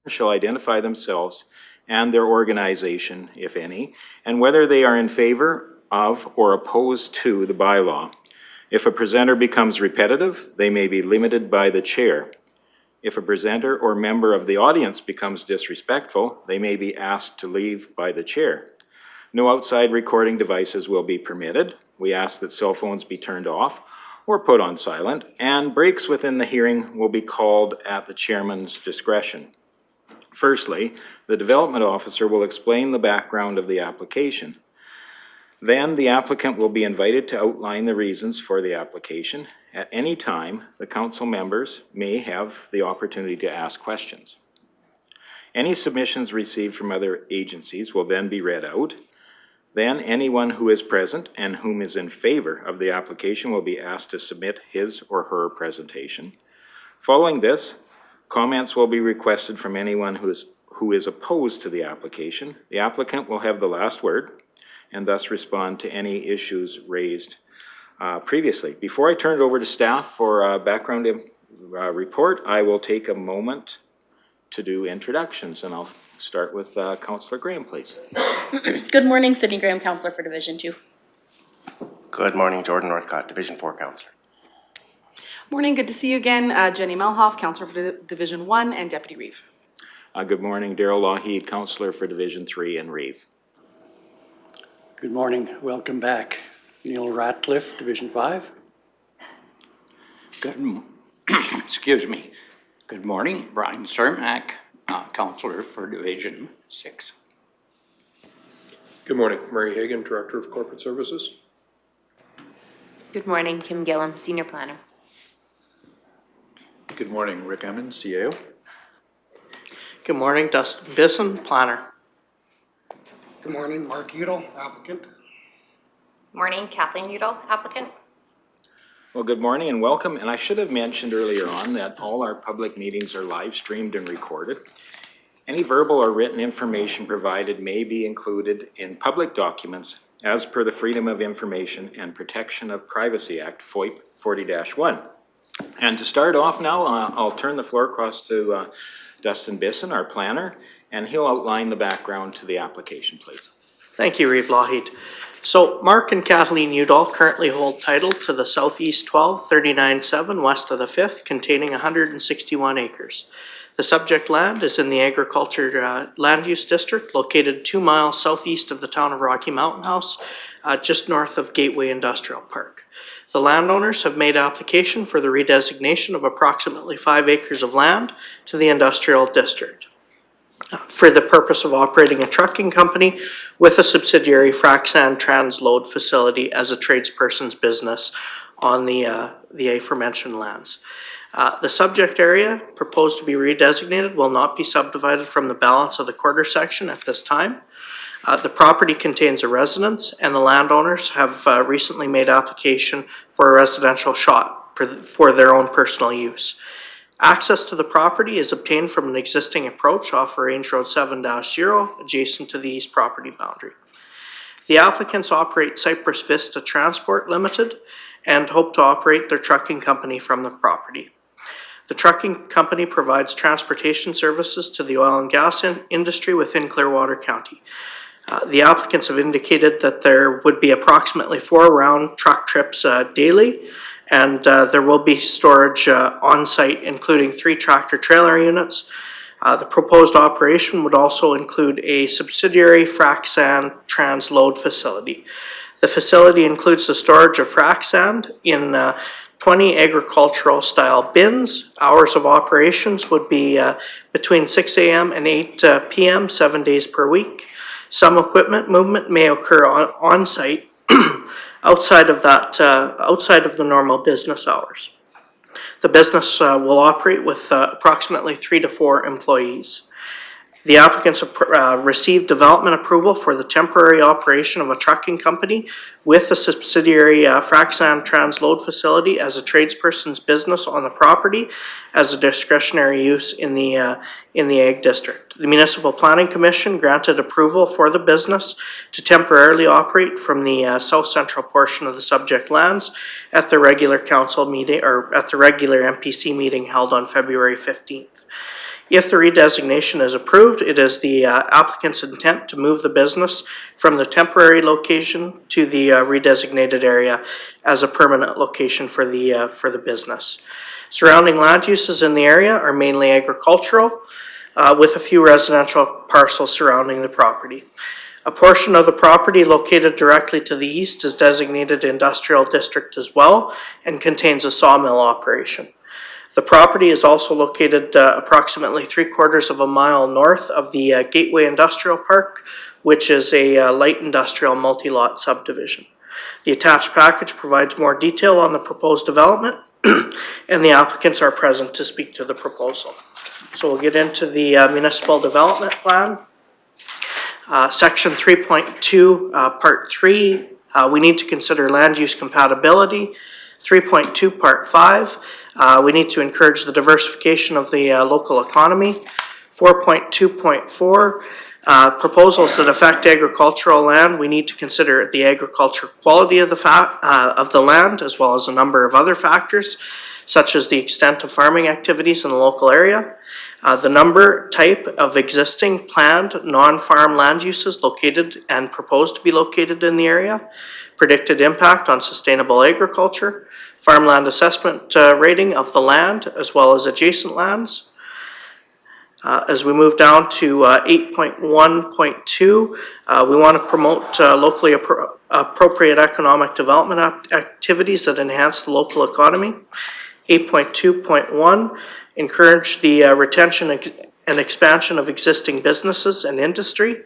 shall identify themselves and their organization, if any, and whether they are in favor of or opposed to the bylaw. If a presenter becomes repetitive, they may be limited by the chair. If a presenter or member of the audience becomes disrespectful, they may be asked to leave by the chair. No outside recording devices will be permitted. We ask that cell phones be turned off or put on silent, and breaks within the hearing will be called at the chairman's discretion. Firstly, the development officer will explain the background of the application. Then the applicant will be invited to outline the reasons for the application. At any time, the council members may have the opportunity to ask questions. Any submissions received from other agencies will then be read out. Then anyone who is present and whom is in favor of the application will be asked to submit his or her presentation. Following this, comments will be requested from anyone who is opposed to the application. The applicant will have the last word and thus respond to any issues raised previously. Before I turn it over to staff for a background report, I will take a moment to do introductions, and I'll start with Councillor Graham, please. Good morning, Sydney Graham, Councillor for Division 2. Good morning, Jordan Northcott, Division 4 Councillor. Morning, good to see you again. Jenny Melhoff, Councillor for Division 1 and Deputy Reeve. Good morning, Daryl Lougheed, Councillor for Division 3 and Reeve. Good morning, welcome back. Neil Ratcliffe, Division 5. Excuse me. Good morning, Brian Cermak, Councillor for Division 6. Good morning, Murray Hagan, Director of Corporate Services. Good morning, Kim Gillum, Senior Planner. Good morning, Rick Emmons, CAO. Good morning, Dustin Bisson, Planner. Good morning, Mark Udall, applicant. Morning, Kathleen Udall, applicant. Well, good morning and welcome. And I should have mentioned earlier on that all our public meetings are live streamed and recorded. Any verbal or written information provided may be included in public documents as per the Freedom of Information and Protection of Privacy Act, FOIP 40-1. And to start off now, I'll turn the floor across to Dustin Bisson, our planner, and he'll outline the background to the application, please. Thank you, Reeve Lougheed. So Mark and Kathleen Udall currently hold title to the Southeast 12-39-7 west of the 5th, containing 161 acres. The subject land is in the agriculture land use district, located 2 miles southeast of the town of Rocky Mountain House, just north of Gateway Industrial Park. The landowners have made application for the redesignation of approximately 5 acres of land to the industrial district for the purpose of operating a trucking company with a subsidiary frac sand transload facility as a tradesperson's business on the aforementioned lands. The subject area proposed to be redesignated will not be subdivided from the balance of the quarter section at this time. The property contains a residence, and the landowners have recently made application for a residential shop for their own personal use. Access to the property is obtained from an existing approach off Range Road 7-0 adjacent to the east property boundary. The applicants operate Cypress Vista Transport Limited and hope to operate their trucking company from the property. The trucking company provides transportation services to the oil and gas industry within Clearwater County. The applicants have indicated that there would be approximately 4 round truck trips daily, and there will be storage on site, including 3 tractor trailer units. The proposed operation would also include a subsidiary frac sand transload facility. The facility includes the storage of frac sand in 20 agricultural style bins. Hours of operations would be between 6 a.m. and 8 p.m. 7 days per week. Some equipment movement may occur on site outside of the normal business hours. The business will operate with approximately 3 to 4 employees. The applicants have received development approval for the temporary operation of a trucking company with a subsidiary frac sand transload facility as a tradesperson's business on the property as a discretionary use in the Ag District. The Municipal Planning Commission granted approval for the business to temporarily operate from the south central portion of the subject lands at the regular council meeting, or at the regular MPC meeting held on February 15th. If the redesignation is approved, it is the applicant's intent to move the business from the temporary location to the redesignated area as a permanent location for the business. Surrounding land uses in the area are mainly agricultural, with a few residential parcels surrounding the property. A portion of the property located directly to the east is designated industrial district as well and contains a sawmill operation. The property is also located approximately 3/4 of a mile north of the Gateway Industrial Park, which is a light industrial multi-lot subdivision. The attached package provides more detail on the proposed development, and the applicants are present to speak to the proposal. So we'll get into the Municipal Development Plan. Section 3.2, Part 3, we need to consider land use compatibility. 3.2, Part 5, we need to encourage the diversification of the local economy. 4.2.4, proposals that affect agricultural land, we need to consider the agricultural quality of the land, as well as a number of other factors, such as the extent of farming activities in the local area, the number, type of existing planned non-farm land uses located and proposed to be located in the area, predicted impact on sustainable agriculture, farmland assessment rating of the land as well as adjacent lands. As we move down to 8.1.2, we want to promote locally appropriate economic development activities that enhance the local economy. 8.2.1, encourage the retention and expansion of existing businesses and industry.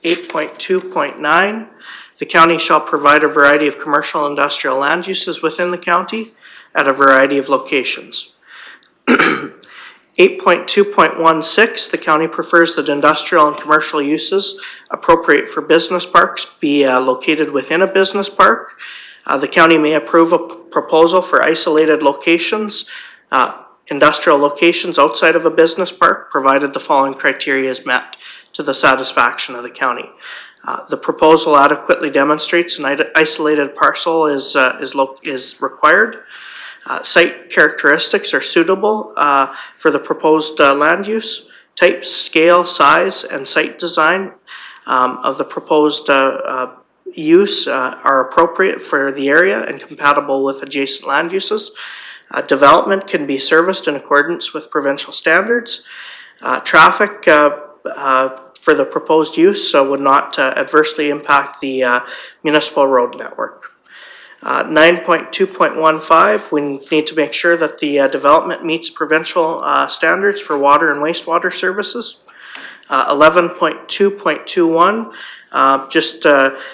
8.2.9, the county shall provide a variety of commercial and industrial land uses within the county at a variety of locations. 8.2.16, the county prefers that industrial and commercial uses appropriate for business parks be located within a business park. The county may approve a proposal for isolated locations, industrial locations outside of a business park, provided the following criteria is met to the satisfaction of the county. The proposal adequately demonstrates an isolated parcel is required. Site characteristics are suitable for the proposed land use. Type, scale, size, and site design of the proposed use are appropriate for the area and compatible with adjacent land uses. Development can be serviced in accordance with provincial standards. Traffic for the proposed use would not adversely impact the municipal road network. 9.2.15, we need to make sure that the development meets provincial standards for water and wastewater services. 11.2.21 just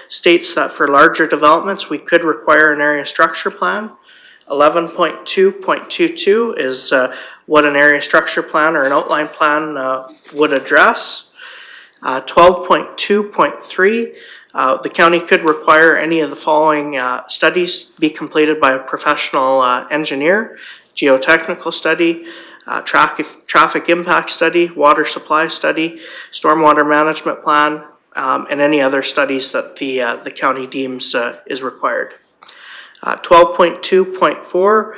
states that for larger developments, we could require an area structure plan. 11.2.22 is what an area structure plan or an outline plan would address. 12.2.3, the county could require any of the following studies be completed by a professional engineer: geotechnical study, traffic impact study, water supply study, stormwater management plan, and any other studies that the county deems is required. 12.2.4,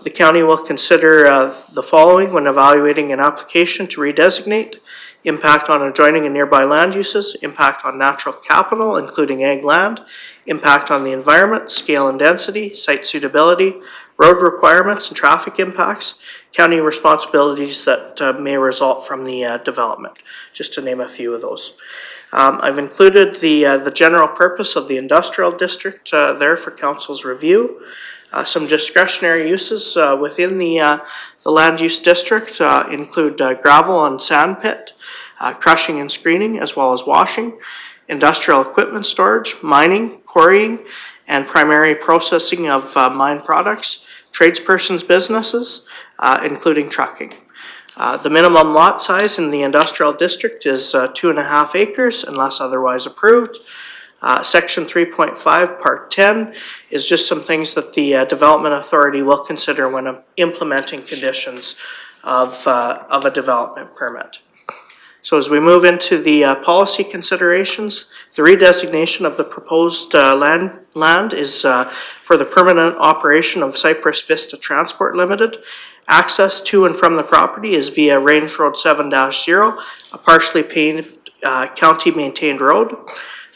the county will consider the following when evaluating an application to redesignate: impact on adjoining and nearby land uses, impact on natural capital, including ag land, impact on the environment, scale and density, site suitability, road requirements and traffic impacts, county responsibilities that may result from the development, just to name a few of those. I've included the general purpose of the industrial district there for council's review. Some discretionary uses within the land use district include gravel and sand pit, crushing and screening, as well as washing, industrial equipment storage, mining, quarrying, and primary processing of mine products, tradespersons' businesses, including trucking. The minimum lot size in the industrial district is 2.5 acres unless otherwise approved. Section 3.5, Part 10 is just some things that the Development Authority will consider when implementing conditions of a development permit. So as we move into the policy considerations, the redesignation of the proposed land is for the permanent operation of Cypress Vista Transport Limited. Access to and from the property is via Range Road 7-0, a partially paved county-maintained road.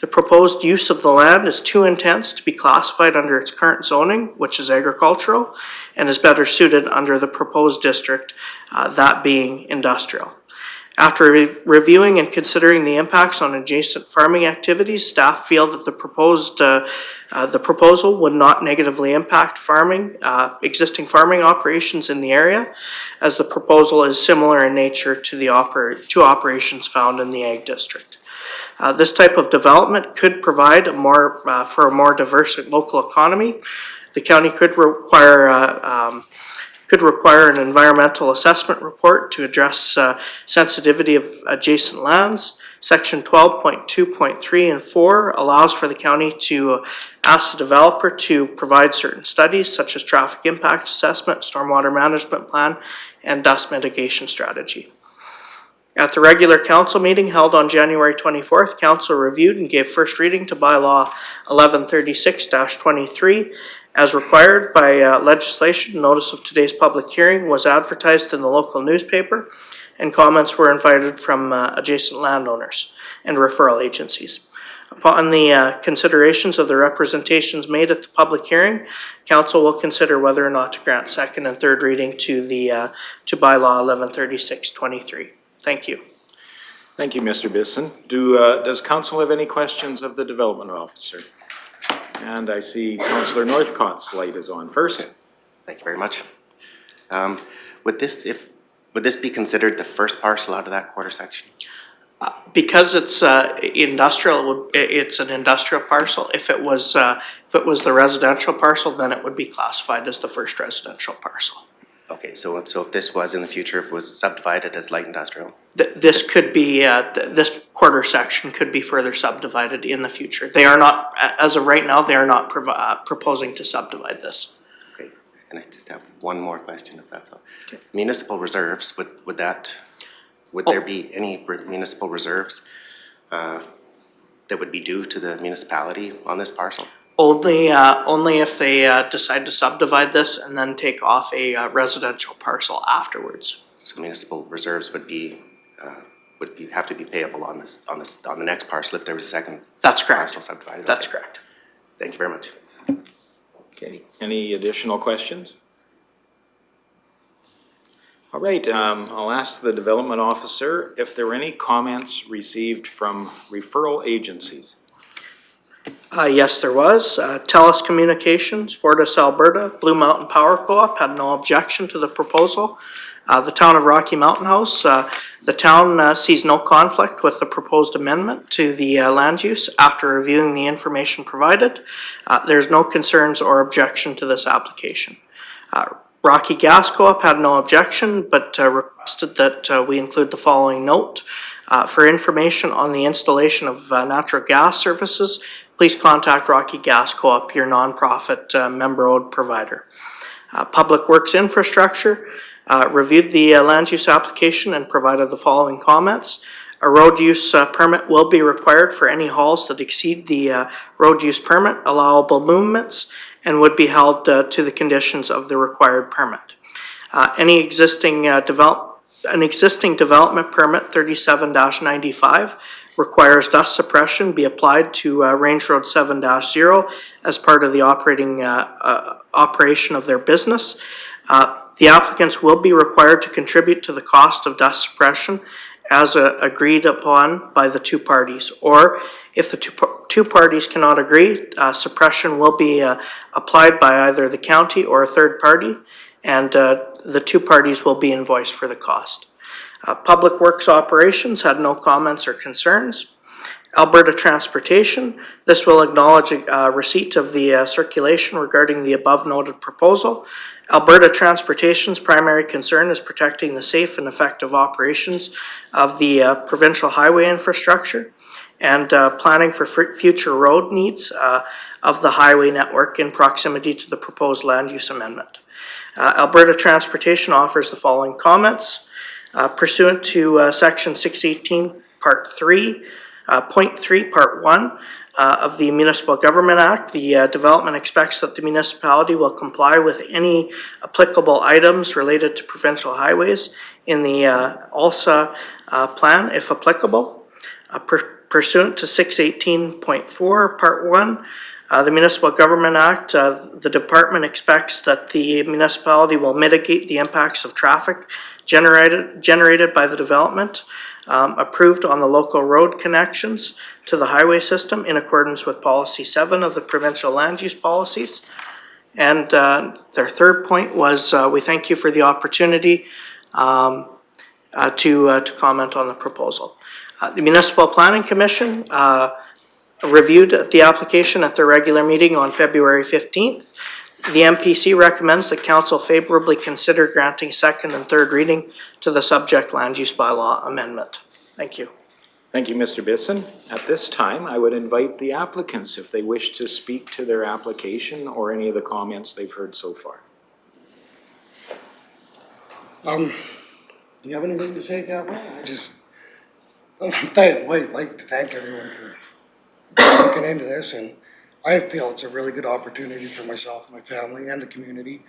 The proposed use of the land is too intense to be classified under its current zoning, which is agricultural, and is better suited under the proposed district, that being industrial. After reviewing and considering the impacts on adjacent farming activities, staff feel that the proposal would not negatively impact existing farming operations in the area, as the proposal is similar in nature to the two operations found in the Ag District. This type of development could provide for a more diverse local economy. The county could require an environmental assessment report to address sensitivity of adjacent lands. Section 12.2.3 and 4 allows for the county to ask the developer to provide certain studies such as traffic impact assessment, stormwater management plan, and dust mitigation strategy. At the regular council meeting held on January 24th, council reviewed and gave first reading to Bylaw 1136-23. As required by legislation, notice of today's public hearing was advertised in the local newspaper, and comments were invited from adjacent landowners and referral agencies. Upon the considerations of the representations made at the public hearing, council will consider whether or not to grant second and third reading to Bylaw 1136-23. Thank you. Thank you, Mr. Bisson. Does council have any questions of the development officer? And I see Councillor Northcott's light is on first. Thank you very much. Would this be considered the first parcel out of that quarter section? Because it's industrial, it's an industrial parcel. If it was the residential parcel, then it would be classified as the first residential parcel. Okay, so if this was in the future, if it was subdivided as light industrial? This could be, this quarter section could be further subdivided in the future. They are not, as of right now, they are not proposing to subdivide this. Okay, and I just have one more question, if that's all. Okay. Municipal reserves, would there be any municipal reserves that would be due to the municipality on this parcel? Only if they decide to subdivide this and then take off a residential parcel afterwards. So municipal reserves would have to be payable on the next parcel if there was a second. That's correct. Parcel subdivided. That's okay. correct. Thank you very much. Okay, any additional questions? All right, I'll ask the development officer if there were any comments received from referral agencies. Yes, there was. TELUS Communications, Fortis Alberta, Blue Mountain Power Co-op had no objection to the proposal. The town of Rocky Mountain House, the town sees no conflict with the proposed amendment to the land use after reviewing the information provided. There's no concerns or objection to this application. Rocky Gas Co-op had no objection, but requested that we include the following note. For information on the installation of natural gas services, please contact Rocky Gas Co-op, your nonprofit member-owned provider. Public Works Infrastructure reviewed the land use application and provided the following comments. A road use permit will be required for any hauls that exceed the road use permit allowable movements and would be held to the conditions of the required permit. An existing development permit 37-95 requires dust suppression be applied to Range Road 7-0 as part of the operation of their business. The applicants will be required to contribute to the cost of dust suppression as agreed upon by the two parties, or if the two parties cannot agree, suppression will be applied by either the county or a third party, and the two parties will be invoiced for the cost. Public Works Operations had no comments or concerns. Alberta Transportation, this will acknowledge receipt of the circulation regarding the above noted proposal. Alberta Transportation's primary concern is protecting the safe and effective operations of the provincial highway infrastructure and planning for future road needs of the highway network in proximity to the proposed land use amendment. Alberta Transportation offers the following comments. Pursuant to Section 618, Part 3, Point 3, Part 1 of the Municipal Government Act, the development expects that the municipality will comply with any applicable items related to provincial highways in the ALSA plan, if applicable. Pursuant to 618.4, Part 1, the Municipal Government Act, the department expects that the municipality will mitigate the impacts of traffic generated by the development approved on the local road connections to the highway system in accordance with Policy 7 of the provincial land use policies. And their third point was we thank you for the opportunity to comment on the proposal. The Municipal Planning Commission reviewed the application at their regular meeting on February 15th. The MPC recommends that council favorably consider granting second and third reading to the subject land use bylaw amendment. Thank you. Thank you, Mr. Bisson. At this time, I would invite the applicants if they wish to speak to their application or any of the comments they've heard so far. Do you have anything to say, Kathleen? I just, I'd like to thank everyone for looking into this, and I feel it's a really good opportunity for myself, my family, and the community.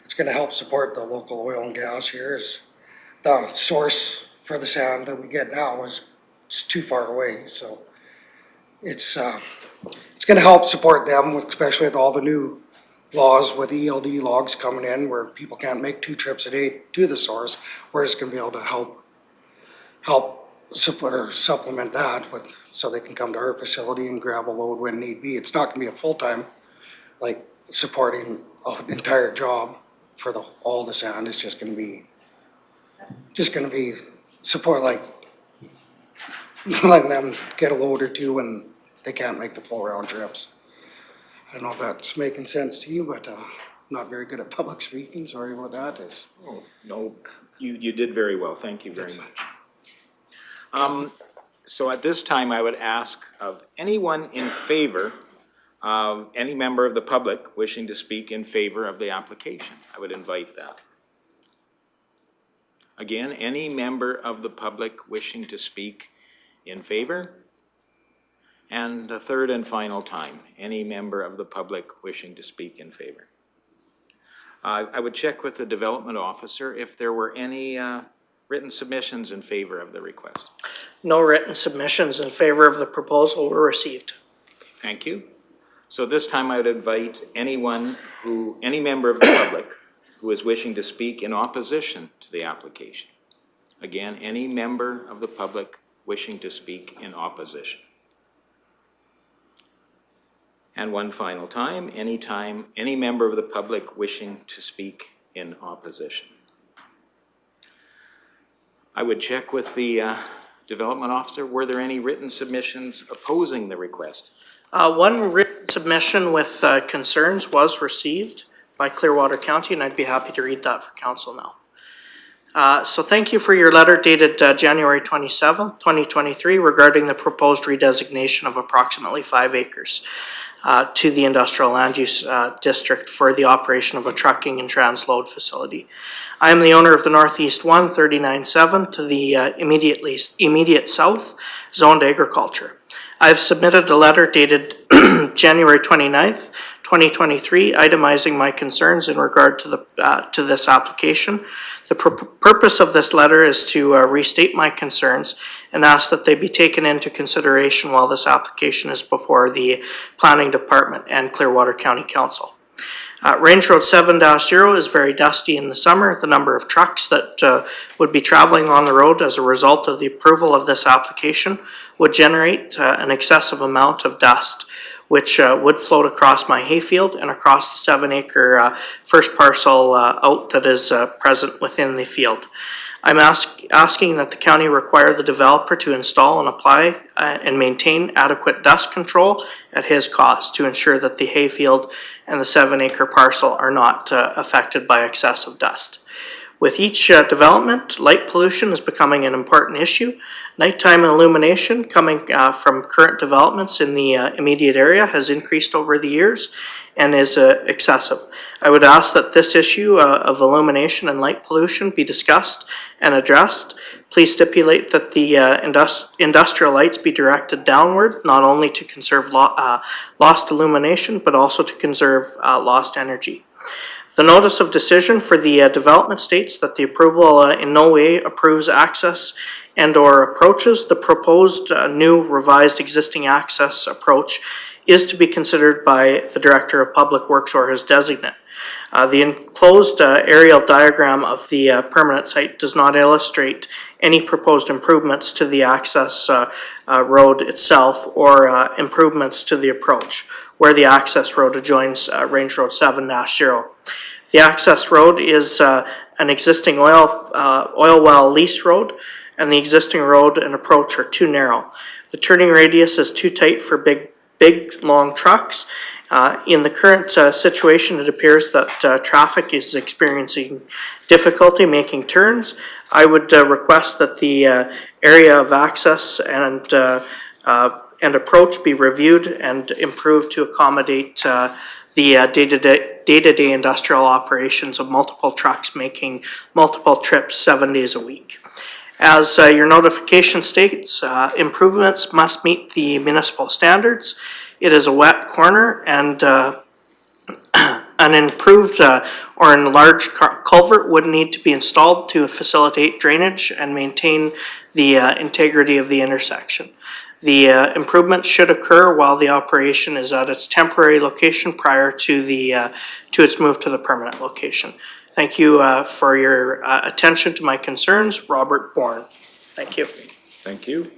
It's gonna help support the local oil and gas here, as the source for the sand that we get now is just too far away, so it's gonna help support them, especially with all the new laws with ELD logs coming in where people can't make 2 trips a day to the source. We're just gonna be able to help supplement that with, so they can come to our facility and grab a load when need be. It's not gonna be a full-time, like, supporting an entire job for all the sand. It's just gonna be support, like, letting them get a load or two when they can't make the full round trips. I don't know if that's making sense to you, but I'm not very good at public speaking. Sorry about that. Oh, no, you did very well. Thank you very much. So at this time, I would ask of anyone in favor, any member of the public wishing to speak in favor of the application. I would invite that. Again, any member of the public wishing to speak in favor? And a third and final time, any member of the public wishing to speak in favor? I would check with the development officer if there were any written submissions in favor of the request. No written submissions in favor of the proposal were received. Thank you. So this time I would invite any member of the public who is wishing to speak in opposition to the application. Again, any member of the public wishing to speak in opposition. And one final time, any member of the public wishing to speak in opposition. I would check with the development officer. Were there any written submissions opposing the request? One written submission with concerns was received by Clearwater County, and I'd be happy to read that for council now. So thank you for your letter dated January 27th, 2023 regarding the proposed redesignation of approximately 5 acres to the industrial land use district for the operation of a trucking and transload facility. I am the owner of the Northeast 1 39.7 to the immediate south zoned agriculture. I have submitted a letter dated January 29th, 2023, itemizing my concerns in regard to this application. The purpose of this letter is to restate my concerns and ask that they be taken into consideration while this application is before the Planning Department and Clearwater County Council. Range Road 7-0 is very dusty in the summer. The number of trucks that would be traveling on the road as a result of the approval of this application would generate an excessive amount of dust, which would float across my hayfield and across the 7-acre first parcel out that is present within the field. I'm asking that the county require the developer to install and apply and maintain adequate dust control at his cost to ensure that the hayfield and the 7-acre parcel are not affected by excessive dust. With each development, light pollution is becoming an important issue. Nighttime illumination coming from current developments in the immediate area has increased over the years and is excessive. I would ask that this issue of illumination and light pollution be discussed and addressed. Please stipulate that the industrial lights be directed downward, not only to conserve lost illumination, but also to conserve lost energy. The notice of decision for the development states that the approval in no way approves access and/or approaches. The proposed new revised existing access approach is to be considered by the Director of Public Works or his designate. The enclosed aerial diagram of the permanent site does not illustrate any proposed improvements to the access road itself or improvements to the approach, where the access road adjoins Range Road 7-0. The access road is an existing oil well lease road, and the existing road and approach are too narrow. The turning radius is too tight for big long trucks. In the current situation, it appears that traffic is experiencing difficulty making turns. I would request that the area of access and approach be reviewed and improved to accommodate the day-to-day industrial operations of multiple trucks making multiple trips 7 days a week. As your notification states, improvements must meet the municipal standards. It is a wet corner, and an improved or enlarged culvert would need to be installed to facilitate drainage and maintain the integrity of the intersection. The improvement should occur while the operation is at its temporary location prior to its move to the permanent location. Thank you for your attention to my concerns. Robert Bourne. Thank you. Thank you.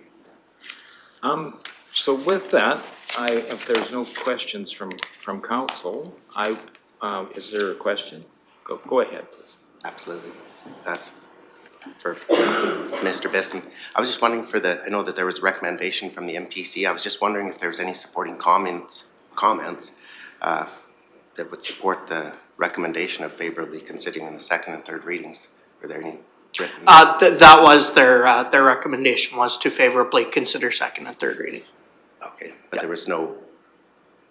So with that, if there's no questions from council, is there a question? Go ahead, please. Absolutely. That's for Mr. Bisson. I was just wondering I know that there was a recommendation from the MPC. I was just wondering if there was any supporting comments that would support the recommendation of favorably considering in the second and third readings. Were there any written? That was their recommendation, was to favorably consider second and third reading. Okay, but there was no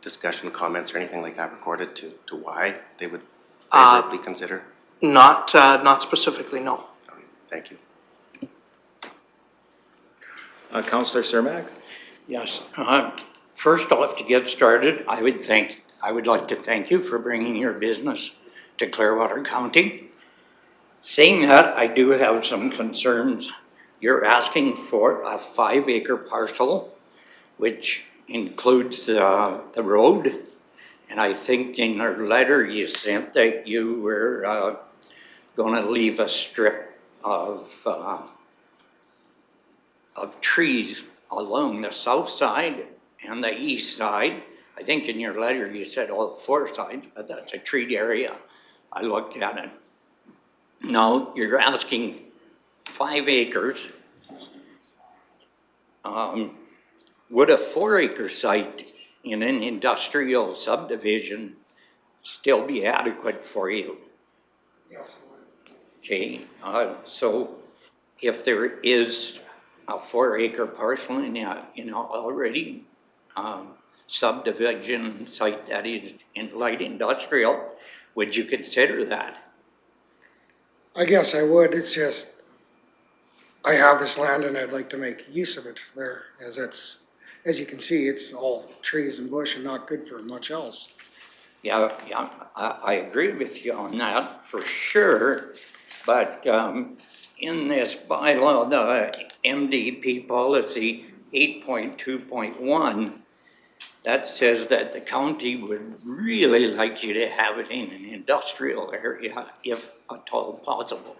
discussion, comments, or anything like that recorded to why they would favorably consider? Not specifically, no. Okay, thank you. Councillor Cermak? Yes. First off, to get started, I would like to thank you for bringing your business to Clearwater County. Saying that, I do have some concerns. You're asking for a 5-acre parcel, which includes the road. And I think in your letter you sent that you were going to leave a strip of trees along the south side and the east side. I think in your letter you said all 4 sides, but that's a treed area. I looked at it. Now, you're asking 5 acres. Would a 4-acre site in an industrial subdivision still be adequate for you? Yes. Okay, so if there is a 4-acre parcel in a already subdivision site that is in light industrial, would you consider that? I guess I would. It's just, I have this land and I'd like to make use of it there, as you can see, it's all trees and bush and not good for much else. Yeah, I agree with you on that for sure. But in this bylaw, the MDP policy 8.2.1, that says that the county would really like you to have it in an industrial area if at all possible.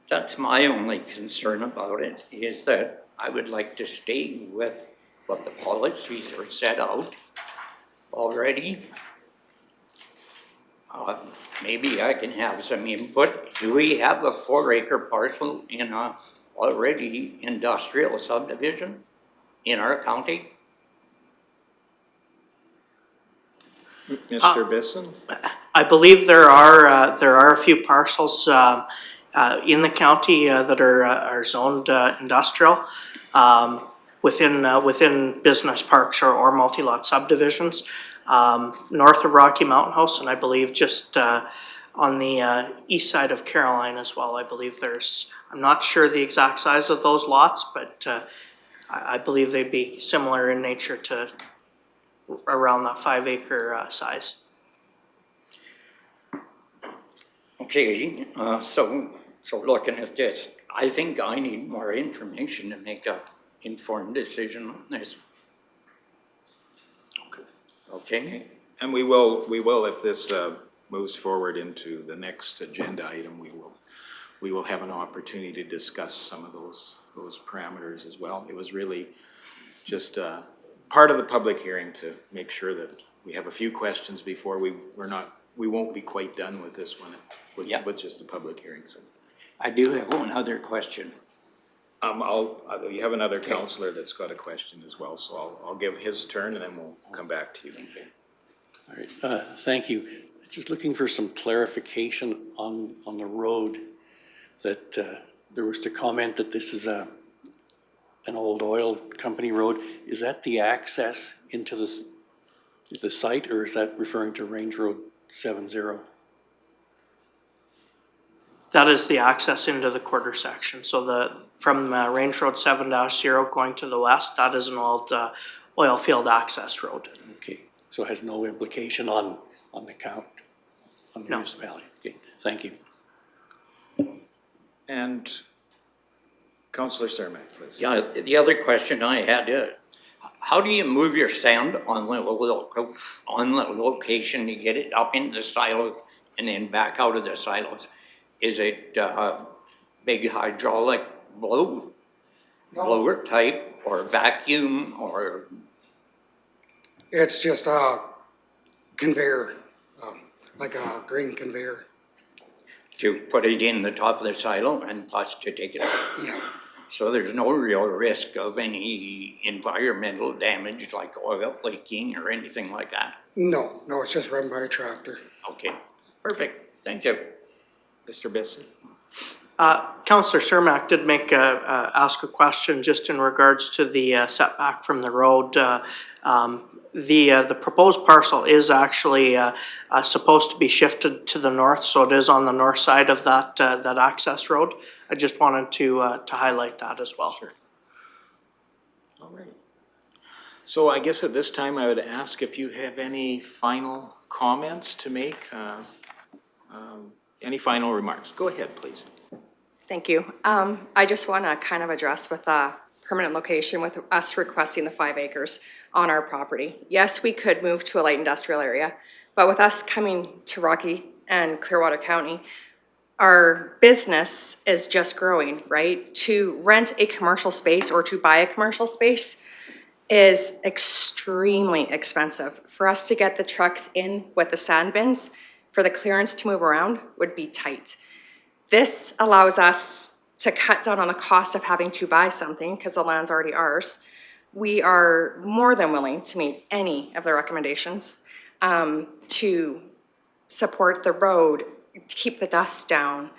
That's my only concern about it, is that I would like to stay with what the policies are set out already. Maybe I can have some input. Do we have a 4-acre parcel in a already industrial subdivision in our county? Mr. Bisson? I believe there are a few parcels in the county that are zoned industrial within business parks or multi-lot subdivisions north of Rocky Mountain House, and I believe just on the east side of Caroline as well. I believe I'm not sure the exact size of those lots, but I believe they'd be similar in nature to around that 5 acre size. Okay, so looking at this, I think I need more information to make a informed decision on this. Okay? And we will, if this moves forward into the next agenda item, we will have an opportunity to discuss some of those parameters as well. It was really just part of the public hearing to make sure that we have a few questions before we won't be quite done with this one, with just the public hearing, so. I do have one other question. You have another counselor that's got a question as well, so I'll give his turn and then we'll come back to you. All right, thank you. Just looking for some clarification on the road, that there was the comment that this is an old oil company road. Is that the access into the site, or is that referring to Range Road 70? That is the access into the quarter section. So from Range Road 7-0 going to the west, that is an old oil field access road. Okay, so it has no implication on the count, on the No. municipality. Okay, thank you. And Councillor Cermak, please. Yeah, the other question I had, how do you move your sand on the location to get it up into the silos and then back out of the silos? Is it big hydraulic blower type or vacuum or? It's just a conveyor, like a grain conveyor. To put it in the top of the silo and plus to take it out? Yeah. So there's no real risk of any environmental damage like oil leaking or anything like that? No, it's just run by a tractor. Okay, perfect, thank you. Mr. Bisson? Councillor Cermak did ask a question just in regards to the setback from the road. The proposed parcel is actually supposed to be shifted to the north, so it is on the north side of that access road. I just wanted to highlight that as well. Sure. All right. So I guess at this time I would ask if you have any final comments to make, any final remarks. Go ahead, please. Thank you. I just want to kind of address with a permanent location with us requesting the 5 acres on our property. Yes, we could move to a light industrial area, but with us coming to Rocky and Clearwater County, our business is just growing, right? To rent a commercial space or to buy a commercial space is extremely expensive. For us to get the trucks in with the sand bins, for the clearance to move around would be tight. This allows us to cut down on the cost of having to buy something because the land's already ours. We are more than willing to meet any of the recommendations to support the road, to keep the dust down,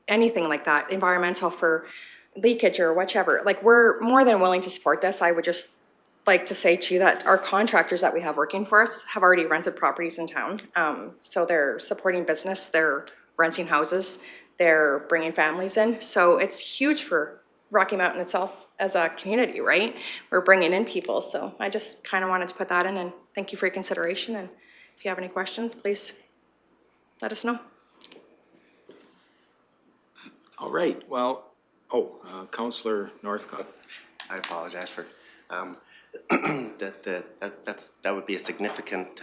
anything like that, environmental for leakage or whichever. Like, we're more than willing to support this. I would just like to say to you that our contractors that we have working for us have already rented properties in town. So they're supporting business, they're renting houses, they're bringing families in. So it's huge for Rocky Mountain itself as a community, right? We're bringing in people. So I just kind of wanted to put that in, and thank you for your consideration. And if you have any questions, please let us know. All right, well, Councillor Northcott. I apologize for, that would be a significant,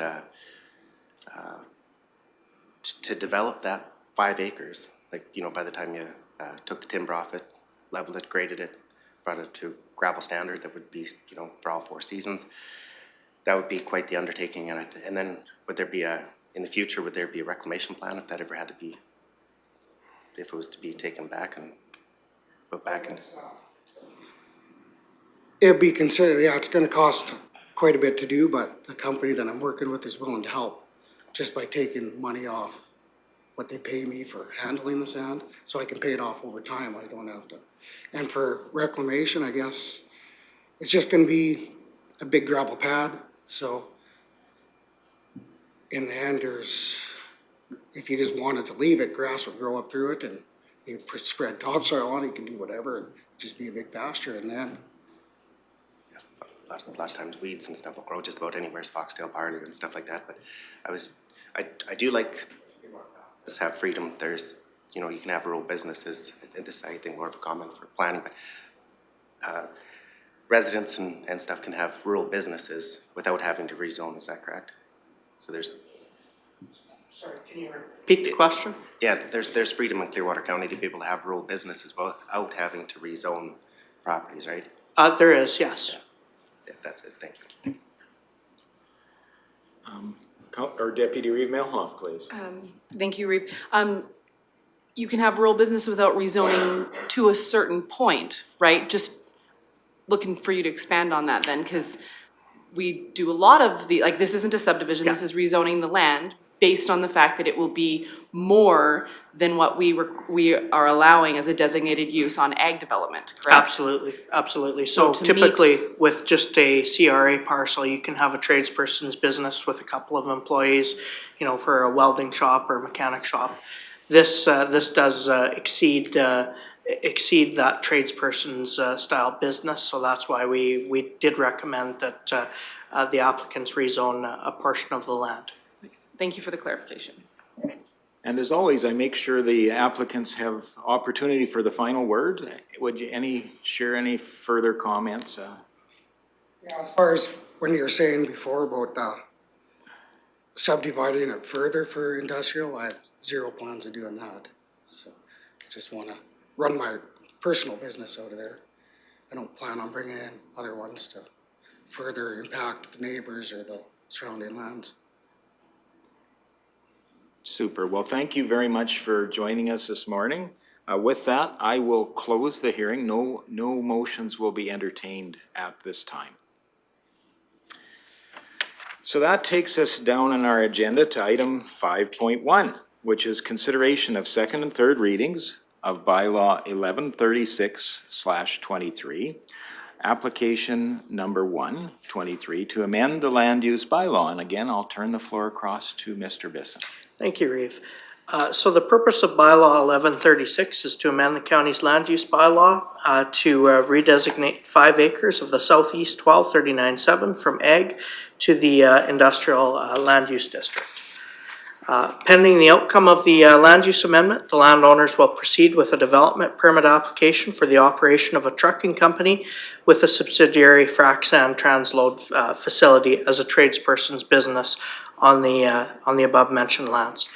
to develop that 5 acres, like, you know, by the time you took the timber off it, leveled it, graded it, brought it to gravel standard that would be, you know, for all 4 seasons, that would be quite the undertaking. And then would there be in the future, would there be a reclamation plan if that ever had to be, if it was to be taken back and put back in? It'd be considered, yeah, it's gonna cost quite a bit to do, but the company that I'm working with is willing to help just by taking money off what they pay me for handling the sand, so I can pay it off over time. I don't have to. And for reclamation, I guess it's just gonna be a big gravel pad, so in the end, if you just wanted to leave it, grass would grow up through it, and you spread topsoil on it, you can do whatever, and just be a big pasture, and then A lot of times weeds and stuff will grow just about anywhere, foxtail, barley and stuff like that, but I do like just have freedom. There's, you know, you can have rural businesses, and this I think more of a comment for planning, but residents and stuff can have rural businesses without having to rezone, is that correct? So there's, Sorry, can you repeat the question? yeah, there's freedom in Clearwater County to be able to have rural businesses without having to rezone properties, right? There is, yes. Yeah, that's it, thank you. Or Deputy Reeve Melhoff, please. Thank you, Reeve. You can have rural business without rezoning to a certain point, right? Just looking for you to expand on that then, because we do a lot of like, this isn't a subdivision, this is rezoning the land based on the fact that it will be more than what we are allowing as a designated use on ag development, correct? Absolutely, absolutely. So So to meet- typically, with just a CRA parcel, you can have a tradesperson's business with a couple of employees, you know, for a welding shop or mechanic shop. This does exceed that tradesperson's style business, so that's why we did recommend that the applicants rezone a portion of the land. Thank you for the clarification. And as always, I make sure the applicants have opportunity for the final word. Would you share any further comments? yeah, as far as when you were saying before about subdividing it further for industrial, I have zero plans of doing that. So just wanna run my personal business out of there. I don't plan on bringing in other ones to further impact the neighbors or the surrounding lands. Super. Well, thank you very much for joining us this morning. With that, I will close the hearing. No motions will be entertained at this time. So that takes us down on our agenda to item 5.1, which is consideration of second and third readings of Bylaw 1136/23, application number 123 to amend the land use bylaw. And again, I'll turn the floor across to Mr. Bisson. Thank you, Reeve. So the purpose of bylaw 1136 is to amend the county's land use bylaw to redesignate 5 acres of the southeast 1239-7 from ag to the industrial land use district. Pending the outcome of the land use amendment, the landowners will proceed with a development permit application for the operation of a trucking company with a subsidiary frac sand transload facility as a tradesperson's business on the above mentioned lands.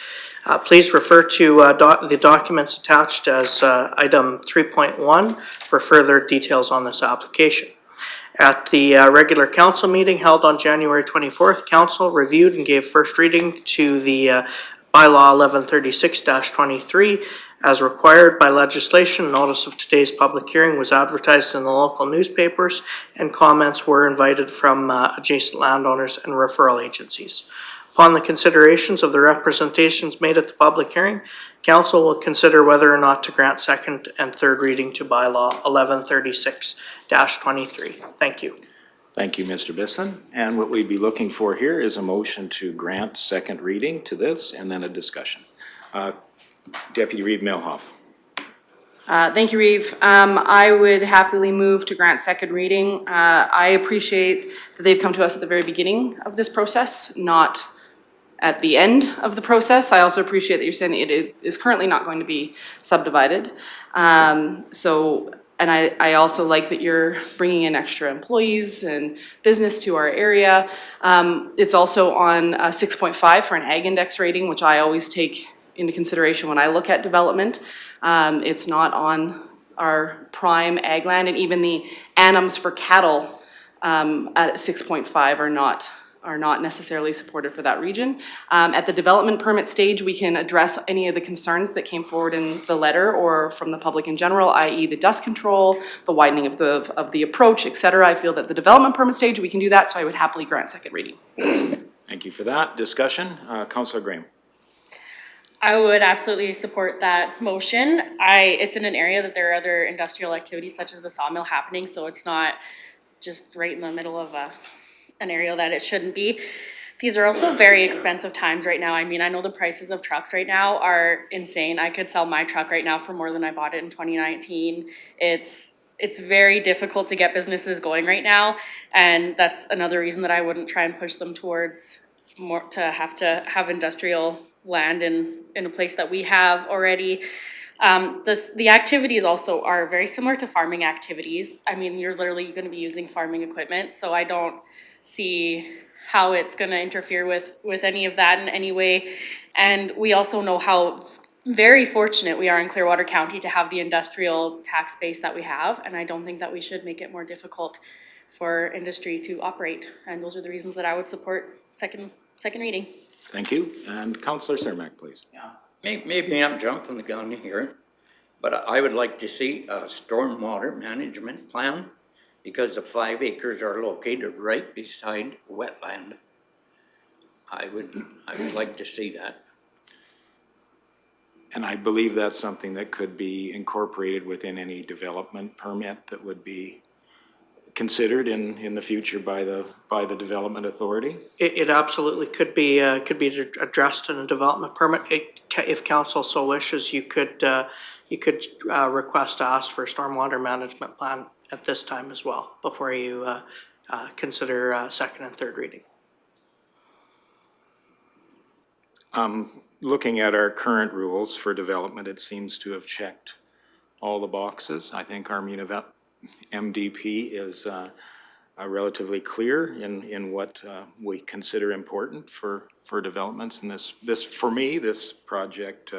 Please refer to the documents attached as item 3.1 for further details on this application. At the regular council meeting held on January 24th, council reviewed and gave first reading to the bylaw 1136-23. As required by legislation, notice of today's public hearing was advertised in the local newspapers, and comments were invited from adjacent landowners and referral agencies. Upon the considerations of the representations made at the public hearing, council will consider whether or not to grant second and third reading to bylaw 1136-23. Thank you. Thank you, Mr. Bisson. And what we'd be looking for here is a motion to grant second reading to this and then a discussion. Deputy Reeve Melhoff. Thank you, Reeve. I would happily move to grant second reading. I appreciate that they've come to us at the very beginning of this process, not at the end of the process. I also appreciate that you're saying that it is currently not going to be subdivided. And I also like that you're bringing in extra employees and business to our area. It's also on 6.5 for an ag index rating, which I always take into consideration when I look at development. It's not on our prime ag land, and even the ANMs for cattle at 6.5 are not are not necessarily supported for that region. At the development permit stage, we can address any of the concerns that came forward in the letter or from the public in general, i.e. the dust control, the widening of the approach, et cetera. I feel that the development permit stage, we can do that, so I would happily grant second reading. Thank you for that. Discussion, Councillor Graham. I would absolutely support that motion. It's in an area that there are other industrial activities such as the sawmill happening, so it's not just right in the middle of an area that it shouldn't be. These are also very expensive times right now. I mean, I know the prices of trucks right now are insane. I could sell my truck right now for more than I bought it in 2019. It's very difficult to get businesses going right now, and that's another reason that I wouldn't try and push them towards more to have industrial land in a place that we have already. The activities also are very similar to farming activities. I mean, you're literally gonna be using farming equipment, so I don't see how it's gonna interfere with any of that in any way. And we also know how very fortunate we are in Clearwater County to have the industrial tax base that we have, and I don't think that we should make it more difficult for industry to operate. And those are the reasons that I would support second reading. Thank you. And Councillor Cermak, please. Yeah, maybe I'm jumping the gun here, but I would like to see a stormwater management plan because the 5 acres are located right beside wetland. I would like to see that. And I believe that's something that could be incorporated within any development permit that would be considered in the future by the development authority. It absolutely could be addressed in a development permit. If council so wishes, you could request to ask for a stormwater management plan at this time as well, before you consider second and third reading. Looking at our current rules for development, it seems to have checked all the boxes. I think our MDP is relatively clear in what we consider important for developments. And for me, this project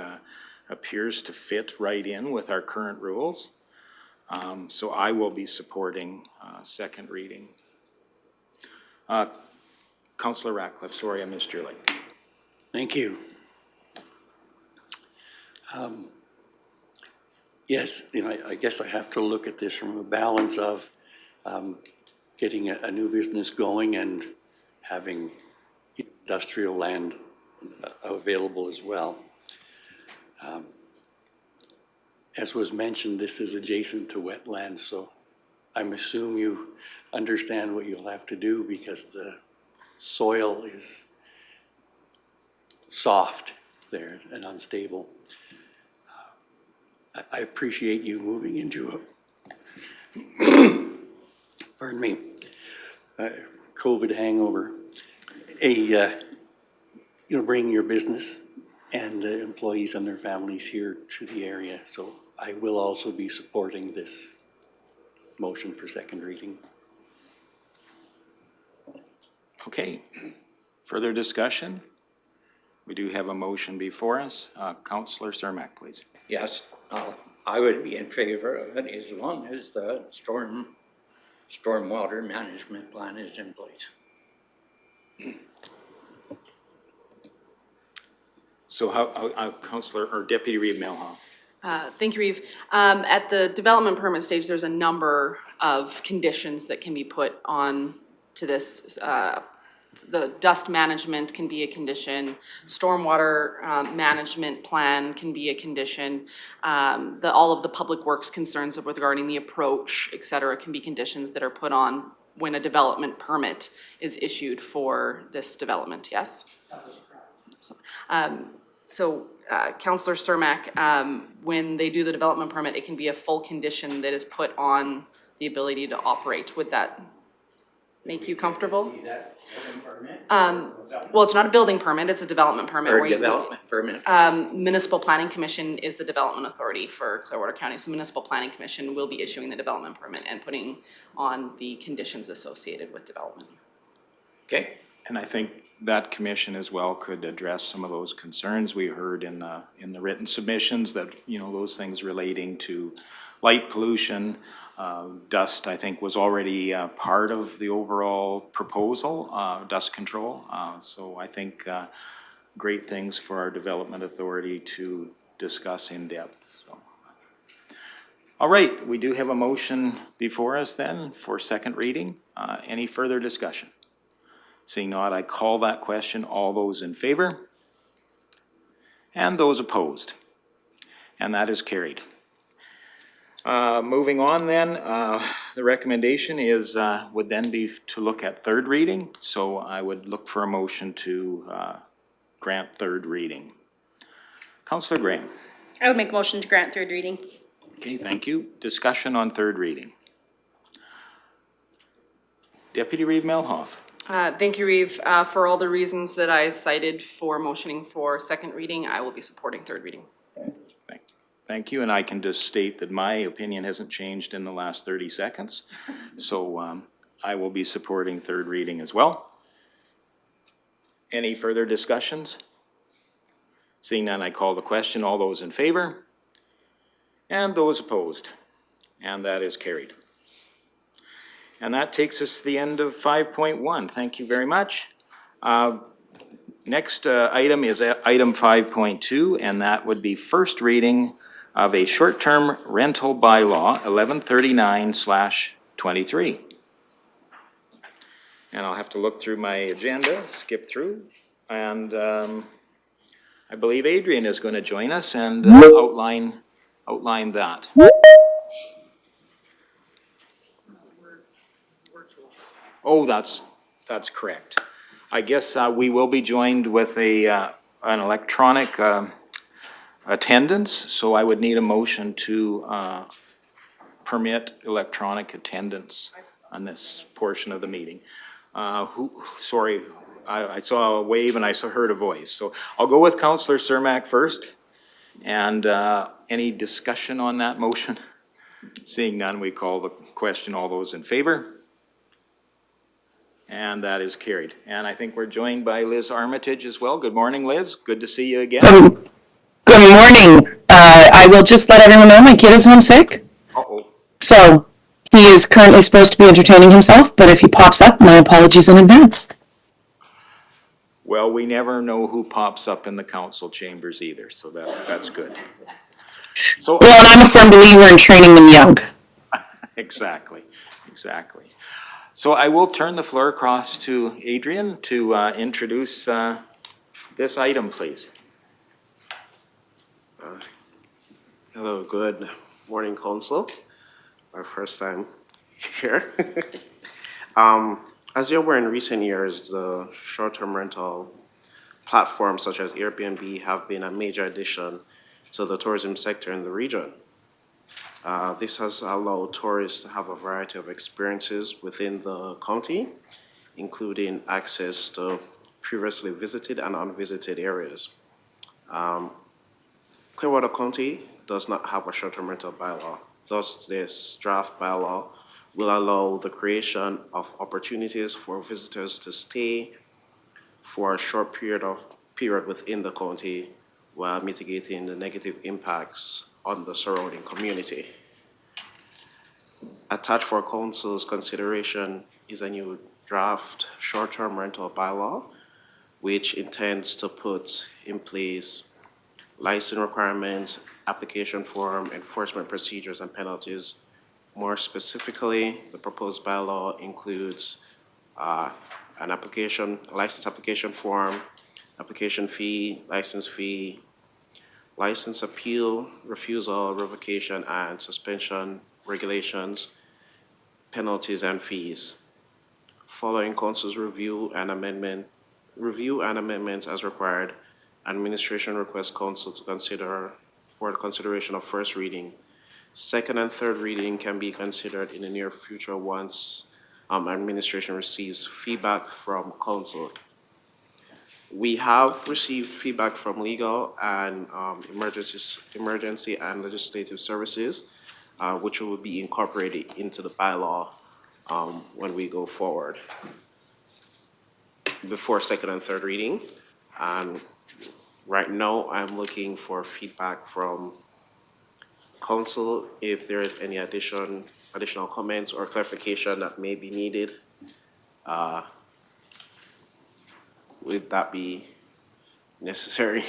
appears to fit right in with our current rules. So I will be supporting second reading. Councillor Ratcliffe, sorry I missed your light. Thank you. Yes, I guess I have to look at this from a balance of getting a new business going and having industrial land available as well. As was mentioned, this is adjacent to wetlands, so I'm assuming you understand what you'll have to do because the soil is soft there and unstable. I appreciate you moving into a, pardon me, COVID hangover, bringing your business and employees and their families here to the area. So I will also be supporting this motion for second reading. Okay, further discussion? We do have a motion before us. Councillor Cermak, please. Yes, I would be in favor of it as long as the stormwater management plan is in place. So how Councillor or Deputy Reeve Melhoff? Thank you, Reeve. At the development permit stage, there's a number of conditions that can be put on to this. The dust management can be a condition, stormwater management plan can be a condition, all of the public works concerns regarding the approach, et cetera, can be conditions that are put on when a development permit is issued for this development, yes? Councillor Cermak, when they do the development permit, it can be a full condition that is put on the ability to operate. Would that make you comfortable? Well, it's not a building permit, it's a development permit. Or development permit. Municipal Planning Commission is the development authority for Clearwater County. So Municipal Planning Commission will be issuing the development permit and putting on the conditions associated with development. Okay. And I think that commission as well could address some of those concerns we heard in the written submissions, that, those things relating to light pollution, Dust, I think, was already part of the overall proposal, dust control. So I think great things for our Development Authority to discuss in depth. So. All right, we do have a motion before us then for second reading. Any further discussion? Seeing not, I call that question. All those in favor? And those opposed? And that is carried. Moving on then, the recommendation is, would then be to look at third reading. So I would look for a motion to grant third reading. Councillor Graham. I would make a motion to grant third reading. Okay, thank you. Discussion on third reading. Deputy Reeve Melhoff. Thank you, Reeve. For all the reasons that I cited for motioning for second reading, I will be supporting third reading. Thank you, and I can just state that my opinion hasn't changed in the last 30 seconds. So I will be supporting third reading as well. Any further discussions? Seeing none, I call the question. All those in favor? And those opposed? And that is carried. And that takes us to the end of 5.1. Thank you very much. Next item is item 5.2, and that would be first reading of a short-term rental bylaw, 1139/23. And I'll have to look through my agenda, skip through, and I believe Adrian is going to join us and outline that. Oh, that's correct. I guess we will be joined with an electronic attendance, so I would need a motion to permit electronic attendance on this portion of the meeting. Sorry, I saw a wave and I heard a voice. So I'll go with Councillor Cermak first. And any discussion on that motion? Seeing none, we call the question. All those in favor? And that is carried. And I think we're joined by Liz Armitage as well. Good morning, Liz. Good to see you again. Good morning. I will just let everyone know my kid is homesick. Uh-oh. So he is currently supposed to be entertaining himself, but if he pops up, my apologies in advance. Well, we never know who pops up in the council chambers either, so that's good. So, well, and I'm a firm believer in training them young. Exactly. So I will turn the floor across to Adrian to introduce this item, please. Hello, good morning, Council. Our first time here. As you're aware, in recent years, the short-term rental platforms such as Airbnb have been a major addition to the tourism sector in the region. This has allowed tourists to have a variety of experiences within the county, including access to previously visited and unvisited areas. Clearwater County does not have a short-term rental bylaw. Thus, this draft bylaw will allow the creation of opportunities for visitors to stay for a short period within the county while mitigating the negative impacts on the surrounding community. Attached for Council's consideration is a new draft short-term rental bylaw, which intends to put in place license requirements, application form, enforcement procedures, and penalties. More specifically, the proposed bylaw includes a license application form, application fee, license appeal, refusal, revocation, and suspension regulations, penalties, and fees. Following Council's review and amendments as required, administration requests Council to consider for the consideration of first reading. Second and third reading can be considered in the near future once administration receives feedback from Council. We have received feedback from legal and emergency and legislative services, which will be incorporated into the bylaw when we go forward before second and third reading. And right now, I'm looking for feedback from council if there is any additional comments or clarification that may be needed. Would that be necessary?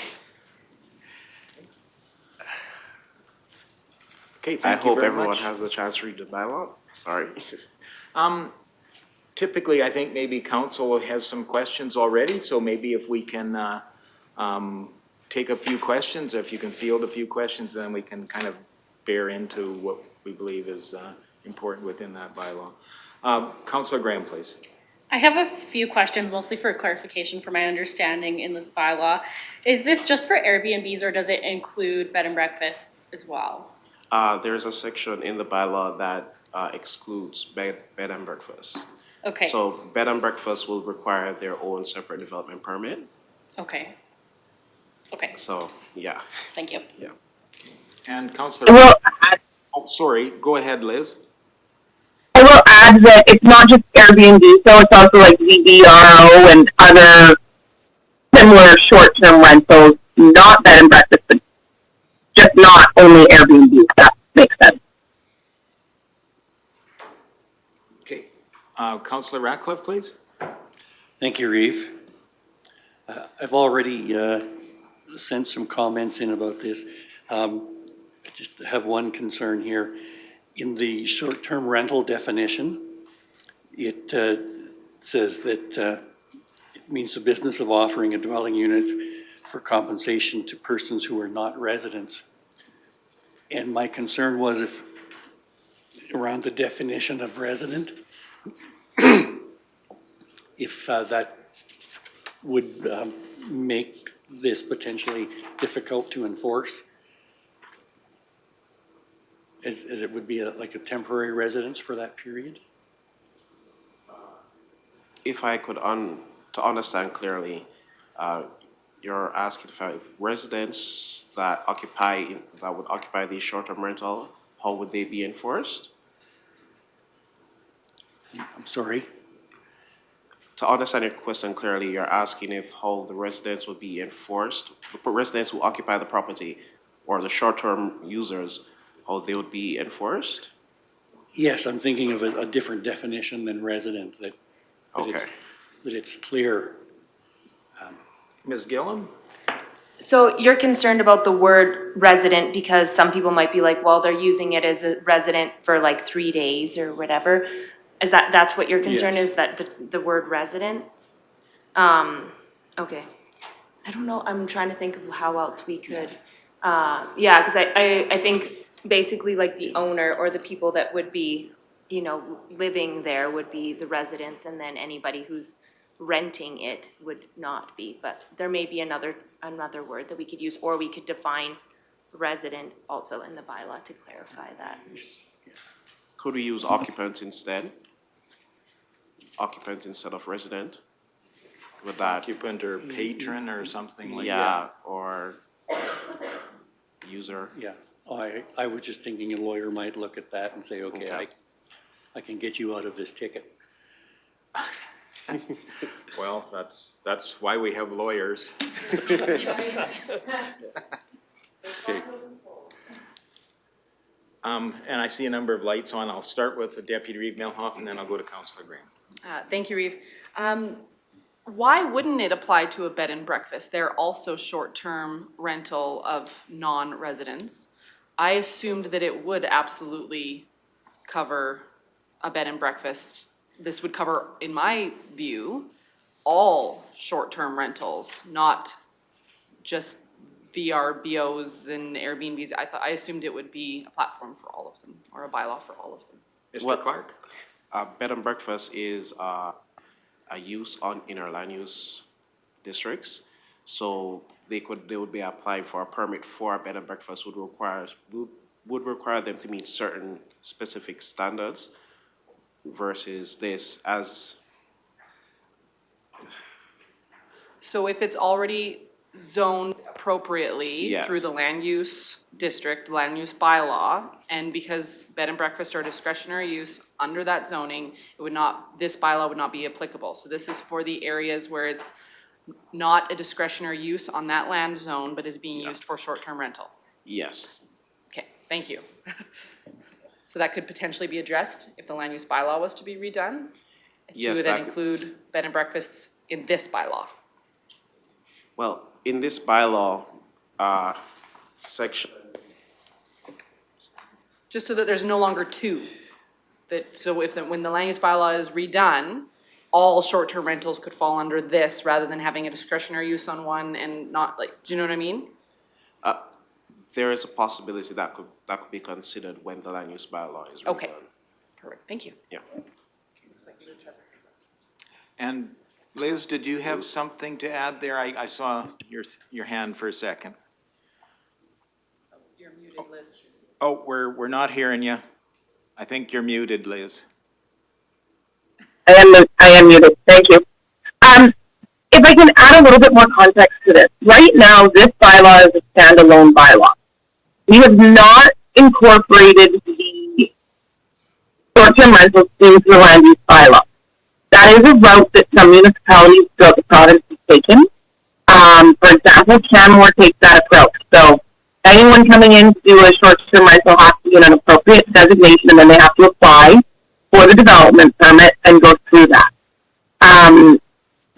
Okay, I thank you hope very everyone much. has the chance to read the bylaw. Sorry. Typically, I think maybe council has some questions already, so maybe if we can take a few questions, if you can field a few questions, then we can kind of bear into what we believe is important within that bylaw. Councillor Graham, please. I have a few questions, mostly for clarification for my understanding in this bylaw. Is this just for Airbnbs or does it include bed and breakfasts as well? There's a section in the bylaw that excludes bed and breakfast. Okay, So bed and breakfast will require their own separate development permit. okay. Okay, So, yeah, thank you. yeah. And Councillor, I will add, oh, sorry, go ahead, Liz. I will add that it's not just Airbnb, so it's also like VDRO and other similar short-term rentals, not bed and breakfast, but just not only Airbnb, if that makes sense. Okay, Councillor Ratcliffe, please. Thank you, Reeve. I've already sent some comments in about this. I just have one concern here. In the short-term rental definition, it says that it means the business of offering a dwelling unit for compensation to persons who are not residents. And my concern was if, around the definition of resident, if that would make this potentially difficult to enforce, as it would be like a temporary residence for that period? If I could, to understand clearly, you're asking if residents that would occupy the short-term rental, how would they be enforced? I'm sorry? To understand your question clearly, you're asking if how the residents would be enforced, the residents who occupy the property or the short-term users, how they would be enforced? Yes, I'm thinking of a different definition than resident, that it's clear. Ms. Gillum? So you're concerned about the word resident because some people might be like, well, they're using it as a resident for like 3 days or whatever. Is that's what your concern Yes. is, that the word resident? Okay. I don't know, I'm trying to think of how else we could, yeah, because I think basically like the owner or the people that would be, you know, living there would be the residents, and then anybody who's renting it would not be. But there may be another word that we could use, or we could define resident also in the bylaw to clarify that. Could we use occupants instead? Occupant instead of resident? Would that, Occupant or patron or something like that? yeah, or user? Yeah, I was just thinking a lawyer might look at that and say, okay, I can get you out of this ticket. Well, that's why we have lawyers. Okay. And I see a number of lights on. I'll start with Deputy Reeve Milhoff, and then I'll go to Councillor Graham. Thank you, Reeve. Why wouldn't it apply to a bed and breakfast? They're also short-term rental of non-residents. I assumed that it would absolutely cover a bed and breakfast. This would cover, in my view, all short-term rentals, not just VRBOs and Airbnbs. I assumed it would be a platform for all of them, or a bylaw for all of them. Mr. Clark? Bed and breakfast is a use in our land use districts. So they would be applying for a permit for a bed and breakfast would require them to meet certain specific standards versus this as. So if it's already zoned appropriately Yes. through the land use district, land use bylaw, and because bed and breakfast are discretionary use under that zoning, it would not, this bylaw would not be applicable. So this is for the areas where it's not a discretionary use on that land zone, but is being used for short-term rental. Yes, Okay, thank you. So that could potentially be addressed if the land use bylaw was to be redone? Yes, To that then could- include bed and breakfasts in this bylaw? Well, in this bylaw, section, Just so that there's no longer two. That, so if, when the land use bylaw is redone, all short-term rentals could fall under this rather than having a discretionary use on one and not like, do you know what I mean? there is a possibility that could be considered when the land use bylaw is redone. Okay, perfect, thank you. Yeah. And Liz, did you have something to add there? I saw your hand for a second. You're muted, Liz. Oh, we're not hearing you. I think you're muted, Liz. I am muted. Thank you. If I can add a little bit more context to this, right now this bylaw is a standalone bylaw. We have not incorporated the short-term rentals into the land use bylaw. That is a route that some municipalities throughout the province have taken. For example, Canmore takes that approach. So anyone coming in to do a short-term rental has to get an appropriate designation, and then they have to apply for the development permit and go through that.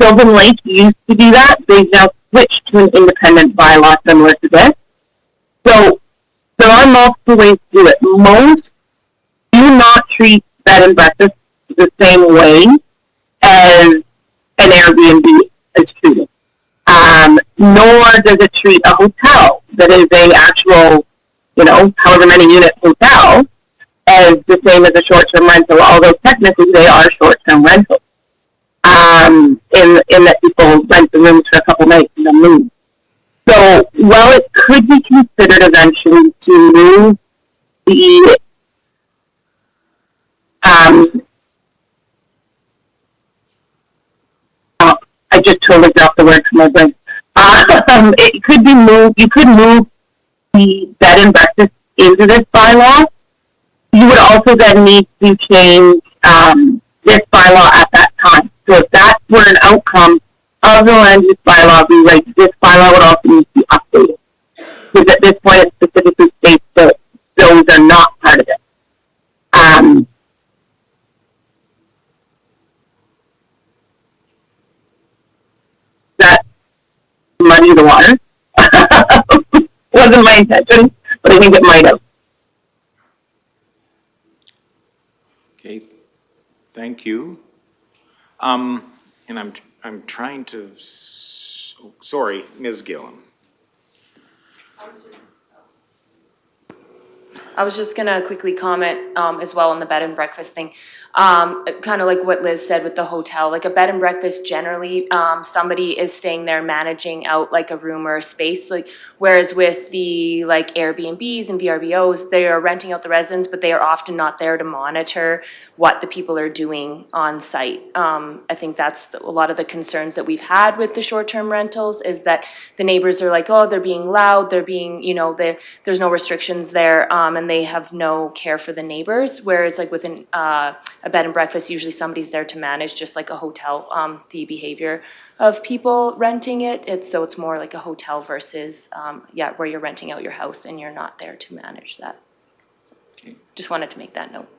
Sylvan Lake used to do that. They've now switched to an independent bylaw similar to this. So there are multiple ways to do it. Most do not treat bed and breakfast the same way as an Airbnb is treated. Nor does it treat a hotel that is a actual, however many unit hotel as the same as a short-term rental, although technically they are short-term rentals. In that people rent the rooms for a couple nights and then move. So while it could be considered eventually to move the I just totally dropped the word from my brain. It could be moved. You could move the bed and breakfast into this bylaw. You would also then need to change this bylaw at that time. So if that were an outcome of the land use bylaw rewrite, this bylaw would also need to be updated. Because at this point it specifically states that those are not part of it. That muddy the water. Wasn't my intention, but I think it might have. Okay, thank you. And I'm trying to, sorry, Ms. Gillum. I was just gonna quickly comment as well on the bed and breakfast thing. Kind of like what Liz said with the hotel, like a bed and breakfast generally, somebody is staying there managing out like a room or a space, like whereas with the like Airbnbs and VRBOs, they are renting out the residents, but they are often not there to monitor what the people are doing on site. I think that's a lot of the concerns that we've had with the short-term rentals is that the neighbors are like, oh, they're being loud, they're being, there's no restrictions there, and they have no care for the neighbors. Whereas like with a bed and breakfast, usually somebody's there to manage, just like a hotel, the behavior of people renting it. It's more like a hotel versus, where you're renting out your house and you're not there to manage that. So, just wanted to make that note.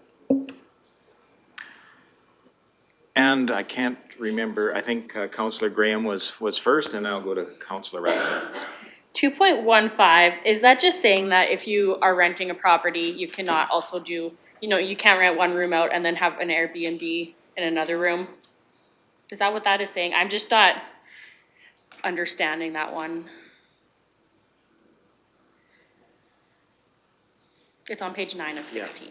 And I can't remember, I think Councillor Graham was first, and I'll go to Councillor Radcliffe. 2.15, is that just saying that if you are renting a property, you cannot also do, you can't rent one room out and then have an Airbnb in another room? Is that what that is saying? I'm just not understanding that one. It's on page 9 of 16.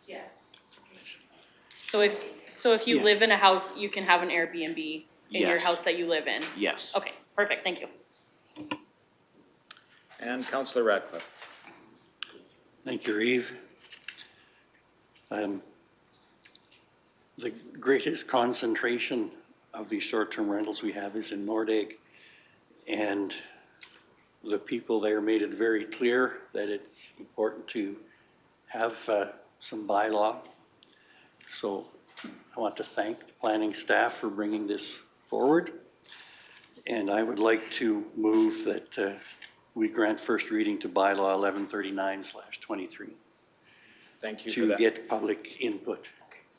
Yeah. So if you live in a house, you can have an Airbnb in your house that you live in? Yes. Okay, perfect, thank you. And Councillor Radcliffe. Thank you, Reeve. The greatest concentration of these short-term rentals we have is in Nordegg, and the people there made it very clear that it's important to have some bylaw. So I want to thank the planning staff for bringing this forward. And I would like to move that we grant first reading to bylaw 1139/23 Thank you for to that. get public input.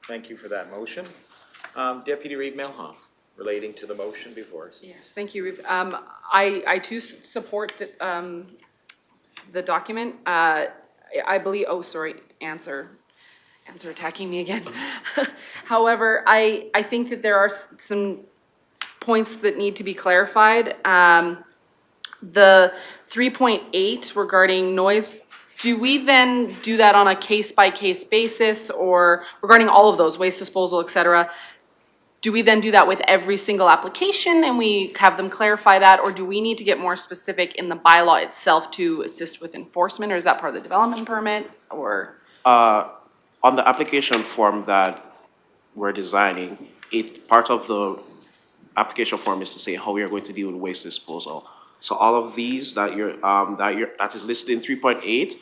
Thank you for that motion. Deputy Reeve Milhoff, relating to the motion before us. Yes, thank you, Ruth. I too support the document. I believe, oh, sorry, answer attacking me again. However, I think that there are some points that need to be clarified. The 3.8 regarding noise, do we then do that on a case-by-case basis, or regarding all of those, waste disposal, et cetera? Do we then do that with every single application and we have them clarify that, or do we need to get more specific in the bylaw itself to assist with enforcement, or is that part of the development permit, or? On the application form that we're designing, part of the application form is to say how we are going to deal with waste disposal. So all of these that that is listed in 3.8,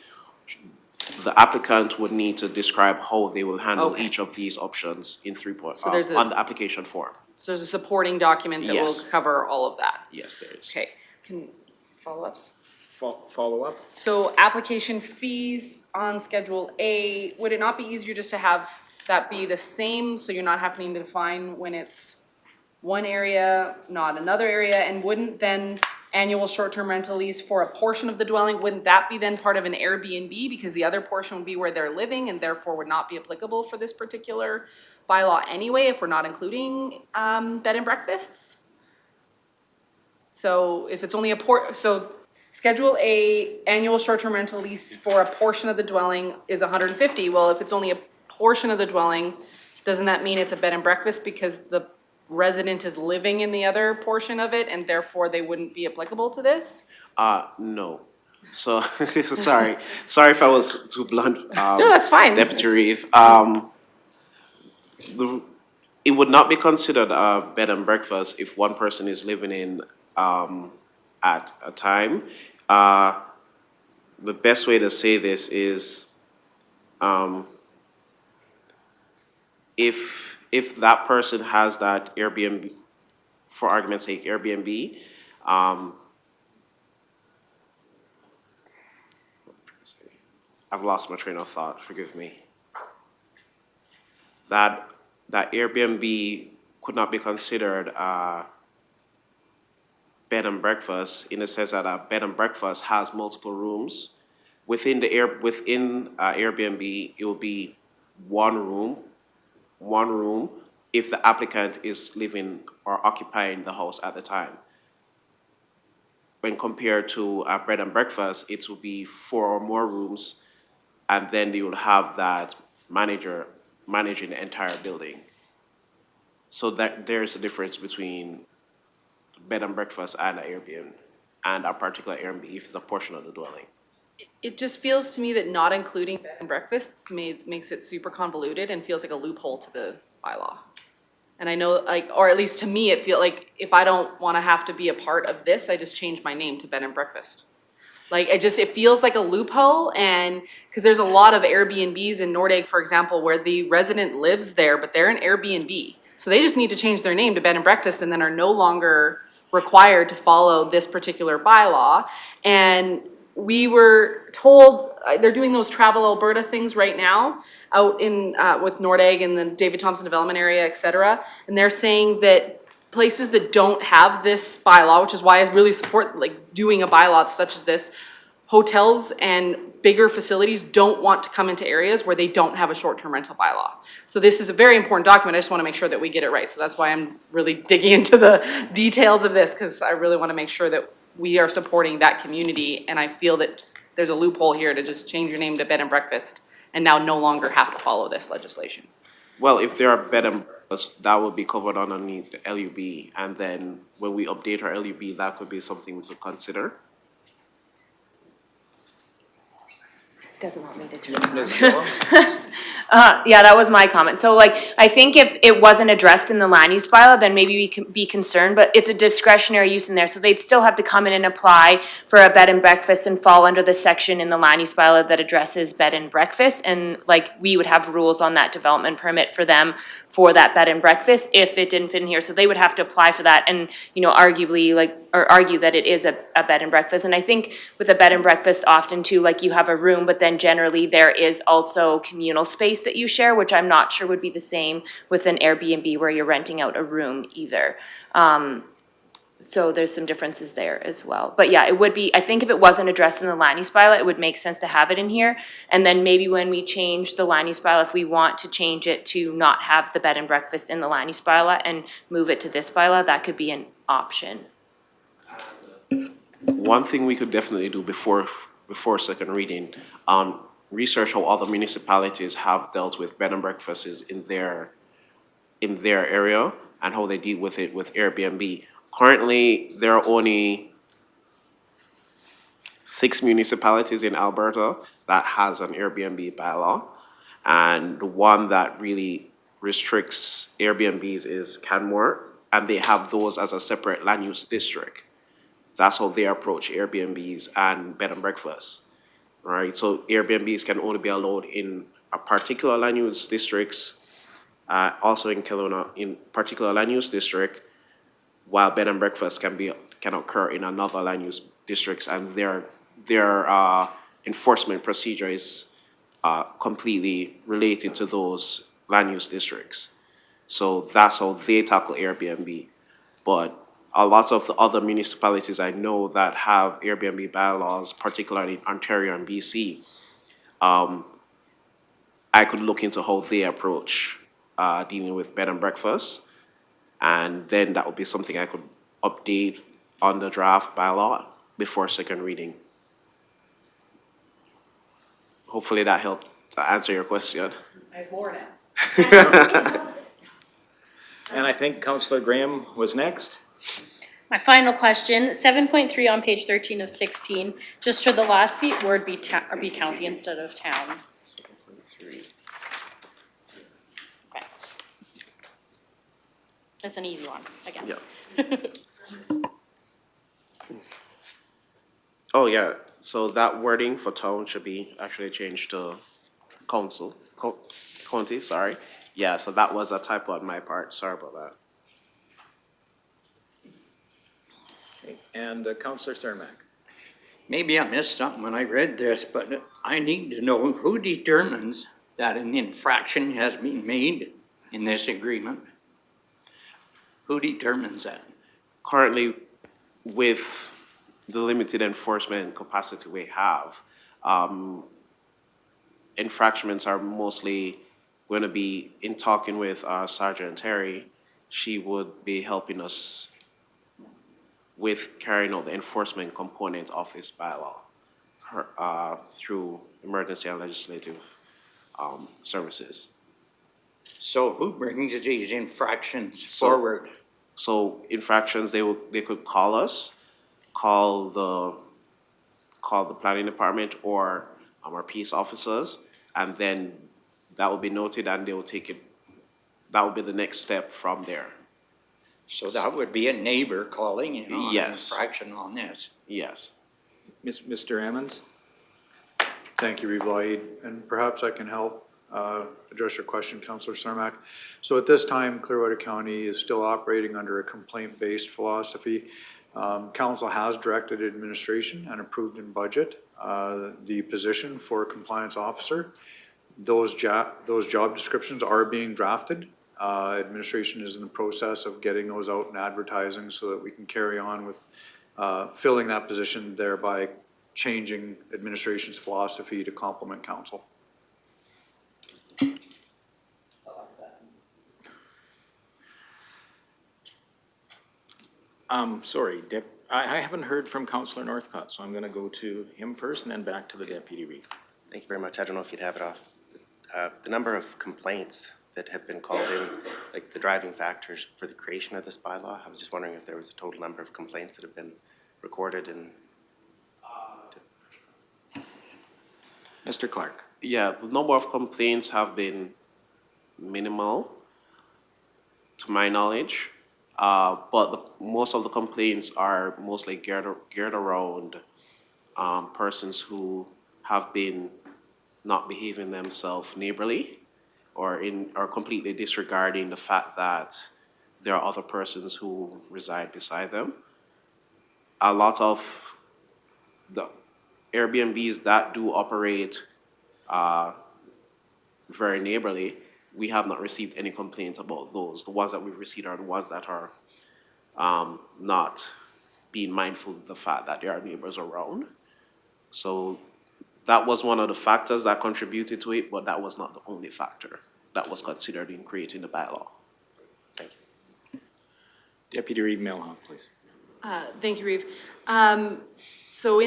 the applicant would need to describe how they will handle each of these options in on the application form. So there's a supporting document that will Yes. cover all of that? Yes, there is. Okay, follow-ups? Follow up? So application fees on Schedule A, would it not be easier just to have that be the same, so you're not having to define when it's one area, not another area, and wouldn't then annual short-term rental lease for a portion of the dwelling, wouldn't that be then part of an Airbnb, because the other portion would be where they're living and therefore would not be applicable for this particular bylaw anyway, if we're not including bed and breakfasts? So if it's only so Schedule A, annual short-term rental lease for a portion of the dwelling is 150. Well, if it's only a portion of the dwelling, doesn't that mean it's a bed and breakfast because the resident is living in the other portion of it and therefore they wouldn't be applicable to this? No. So, sorry if I was too blunt. No, that's fine. Deputy Reeve. It would not be considered a bed and breakfast if one person is living in at a time. The best way to say this is if that person has that Airbnb, for argument's sake, Airbnb, I've lost my train of thought, forgive me. That Airbnb could not be considered a bed and breakfast in the sense that a bed and breakfast has multiple rooms. Within Airbnb, it will be one room if the applicant is living or occupying the house at the time. When compared to a bed and breakfast, it will be 4 or more rooms, and then you will have that manager managing the entire building. So that there's a difference between bed and breakfast and an Airbnb, and a particular Airbnb if it's a portion of the dwelling. It just feels to me that not including bed and breakfasts makes it super convoluted and feels like a loophole to the bylaw. And I know, or at least to me, it feels like if I don't want to have to be a part of this, I just change my name to bed and breakfast. It feels like a loophole, and because there's a lot of Airbnbs in Nordegg, for example, where the resident lives there, but they're an Airbnb. So they just need to change their name to bed and breakfast and then are no longer required to follow this particular bylaw. And we were told, they're doing those Travel Alberta things right now out in, with Nordegg and the David Thompson development area, et cetera. And they're saying that places that don't have this bylaw, which is why I really support doing a bylaw such as this, hotels and bigger facilities don't want to come into areas where they don't have a short-term rental bylaw. So this is a very important document. I just want to make sure that we get it right. So that's why I'm really digging into the details of this, because I really want to make sure that we are supporting that community. And I feel that there's a loophole here to just change your name to bed and breakfast and now no longer have to follow this legislation. Well, if there are bed and breakfast, that would be covered underneath the LUB. And then when we update our LUB, that could be something we could consider. Doesn't want me to turn it on. Yeah, that was my comment. So like, I think if it wasn't addressed in the land use bylaw, then maybe we can be concerned, but it's a discretionary use in there. So they'd still have to come in and apply for a bed and breakfast and fall under the section in the land use bylaw that addresses bed and breakfast. And like, we would have rules on that development permit for them for that bed and breakfast if it didn't fit in here. So they would have to apply for that and, you know, arguably like, or argue that it is a bed and breakfast. And I think with a bed and breakfast often too, like you have a room, but then generally there is also communal space that you share, which I'm not sure would be the same with an Airbnb where you're renting out a room either. So there's some differences there as well. But yeah, it would be, I think if it wasn't addressed in the land use bylaw, it would make sense to have it in here. And then maybe when we change the land use bylaw, if we want to change it to not have the bed and breakfast in the land use bylaw and move it to this bylaw, that could be an option. One thing we could definitely do before second reading, research how other municipalities have dealt with bed and breakfasts in their area and how they deal with it with Airbnb. Currently, there are only 6 municipalities in Alberta that has an Airbnb bylaw, and the one that really restricts Airbnbs is Canmore, and they have those as a separate land use district. That's how they approach Airbnbs and bed and breakfasts, right? So Airbnbs can only be allowed in a particular land use districts, also in Kelowna, in particular land use district, while bed and breakfast can occur in another land use districts, and their enforcement procedure is completely related to those land use districts. So that's how they tackle Airbnb. But a lot of the other municipalities I know that have Airbnb bylaws, particularly in Ontario and BC, I could look into how they approach dealing with bed and breakfast. And then that would be something I could update on the draft bylaw before second reading. Hopefully that helped to answer your question. I have more now. And I think Councillor Graham was next. My final question, 7.3 on page 13 of 16, just for the last word be county instead of town. 7.3. Okay. That's an easy one, I guess. Yeah. Oh, yeah, so that wording for town should be actually changed to county, sorry. Yeah, so that was a typo on my part, sorry about that. Okay. And Councillor Cermak. Maybe I missed something when I read this, but I need to know who determines that an infraction has been made in this agreement? Who determines that? Currently, with the limited enforcement capacity we have, infractions are mostly going to be in talking with Sergeant Terry. She would be helping us with carrying out the enforcement component of this bylaw through emergency and legislative services. So who brings these infractions forward? So infractions, they could call us, call the planning department or our peace officers, and then that will be noted and they will take it. That will be the next step from there. So that would be a neighbor calling in on an Yes. infraction on this? Yes. Mr. Ammons? Thank you, Reeve Lougheed, and perhaps I can help address your question, Councillor Cermak. So at this time, Clearwater County is still operating under a complaint-based philosophy. Council has directed administration and approved in budget the position for compliance officer. Those job descriptions are being drafted. Administration is in the process of getting those out and advertising so that we can carry on with filling that position, thereby changing administration's philosophy to complement council. Sorry, I haven't heard from Councillor Northcott, so I'm going to go to him first and then back to the Deputy Reeve. Thank you very much. I don't know if you'd have it off. The number of complaints that have been called in, like the driving factors for the creation of this bylaw, I was just wondering if there was a total number of complaints that have been recorded and Mr. Clark? Yeah, the number of complaints have been minimal, to my knowledge. But most of the complaints are mostly geared around persons who have been not behaving themselves neighborly or completely disregarding the fact that there are other persons who reside beside them. A lot of the Airbnbs that do operate very neighborly, we have not received any complaints about those. The ones that we've received are the ones that are not being mindful of the fact that there are neighbors around. So that was one of the factors that contributed to it, but that was not the only factor that was considered in creating the bylaw. Thank you. Deputy Reeve Milhoff, please. Thank you, Reeve. So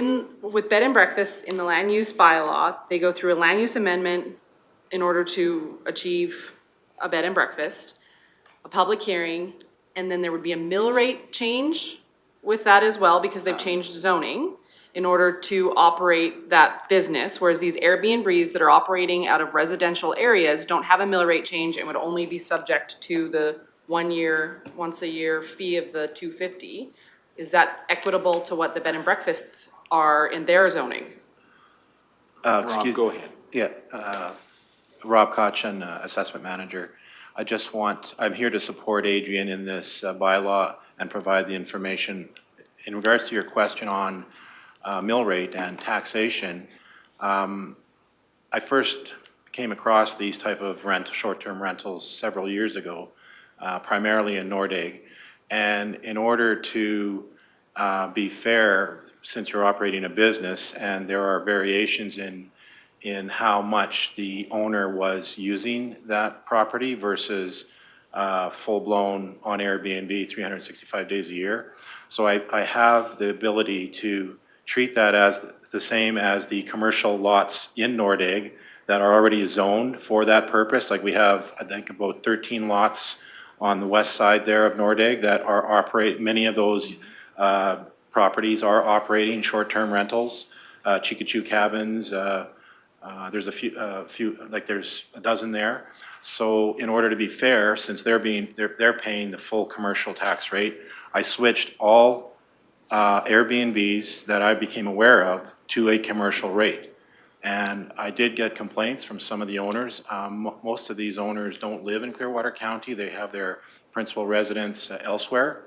with bed and breakfasts in the land use bylaw, they go through a land use amendment in order to achieve a bed and breakfast, a public hearing, and then there would be a mill rate change with that as well, because they've changed zoning in order to operate that business, whereas these Airbnbs that are operating out of residential areas don't have a mill rate change and would only be subject to the once a year fee of the $250. Is that equitable to what the bed and breakfasts are in their zoning? Rob, go ahead. Yeah, Rob Kotchin, Assessment Manager. I'm here to support Adrian in this bylaw and provide the information. In regards to your question on mill rate and taxation, I first came across these type of short-term rentals several years ago, primarily in Nordegg. And in order to be fair, since you're operating a business and there are variations in how much the owner was using that property versus full-blown on Airbnb 365 days a year. So I have the ability to treat that as the same as the commercial lots in Nordegg that are already zoned for that purpose. Like we have, I think, about 13 lots on the west side there of Nordegg that many of those properties are operating short-term rentals, Chikachoo cabins, there's a few, like there's a dozen there. So in order to be fair, since they're paying the full commercial tax rate, I switched all Airbnbs that I became aware of to a commercial rate. And I did get complaints from some of the owners. Most of these owners don't live in Clearwater County. They have their principal residence elsewhere.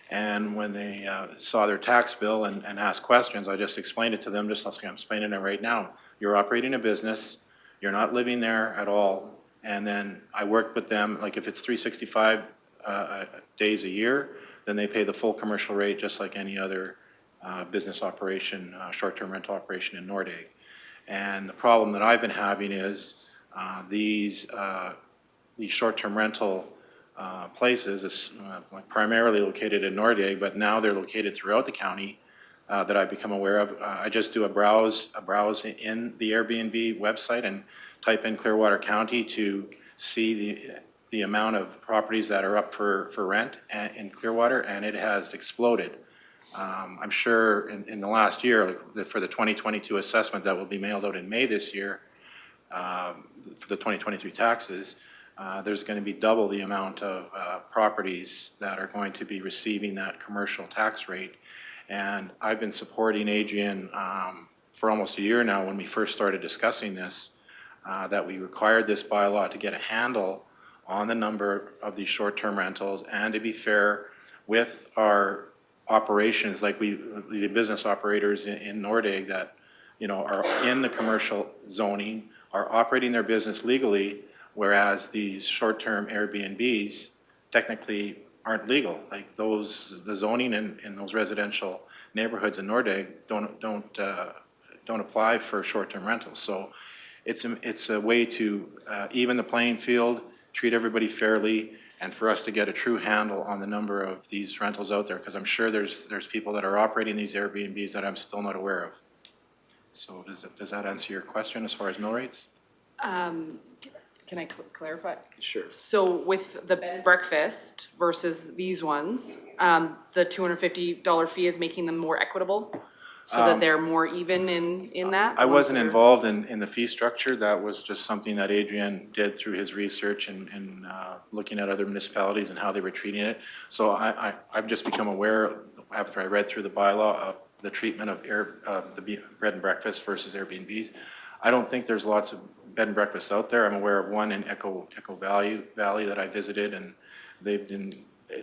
And when they saw their tax bill and asked questions, I just explained it to them, just like I'm explaining it right now. You're operating a business, you're not living there at all. And then I worked with them, like if it's 365 days a year, then they pay the full commercial rate just like any other business operation, short-term rental operation in Nordegg. And the problem that I've been having is these short-term rental places is primarily located in Nordegg, but now they're located throughout the county that I've become aware of. I just do a browse in the Airbnb website and type in Clearwater County to see the amount of properties that are up for rent in Clearwater, and it has exploded. I'm sure in the last year, like for the 2022 assessment that will be mailed out in May this year, for the 2023 taxes, there's going to be double the amount of properties that are going to be receiving that commercial tax rate. And I've been supporting Adrian for almost a year now when we first started discussing this, that we required this bylaw to get a handle on the number of these short-term rentals and to be fair with our operations, like the business operators in Nordegg that, are in the commercial zoning, are operating their business legally, whereas these short-term Airbnbs technically aren't legal. Like the zoning in those residential neighborhoods in Nordegg don't apply for short-term rentals. So it's a way to even the playing field, treat everybody fairly, and for us to get a true handle on the number of these rentals out there, because I'm sure there's people that are operating these Airbnbs that I'm still not aware of. So does that answer your question as far as mill rates? Can I clarify? Sure. So with the bed and breakfast versus these ones, the $250 fee is making them more equitable? so that they're more even in that? I the ones wasn't that are- involved in the fee structure. That was just something that Adrian did through his research and looking at other municipalities and how they were treating it. So I've just become aware, after I read through the bylaw, of the treatment of the bed and breakfast versus Airbnbs. I don't think there's lots of bed and breakfasts out there. I'm aware of one in Echo Valley that I visited, and they've been,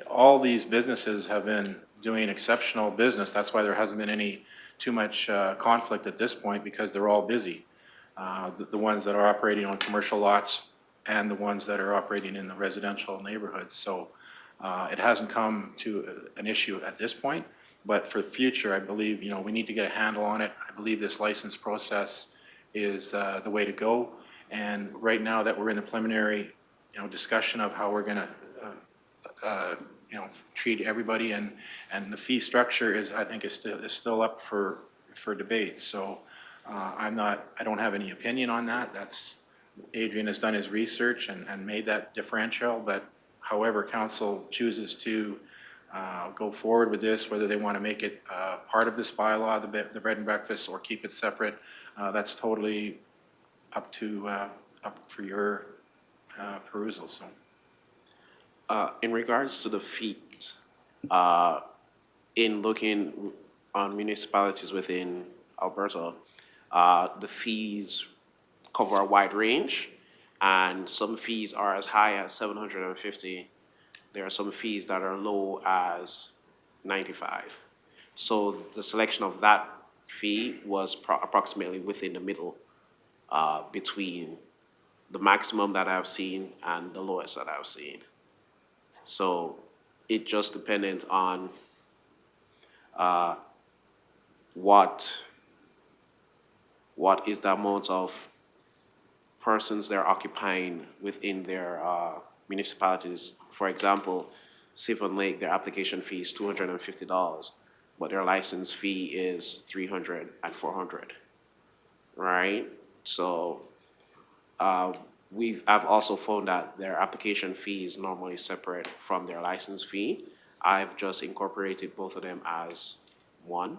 all these businesses have been doing exceptional business. That's why there hasn't been too much conflict at this point, because they're all busy. The ones that are operating on commercial lots and the ones that are operating in the residential neighborhoods. So it hasn't come to an issue at this point, but for the future, I believe, we need to get a handle on it. I believe this license process is the way to go. And right now that we're in the preliminary, discussion of how we're gonna treat everybody, and the fee structure I think is still up for debate. So I don't have any opinion on that. Adrian has done his research and made that differential, but however council chooses to go forward with this, whether they want to make it part of this bylaw, the bed and breakfast, or keep it separate, that's totally up for your perusal. So. In regards to the fees, in looking on municipalities within Alberta, the fees cover a wide range, and some fees are as high as $750. There are some fees that are low as $95. So the selection of that fee was approximately within the middle, between the maximum that I've seen and the lowest that I've seen. So it just depended on what is the amount of persons they're occupying within their municipalities. For example, Sylvan Lake, their application fee is $250, but their license fee is $300 and $400, right? So I've also found that their application fee is normally separate from their license fee. I've just incorporated both of them as one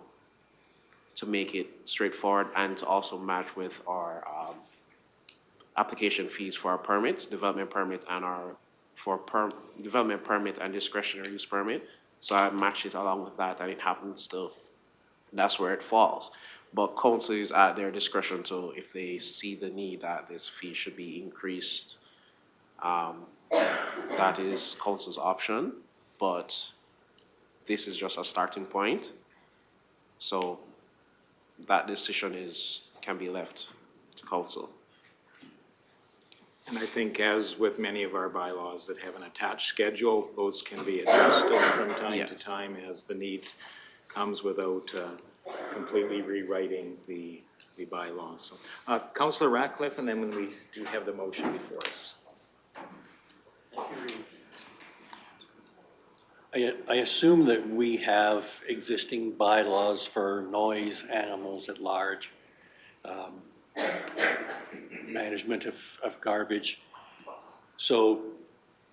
to make it straightforward and to also match with our application fees for our permits, development permit, and development permit and discretionary use permit. So I matched it along with that, and it happens to, that's where it falls. But council is at their discretion, so if they see the need that this fee should be increased, that is council's option, but this is just a starting point. So that decision can be left to council. And I think, as with many of our bylaws that have an attached schedule, those can be adjusted from time to time as the need comes, without completely rewriting the bylaw. So, Councillor Ratcliffe, and then when we do have the motion before us. I assume that we have existing bylaws for noise, animals at large, management of garbage. So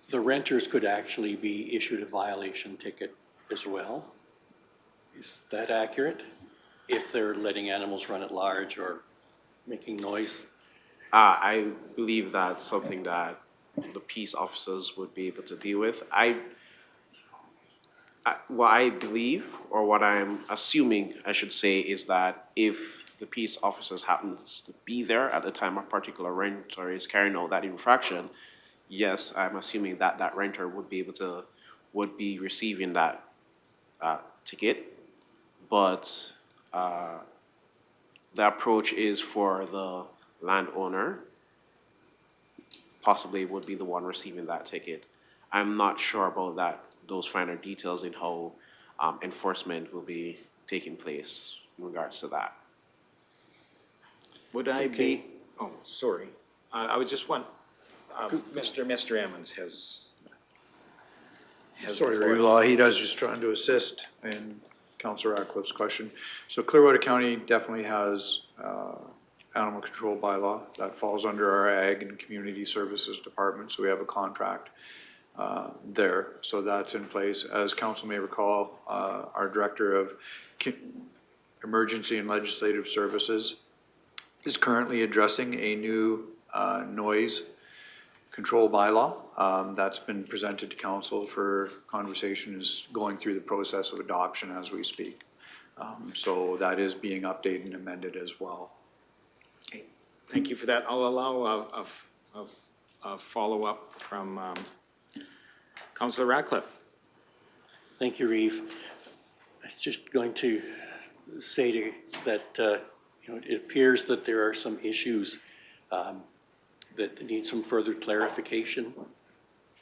the renters could actually be issued a violation ticket as well. Is that accurate? If they're letting animals run at large or making noise? I believe that's something that the peace officers would be able to deal with. What I believe, or what I'm assuming, I should say, is that if the peace officers happens to be there at the time a particular renter is carrying out that infraction, yes, I'm assuming that that renter would be receiving that ticket. But the approach is for the landowner, possibly would be the one receiving that ticket. I'm not sure about those finer details in how enforcement will be taking place in regards to that. Would I be, oh, sorry. I was just Mr. Emmons has Sorry, the floor. Bylaw, he does just trying to assist in Councillor Ratcliffe's question. So Clearwater County definitely has animal control bylaw that falls under our Ag and Community Services Department, so we have a contract there. So that's in place. As council may recall, our Director of Emergency and Legislative Services is currently addressing a new noise control bylaw. That's been presented to council for conversation, is going through the process of adoption as we speak. So that is being updated and amended as well. Okay, thank you for that. I'll allow a follow-up from Councillor Ratcliffe. Thank you, Reeve. I was just going to say that it appears that there are some issues that need some further clarification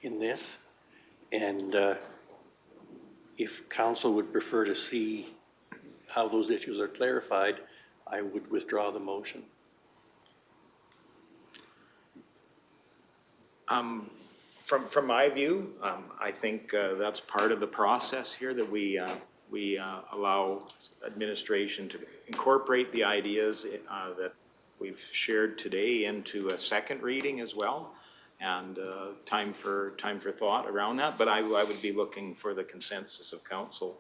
in this. And if council would prefer to see how those issues are clarified, I would withdraw the motion. From my view, I think that's part of the process here, that we allow administration to incorporate the ideas that we've shared today into a second reading as well, and time for thought around that. But I would be looking for the consensus of council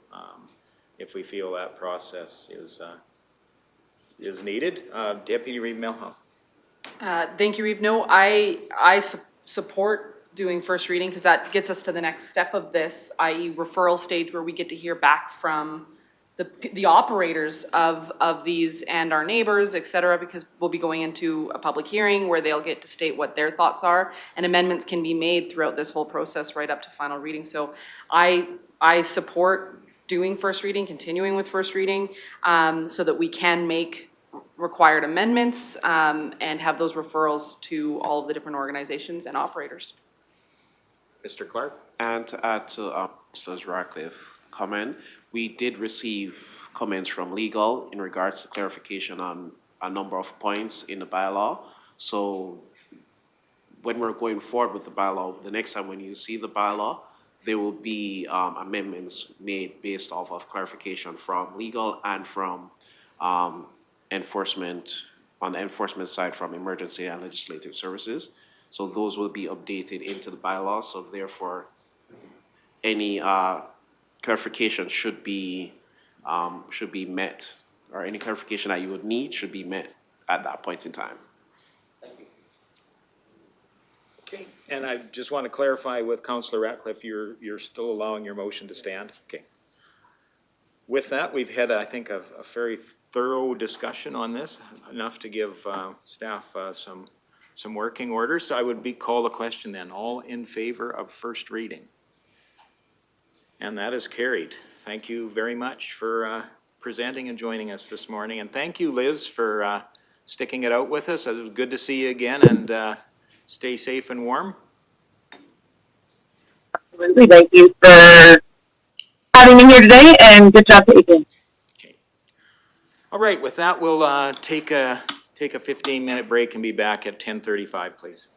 if we feel that process is needed. Deputy Reeve Milhouse. Thank you, Reeve. No, I support doing first reading, because that gets us to the next step of this, i.e. referral stage, where we get to hear back from the operators of these and our neighbors, et cetera, because we'll be going into a public hearing where they'll get to state what their thoughts are, and amendments can be made throughout this whole process right up to final reading. So I support doing first reading, continuing with first reading, so that we can make required amendments and have those referrals to all of the different organizations and operators. Mr. Clark? And to add to Councillor Ratcliffe's comment, we did receive comments from legal in regards to clarification on a number of points in the bylaw. So when we're going forward with the bylaw, the next time when you see the bylaw, there will be amendments made based off of clarification from legal and from enforcement, on the enforcement side from emergency and legislative services. So those will be updated into the bylaw, so therefore any clarification should be met, or any clarification that you would need should be met at that point in time. Thank you. Okay, and I just want to clarify with Councillor Ratcliffe, you're still allowing your motion to stand? Okay. With that, we've had, I think, a very thorough discussion on this, enough to give staff some working orders. So I would call the question then, all in favor of first reading? And that is carried. Thank you very much for presenting and joining us this morning. And thank you, Liz, for sticking it out with us. It was good to see you again, and stay safe and warm. Absolutely. Thank you for having me here today, and good job, Adrian. Okay. All right, with that, we'll take a 15-minute break and be back at 10:35, please.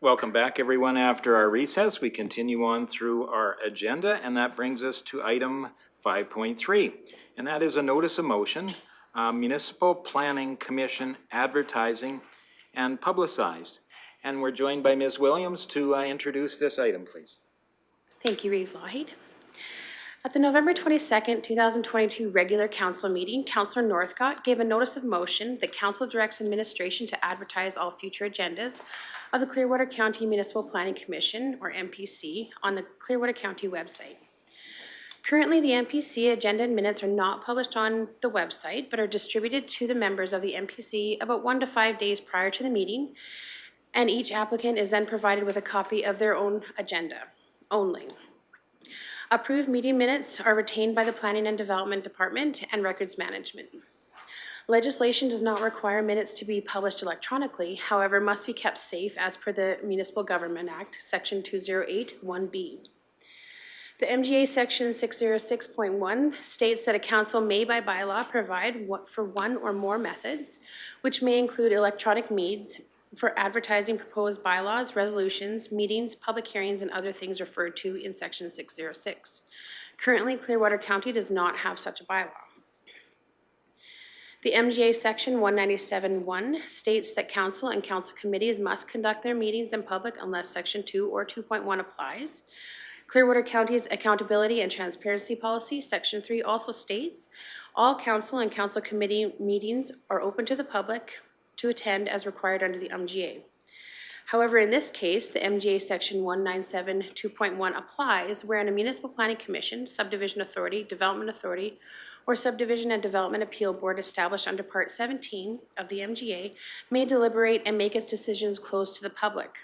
Welcome back, everyone. After our recess, we continue on through our agenda, and that brings us to item 5.3, and that is a notice of motion, Municipal Planning Commission advertising and publicized. And we're joined by Ms. Williams to introduce this item, please. Thank you, Reeve Lougheed. At the November 22nd, 2022 regular council meeting, Councillor Northcott gave a notice of motion that council directs administration to advertise all future agendas of the Clearwater County Municipal Planning Commission, or MPC, on the Clearwater County website. Currently, the MPC agenda and minutes are not published on the website, but are distributed to the members of the MPC about 1 to 5 days prior to the meeting, and each applicant is then provided with a copy of their own agenda only. Approved meeting minutes are retained by the Planning and Development Department and Records Management. Legislation does not require minutes to be published electronically, however, must be kept safe as per the Municipal Government Act, Section 208, 1B. The MGA Section 606.1 states that a council may by bylaw provide for one or more methods, which may include electronic means for advertising proposed bylaws, resolutions, meetings, public hearings, and other things referred to in Section 606. Currently, Clearwater County does not have such a bylaw. The MGA Section 197.1 states that council and council committees must conduct their meetings in public unless Section 2 or 2.1 applies. Clearwater County's Accountability and Transparency Policy, Section 3, also states all council and council committee meetings are open to the public to attend as required under the MGA. However, in this case, the MGA Section 197.2.1 applies wherein a municipal planning commission, subdivision authority, development authority, or subdivision and development appeal board established under Part 17 of the MGA may deliberate and make its decisions closed to the public.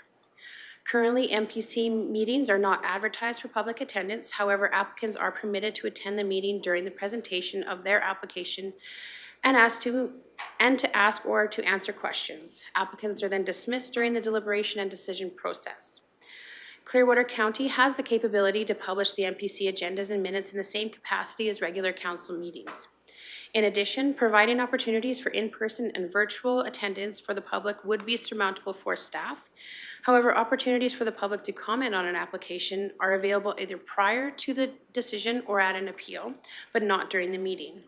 Currently, MPC meetings are not advertised for public attendance. However, applicants are permitted to attend the meeting during the presentation of their application and to ask or to answer questions. Applicants are then dismissed during the deliberation and decision process. Clearwater County has the capability to publish the MPC agendas and minutes in the same capacity as regular council meetings. In addition, providing opportunities for in-person and virtual attendance for the public would be surmountable for staff. However, opportunities for the public to comment on an application are available either prior to the decision or at an appeal, but not during the meeting.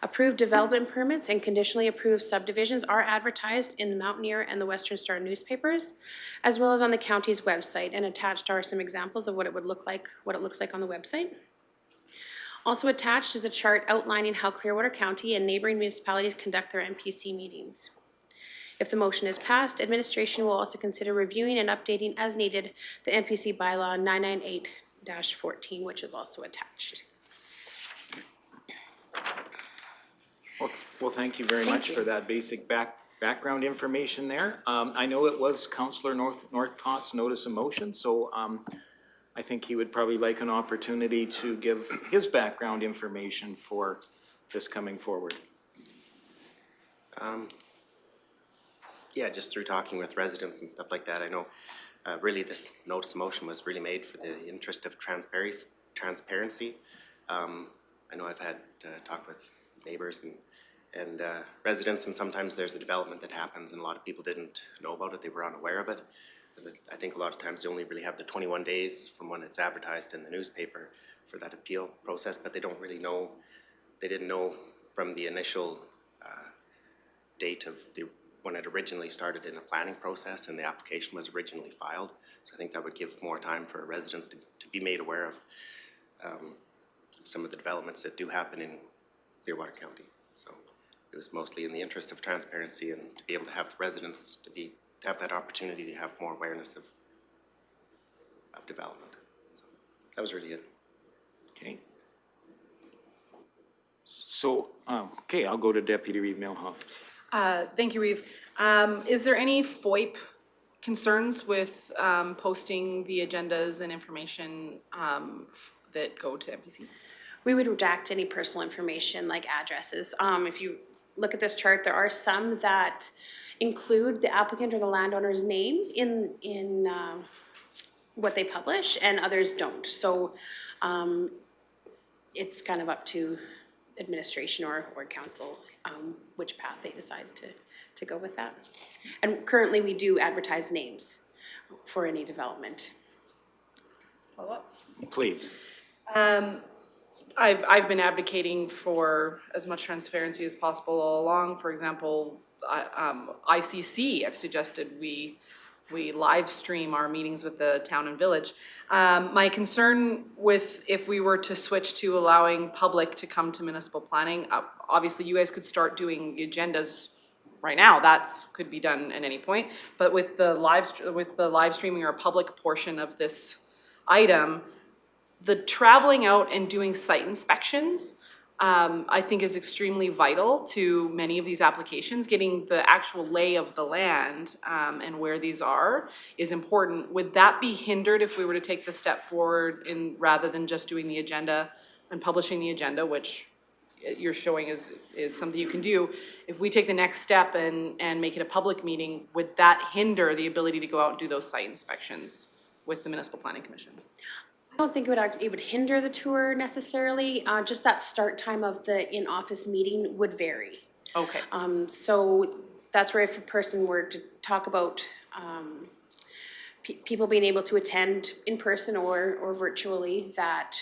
Approved development permits and conditionally approved subdivisions are advertised in the Mountaineer and the Western Star newspapers, as well as on the county's website, and attached are some examples of what it looks like on the website. Also attached is a chart outlining how Clearwater County and neighboring municipalities conduct their MPC meetings. If the motion is passed, administration will also consider reviewing and updating as needed the MPC bylaw 998-14, which is also attached. Well, thank you very much for that basic background information there. I know it was Councillor Northcott's notice of motion, so I think he would probably like an opportunity to give his background information for this coming forward. Yeah, just through talking with residents and stuff like that, I know really this notice of motion was really made for the interest of transparency. I know I've had talked with neighbors and residents, and sometimes there's a development that happens and a lot of people didn't know about it, they were unaware of it. I think a lot of times they only really have the 21 days from when it's advertised in the newspaper for that appeal process, but they don't really know, they didn't know from the initial date of when it originally started in the planning process and the application was originally filed. So I think that would give more time for residents to be made aware of some of the developments that do happen in Clearwater County. So it was mostly in the interest of transparency and to be able to have the residents to have that opportunity to have more awareness of development. So that was really it. Okay. So, okay, I'll go to Deputy Reeve Milhoff. Thank you, Reeve. Is there any FOIP concerns with posting the agendas and information that go to MPC? We would redact any personal information like addresses. If you look at this chart, there are some that include the applicant or the landowner's name in what they publish, and others don't. So it's kind of up to administration or council which path they decide to go with that. And currently we do advertise names. for any development. Please. I've been advocating for as much transparency as possible all along. For example, ICC, I've suggested we live stream our meetings with the town and village. My concern with if we were to switch to allowing public to come to municipal planning, obviously you guys could start doing the agendas right now. That could be done at any point. But with the live streaming or a public portion of this item, the traveling out and doing site inspections, I think is extremely vital to many of these applications. Getting the actual lay of the land and where these are is important. Would that be hindered if we were to take the step forward rather than just doing the agenda and publishing the agenda, which you're showing is something you can do? If we take the next step and make it a public meeting, would that hinder the ability to go out and do those site inspections with the Municipal Planning Commission? I don't think it would hinder the tour necessarily, just that start time of the in-office meeting would vary. Okay. So that's where if a person were to talk about people being able to attend in person or virtually, that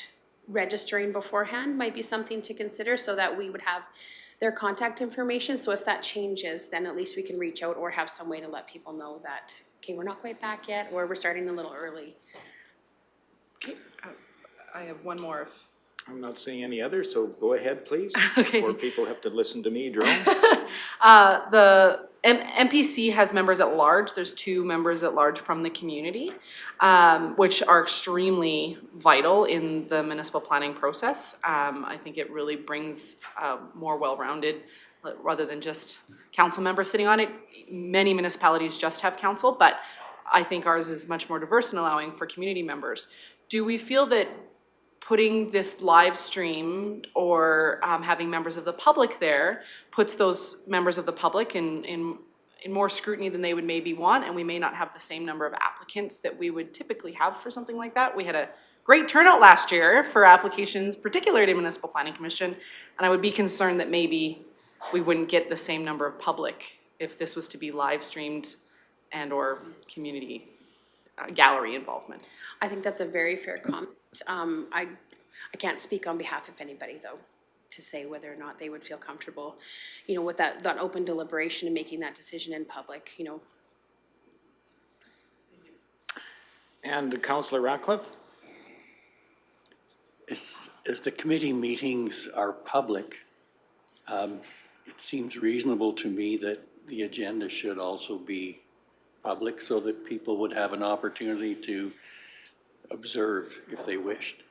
registering beforehand might be something to consider so that we would have their contact information. So if that changes, then at least we can reach out or have some way to let people know that, okay, we're not quite back yet, or we're starting a little early. Okay. I have one more. I'm not seeing any other, so go ahead, please. Or people have to listen to me, drone. The MPC has members at large. There's 2 members at large from the community, which are extremely vital in the municipal planning process. I think it really brings more well-rounded, rather than just council members sitting on it. Many municipalities just have council, but I think ours is much more diverse in allowing for community members. Do we feel that putting this live stream or having members of the public there puts those members of the public in more scrutiny than they would maybe want, and we may not have the same number of applicants that we would typically have for something like that? We had a great turnout last year for applications, particularly to Municipal Planning Commission, and I would be concerned that maybe we wouldn't get the same number of public if this was to be live streamed and or community gallery involvement. I think that's a very fair comment. I can't speak on behalf of anybody, though, to say whether or not they would feel comfortable, with that open deliberation and making that decision in public, And Councillor Ratcliffe? As the committee meetings are public, it seems reasonable to me that the agenda should also be public so that people would have an opportunity to observe if they wished.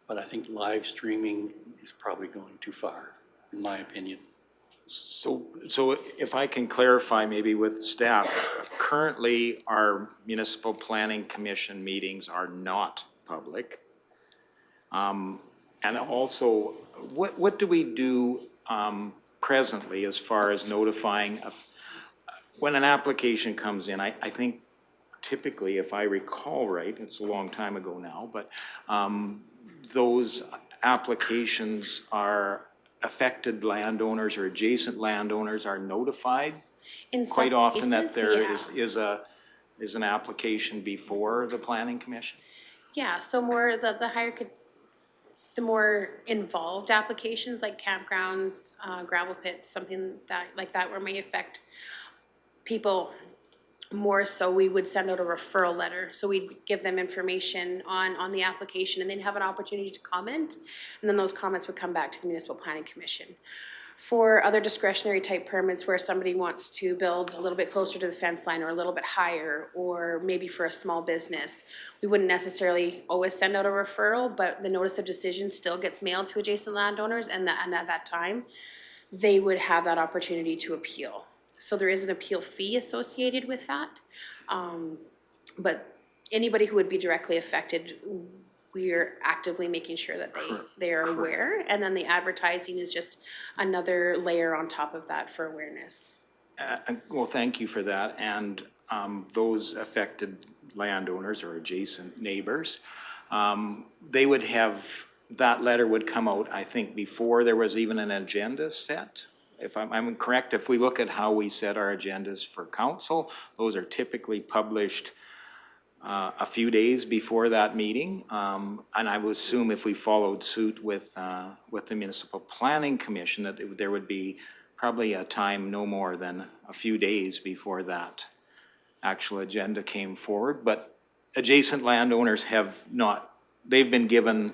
But I think live streaming is probably going too far, in my opinion. So if I can clarify maybe with staff, currently our Municipal Planning Commission meetings are not public. And also, what do we do presently as far as notifying of, when an application comes in? I think typically, if I recall right, it's a long time ago now, but those applications are affected landowners or adjacent landowners are notified quite often that there is an application before the Planning Commission? Yeah, so more the more involved applications like campgrounds, gravel pits, something like that where may affect people more, so we would send out a referral letter. So we'd give them information on the application, and they'd have an opportunity to comment, and then those comments would come back to the Municipal Planning Commission. For other discretionary type permits where somebody wants to build a little bit closer to the fence line or a little bit higher, or maybe for a small business, we wouldn't necessarily always send out a referral, but the notice of decision still gets mailed to adjacent landowners, and at that time, they would have that opportunity to appeal. So there is an appeal fee associated with that. But anybody who would be directly affected, we're actively making sure that they are aware. And then the advertising is just another layer on top of that for awareness. Well, thank you for that. And those affected landowners or adjacent neighbors, they would have, that letter would come out, I think, before there was even an agenda set. If I'm correct, if we look at how we set our agendas for council, those are typically published a few days before that meeting. And I would assume if we followed suit with the Municipal Planning Commission, that there would be probably a time no more than a few days before that actual agenda came forward. But adjacent landowners have not, they've been given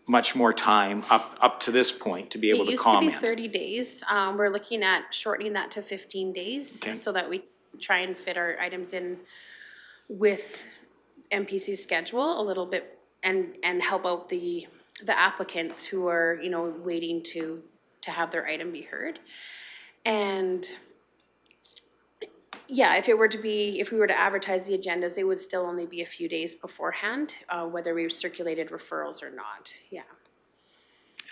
much more time up to this point to be able to comment. It used to be 30 days. We're looking at shortening that to 15 days Okay. so that we try and fit our items in with MPC's schedule a little bit and help out the applicants who are, you know, waiting to have their item be heard. And yeah, if we were to advertise the agendas, it would still only be a few days beforehand, whether we circulated referrals or not, yeah.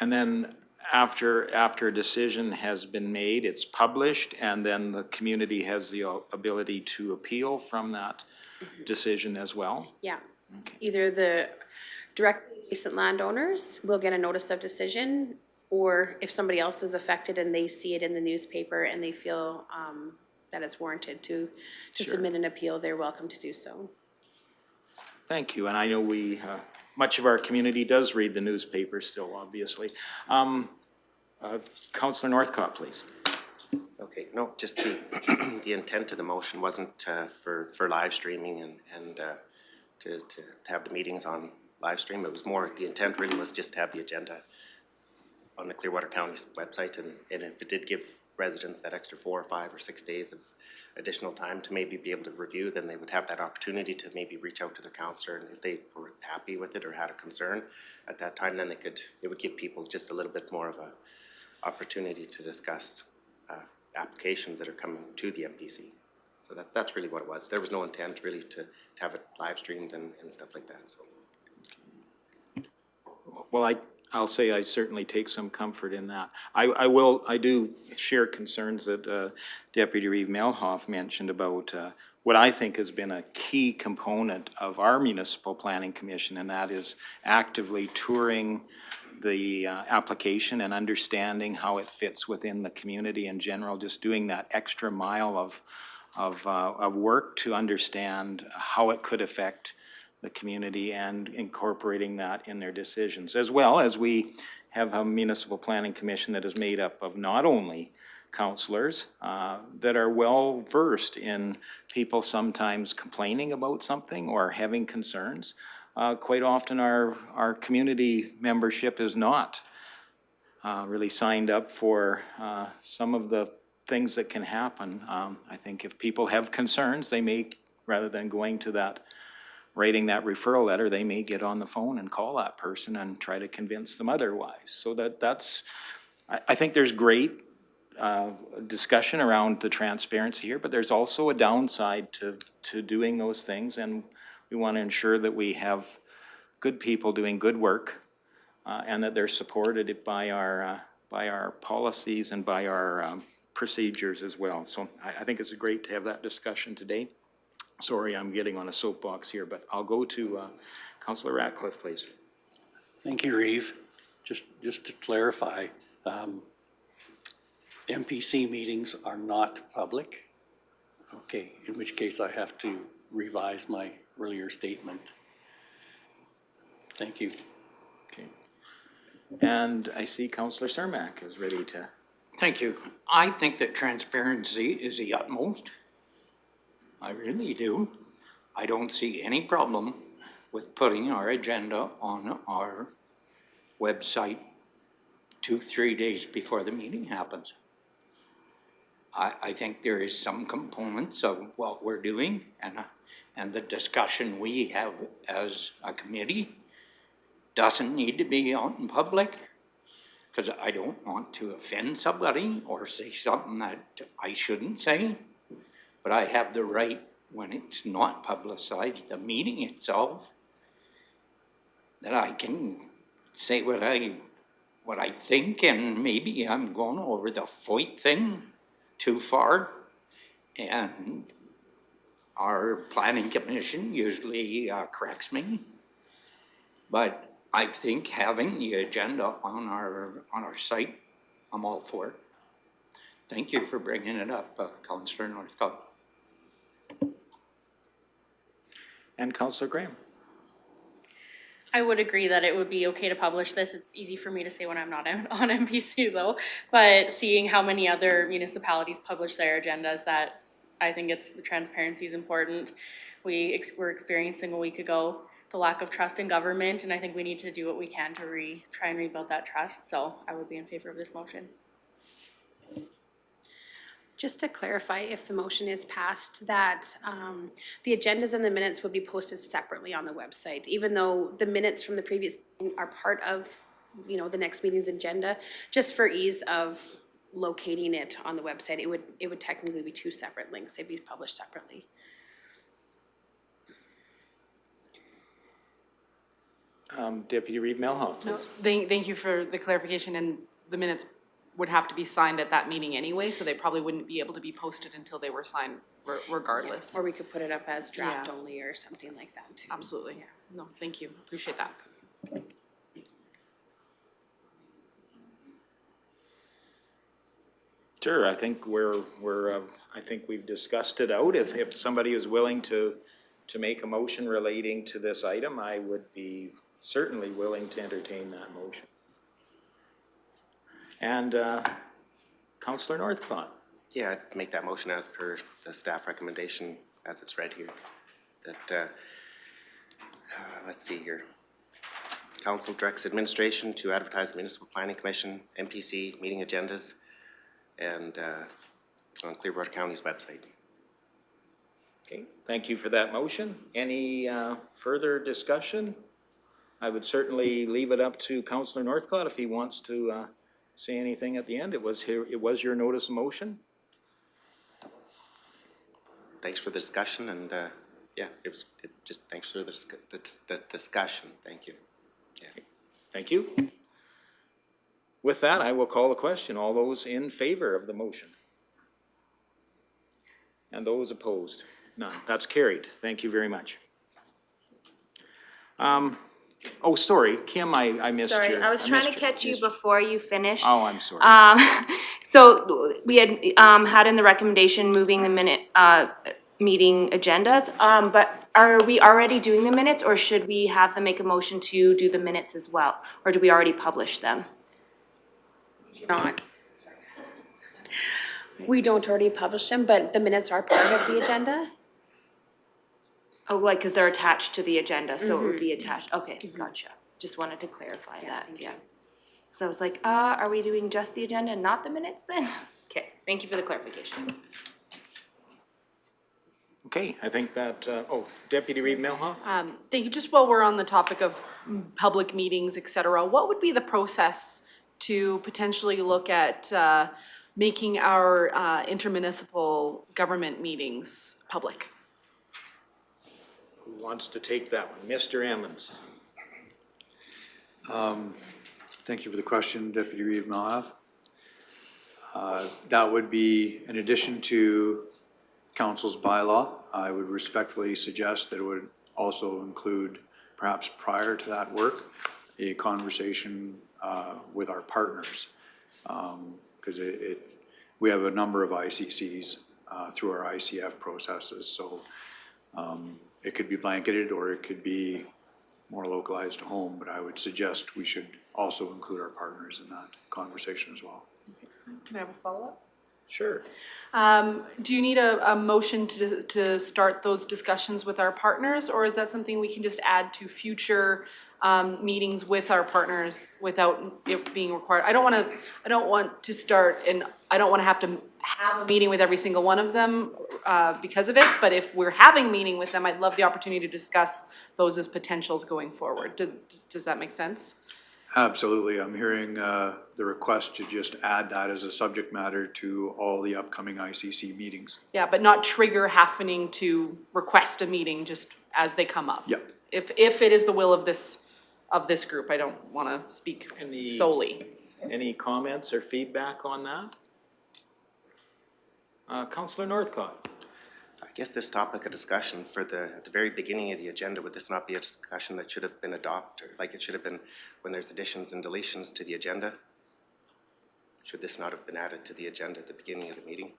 And then after a decision has been made, it's published, and then the community has the ability to appeal from that decision as well? Yeah. Either the directly adjacent landowners will get a notice of decision, or if somebody else is affected and they see it in the newspaper and they feel that it's warranted to submit an appeal, they're welcome to do so. Thank you, and I know much of our community does read the newspaper still, obviously. Councillor Northcott, please. Okay, no, just the intent of the motion wasn't for live streaming and to have the meetings on live stream. It was more, the intent really was just to have the agenda on the Clearwater County's website, and if it did give residents that extra 4 or 5 or 6 days of additional time to maybe be able to review, then they would have that opportunity to maybe reach out to their counselor, and if they were happy with it or had a concern at that time, then it would give people just a little bit more of a opportunity to discuss applications that are coming to the MPC. So that's really what it was. There was no intent really to have it live streamed and stuff like that, so. Well, I'll say I certainly take some comfort in that. I do share concerns that Deputy Reeve Melhoff mentioned about what I think has been a key component of our Municipal Planning Commission, and that is actively touring the application and understanding how it fits within the community in general, just doing that extra mile of work to understand how it could affect the community and incorporating that in their decisions, as well as we have a Municipal Planning Commission that is made up of not only councillors that are well versed in people sometimes complaining about something or having concerns. Quite often our community membership is not really signed up for some of the things that can happen. I think if people have concerns, they may, rather than going to that, writing that referral letter, they may get on the phone and call that person and try to convince them otherwise. So that's, I think there's great discussion around the transparency here, but there's also a downside to doing those things, and we want to ensure that we have good people doing good work and that they're supported by our policies and by our procedures as well. So I think it's great to have that discussion today. Sorry, I'm getting on a soapbox here, but I'll go to Councillor Ratcliffe, please. Thank you, Reeve. Just to clarify, MPC meetings are not public. Okay, in which case I have to revise my earlier statement. Thank you. Okay. And I see Councillor Cermak is ready to. Thank you. I think that transparency is the utmost. I really do. I don't see any problem with putting our agenda on our website 2-3 days before the meeting happens. I think there is some components of what we're doing and the discussion we have as a committee doesn't need to be out in public, because I don't want to offend somebody or say something that I shouldn't say. But I have the right, when it's not publicized, the meeting itself, that I can say what I think, and maybe I'm going over the Foyt thing too far. And our planning commission usually corrects me. But I think having the agenda on our site, I'm all for it. Thank you for bringing it up, Councillor Northcott. And Councillor Graham. I would agree that it would be okay to publish this. It's easy for me to say when I'm not on MPC though. But seeing how many other municipalities publish their agendas, that I think the transparency is important. We're experiencing a week ago the lack of trust in government, and I think we need to do what we can to try and rebuild that trust. So I would be in favor of this motion. Just to clarify, if the motion is passed, that the agendas and the minutes would be posted separately on the website, even though the minutes from the previous meeting are part of, the next meeting's agenda, just for ease of locating it on the website, it would technically be two separate links. They'd be published separately. Deputy Reeve Melhoff, No, please. thank you for the clarification, and the minutes would have to be signed at that meeting anyway, so they probably wouldn't be able to be posted until they were signed regardless. Or we could put it up as draft Yeah. only or something like that too. Absolutely. No, thank you. Appreciate that. Sure, I think I think we've discussed it out. If somebody is willing to make a motion relating to this item, I would be certainly willing to entertain that motion. And Councillor Northcott. Yeah, I'd make that motion as per the staff recommendation as it's read here. That, let's see here. Council directs administration to advertise the Municipal Planning Commission, MPC, meeting agendas, and on Clearwater County's website. Okay, thank you for that motion. Any further discussion? I would certainly leave it up to Councillor Northcott if he wants to say anything at the end. It was your notice of motion. Thanks for the discussion, and yeah, thanks for the discussion. Thank you. Yeah. Thank you. With that, I will call the question. All those in favor of the motion? And those opposed? None. That's carried. Thank you very much. Oh, sorry, Kim, I missed you. Sorry, I was trying to catch you before you finished. Oh, I'm sorry. So we had had in the recommendation moving the meeting agendas, but are we already doing the minutes, or should we have them make a motion to do the minutes as well? Or do we already publish them? Not. We don't already publish them, but the minutes are part of the agenda. Oh, like, because they're attached to the agenda, so it would be attached, okay, gotcha. Just wanted to clarify that, yeah. So I was like, are we doing just the agenda and not the minutes then? Okay, thank you for the clarification. Okay, I think that, Deputy Reeve Melhoff? Thank you. Just while we're on the topic of public meetings, et cetera, what would be the process to potentially look at making our intermunicipal government meetings public? Who wants to take that one? Mr. Emmons. Thank you for the question, Deputy Reeve Melhoff. That would be in addition to council's bylaw. I would respectfully suggest that it would also include, perhaps prior to that work, a conversation with our partners. Because we have a number of ICCs through our ICF processes, so it could be blanketed or it could be more localized to home, but I would suggest we should also include our partners in that conversation as well. Can I have a follow-up? Sure. Do you need a motion to start those discussions with our partners, or is that something we can just add to future meetings with our partners without it being required? I don't want to start, and I don't want to have a meeting with every single one of them because of it, but if we're having a meeting with them, I'd love the opportunity to discuss those as potentials going forward. Does that make sense? Absolutely. I'm hearing the request to just add that as a subject matter to all the upcoming ICC meetings. Yeah, but not trigger happening to request a meeting just as they come up. Yep. If it is the will of this group, I don't want to speak solely. Any comments or feedback on that? Councillor Northcott. I guess this topic of discussion at the very beginning of the agenda, would this not be a discussion that should have been adopted? Like it should have been when there's additions and deletions to the agenda? Should this not have been added to the agenda at the beginning of the meeting?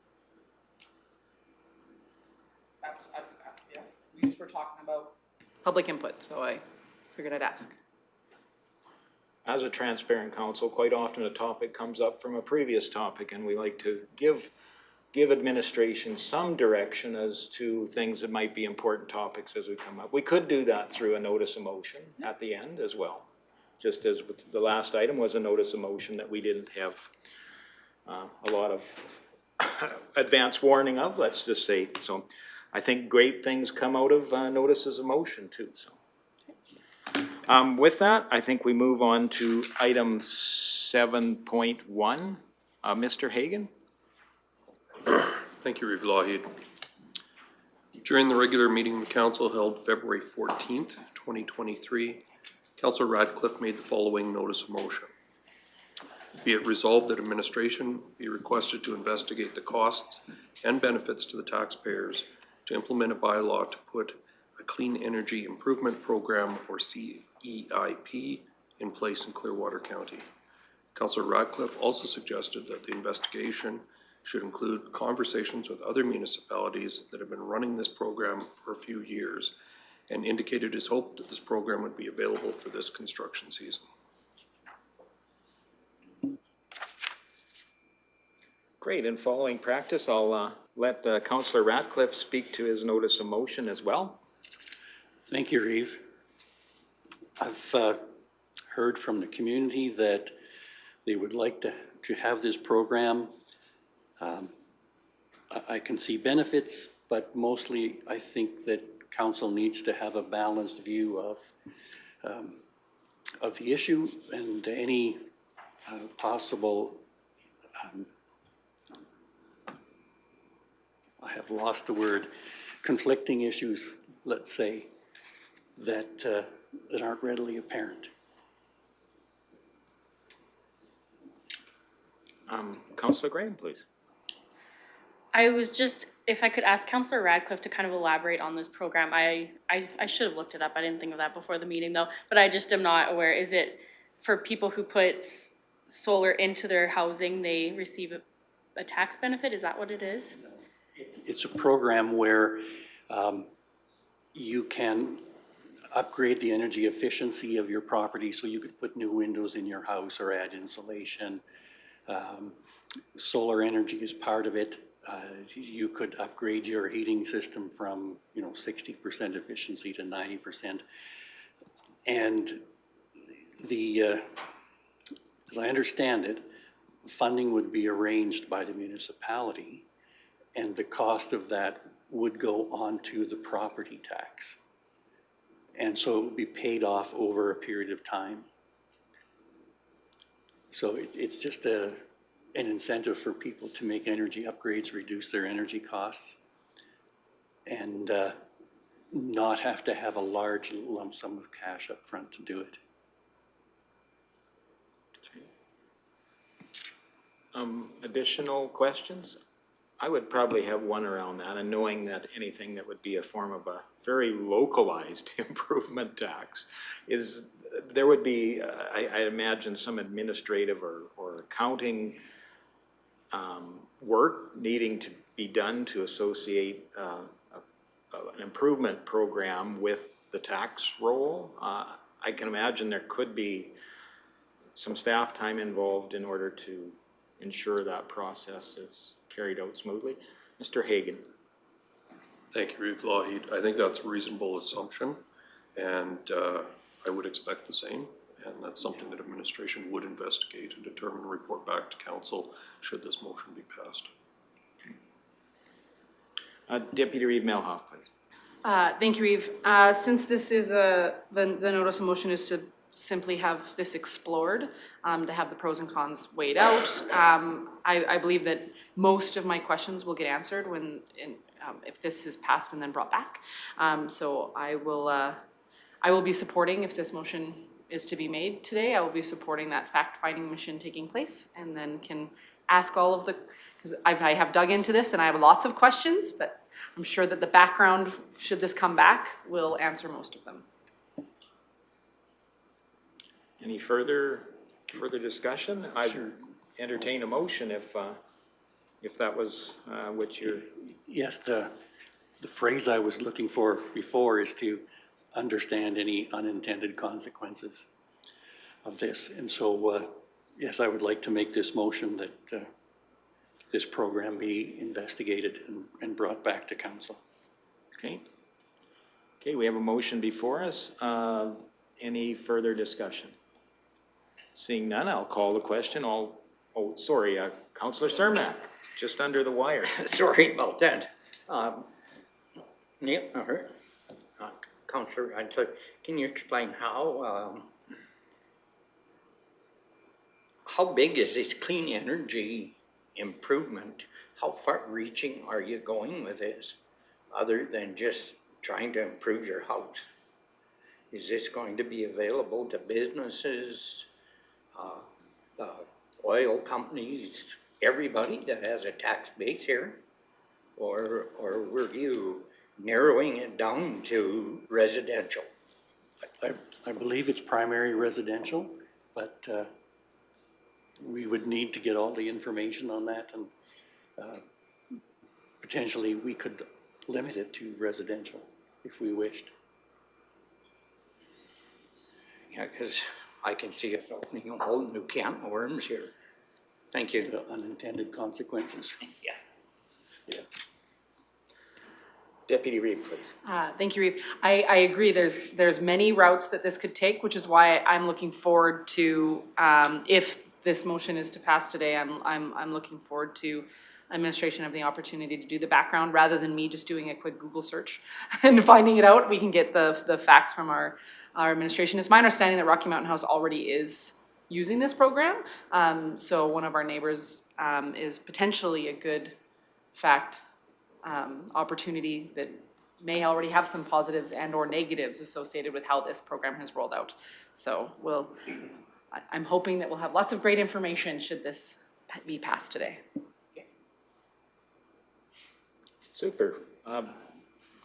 Yeah, we just were talking about public input, so I figured I'd ask. As a transparent council, quite often a topic comes up from a previous topic, and we like to give administration some direction as to things that might be important topics as we come up. We could do that through a notice of motion at the end as well. Just as with the last item was a notice of motion that we didn't have a lot of advance warning of, let's just say. So I think great things come out of notices of motion too, so. With that, I think we move on to item 7.1. Mr. Hagan? Thank you, Reeve Lougheed. During the regular meeting of the council held February 14th, 2023, Councillor Radcliffe made the following notice of motion. Be it resolved that administration be requested to investigate the costs and benefits to the taxpayers to implement a bylaw to put a Clean Energy Improvement Program, or CEIP, in place in Clearwater County. Councillor Radcliffe also suggested that the investigation should include conversations with other municipalities that have been running this program for a few years, and indicated his hope that this program would be available for this construction season. Great, and following practice, I'll let Councillor Ratcliffe speak to his notice of motion as well. Thank you, Reeve. I've heard from the community that they would like to have this program. I can see benefits, but mostly I think that council needs to have a balanced view of the issue and any possible, I have lost the word, conflicting issues, let's say, that aren't readily apparent. Councillor Graham, please. I was just, if I could ask Councillor Radcliffe to kind of elaborate on this program. I should have looked it up. I didn't think of that before the meeting though, but I just am not aware. Is it for people who put solar into their housing, they receive a tax benefit? Is that what it is? It's a program where you can upgrade the energy efficiency of your property, so you could put new windows in your house or add insulation. Solar energy is part of it. You could upgrade your heating system from 60% efficiency to 90%. And as I understand it, funding would be arranged by the municipality, and the cost of that would go onto the property tax. And so it would be paid off over a period of time. So it's just an incentive for people to make energy upgrades, reduce their energy costs, and not have to have a large lump sum of cash up front to do it. Additional questions? I would probably have one around that, and knowing that anything that would be a form of a very localized improvement tax is, there would be, I imagine, some administrative or accounting work needing to be done to associate an improvement program with the tax roll. I can imagine there could be some staff time involved in order to ensure that process is carried out smoothly. Mr. Hagan. Thank you, Reeve Lougheed. I think that's a reasonable assumption, and I would expect the same. And that's something that administration would investigate and determine and report back to council should this motion be passed. Deputy Reeve Melhoff, please. Thank you, Reeve. Since this is the notice of motion is to simply have this explored, to have the pros and cons weighed out. I believe that most of my questions will get answered if this is passed and then brought back. So I will be supporting, if this motion is to be made today, I will be supporting that fact-finding mission taking place, and then can ask all of because I have dug into this and I have lots of questions, but I'm sure that the background, should this come back, will answer most of them. Any further discussion? I'd entertain a motion if that was what you're... Yes, the phrase I was looking for before is to understand any unintended consequences of this. And so, yes, I would like to make this motion that this program be investigated and brought back to council. Okay. Okay, we have a motion before us. Any further discussion? Seeing none, I'll call the question. Councillor Cermak, just under the wire. Sorry about that. Councillor Radcliffe, can you explain how big is this clean energy improvement? How far-reaching are you going with this, other than just trying to improve your house? Is this going to be available to businesses, oil companies, everybody that has a tax base here? Or were you narrowing it down to residential? I believe it's primary residential, but we would need to get all the information on that, and potentially we could limit it to residential if we wished. Yeah, because I can see us opening a whole new can of worms here. Thank you. The unintended consequences. Yeah. Yeah. Deputy Reeve, please. Thank you, Reeve. I agree, there's many routes that this could take, which is why I'm looking forward to, if this motion is to pass today, I'm looking forward to administration having the opportunity to do the background, rather than me just doing a quick Google search and finding it out. We can get the facts from our administration. It's my understanding that Rocky Mountain House already is using this program. So one of our neighbors is potentially a good opportunity that may already have some positives and or negatives associated with how this program has rolled out. So I'm hoping that we'll have lots of great information should this be passed today. Super.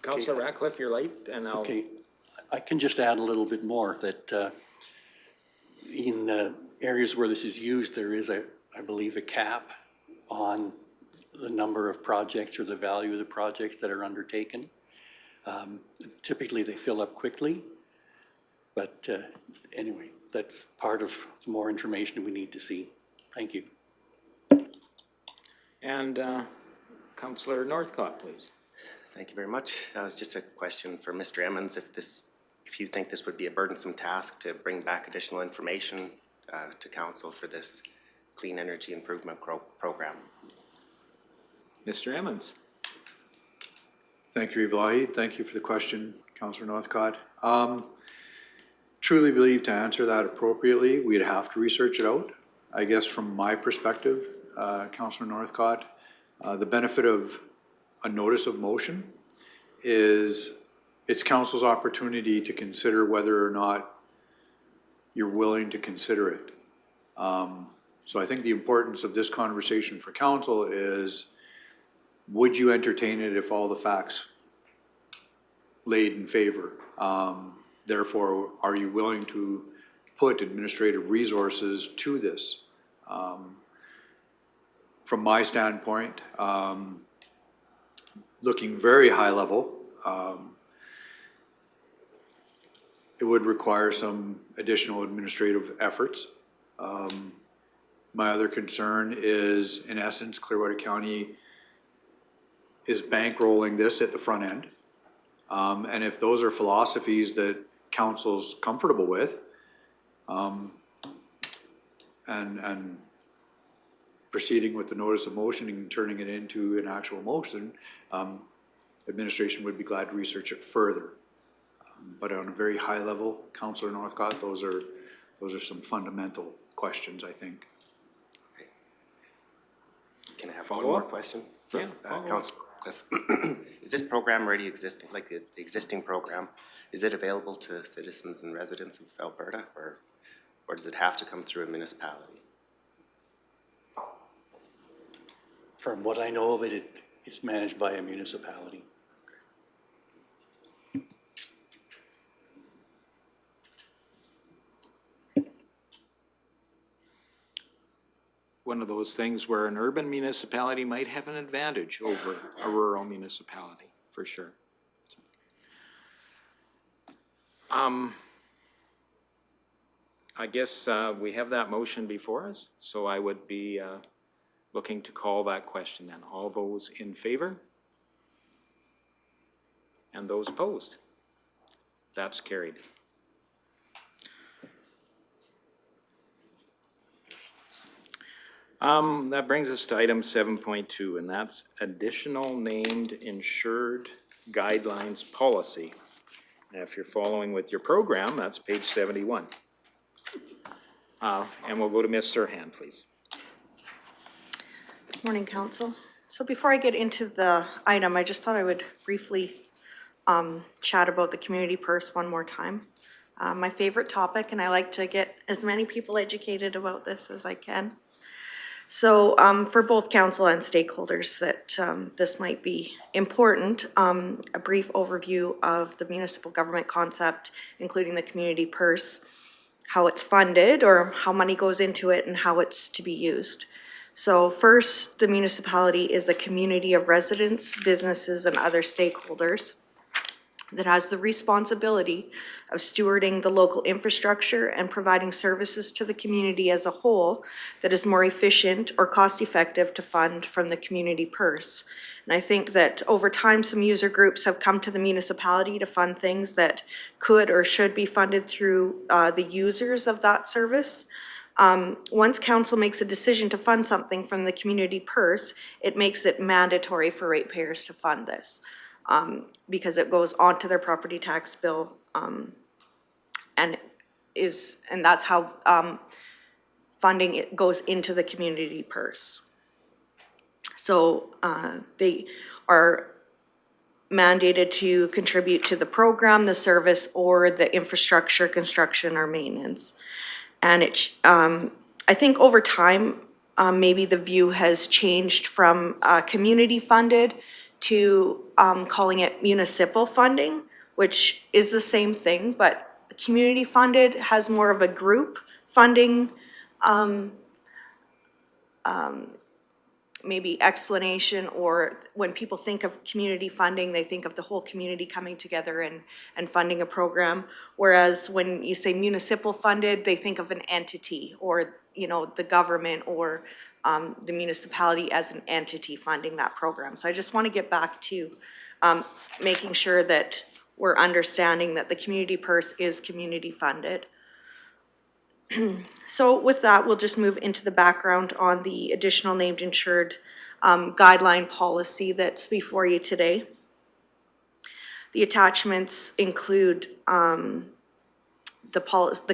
Councillor Ratcliffe, you're late, and I'll... Okay, I can just add a little bit more, that in areas where this is used, there is I believe, a cap on the number of projects or the value of the projects that are undertaken. Typically, they fill up quickly, but anyway, that's part of more information we need to see. Thank you. And Councillor Northcott, please. Thank you very much. That was just a question for Mr. Emmons, if you think this would be a burdensome task to bring back additional information to council for this clean energy improvement program. Mr. Emmons. Thank you, Bylaw. Thank you for the question, Councillor Northcott. Truly believe to answer that appropriately, we'd have to research it out. I guess from my perspective, Councillor Northcott, the benefit of a notice of motion is it's council's opportunity to consider whether or not you're willing to consider it. So I think the importance of this conversation for council is, would you entertain it if all the facts laid in favor? Therefore, are you willing to put administrative resources to this? From my standpoint, looking very high level, it would require some additional administrative efforts. My other concern is, in essence, Clearwater County is bankrolling this at the front end. And if those are philosophies that council's comfortable with, and proceeding with the notice of motion and turning it into an actual motion, administration would be glad to research it further. But on a very high level, Councillor Northcott, those are some fundamental questions, I think. Okay. Can I have one more question? Yeah. Councillor Cliff, is this program already existing, like the existing program, is it available to citizens and residents of Alberta, or does it have to come through a municipality? From what I know of it, it's managed by a municipality. One of those things where an urban municipality might have an advantage over a rural municipality, for sure. I guess we have that motion before us, so I would be looking to call that question then. All those in favor? And those opposed? That's carried. That brings us to item 7.2, and that's additional named insured guidelines policy. And if you're following with your program, that's page 71. And we'll go to Ms. Serhan, please. Morning, Council. So before I get into the item, I just thought I would briefly chat about the community purse one more time. My favorite topic, and I like to get as many people educated about this as I can. So for both council and stakeholders that this might be important, a brief overview of the municipal government concept, including the community purse, how it's funded or how money goes into it and how it's to be used. So first, the municipality is a community of residents, businesses, and other stakeholders that has the responsibility of stewarding the local infrastructure and providing services to the community as a whole that is more efficient or cost-effective to fund from the community purse. And I think that over time, some user groups have come to the municipality to fund things that could or should be funded through the users of that service. Once council makes a decision to fund something from the community purse, it makes it mandatory for ratepayers to fund this. Because it goes onto their property tax bill, and that's how funding it goes into the community purse. So they are mandated to contribute to the program, the service, or the infrastructure, construction, or maintenance. And I think over time, maybe the view has changed from community funded to calling it municipal funding, which is the same thing, but community funded has more of a group funding maybe explanation, or when people think of community funding, they think of the whole community coming together and funding a program. Whereas when you say municipal funded, they think of an entity or, you know, the government or the municipality as an entity funding that program. So I just want to get back to making sure that we're understanding that the community purse is community funded. So with that, we'll just move into the background on the additional named insured guideline policy that's before you today. The attachments include the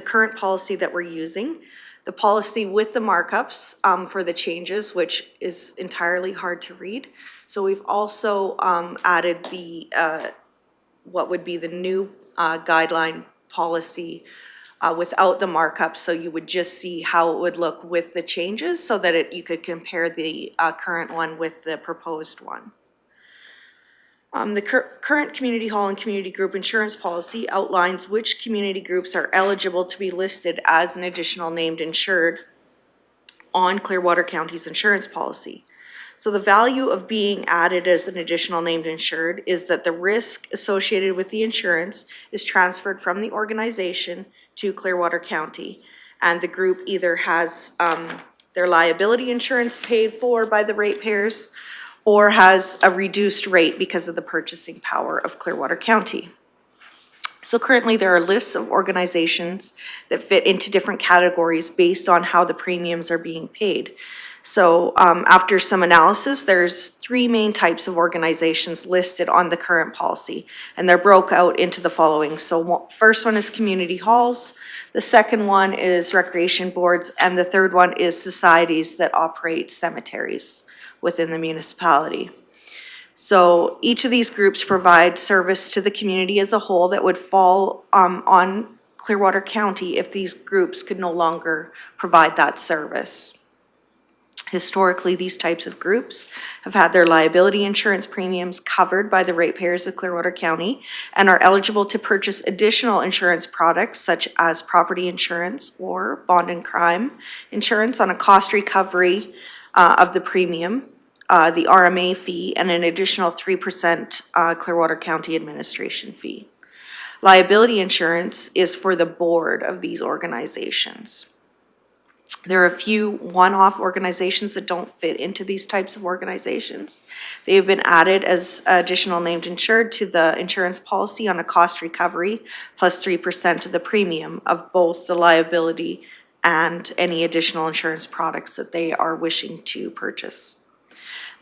current policy that we're using, the policy with the markups for the changes, which is entirely hard to read. So we've also added the what would be the new guideline policy without the markup, so you would just see how it would look with the changes so that you could compare the current one with the proposed one. The current community hall and community group insurance policy outlines which community groups are eligible to be listed as an additional named insured on Clearwater County's insurance policy. So the value of being added as an additional named insured is that the risk associated with the insurance is transferred from the organization to Clearwater County. And the group either has their liability insurance paid for by the ratepayers or has a reduced rate because of the purchasing power of Clearwater County. So currently there are lists of organizations that fit into different categories based on how the premiums are being paid. So after some analysis, there's 3 main types of organizations listed on the current policy, and they're broke out into the following. So first one is community halls, the second one is recreation boards, and the third one is societies that operate cemeteries within the municipality. So each of these groups provide service to the community as a whole that would fall on Clearwater County if these groups could no longer provide that service. Historically, these types of groups have had their liability insurance premiums covered by the ratepayers of Clearwater County and are eligible to purchase additional insurance products such as property insurance or bond and crime insurance on a cost recovery of the premium, the RMA fee, and an additional 3% Clearwater County administration fee. Liability insurance is for the board of these organizations. There are a few one-off organizations that don't fit into these types of organizations. They have been added as additional named insured to the insurance policy on a cost recovery plus 3% of the premium of both the liability and any additional insurance products that they are wishing to purchase.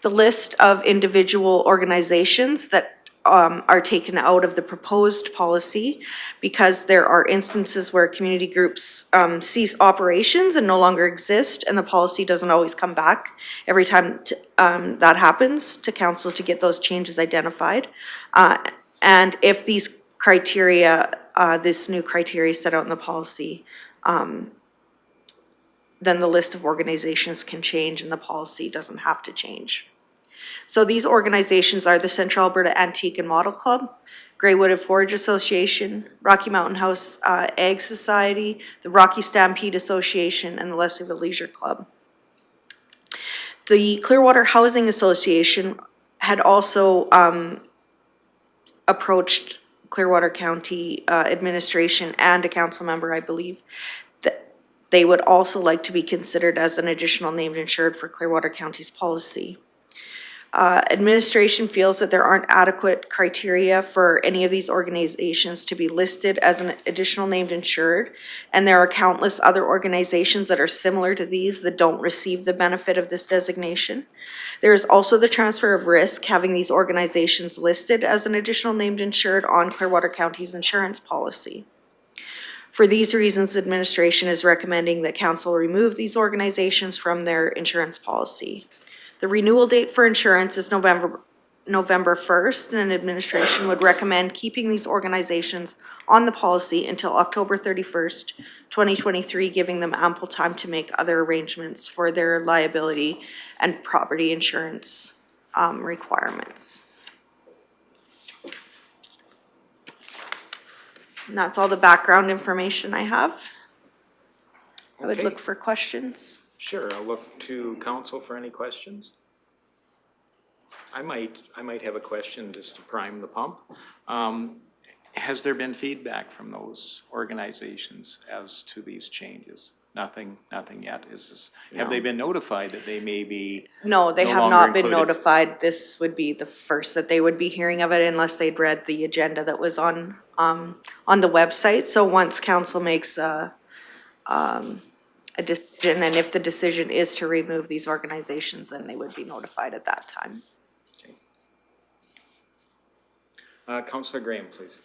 The list of individual organizations that are taken out of the proposed policy because there are instances where community groups cease operations and no longer exist, and the policy doesn't always come back every time that happens to council to get those changes identified. And if these criteria, this new criteria set out in the policy, then the list of organizations can change and the policy doesn't have to change. So these organizations are the Central Alberta Antique and Model Club, Grey-Wooded Forage Association, Rocky Mountain House Ag Society, the Rocky Stampede Association, and the Leslieville Leisure Club. The Clearwater Housing Association had also approached Clearwater County administration and a council member, I believe, that they would also like to be considered as an additional named insured for Clearwater County's policy. Administration feels that there aren't adequate criteria for any of these organizations to be listed as an additional named insured, and there are countless other organizations that are similar to these that don't receive the benefit of this designation. There is also the transfer of risk, having these organizations listed as an additional named insured on Clearwater County's insurance policy. For these reasons, administration is recommending that council remove these organizations from their insurance policy. The renewal date for insurance is November 1st, and administration would recommend keeping these organizations on the policy until October 31st, 2023, giving them ample time to make other arrangements for their liability and property insurance requirements. And that's all the background information I have. I would Okay. look for questions. Sure, I'll look to council for any questions. I might have a question just to prime the pump. Has there been feedback from those organizations as to these changes? Nothing yet. Have they been notified that they may be? No, they no have longer not been included? notified. This would be the first that they would be hearing of it unless they'd read the agenda that was on the website. So once council makes a decision, and if the decision is to remove these organizations, then they would be notified at that time. Councillor Graham, please.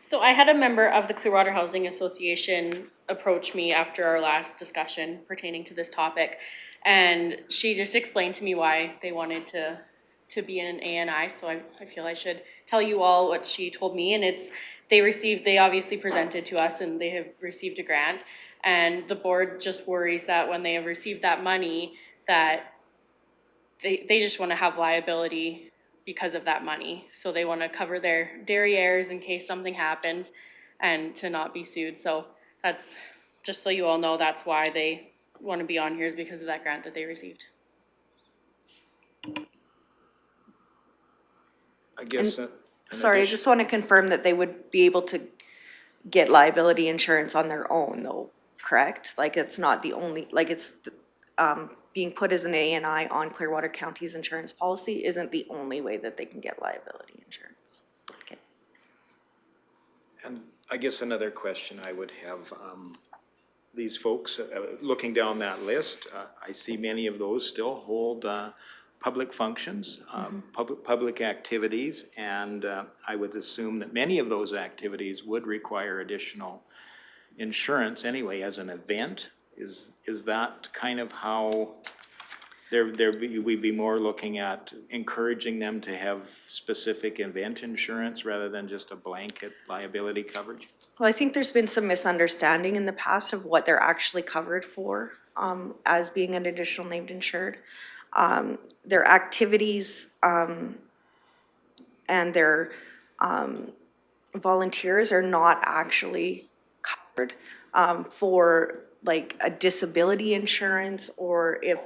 So I had a member of the Clearwater Housing Association approach me after our last discussion pertaining to this topic. And she just explained to me why they wanted to be in an ANI. So I feel I should tell you all what she told me. And it's, they obviously presented to us and they have received a grant. And the board just worries that when they have received that money, that they just want to have liability because of that money. So they want to cover their derrieres in case something happens and to not be sued. So that's, just so you all know, that's why they want to be on here, is because of that grant that they received. I guess. Sorry, I just want to confirm that they would be able to get liability insurance on their own though, correct? Like it's not the only, like it's being put as an ANI on Clearwater County's insurance policy isn't the only way that they can get liability insurance. Okay. And I guess another question I would have, these folks, looking down that list, I see many of those still hold public functions, public activities, and I would assume that many of those activities would require additional insurance anyway as an event. Is that kind of how we'd be more looking at encouraging them to have specific event insurance rather than just a blanket liability coverage? Well, I think there's been some misunderstanding in the past of what they're actually covered for as being an additional named insured. Their activities and their volunteers are not actually covered for like a disability insurance, or if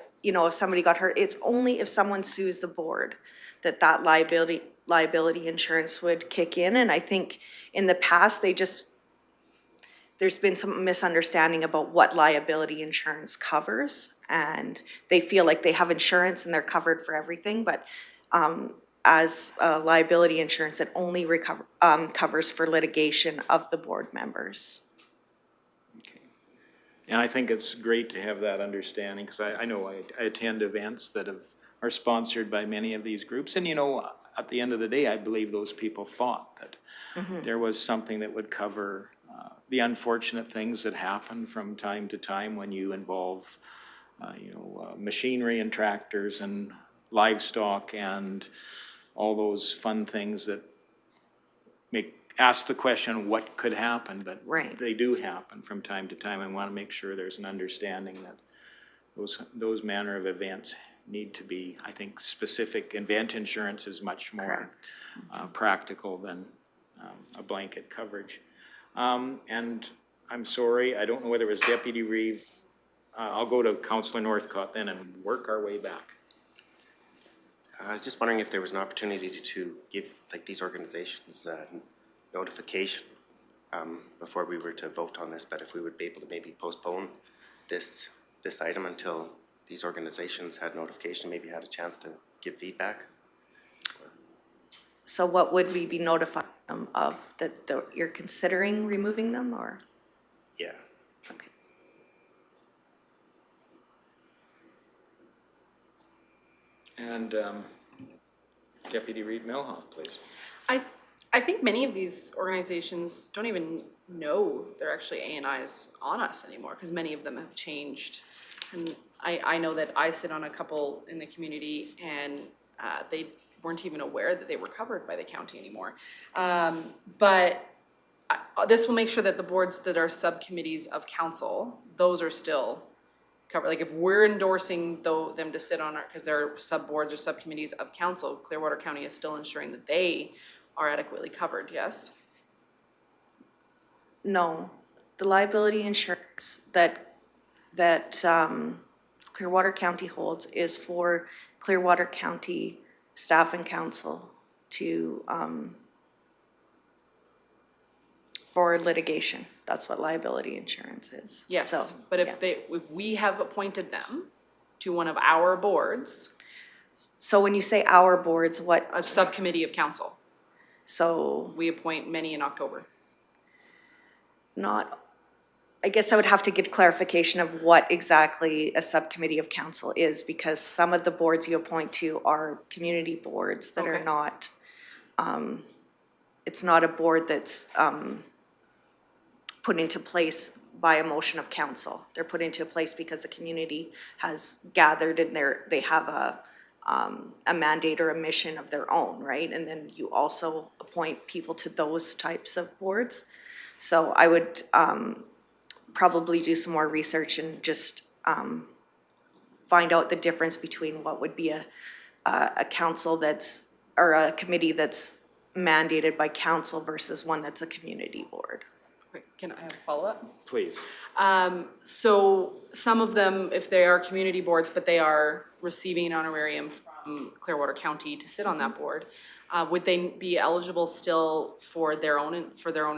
somebody got hurt. It's only if someone sues the board that liability liability insurance would kick in. And I think in the past, there's been some misunderstanding about what liability insurance covers. And they feel like they have insurance and they're covered for everything, but as liability insurance, it only covers for litigation of the board members. And I think it's great to have that understanding, because I know I attend events that are sponsored by many of these groups. And, you know, at the end of the day, I believe those people thought that there was something that would cover the unfortunate things that happen from time to time when you involve, machinery and tractors and livestock and all those fun things that ask the question, what could happen? But they do happen from time to time. I want to make sure there's an understanding that those manner of events need to be, I think, specific. Event insurance is much more practical than a blanket coverage. And I'm sorry, I don't know whether it was Deputy Reeve. I'll go to Councillor Northcott then and work our way back. I was just wondering if there was an opportunity to give these organizations notification before we were to vote on this, but if we would be able to maybe postpone this item until these organizations had notification, maybe had a chance to give feedback. So what would we be notifying them of? That you're considering removing them, or? Yeah. Okay. And Deputy Reed Melhoff, please. I think many of these organizations don't even know they're actually ANIs on us anymore, because many of them have changed. And I know that I sit on a couple in the community, and they weren't even aware that they were covered by the county anymore. But this will make sure that the boards that are subcommittees of council, those are still covered. Like if we're endorsing them to sit on our, because they're sub-boards or subcommittees of council, Clearwater County is still ensuring that they are adequately covered, yes? No, the liability insurance that Clearwater County holds is for Clearwater County staff and council to, for litigation. That's what liability insurance is. Yes, So, but if we have appointed them to one of our boards. So when you say our boards, what? A subcommittee of council. So. We appoint many in October. I guess I would have to get clarification of what exactly a subcommittee of council is, because some of the boards you appoint to are community boards that are not, it's not a board that's put into place by a motion of council. They're put into place because the community has gathered and they have a mandate or a mission of their own, right? And then you also appoint people to those types of boards. So I would probably do some more research and just find out the difference between what would be a council or a committee that's mandated by council versus one that's a community board. Can I have a follow-up? Please. So some of them, if they are community boards, but they are receiving an honorarium from Clearwater County to sit on that board, would they be eligible still for their own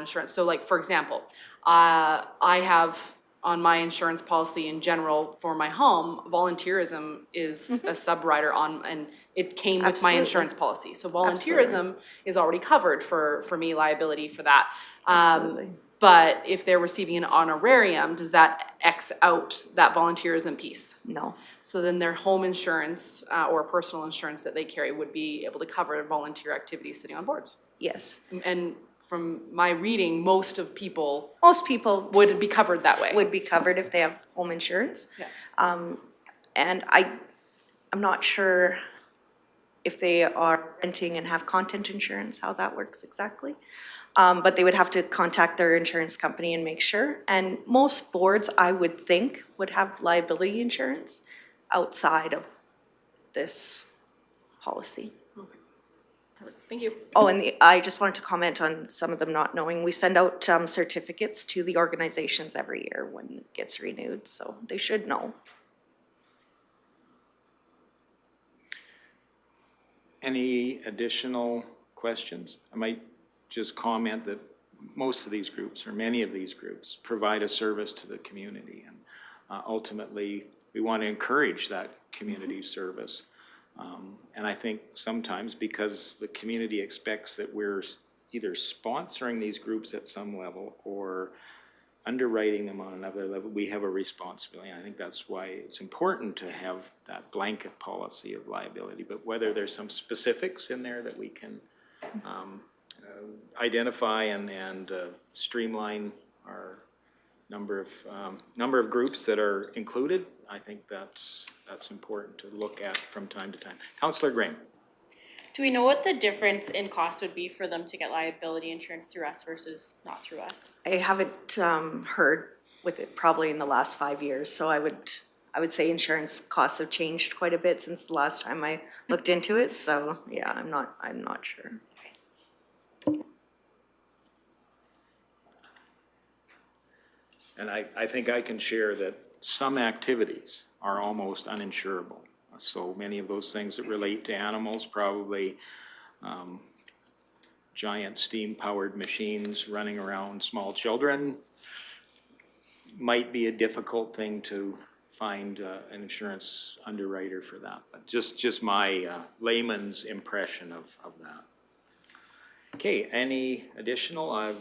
insurance? So like, for example, I have on my insurance policy in general for my home, volunteerism is a sub-rider on, and it came with my insurance policy. So volunteerism is already covered for me, liability for that. Absolutely. But if they're receiving an honorarium, does that X out that volunteerism piece? No. So then their home insurance or personal insurance that they carry would be able to cover volunteer activities sitting on boards? Yes. And from my reading, most people would be covered that way. Would be covered if they have home insurance. Yeah. And I'm not sure if they are renting and have content insurance, how that works exactly. But they would have to contact their insurance company and make sure. And most boards, I would think, would have liability insurance outside of this policy. Okay. Perfect. Thank you. Oh, and I just wanted to comment on some of them not knowing. We send out certificates to the organizations every year when it gets renewed, so they should know. Any additional questions, I might just comment that most of these groups, or many of these groups, provide a service to the community. And ultimately, we want to encourage that community service. And I think sometimes because the community expects that we're either sponsoring these groups at some level or underwriting them on another level, we have a responsibility. And I think that's why it's important to have that blanket policy of liability. But whether there's some specifics in there that we can identify and streamline our number of groups that are included, I think that's important to look at from time to time. Councillor Graham. Do we know what the difference in cost would be for them to get liability insurance through us versus not through us? I haven't heard with it probably in the last 5 years, so I would say insurance costs have changed quite a bit since the last time I looked into it. So yeah, I'm not sure. And I think I can share that some activities are almost uninsurable. So many of those things that relate to animals, probably giant steam-powered machines running around small children, might be a difficult thing to find an insurance underwriter for that. But just my layman's impression of that. Okay, any additional?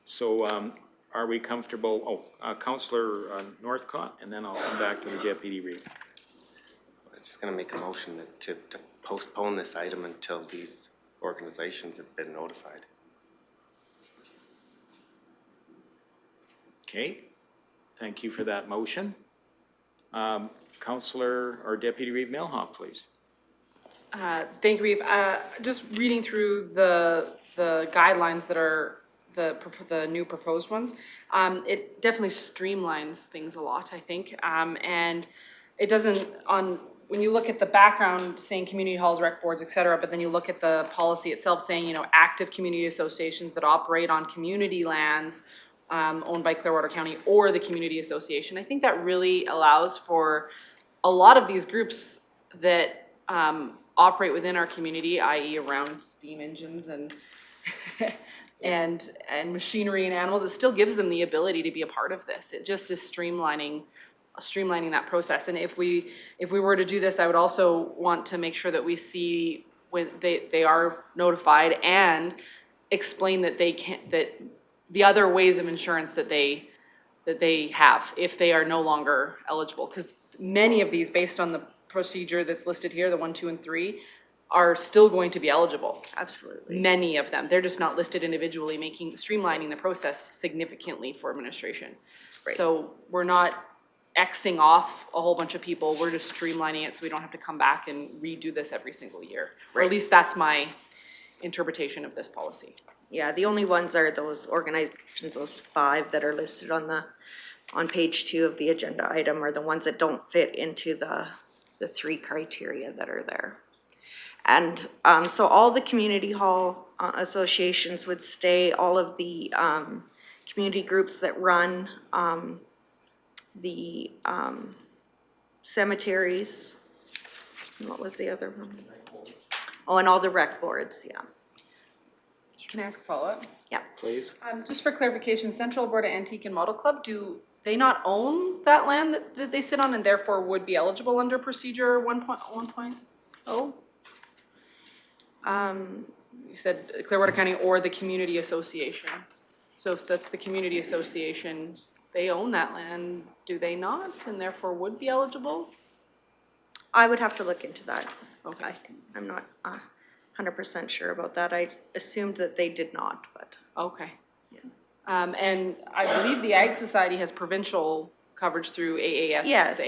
So are we comfortable? Councillor Northcott, and then I'll come back to the Deputy Reeve. I was just going to make a motion to postpone this item until these organizations have been notified. Okay, thank you for that motion. Councillor or Deputy Reeve Milhoff, please. Thank you, Reeve. Just reading through the guidelines that are the new proposed ones, it definitely streamlines things a lot, I think. And it doesn't, when you look at the background saying community halls, rec boards, et cetera, but then you look at the policy itself saying, active community associations that operate on community lands owned by Clearwater County or the community association. I think that really allows for a lot of these groups that operate within our community, i.e. around steam engines and and machinery and animals. It still gives them the ability to be a part of this. It just is streamlining that process. And if we were to do this, I would also want to make sure that we see when they are notified and explain that that the other ways of insurance that they have if they are no longer eligible. Because many of these, based on the procedure that's listed here, the 1, 2, and 3, are still going to be eligible. Absolutely. Many of them. They're just not listed individually, streamlining the process significantly for administration. Right. So we're not Xing off a whole bunch of people. We're just streamlining it so we don't have to come back and redo this every single year. Or at least that's my interpretation of this policy. Yeah, the only ones are those organizations, those 5 that are listed on page 2 of the agenda item, are the ones that don't fit into the 3 criteria that are there. And so all the community hall associations would stay, all of the community groups that run the cemeteries. What was the other one? Oh, and all the rec boards, yeah. Can I ask a follow-up? Yeah. Please. Just for clarification, Central Alberta Antique and Model Club, do they not own that land that they sit on and therefore would be eligible under procedure 1.0? You said Clearwater County or the community association. So if that's the community association, they own that land, do they not, and therefore would be eligible? I would have to look into that. Okay. I'm not 100% sure about that. I assumed that they did not, but. Okay. Yeah. And I believe the Ag Society has provincial coverage through AASA. Yes.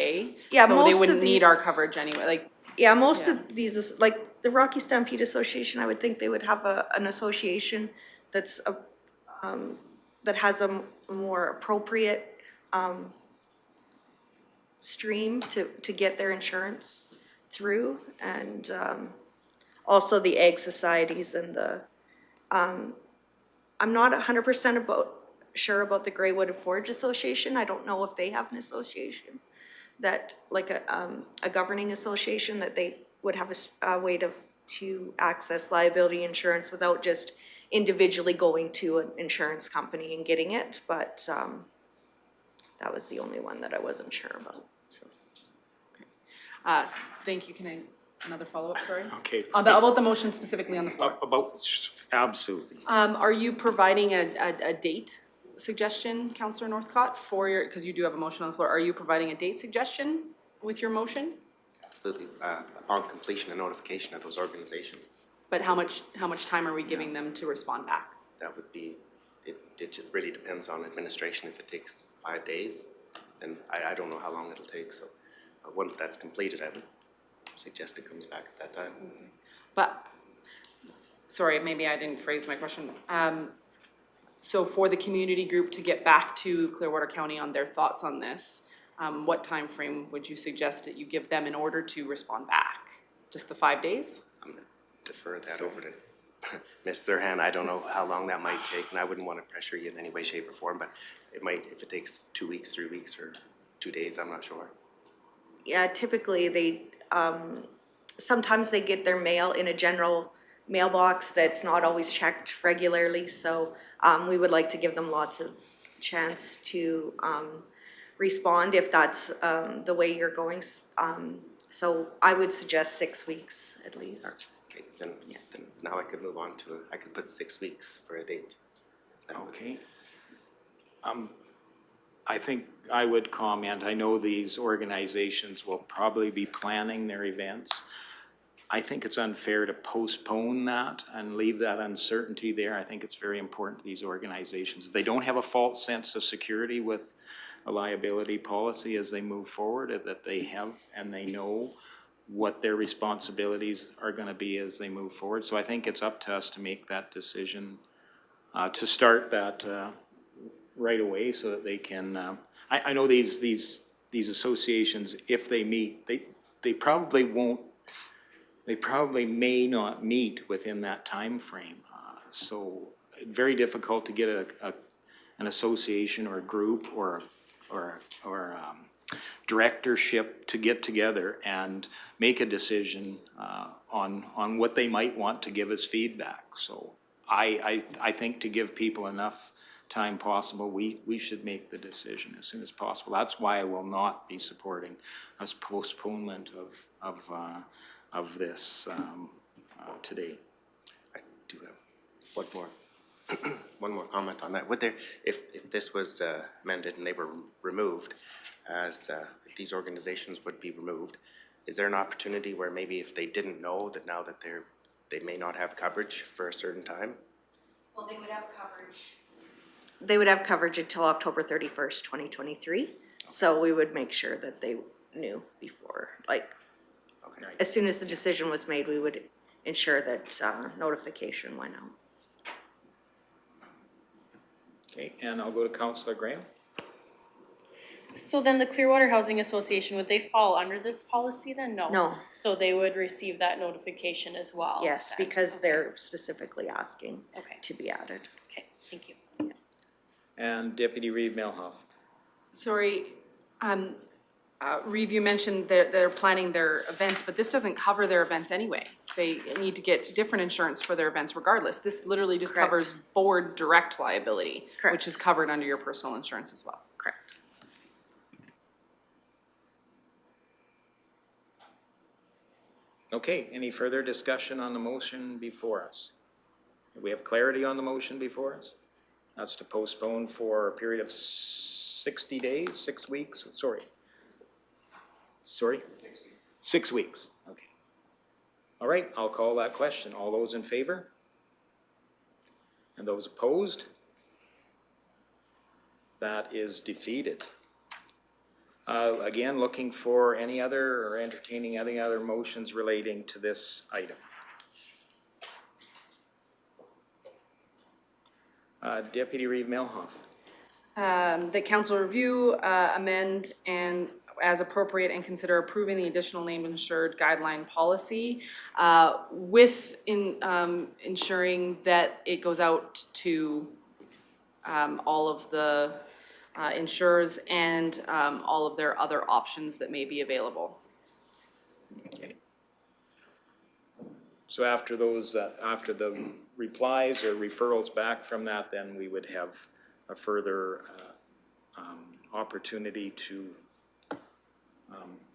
Yeah, so most they of wouldn't need these- our coverage anyway. Yeah, most of these is like the Rocky Stampede Association. I would think they would have an association that's that has a more appropriate stream to get their insurance through, and also the Ag Societies and the. I'm not 100% sure about the Greywood Forage Association. I don't know if they have an association that, like a governing association, that they would have a way to access liability insurance without just individually going to an insurance company and getting it, but, that was the only one that I wasn't sure about, so. Thank you. Can I, another follow-up, sorry? Okay. About the motion specifically on the floor. Absolutely. Are you providing a date suggestion, Councillor Northcott, for your, because you do have a motion on the floor, are you providing a date suggestion with your motion? Absolutely, upon completion and notification of those organizations. But how much time are we giving them to respond back? That would be, it really depends on administration. If it takes 5 days, then I don't know how long it'll take, so once that's completed, I would suggest it comes back at that time. But, sorry, maybe I didn't phrase my question. So for the community group to get back to Clearwater County on their thoughts on this, what time frame would you suggest that you give them in order to respond back? Just the 5 days? I'm gonna defer that over to Ms. Zerhan. I don't know how long that might take, and I wouldn't want to pressure you in any way, shape, or form, but it might, if it takes 2 weeks, 3 weeks, or 2 days, I'm not sure. Yeah, typically they, sometimes they get their mail in a general mailbox that's not always checked regularly, so we would like to give them lots of chance to respond if that's the way you're going. So I would suggest 6 weeks at least. Okay, then now I could move on to, I could put 6 weeks for a date. Okay. I think I would comment, I know these organizations will probably be planning their events. I think it's unfair to postpone that and leave that uncertainty there. I think it's very important to these organizations. They don't have a false sense of security with a liability policy as they move forward, that they have, and they know what their responsibilities are going to be as they move forward. So I think it's up to us to make that decision, to start that right away so that they can, I know these associations, if they meet, they probably won't, they probably may not meet within that time frame. So very difficult to get an association or a group or directorship to get together and make a decision on what they might want to give us feedback. So I think to give people enough time possible, we should make the decision as soon as possible. That's why I will not be supporting a postponement of this today. I do have one more comment on that. Would there, if this was amended and they were removed, as if these organizations would be removed, is there an opportunity where maybe if they didn't know that now that they may not have coverage for a certain time? Well, they would have coverage. They would have coverage until October 31st, 2023. So we would make sure that they knew before, like, as soon as the decision was made, we would ensure that notification went out. Okay, and I'll go to Councillor Graham. So then the Clearwater Housing Association, would they fall under this policy then? No. No. So they would receive that notification as well? Yes, then? because they're specifically asking Okay. to be added. Okay, thank you. And Deputy Reeve Melhoff. Sorry, Reeve, you mentioned they're planning their events, but this doesn't cover their events anyway. They need to get different insurance for their events regardless. This literally just Correct. covers board direct liability, Correct. which is covered under your personal insurance as well. Correct. Okay, any further discussion on the motion before us? We have clarity on the motion before us? That's to postpone for a period of 60 days, 6 weeks, sorry. 6 weeks. 6 weeks, okay. All right, I'll call that question. All those in favor? And those opposed? That is defeated. Again, looking for any other or entertaining any other motions relating to this item. Deputy Reeve Melhoff. The council review, amend, and as appropriate, and consider approving the additional named insured guideline policy with ensuring that it goes out to all of the insurers, and all of their other options that may be available. Okay. So after those, after the replies or referrals back from that, then we would have a further opportunity to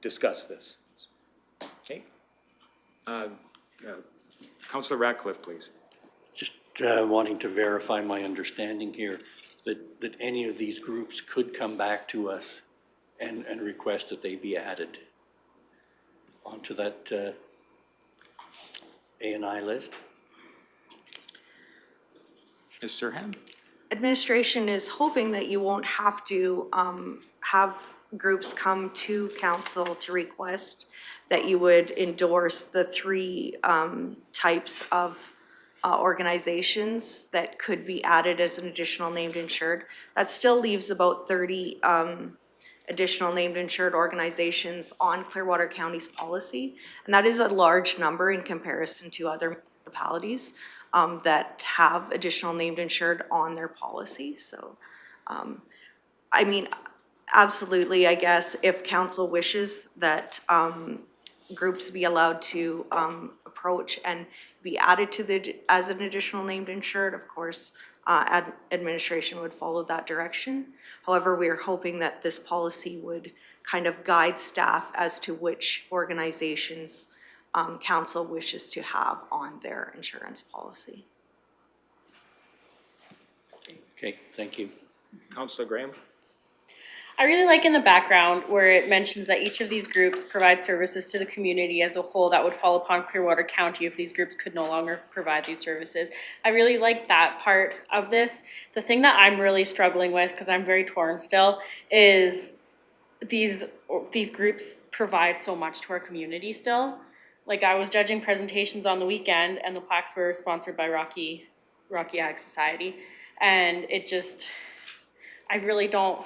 discuss this. Okay. Councillor Ratcliffe, please. Just wanting to verify my understanding here, that any of these groups could come back to us and request that they be added onto that A&I list? Ms. Serhan? Administration is hoping that you won't have to have groups come to council to request that you would endorse the three types of organizations that could be added as an additional named insured. That still leaves about 30 additional named insured organizations on Clearwater County's policy. And that is a large number in comparison to other municipalities that have additional named insured on their policy. So, I mean, absolutely, I guess, if council wishes that groups be allowed to approach and be added to the, as an additional named insured, of course, administration would follow that direction. However, we are hoping that this policy would kind of guide staff as to which organizations council wishes to have on their insurance policy. Okay, thank you. Councillor Graham? I really like in the background where it mentions that each of these groups provide services to the community as a whole that would fall upon Clearwater County if these groups could no longer provide these services. I really like that part of this. The thing that I'm really struggling with, because I'm very torn still, is these groups provide so much to our community still. Like, I was judging presentations on the weekend and the plaques were sponsored by Rocky Ag Society. And it just, I really don't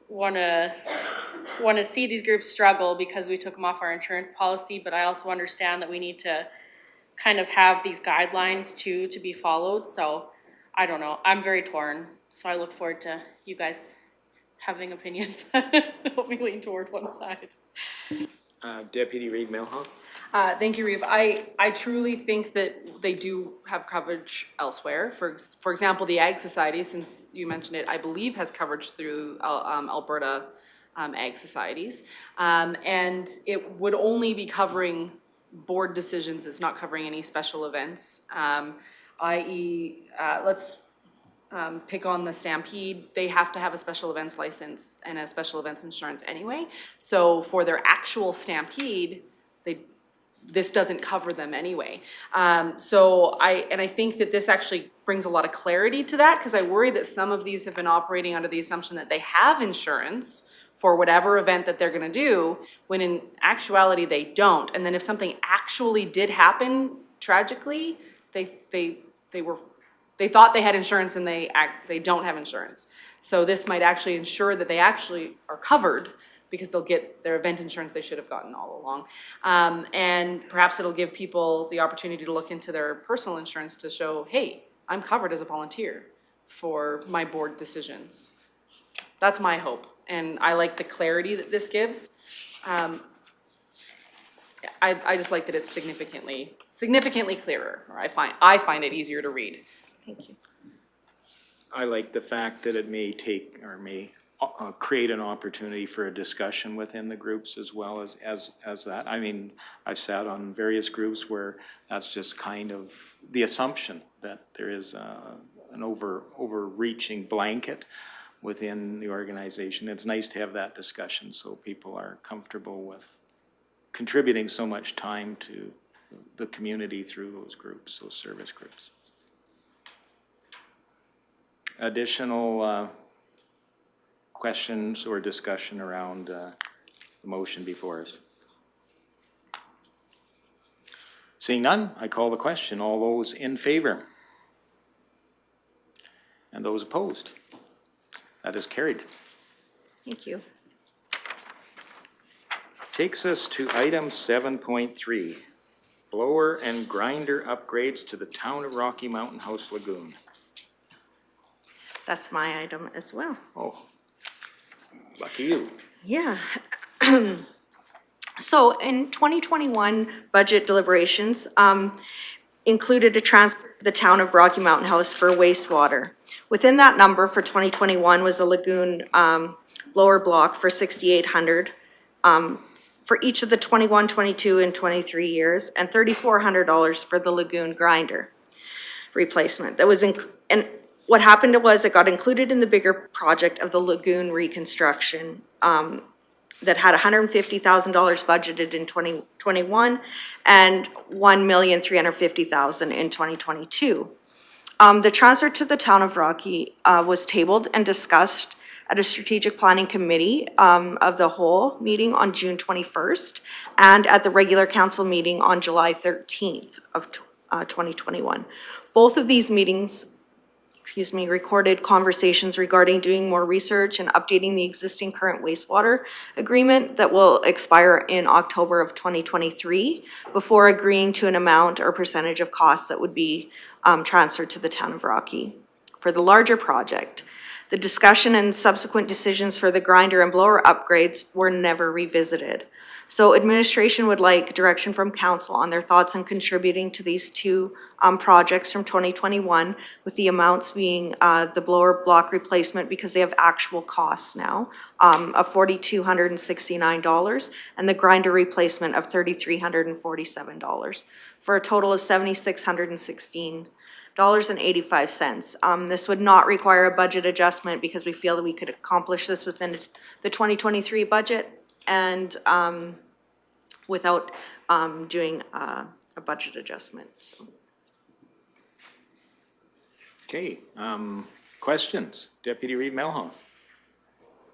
want to see these groups struggle because we took them off our insurance policy, but I also understand that we need to kind of have these guidelines too to be followed. So I don't know, I'm very torn. So I look forward to you guys having opinions that help me lean toward one side. Deputy Reid Milhoff? Thank you, Reeve. I truly think that they do have coverage elsewhere. For example, the Ag Society, since you mentioned it, I believe has coverage through Alberta Ag Societies. And it would only be covering board decisions. It's not covering any special events. I.e., let's pick on the Stampede. They have to have a special events license and a special events insurance anyway. So for their actual Stampede, this doesn't cover them anyway. So I think that this actually brings a lot of clarity to that, because I worry that some of these have been operating under the assumption that they have insurance for whatever event that they're gonna do, when in actuality they don't. And then if something actually did happen tragically, they thought they had insurance and they don't have insurance. So this might actually ensure that they actually are covered, because they'll get their event insurance they should have gotten all along. And perhaps it'll give people the opportunity to look into their personal insurance to show, hey, I'm covered as a volunteer for my board decisions. That's my hope, and I like the clarity that this gives. I just like that it's significantly clearer, or I find it easier to read. Thank you. I like the fact that it may take, or may create an opportunity for a discussion within the groups as well as that. I mean, I've sat on various groups where that's just kind of the assumption that there is an overreaching blanket within the organization. It's nice to have that discussion so people are comfortable with contributing so much time to the community through those groups, those service groups. Additional questions or discussion around the motion before us? Seeing none, I call the question. All those in favor? And those opposed? That is carried. Thank you. Takes us to item 7.3, blower and grinder upgrades to the Town of Rocky Mountain House Lagoon. That's my item as well. Oh, Lucky you. Yeah. So in 2021 budget deliberations, included a transfer to the town of Rocky Mountain House for wastewater. Within that number for 2021 was a Lagoon blower block for 6,800 for each of the 21, 22, and 23 years, and $3,400 for the Lagoon grinder replacement. That was, and what happened was it got included in the bigger project of the Lagoon reconstruction that had $150,000 budgeted in 2021 and $1,350,000 in 2022. The transfer to the town of Rocky was tabled and discussed at a strategic planning committee of the whole meeting on June 21st and at the regular council meeting on July 13th of 2021. Both of these meetings, recorded conversations regarding doing more research and updating the existing current wastewater agreement that will expire in October of 2023 before agreeing to an amount or percentage of costs that would be transferred to the town of Rocky. For the larger project, the discussion and subsequent decisions for the grinder and blower upgrades were never revisited. So administration would like direction from council on their thoughts on contributing to these two projects from 2021, with the amounts being the blower block replacement, because they have actual costs now, of $4,269, and the grinder replacement of $3,347, for a total of $7,616.85. This would not require a budget adjustment because we feel that we could accomplish this within the 2023 budget and without doing a budget adjustment. So. Okay, questions? Deputy Reeve Melhoff.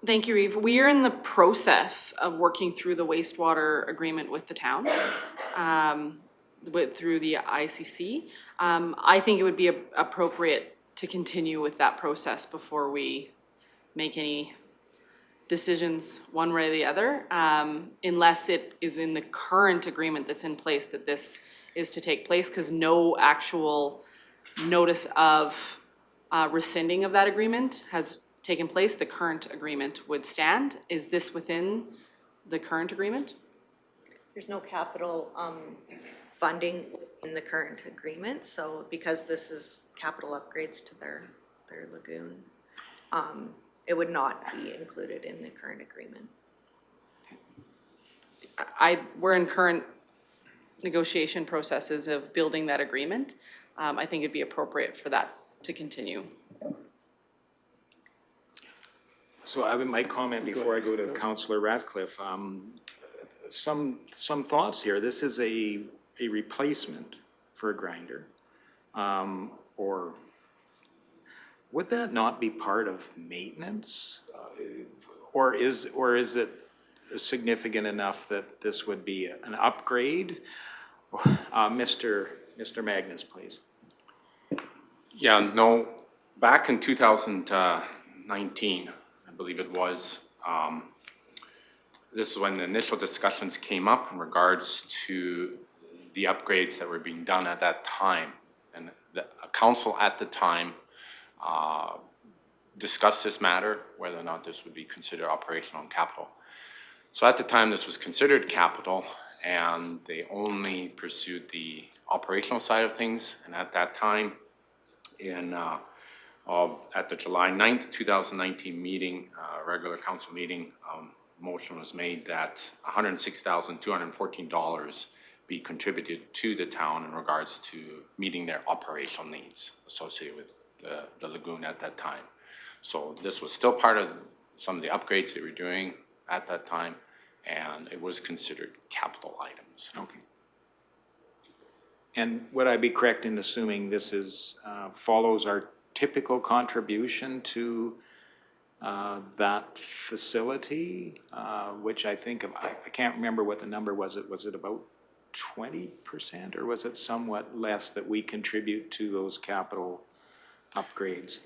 Thank you, Reeve. We are in the process of working through the wastewater agreement with the town, through the ICC. I think it would be appropriate to continue with that process before we make any decisions one way or the other, unless it is in the current agreement that's in place that this is to take place, because no actual notice of rescinding of that agreement has taken place. The current agreement would stand. Is this within the current agreement? There's no capital funding in the current agreement, so because this is capital upgrades to their lagoon, it would not be included in the current agreement. We're in current negotiation processes of building that agreement. I think it'd be appropriate for that to continue. So I might comment before I go to Councillor Ratcliffe. Some thoughts here. This is a replacement for a grinder, or would that not be part of maintenance? Or is it significant enough that this would be an upgrade? Mr. Magnus, please. Yeah, no, back in 2019, I believe it was, this is when the initial discussions came up in regards to the upgrades that were being done at that time. And the council at the time discussed this matter, whether or not this would be considered operational and capital. So at the time, this was considered capital, and they only pursued the operational side of things. And at that time, at the July 9th, 2019 meeting, regular council meeting, motion was made that $106,214 be contributed to the town in regards to meeting their operational needs associated with the lagoon at that time. So this was still part of some of the upgrades they were doing at that time, and it was considered capital items. Okay. And would I be correct in assuming this is follows our typical contribution to that facility, which I think I can't remember what the number was. Was it about 20%, or was it somewhat less that we contribute to those capital upgrades?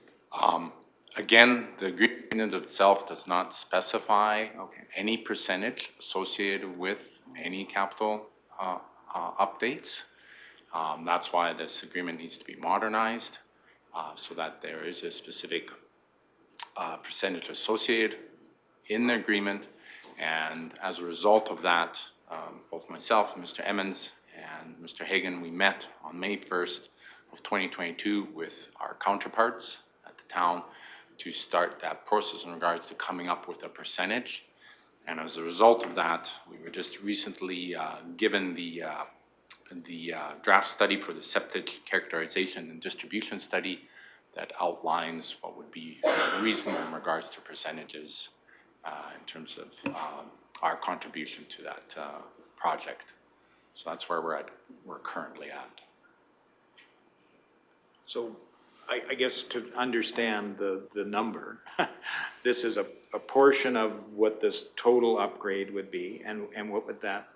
Again, the agreement itself does not specify any percentage associated with any capital updates. That's why this agreement needs to be modernized, so that there is a specific percentage associated in the agreement. And as a result of that, both myself and Mr. Emmons and Mr. Hagan, we met on May 1st of 2022 with our counterparts at the town to start that process in regards to coming up with a percentage. And as a result of that, we were just recently given the draft study for the septic characterization and distribution study that outlines what would be reasonable in regards to percentages in terms of our contribution to that project. So that's where we're currently at. So I guess to understand the number, this is a portion of what this total upgrade would be, and what would that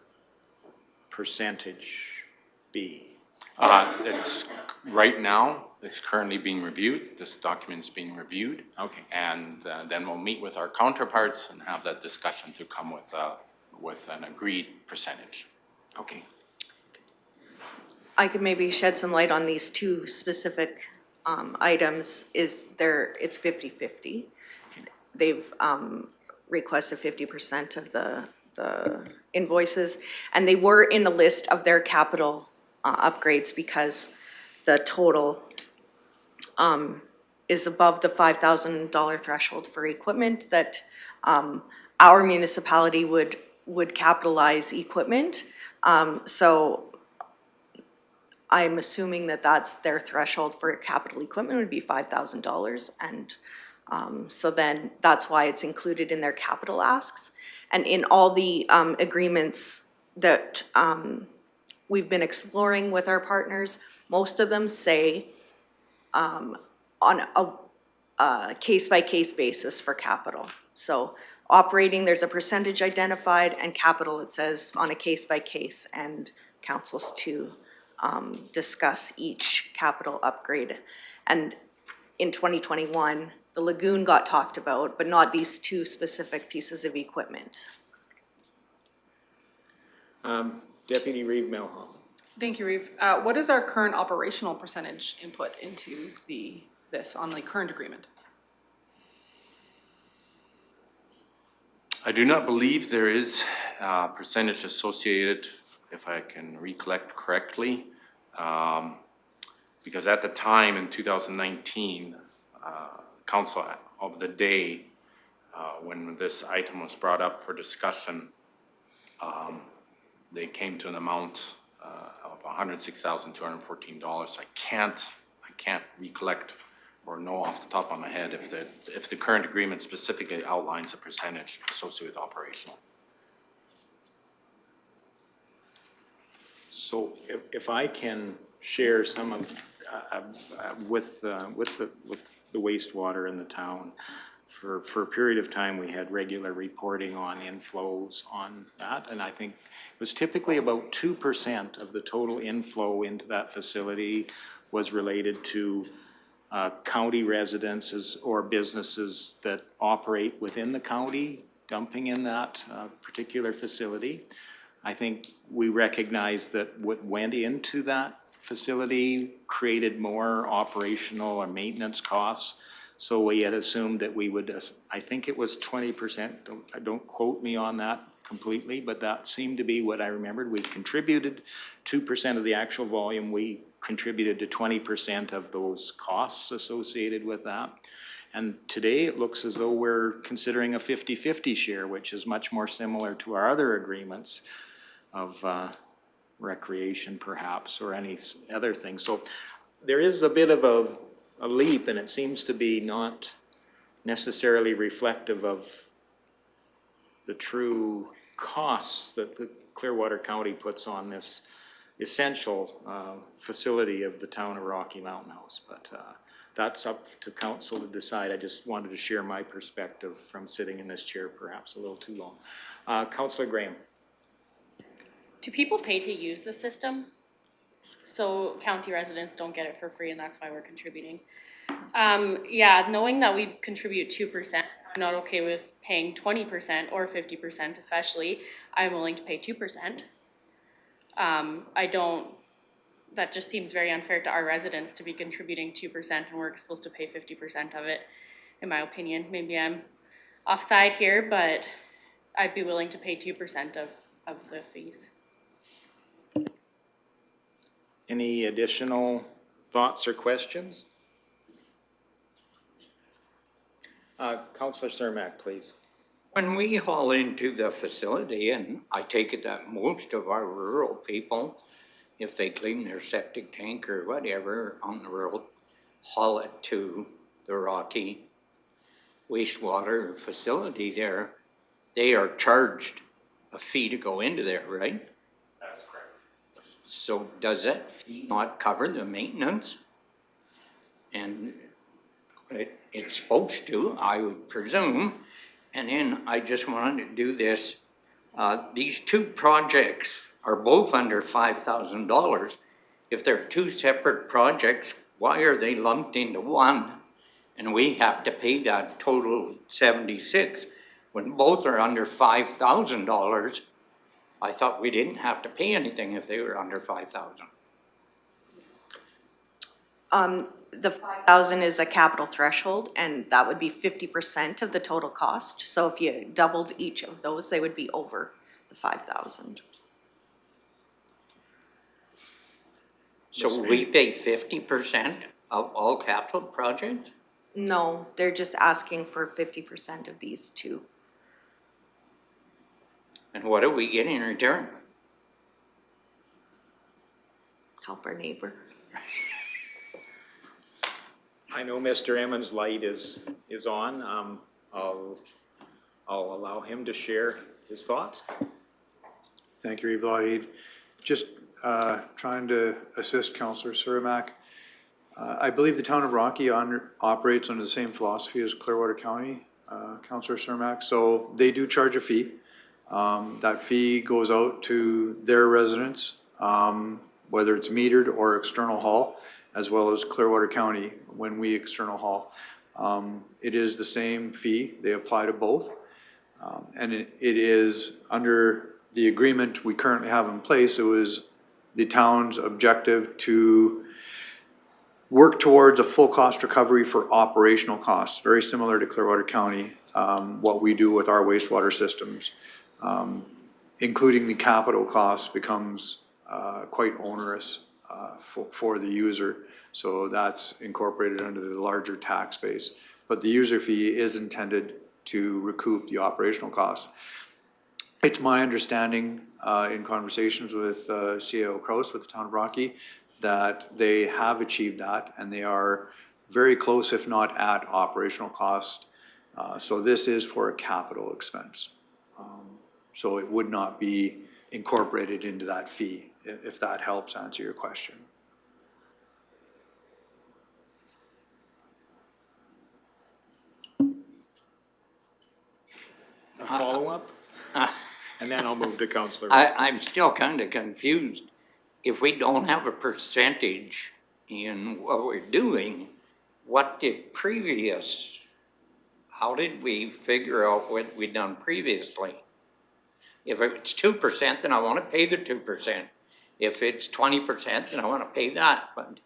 percentage be? It's right now, it's currently being reviewed. This document's being reviewed. Okay. And then we'll meet with our counterparts and have that discussion to come with an agreed percentage. Okay. I could maybe shed some light on these two specific items. It's 50-50. They've requested 50% of the invoices, and they were in the list of their capital upgrades because the total is above the $5,000 threshold for equipment that our municipality would capitalize equipment. So I'm assuming that that's their threshold for capital equipment would be $5,000, and so then that's why it's included in their capital asks. And in all the agreements that we've been exploring with our partners, most of them say on a case-by-case basis for capital. So operating, there's a percentage identified, and capital, it says on a case-by-case, and councils to discuss each capital upgrade. And in 2021, the Lagoon got talked about, but not these two specific pieces of equipment. Deputy Reeve Melhoff. Thank you, Reeve. What is our current operational percentage input into this on the current agreement? I do not believe there is a percentage associated, if I can recollect correctly, because at the time in 2019, council of the day, when this item was brought up for discussion, they came to an amount of $106,214. I can't recollect or know off the top of my head if the current agreement specifically outlines a percentage associated with operational. So if I can share some of, with the wastewater in the town, for a period of time, we had regular reporting on inflows on that, and I think it was typically about 2% of the total inflow into that facility was related to county residences or businesses that operate within the county, dumping in that particular facility. I think we recognize that what went into that facility created more operational or maintenance costs. So we had assumed that we would, I think it was 20%, don't quote me on that completely, but that seemed to be what I remembered. We contributed 2% of the actual volume. We contributed to 20% of those costs associated with that. And today it looks as though we're considering a 50-50 share, which is much more similar to our other agreements of recreation perhaps, or any other thing. So there is a bit of a leap, and it seems to be not necessarily reflective of the true costs that the Clearwater County puts on this essential facility of the town of Rocky Mountain House. But that's up to council to decide. I just wanted to share my perspective from sitting in this chair perhaps a little too long. Councillor Graham. Do people pay to use the system? So county residents don't get it for free, and that's why we're contributing. Yeah, knowing that we contribute 2%, I'm not okay with paying 20% or 50% especially. I'm willing to pay 2%. That just seems very unfair to our residents to be contributing 2% and we're supposed to pay 50% of it, in my opinion. Maybe I'm offside here, but I'd be willing to pay 2% of the fees. Any additional thoughts or questions? Councillor Cermak, please. When we haul into the facility, and I take it that most of our rural people, if they clean their septic tank or whatever on the road, haul it to the Rocky wastewater facility there, they are charged a fee to go into there, right? That's correct. So does that fee not cover the maintenance? And it's supposed to, I would presume. And then I just wanted to do this. These two projects are both under $5,000. If they're two separate projects, why are they lumped into one? And we have to pay that total $76. When both are under $5,000, I thought we didn't have to pay anything if they were under $5,000. The 5,000 is a capital threshold, and that would be 50% of the total cost. So if you doubled each of those, they would be over the 5,000. So we pay 50% of all capital projects? No, they're just asking for 50% of these two. And what do we get in return? Help our neighbor. I know Mr. Emmons' light is on. I'll allow him to share his thoughts. Thank you, Bylaw. Just trying to assist Councillor Cermak. I believe the town of Rocky operates under the same philosophy as Clearwater County, Councillor Cermak. So they do charge a fee. That fee goes out to their residents, whether it's metered or external haul, as well as Clearwater County when we external haul. It is the same fee. They apply to both. And it is under the agreement we currently have in place. It was the town's objective to work towards a full cost recovery for operational costs, very similar to Clearwater County, what we do with our wastewater systems. Including the capital costs becomes quite onerous for the user. So that's incorporated under the larger tax base. But the user fee is intended to recoup the operational costs. It's my understanding in conversations with CAO Kraus with the town of Rocky that they have achieved that and they are very close, if not at operational cost. So this is for a capital expense. So it would not be incorporated into that fee, if that helps answer your question. A follow-up? And then I'll move to Councillor. I'm still kind of confused. If we don't have a percentage in what we're doing, what did how did we figure out what we'd done previously? If it's 2%, then I want to pay the 2%. If it's 20%, then I want to pay that. But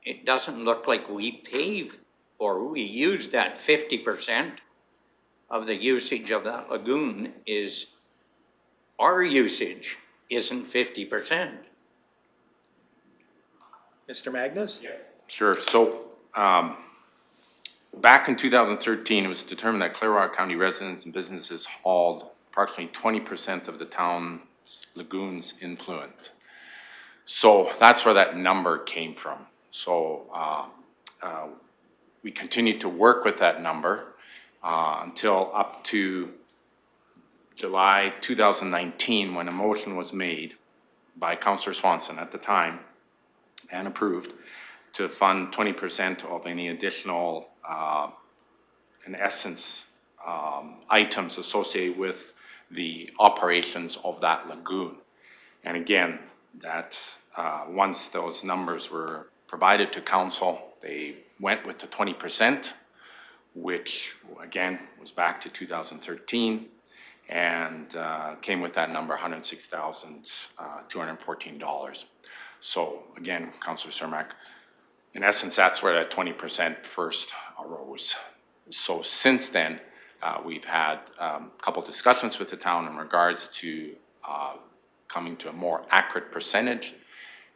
it doesn't look like we pay or we use that 50% of the usage of that lagoon is our usage isn't 50%. Mr. Magnus? Yeah. Sure. So back in 2013, it was determined that Clearwater County residents and businesses hauled approximately 20% of the town's lagoon's influent. So that's where that number came from. So we continued to work with that number until up to July 2019, when a motion was made by Councillor Swanson at the time and approved to fund 20% of any additional, in essence, items associated with the operations of that lagoon. And again, that once those numbers were provided to council, they went with the 20%, which again was back to 2013, and came with that number, $106,214. So again, Councillor Cermak, in essence, that's where that 20% first arose. So since then, We've had a couple discussions with the town in regards to coming to a more accurate percentage.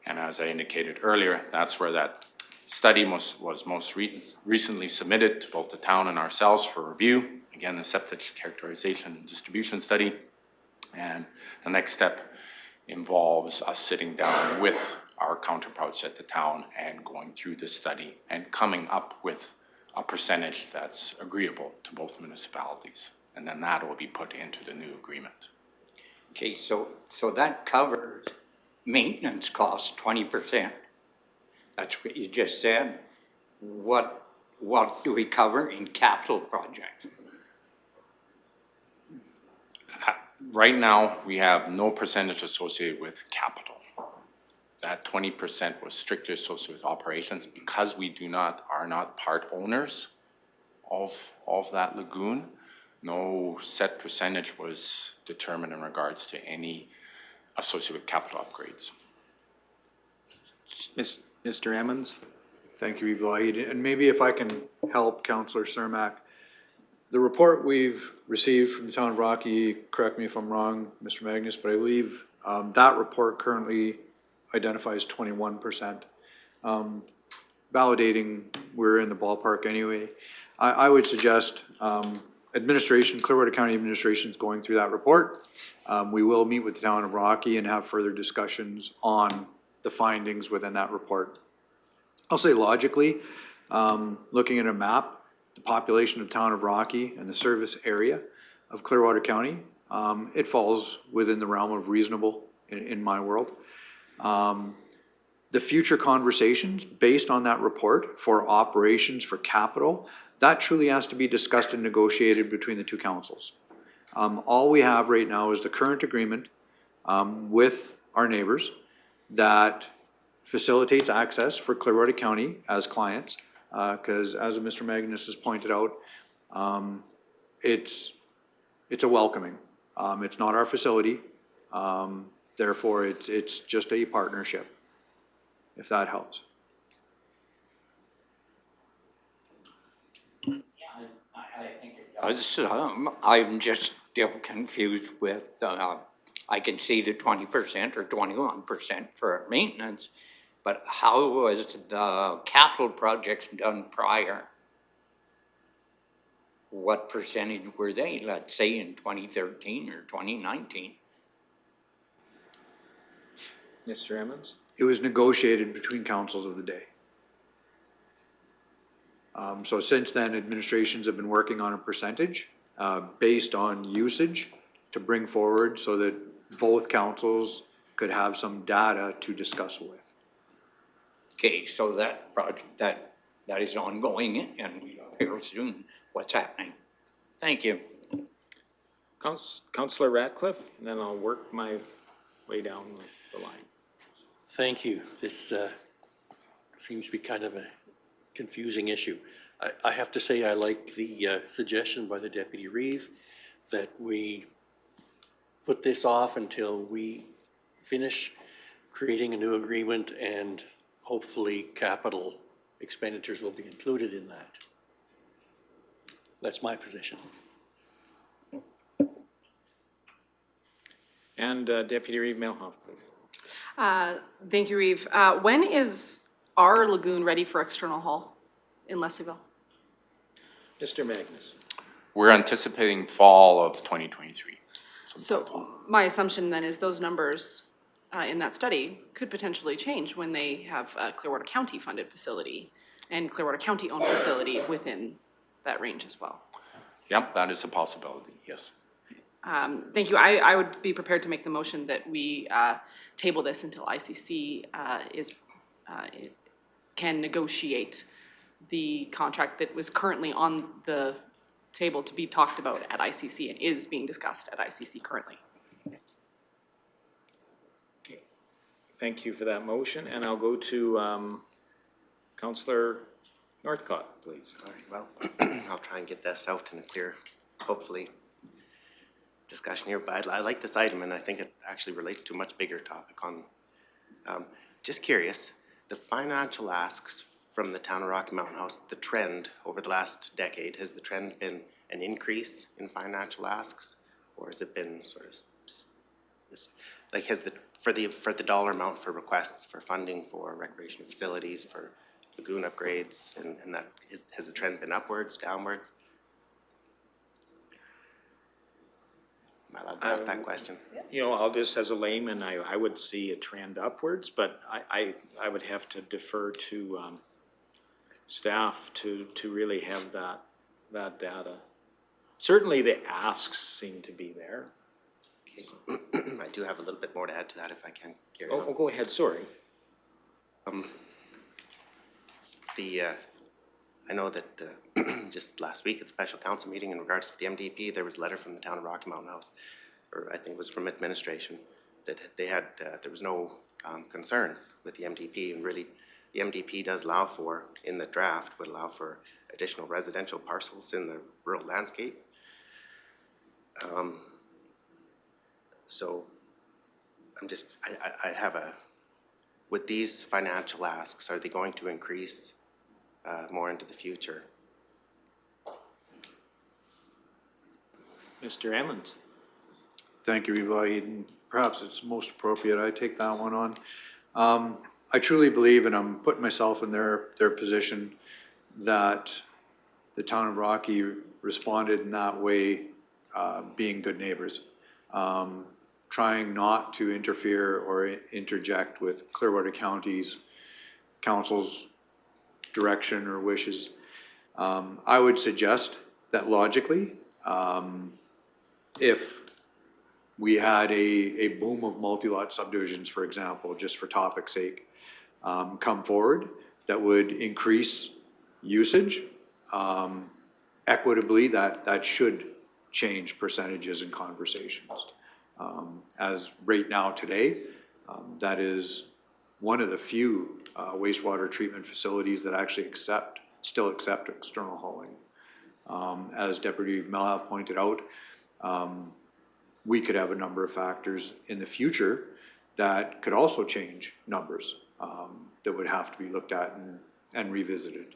And as I indicated earlier, that's where that study was most recently submitted to both the town and ourselves for review. Again, the septic characterization and distribution study. And the next step involves us sitting down with our counterparts at the town and going through this study and coming up with a percentage that's agreeable to both municipalities. And then that will be put into the new agreement. Okay, so that covers maintenance costs 20%. That's what you just said. What do we cover in capital projects? Right now, we have no percentage associated with capital. That 20% was strictly associated with operations because we are not part owners of that lagoon. No set percentage was determined in regards to any associated with capital upgrades. Mr. Emmons? Thank you, Bylaw. And maybe if I can help Councillor Cermak, the report we've received from the town of Rocky, correct me if I'm wrong, Mr. Magnus, but I believe that report currently identifies 21%. Validating we're in the ballpark anyway. I would suggest administration, Clearwater County administration is going through that report. We will meet with the town of Rocky and have further discussions on the findings within that report. I'll say logically, looking at a map, the population of the town of Rocky and the service area of Clearwater County, it falls within the realm of reasonable in my world. The future conversations based on that report for operations, for capital, that truly has to be discussed and negotiated between the two councils. All we have right now is the current agreement with our neighbors that facilitates access for Clearwater County as clients, because as Mr. Magnus has pointed out, it's a welcoming. It's not our facility, therefore it's just a partnership, if that helps. I think it does. I'm just still confused with, I can see the 20% or 21% for maintenance, but how was the capital projects done prior? What percentage were they, let's say in 2013 or 2019? Mr. Emmons? It was negotiated between councils of the day. So since then, administrations have been working on a percentage based on usage to bring forward so that both councils could have some data to discuss with. Okay, so that project, that is ongoing and we will hear soon what's happening. Thank you. Councillor Ratcliffe, and then I'll work my way down the line. Thank you. This seems to be kind of a confusing issue. I have to say I like the suggestion by the Deputy Reeve that we put this off until we finish creating a new agreement and hopefully capital expenditures will be included in that. That's my position. And Deputy Reeve Melhoff, please. Thank you, Reeve. When is our lagoon ready for external haul in Leslieville? Mr. Magnus. We're anticipating fall of 2023. So my assumption then is those numbers in that study could potentially change when they have a Clearwater County funded facility and Clearwater County owned facility within that range as well. Yep, that is a possibility, yes. Thank you. I would be prepared to make the motion that we table this until ICC can negotiate the contract that was currently on the table to be talked about at ICC and is being discussed at ICC currently. Thank you for that motion, and I'll go to Councillor Northcott, please. All right, well, I'll try and get this out in a clear, hopefully, discussion here, but I like this item and I think it actually relates to a much bigger topic on, just curious, the financial asks from the town of Rocky Mountain House, the trend over the last decade, has the trend been an increase in financial asks? Or has it been sort of, like has for the dollar amount for requests for funding for recreation facilities, for lagoon upgrades, and that, has the trend been upwards, downwards? Am I allowed to ask that question? You know, all this as a layman, I would see a trend upwards, but I would have to defer to staff to really have that data. Certainly the asks seem to be there. Okay. I do have a little bit more to add to that if I can carry on. Oh, go ahead, sorry. I know that just last week at the special council meeting in regards to the MDP, there was a letter from the town of Rocky Mountain House, or I think it was from administration, that they had, there was no concerns with the MDP, and really the MDP does allow for, in the draft, would allow for additional residential parcels in the rural landscape. So I'm just, I have a, with these financial asks, are they going to increase more into the future? Mr. Emmons. Thank you, Eva. Perhaps it's most appropriate I take that one on. I truly believe, and I'm putting myself in their position, that the town of Rocky responded in that way, being good neighbors. Trying not to interfere or interject with Clearwater County's council's direction or wishes. I would suggest that logically, if we had a boom of multi-lot subdivisions, for example, just for topic's sake, come forward, that would increase usage, equitably, that should change percentages in conversations. As right now today, that is one of the few wastewater treatment facilities that actually still accept external hauling. As Deputy Melhav pointed out, we could have a number of factors in the future that could also change numbers that would have to be looked at and revisited.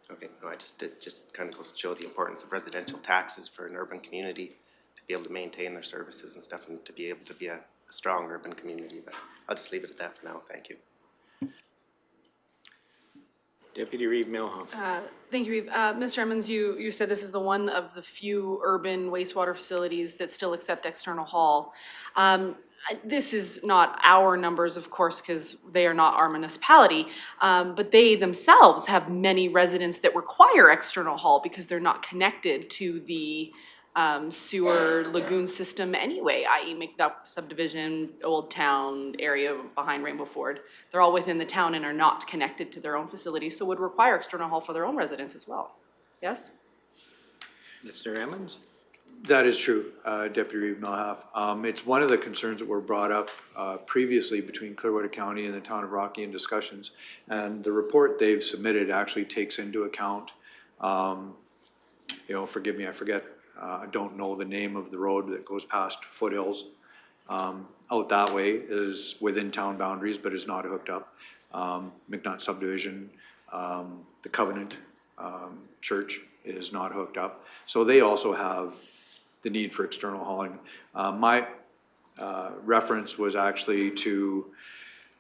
Okay, no, it just kind of goes to show the importance of residential taxes for an urban community to be able to maintain their services and stuff, and to be able to be a strong urban community. But I'll just leave it at that for now. Thank you. Deputy Reeve Milhoff. Thank you, Reeve. Mr. Emmons, you said this is the one of the few urban wastewater facilities that still accept external haul. This is not our numbers, of course, because they are not our municipality, but they themselves have many residents that require external haul because they're not connected to the sewer lagoon system anyway, i.e. Mcadam subdivision, Old Town area behind Rainbow Ford. They're all within the town and are not connected to their own facilities, so would require external haul for their own residents as well. Yes? Mr. Emmons? That is true, Deputy Reeve Milhav. It's one of the concerns that were brought up previously between Clearwater County and the town of Rocky in discussions. And the report they've submitted actually takes into account, forgive me, I forget, I don't know the name of the road that goes past Foothills. Out that way is within town boundaries, but is not hooked up. McNutt subdivision, the Covenant Church is not hooked up. So they also have the need for external hauling. My reference was actually to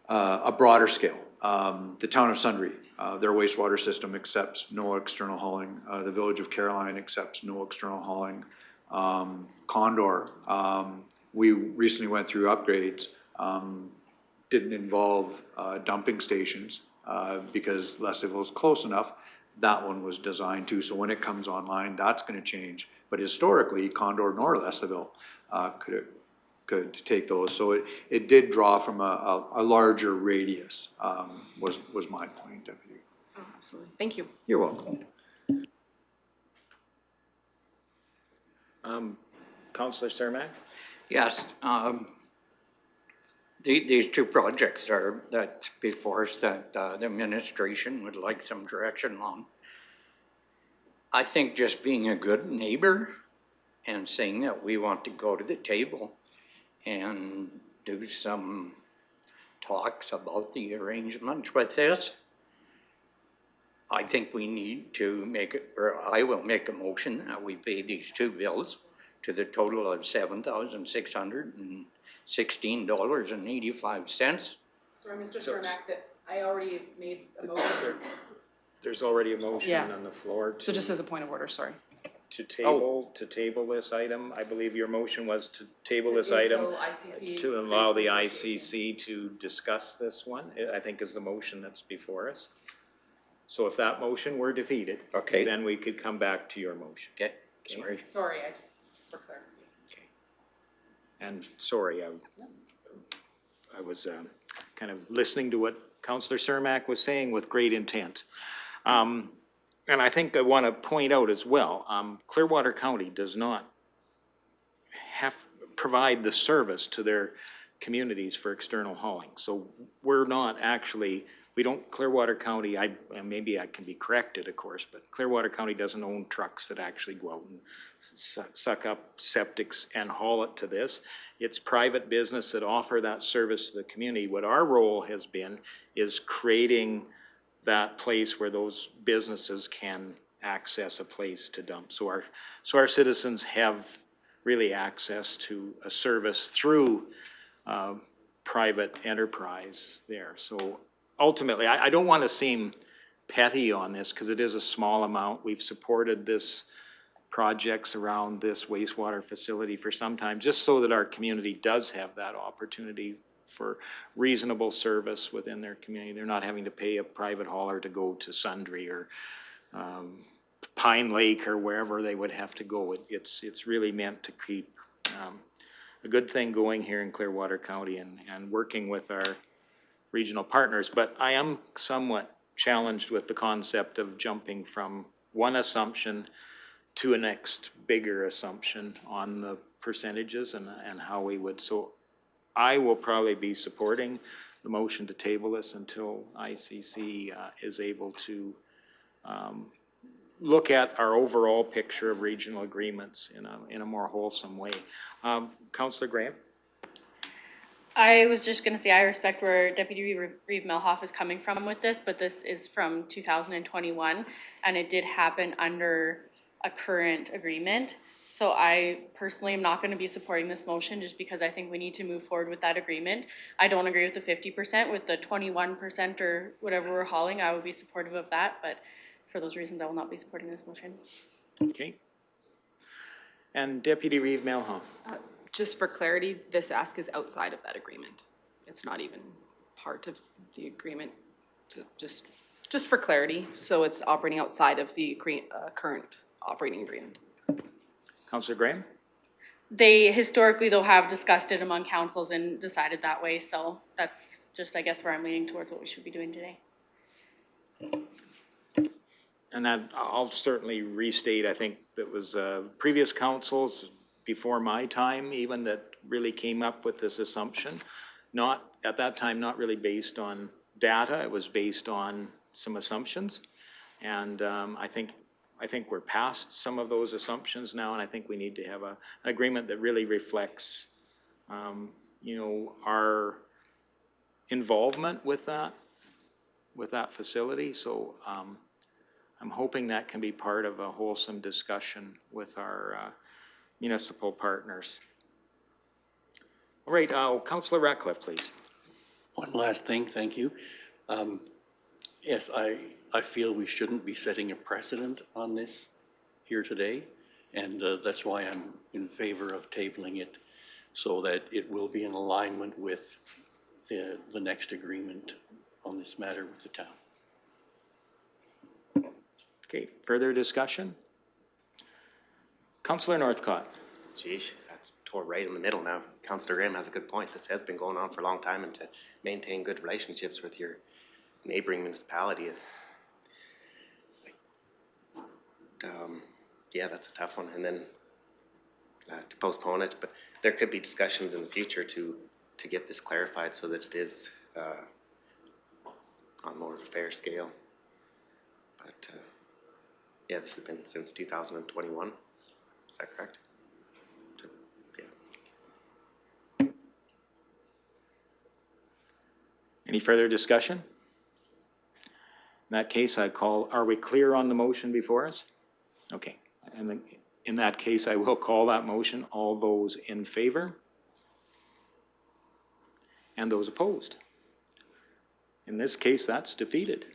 a broader scale. The town of Sundre, their wastewater system accepts no external hauling. The village of Caroline accepts no external hauling. Condor, we recently went through upgrades, didn't involve dumping stations because Leslieville is close enough. That one was designed to, so when it comes online, that's gonna change. But historically, Condor nor Leslieville could take those. So it did draw from a larger radius, was my point, Deputy. Oh, absolutely. Thank you. You're welcome. Councillor Cermak? Yes, these two projects are that before us that the administration would like some direction on. I think just being a good neighbor and saying that we want to go to the table and do some talks about the arrangement with this I think we need to make it, or I will make a motion that we pay these two bills to the total of $7,616.85. Sorry, Mr. Cermak, that I already made a motion. There's already a motion Yeah. on the floor So just as a point of order, sorry. to table this item. I believe your motion was to table this item. Until ICC To allow the creates the ICC to discuss this one, I think is the motion that's before us. So if that motion were defeated. Okay. Then we could come back to your motion. Okay, sorry. Sorry, I just, for clarification. And sorry, I was kind of listening to what Councillor Cermak was saying with great intent. And I think I want to point out as well, Clearwater County does not provide the service to their communities for external hauling. So we're not actually, Clearwater County, maybe I can be corrected, of course, but Clearwater County doesn't own trucks that actually go out and suck up septics and haul it to this. It's private business that offer that service to the community. What our role has been is creating that place where those businesses can access a place to dump. So our citizens have really access to a service through private enterprise there. So ultimately, I don't want to seem petty on this because it is a small amount. We've supported this projects around this wastewater facility for some time, just so that our community does have that opportunity for reasonable service within their community. They're not having to pay a private hauler to go to Sundre or Pine Lake or wherever they would have to go. It's really meant to keep a good thing going here in Clearwater County and working with our regional partners. But I am somewhat challenged with the concept of jumping from one assumption to a next bigger assumption on the percentages and how we would. So I will probably be supporting the motion to table this until ICC is able to look at our overall picture of regional agreements in a more wholesome way. Councillor Graham? I was just gonna say, I respect where Deputy Reeve Melhoff is coming from with this, but this is from 2021, and it did happen under a current agreement. So I personally am not gonna be supporting this motion just because I think we need to move forward with that agreement. I don't agree with the 50%, with the 21% or whatever we're hauling, I would be supportive of that, but for those reasons, I will not be supporting this motion. Okay. And Deputy Reeve Melhoff? Just for clarity, this ask is outside of that agreement. It's not even part of the agreement, just for clarity. So it's operating outside of the current operating agreement. Councillor Graham? They historically, though, have discussed it among councils and decided that way, so that's just, I guess, where I'm leaning towards what we should be doing today. And that, I'll certainly restate, I think that was previous councils before my time even that really came up with this assumption. Not, at that time, not really based on data, it was based on some assumptions. And I think we're past some of those assumptions now, and I think we need to have an agreement that really reflects, our involvement with that facility. So I'm hoping that can be part of a wholesome discussion with our municipal partners. All right, Councillor Ratcliffe, please. One last thing, thank you. Yes, I feel we shouldn't be setting a precedent on this here today, and that's why I'm in favor of tabling it so that it will be in alignment with the next agreement on this matter with the town. Okay, further discussion? Councillor Northcott. Geez, that's tore right in the middle now. Councillor Graham has a good point. This has been going on for a long time, and to maintain good relationships with your neighboring municipality, it's yeah, that's a tough one. And then to postpone it, but there could be discussions in the future to get this clarified so that it is on more of a fair scale. But yeah, this has been since 2021. Is that correct? Yeah. Any further discussion? In that case, are we clear on the motion before us? Okay, and then, in that case, I will call that motion. All those in favor? And those opposed? In this case, that's defeated.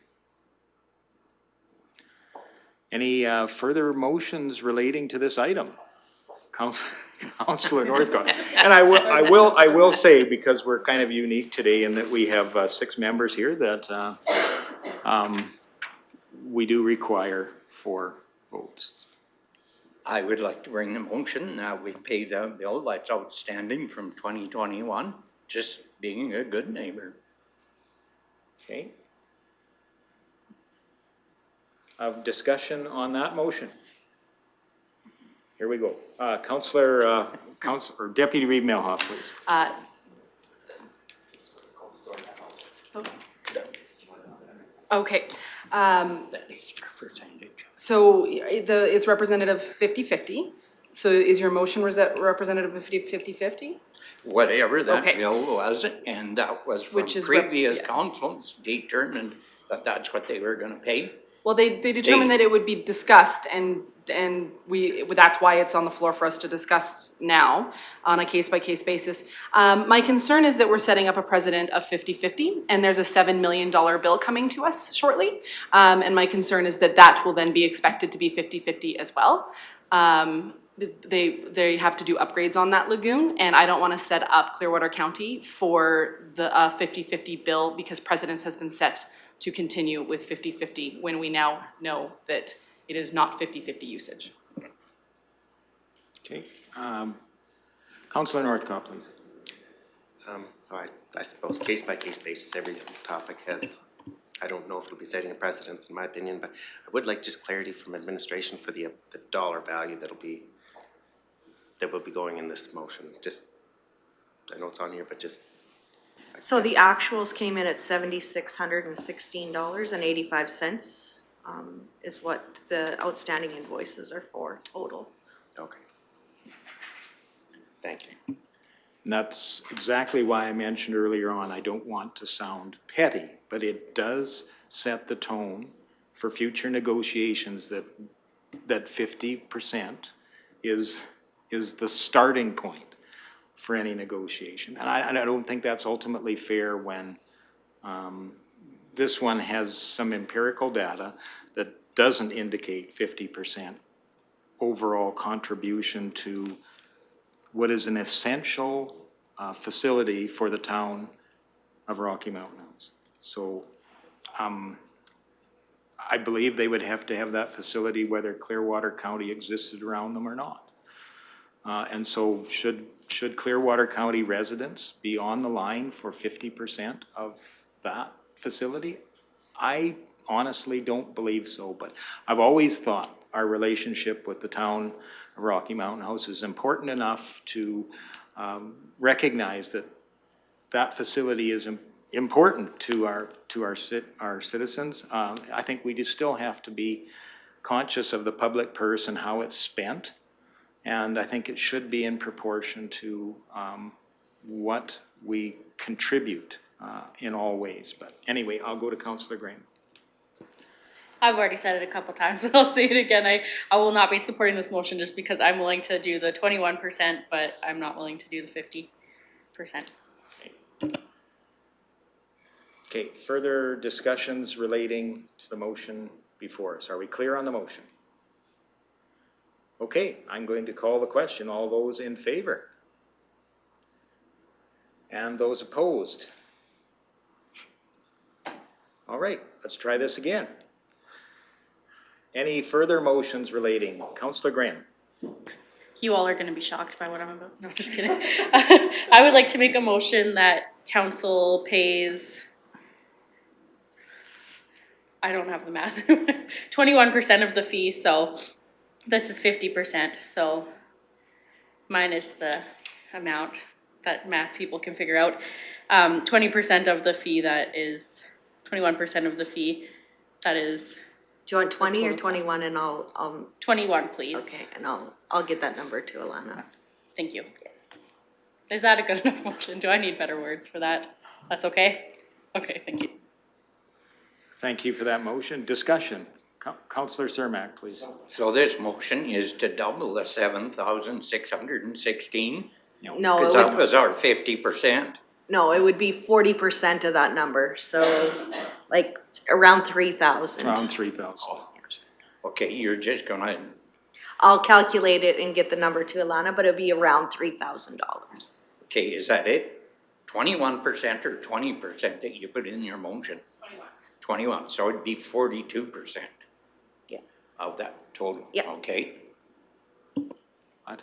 Any further motions relating to this item? Councillor Northcott. And I will say, because we're kind of unique today in that we have 6 members here, that we do require 4 votes. I would like to bring the motion that we pay the bill that's outstanding from 2021, just being a good neighbor. Okay. Of discussion on that motion. Here we go. Councillor Deputy Reeve Melhoff, please. Okay. That is percentage. So it's representative 50-50. So is your motion representative of 50-50? Whatever that Okay. bill was, and that was from Which is previous councils determined that that's what they were gonna pay. Well, they determined that it would be discussed, and that's why it's on the floor for us to discuss now on a case-by-case basis. My concern is that we're setting up a precedent of 50-50, and there's a $7 million bill coming to us shortly. And my concern is that that will then be expected to be 50-50 as well. They have to do upgrades on that lagoon, and I don't want to set up Clearwater County for the 50-50 bill because precedence has been set to continue with 50-50 when we now know that it is not 50-50 usage. Okay. Councillor Northcott, please. I suppose case-by-case basis, every topic has, I don't know if it'll be setting a precedence in my opinion, but I would like just clarity from administration for the dollar value that will be going in this motion. Just, I know it's on here, but just. So the actuals came in at $7,616.85, is what the outstanding invoices are for total. Okay. Thank you. And that's exactly why I mentioned earlier on, I don't want to sound petty, but it does set the tone for future negotiations that 50% is the starting point for any negotiation. And I don't think that's ultimately fair when this one has some empirical data that doesn't indicate 50% overall contribution to what is an essential facility for the town of Rocky Mountains. So I believe they would have to have that facility whether Clearwater County existed around them or not. And so should Clearwater County residents be on the line for 50% of that facility? I honestly don't believe so, but I've always thought our relationship with the town of Rocky Mountain House is important enough to recognize that that facility is important to our citizens. I think we just still have to be conscious of the public purse and how it's spent. And I think it should be in proportion to what we contribute in all ways. But anyway, I'll go to Councillor Graham. I've already said it a couple times, but I'll say it again. I will not be supporting this motion just because I'm willing to do the 21%, but I'm not willing to do the 50%. Okay, further discussions relating to the motion before us. Are we clear on the motion? Okay, I'm going to call the question. All those in favor? And those opposed? All right, let's try this again. Any further motions relating? Councillor Graham. You all are gonna be shocked by what I'm about. No, just kidding. I would like to make a motion that council pays, I don't have the math, 21% of the fee, so this is 50%, so minus the amount that math people can figure out. 20% of the fee that is, 21% of the fee that is. Do you want 20 or 21 and I'll 21, please. Okay, and I'll get that number to Alana. Thank you. Is that a good enough motion? Do I need better words for that? That's okay? Okay, thank you. Thank you for that motion. Discussion. Councillor Cermak, please. So this motion is to double the 7,616? No, Because it that would, was our 50%. no, it would be 40% of that number, so like around 3,000. Around 3,000. Okay, you're just gonna, I'll calculate it and get the number to Alana, but it'd be around $3,000. okay, is that it? 21% or 20% that you put in your motion? 21, so it'd be 42%. Yeah. Of that total? Yeah. Okay. What?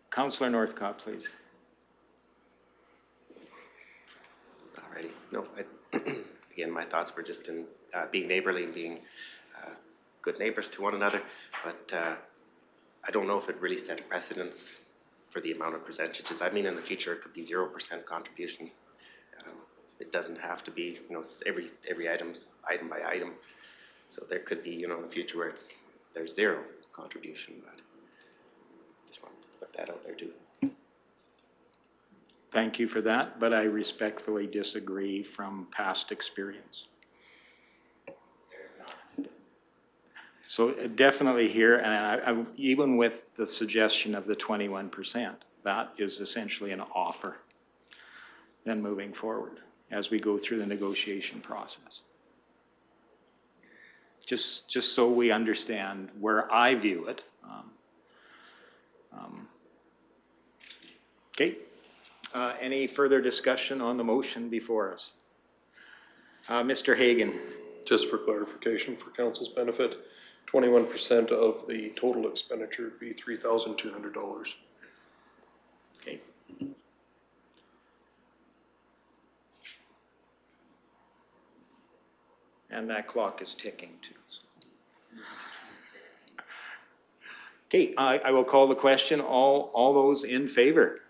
Councillor Northcott, please. Alrighty, no, again, my thoughts were just in being neighborly and being good neighbors to one another, but I don't know if it really set precedence for the amount of percentages. I mean, in the future, it could be 0% contribution. It doesn't have to be, you know, it's every item's item by item. So there could be, you know, in the future where there's zero contribution, but just want to put that out there too. Thank you for that, but I respectfully disagree from past experience. So definitely here, and I even with the suggestion of the 21%, that is essentially an offer then moving forward as we go through the negotiation process. Just so we understand where I view it. Okay. Any further discussion on the motion before us? Mr. Hagan. Just for clarification, for council's benefit, 21% of the total expenditure would be $3,200. Okay. And that clock is ticking too. Okay, I will call the question. All those in favor?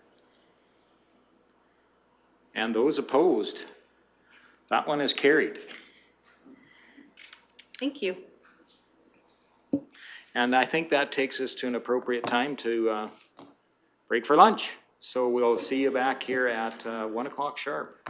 And those opposed? That one is carried. Thank you. And I think that takes us to an appropriate time to break for lunch. So we'll see you back here at 1 o'clock sharp.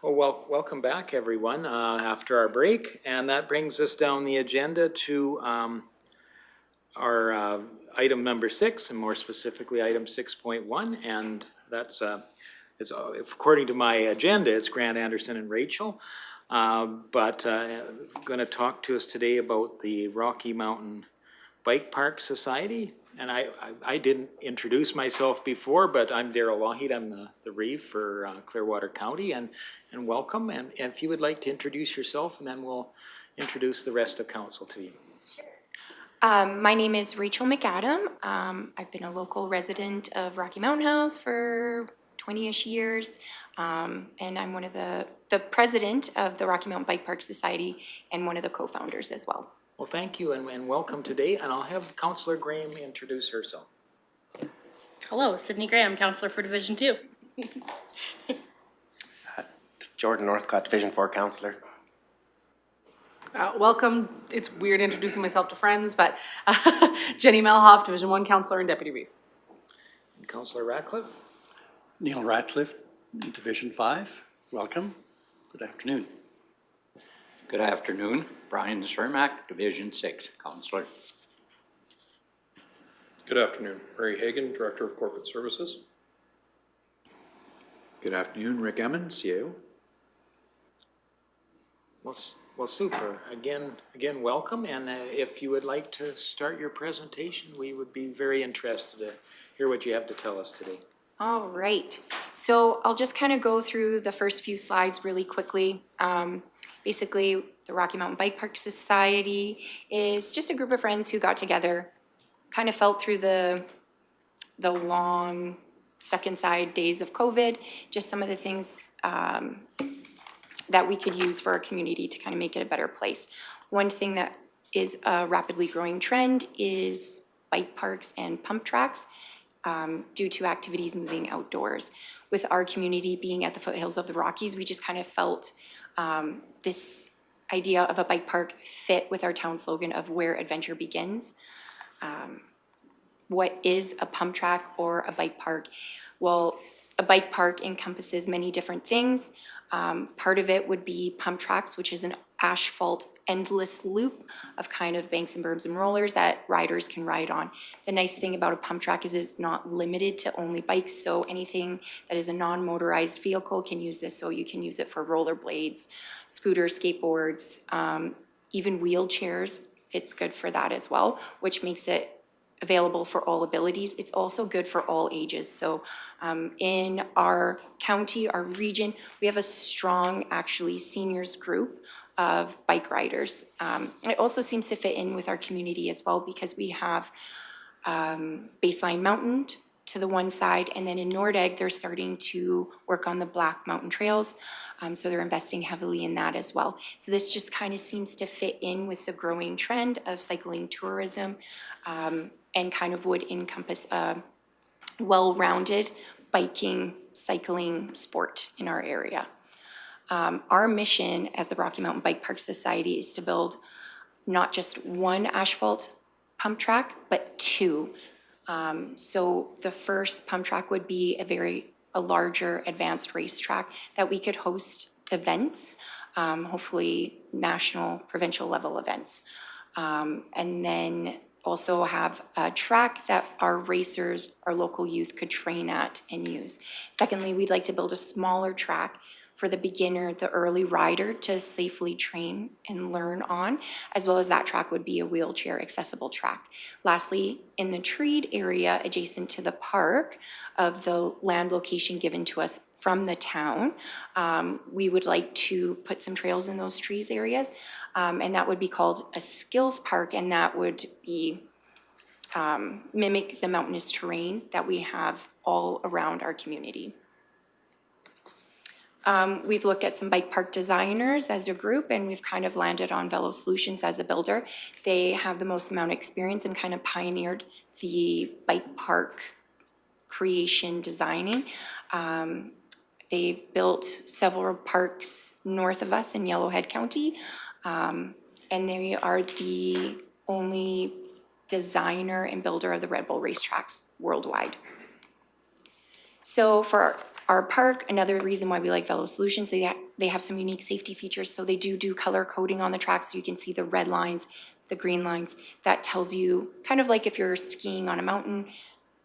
Well, welcome back, everyone, after our break. And that brings us down the agenda to our item number 6, and more specifically, item 6.1. And that's, according to my agenda, it's Grant Anderson and Rachel. But going to talk to us today about the Rocky Mountain Bike Park Society. And I didn't introduce myself before, but I'm Darrell Lougheed. I'm the Reeve for Clearwater County, and welcome. And if you would like to introduce yourself, and then we'll introduce the rest of council to you. My name is Rachel Mcadam. I've been a local resident of Rocky Mountain House for 20-ish years, and I'm one of the president of the Rocky Mountain Bike Park Society and one of the co-founders as well. Well, thank you and welcome today, and I'll have Councillor Graham introduce herself. Hello, Sydney Graham, Councillor for Division 2. Jordan Northcott, Division 4 Councillor. Welcome. It's weird introducing myself to friends, but Jenny Melhoff, Division 1 Councillor and Deputy Reeve. And Councillor Ratcliffe. Neil Ratcliffe, Division 5. Welcome. Good afternoon. Good afternoon. Brian Cermak, Division 6, Councillor. Good afternoon. Murray Hagan, Director of Corporate Services. Good afternoon, Rick Emmons, CAO. Well, super. Again, welcome. And if you would like to start your presentation, we would be very interested to hear what you have to tell us today. All right. So I'll just kind of go through the first few slides really quickly. Basically, the Rocky Mountain Bike Park Society is just a group of friends who got together, kind of felt through the long stuck inside days of COVID, just some of the things that we could use for our community to kind of make it a better place. One thing that is a rapidly growing trend is bike parks and pump tracks due to activities moving outdoors. With our community being at the foothills of the Rockies, we just kind of felt this idea of a bike park fit with our town slogan of where adventure begins. What is a pump track or a bike park? Well, a bike park encompasses many different things. Part of it would be pump tracks, which is an asphalt endless loop of kind of banks and berms and rollers that riders can ride on. The nice thing about a pump track is it's not limited to only bikes, so anything that is a non-motorized vehicle can use this. So you can use it for rollerblades, scooters, skateboards, even wheelchairs. It's good for that as well, which makes it available for all abilities. It's also good for all ages. So in our county, our region, we have a strong, actually, seniors group of bike riders. It also seems to fit in with our community as well because we have Baseline Mountain to the one side, and then in Nordegg, they're starting to work on the Black Mountain Trails. So they're investing heavily in that as well. So this just kind of seems to fit in with the growing trend of cycling tourism and kind of would encompass a well-rounded biking, cycling sport in our area. Our mission as the Rocky Mountain Bike Park Society is to build not just one asphalt pump track, but two. So the first pump track would be a larger advanced racetrack that we could host events, hopefully national, provincial level events. And then also have a track that our racers, our local youth could train at and use. Secondly, we'd like to build a smaller track for the beginner, the early rider to safely train and learn on, as well as that track would be a wheelchair accessible track. Lastly, in the treed area adjacent to the park of the land location given to us from the town, we would like to put some trails in those trees areas, and that would be called a skills park, and that would be mimic the mountainous terrain that we have all around our community. We've looked at some bike park designers as a group, and we've kind of landed on Velo Solutions as a builder. They have the most amount of experience and kind of pioneered the bike park creation designing. They've built several parks north of us in Yellowhead County, and they are the only designer and builder of the Red Bull racetracks worldwide. So for our park, another reason why we like Velo Solutions, They have some unique safety features, so they do color coding on the track, so you can see the red lines, the green lines. That tells you, kind of like if you're skiing on a mountain,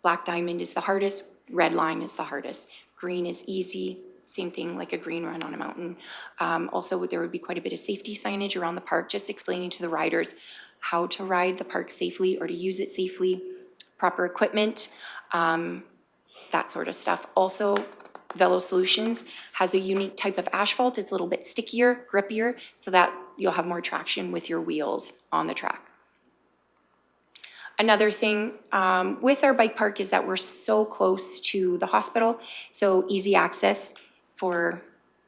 black diamond is the hardest, red line is the hardest. Green is easy, same thing like a green run on a mountain. Also, there would be quite a bit of safety signage around the park, just explaining to the riders how to ride the park safely or to use it safely, proper equipment, that sort of stuff. Also, Velo Solutions has a unique type of asphalt. It's a little bit stickier, grippier, so that you'll have more traction with your wheels on the track. Another thing with our bike park is that we're so close to the hospital, so easy access for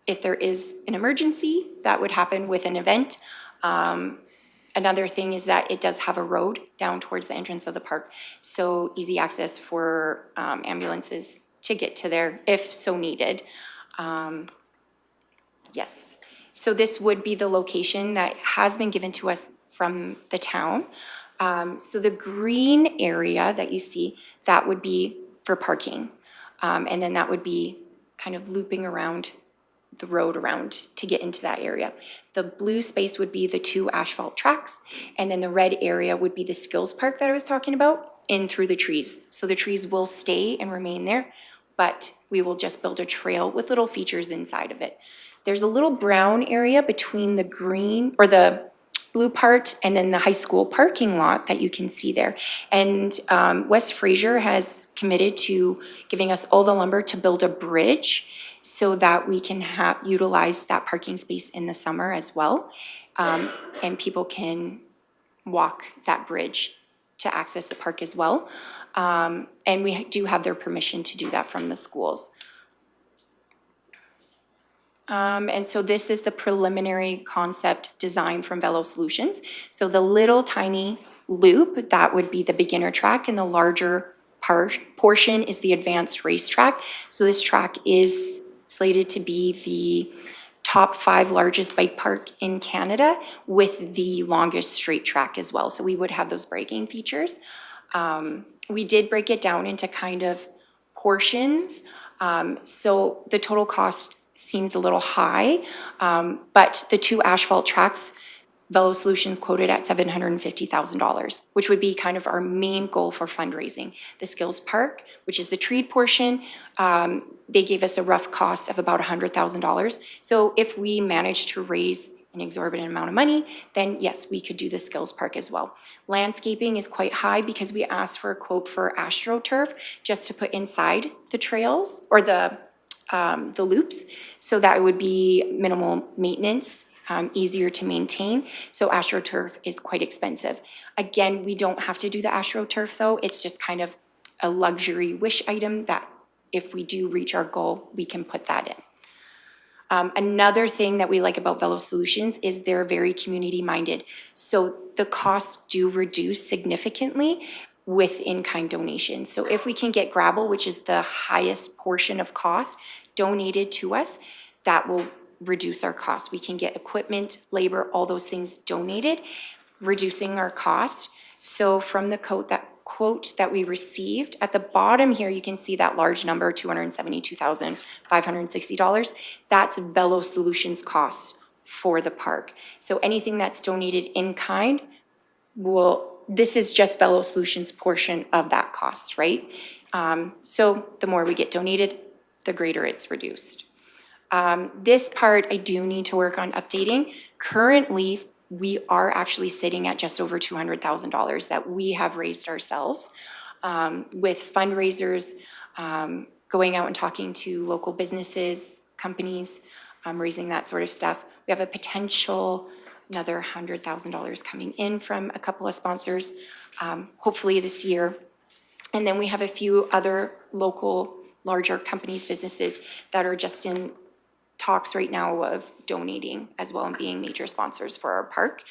if there is an emergency that would happen with an event. Another thing is that it does have a road down towards the entrance of the park, so easy access for ambulances to get to there if so needed. Yes, so this would be the location that has been given to us from the town. So the green area that you see, that would be for parking. And then that would be kind of looping around the road around to get into that area. The blue space would be the 2 asphalt tracks, and then the red area would be the skills park that I was talking about, in through the trees. So the trees will stay and remain there, but we will just build a trail with little features inside of it. There's a little brown area between the green, or the blue part, and then the high school parking lot that you can see there. And West Fraser has committed to giving us all the lumber to build a bridge so that we can utilize that parking space in the summer as well. And people can walk that bridge to access the park as well. And we do have their permission to do that from the schools. And so this is the preliminary concept design from Velo Solutions. So the little tiny loop, that would be the beginner track, and the larger portion is the advanced racetrack. So this track is slated to be the top 5 largest bike park in Canada with the longest straight track as well. So we would have those braking features. We did break it down into kind of portions. So the total cost seems a little high, but the 2 asphalt tracks, Velo Solutions quoted at $750,000, which would be kind of our main goal for fundraising. The skills park, which is the treed portion, they gave us a rough cost of about $100,000. So if we manage to raise an exorbitant amount of money, then yes, we could do the skills park as well. Landscaping is quite high because we asked for a quote for AstroTurf just to put inside the trails or the loops, so that it would be minimal maintenance, easier to maintain. So AstroTurf is quite expensive. Again, we don't have to do the AstroTurf though. It's just kind of a luxury wish item that if we do reach our goal, we can put that in. Another thing that we like about Velo Solutions is they're very community-minded. So the costs do reduce significantly with in-kind donations. So if we can get gravel, which is the highest portion of cost, donated to us, that will reduce our cost. We can get equipment, labor, all those things donated, reducing our cost. So from the quote that we received, at the bottom here, you can see that large number, $272,560. That's Velo Solutions costs for the park. So anything that's donated in kind this is just Velo Solutions portion of that cost, right? So the more we get donated, the greater it's reduced. This part I do need to work on updating. Currently, we are actually sitting at just over $200,000 that we have raised ourselves with fundraisers, going out and talking to local businesses, companies, raising that sort of stuff. We have a potential another $100,000 coming in from a couple of sponsors, hopefully this year. And then we have a few other local, larger companies, businesses that are just in talks right now of donating as well and being major sponsors for our park.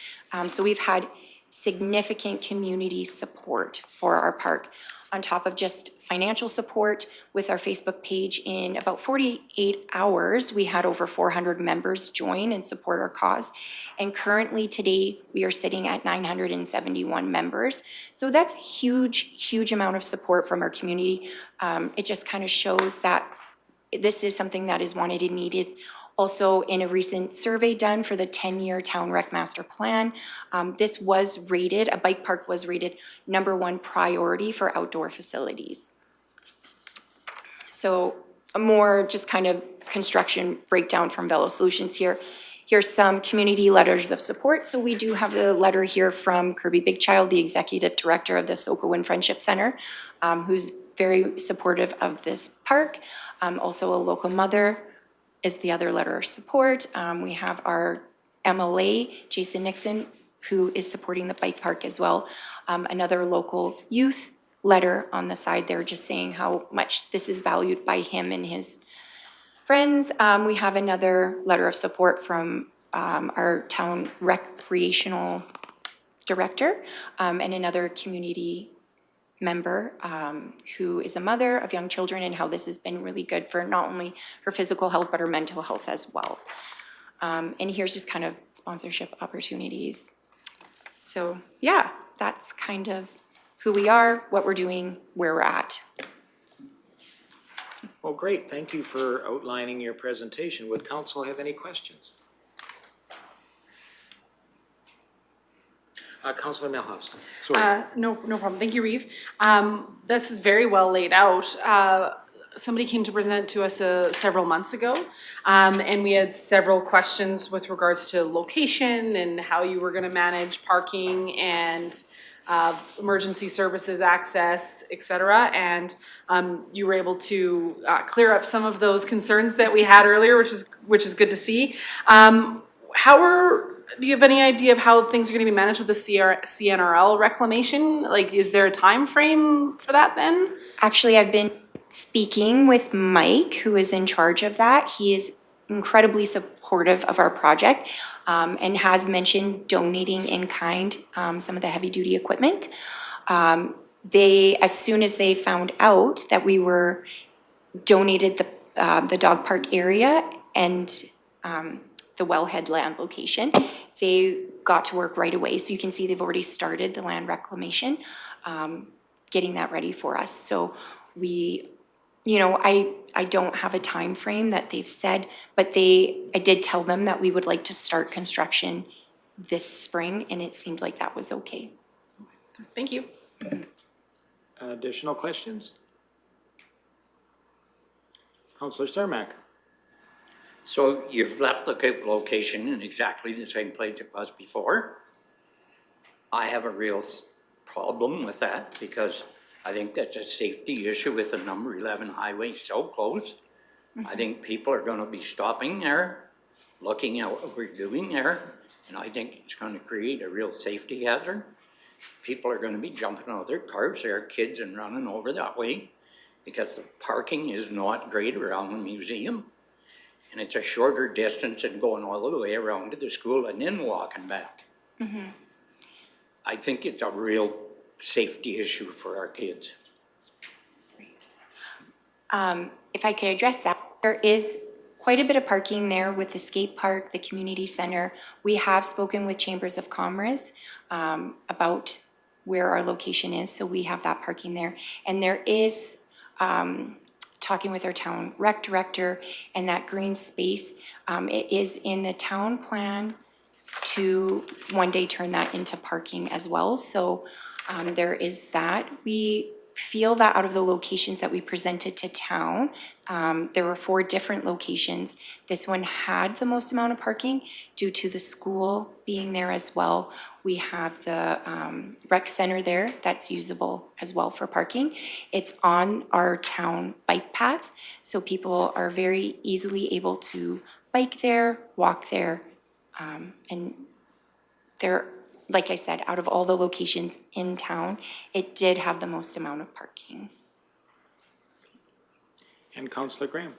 So we've had significant community support for our park, on top of just financial support with our Facebook page. In about 48 hours, we had over 400 members join and support our cause. And currently today, we are sitting at 971 members. So that's huge amount of support from our community. It just kind of shows that this is something that is wanted and needed Also, in a recent survey done for the 10-year Town Rec Master Plan, this was rated, a bike park was rated #1 priority for outdoor facilities. So a more just kind of construction breakdown from Velo Solutions here. Here's some community letters of support. So we do have a letter here from Kirby Bigchild, the Executive Director of the Sokowan Friendship Center, who's very supportive of this park. Also a local mother is the other letter of support. We have our MLA, Jason Nixon, who is supporting the bike park as well. Another local youth letter on the side there, just saying how much this is valued by him and his friends. We have another letter of support from our town recreational director and another community member who is a mother of young children, and how this has been really good for not only her physical health but her mental health as well. And here's just kind of sponsorship opportunities. So yeah, that's kind of who we are, what we're doing, where we're at. Well, great. Thank you for outlining your presentation. Would council have any questions? Councilor Milhouse. Sorry. No problem. Thank you, Reeve. This is very well laid out. Somebody came to present to us several months ago, and we had several questions with regards to location and how you were going to manage parking and emergency services access, et cetera. And you were able to clear up some of those concerns that we had earlier, which is good to see. Do you have any idea of how things are going to be managed with the CNRL reclamation? Like, is there a time frame for that then? Actually, I've been speaking with Mike, who is in charge of that. He is incredibly supportive of our project and has mentioned donating in kind some of the heavy duty equipment. As soon as they found out that we were donated the dog park area and the wellhead land location, they got to work right away. So you can see they've already started the land reclamation, getting that ready for us. So I don't have a time frame that they've said, but I did tell them that we would like to start construction this spring, and it seemed like that was okay. Thank you. Additional questions? Councilor Cermak. So you've left the location in exactly the same place it was before. I have a real problem with that because I think that's a safety issue with the number 11 highway so close. I think people are going to be stopping there, looking at what we're doing there, and I think it's going to create a real safety hazard. People are going to be jumping out of their cars, there are kids and running over that way because the parking is not great around the museum. And it's a shorter distance than going all the way around to the school and then walking back. Mm-hmm. I think it's a real safety issue for our kids. If I could address that, there is quite a bit of parking there with the skate park, the community center. We have spoken with Chambers of Commerce about where our location is, so we have that parking there. And there is talking with our town rec director, and that green space, it is in the town plan to one day turn that into parking as well. So there is that. We feel that out of the locations that we presented to town, there were 4 different locations. This one had the most amount of parking due to the school being there as well. We have the rec center there that's usable as well for parking. It's on our town bike path, so people are very easily able to bike there, walk there, and they're, like I said, out of all the locations in town, it did have the most amount of parking. And Councilor Graham.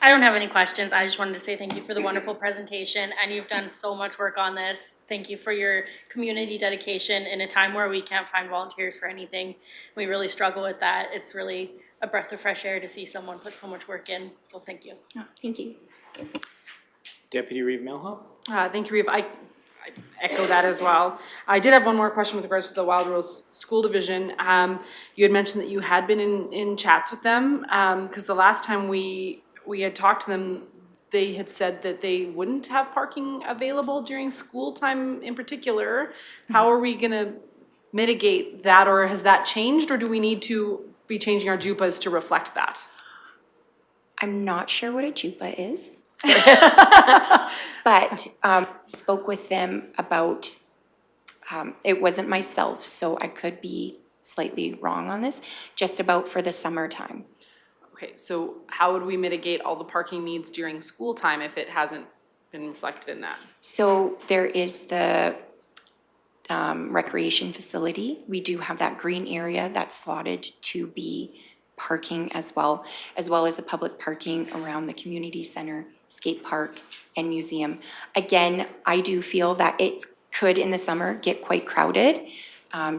I don't have any questions. I just wanted to say thank you for the wonderful presentation, and you've done so much work on this. Thank you for your community dedication in a time where we can't find volunteers for anything. We really struggle with that. It's really a breath of fresh air to see someone put so much work in, so thank you. Oh, thank you. Deputy Reeve Milhoff. Thank you, Reeve. I echo that as well. I did have one more question with regards to the Wild Rose School Division. You had mentioned that you had been in chats with them, because the last time we we had talked to them, they had said that they wouldn't have parking available during school time in particular. How are we gonna mitigate that, or has that changed, or do we need to be changing our JUPAs to reflect that? I'm not sure what a JUPA is. But spoke with them about, it wasn't myself, so I could be slightly wrong on this, just about for the summertime. Okay, so how would we mitigate all the parking needs during school time if it hasn't been reflected in that? So there is the recreation facility. We do have that green area that's slotted to be parking as well as the public parking around the community center, skate park, and museum. Again, I do feel that it could in the summer get quite crowded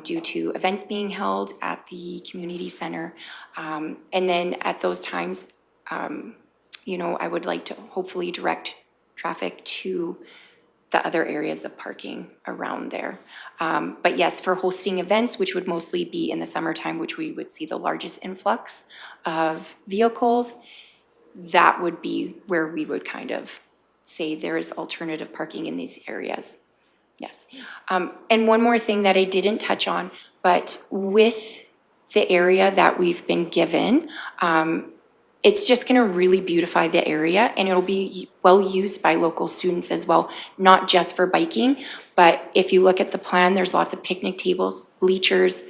due to events being held at the community center. And then at those times, you know, I would like to hopefully direct traffic to the other areas of parking around there. But yes, for hosting events, which would mostly be in the summertime, which we would see the largest influx of vehicles, that would be where we would kind of say there is alternative parking in these areas. Yes. And one more thing that I didn't touch on, but with the area that we've been given, it's just going to really beautify the area, and it'll be well used by local students as well, not just for biking. But if you look at the plan, there's lots of picnic tables, bleachers,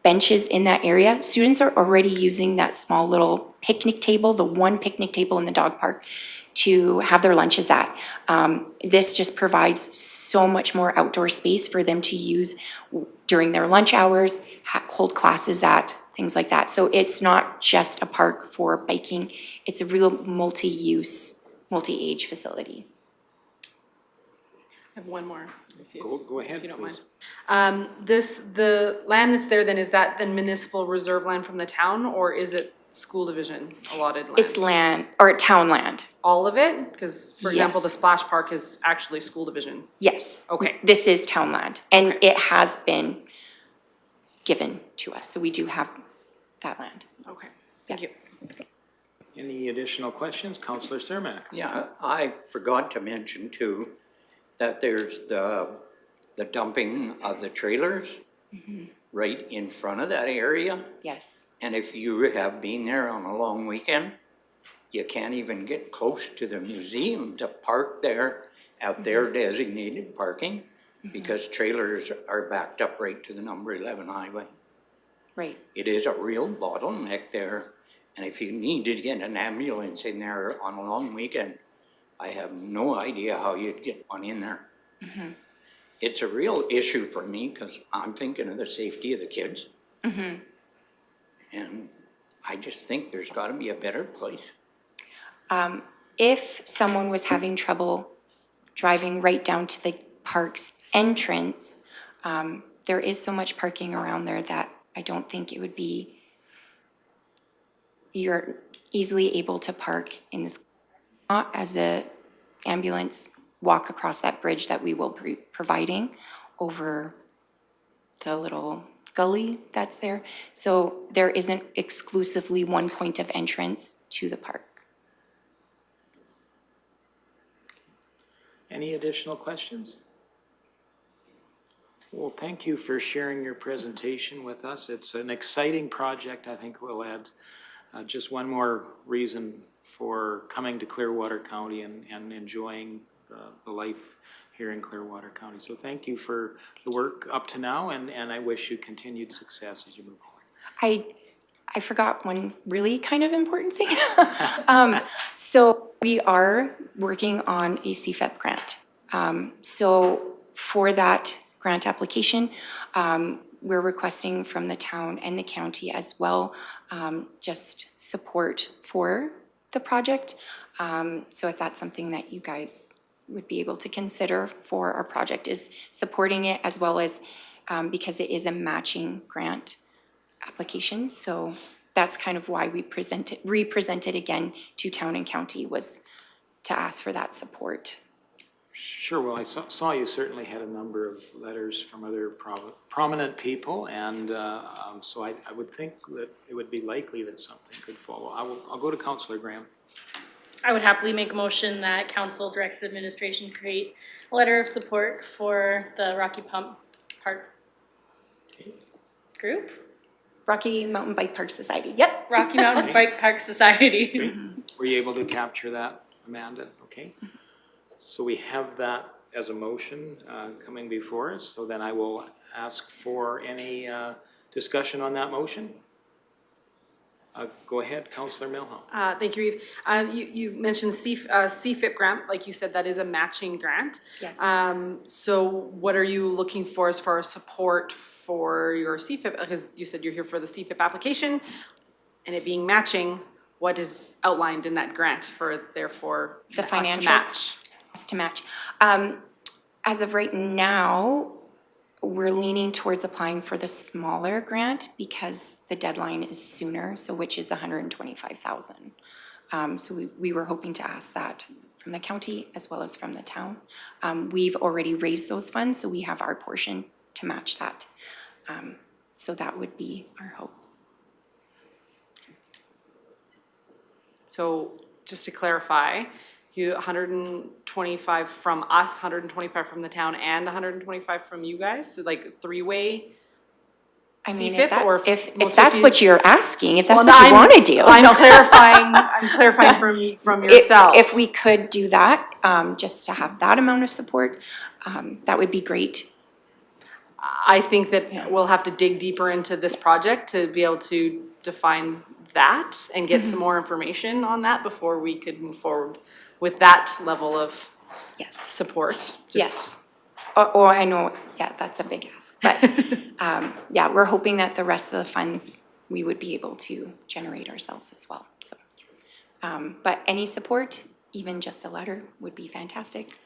benches in that area. Students are already using that small little picnic table, the one picnic table in the dog park, to have their lunches at. This just provides so much more outdoor space for them to use during their lunch hours, hold classes at, things like that. So it's not just a park for biking, it's a real multi-use, multi-age facility. I have one more. Go ahead, if you don't please. mind. The land that's there then, is that then municipal reserve land from the town, or is it school division allotted land? It's land, or town land. All of it? Because, for example, the Yes. splash park is actually school division. Yes. Okay. This is town land, and it has been given to us, so we do have that land. Okay, thank you. Any additional questions? Councillor Cermak? Yeah, I forgot to mention too, that there's the dumping of the trailers right in front of that area. Yes. And if you have been there on a long weekend, you can't even get close to the museum to park there at their designated parking because trailers are backed up right to the number 11 highway. Right. It is a real bottleneck there. And if you need to get an ambulance in there on a long weekend, I have no idea how you'd get one in there. It's a real issue for me because I'm thinking of the safety of the kids. And I just think there's got to be a better place. If someone was having trouble driving right down to the park's entrance, there is so much parking around there that I don't think it would be, you're easily able to park in this, not as a ambulance, walk across that bridge that we will be providing over the little gully that's there. So there isn't exclusively one point of entrance to the park. Any additional questions? Well, thank you for sharing your presentation with us. It's an exciting project. I think we'll add just one more reason for coming to Clearwater County and enjoying the life here in Clearwater County. So thank you for the work up to now, and I wish you continued success as you move forward. I forgot one really kind of important thing. So we are working on a CEIP grant. So for that grant application, we're requesting from the town and the county as well, just support for the project. So if that's something that you guys would be able to consider for our project, is supporting it as well as, because it is a matching grant application. So that's kind of why we represented again to town and county, was to ask for that support. Sure. Well, I saw you certainly had a number of letters from other prominent people, and so I would think that it would be likely that something could follow. I'll go to Councillor Graham. I would happily make a motion that council directs administration create a letter of support for the Rocky Pump Park group? Rocky Mountain Bike Park Society, yep. Rocky Mountain Bike Park Society. Were you able to capture that, Amanda? Okay. So we have that as a motion coming before us, so then I will ask for any discussion on that motion. Go ahead, Councillor Milhouse. Thank you, Reeve. You mentioned CFIP grant, like you said, that is a matching grant. Yes. So what are you looking for as far as support for your CFIP? Because you said you're here for the CFIP application, and it being matching, what is outlined in that grant for, therefore, The us financial. to match? Us to match. As of right now, we're leaning towards applying for the smaller grant because the deadline is sooner, so which is $125,000. So we were hoping to ask that from the county as well as from the town. We've already raised those funds, so we have our portion to match that. So that would be our hope. So just to clarify, you 125 from us, 125 from the town, and 125 from you guys? So like three-way I mean, CFIP, or if that's what you're asking, if that's Well, what you want to do. I'm clarifying from yourself. If we could do that, just to have that amount of support, that would be great. I think that we'll have to dig deeper into this project to be able to define that and get some more information on that before we could move forward with that level of support. Yes. Oh, I know, yeah, that's a big ask, but, yeah, we're hoping that the rest of the funds, we would be able to generate ourselves as well, so. But any support, even just a letter, would be fantastic.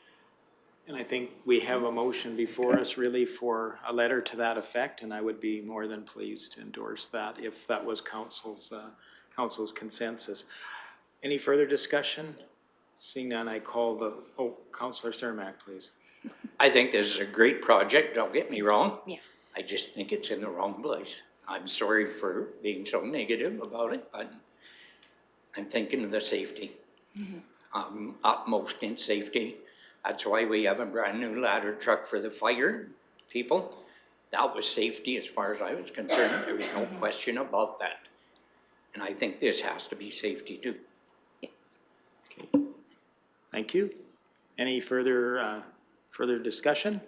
And I think we have a motion before us really for a letter to that effect, and I would be more than pleased to endorse that if that was council's consensus. Any further discussion? Seeing none, I call Councillor Cermak, please. I think this is a great project, don't get me wrong. Yeah. I just think it's in the wrong place. I'm sorry for being so negative about it, but I'm thinking of the safety. Utmost in safety. That's why we have a brand new ladder truck for the fire people. That was safety as far as I was concerned. There was no question about that. And I think this has to be safety too. Yes. Okay. Thank you. Any further discussion?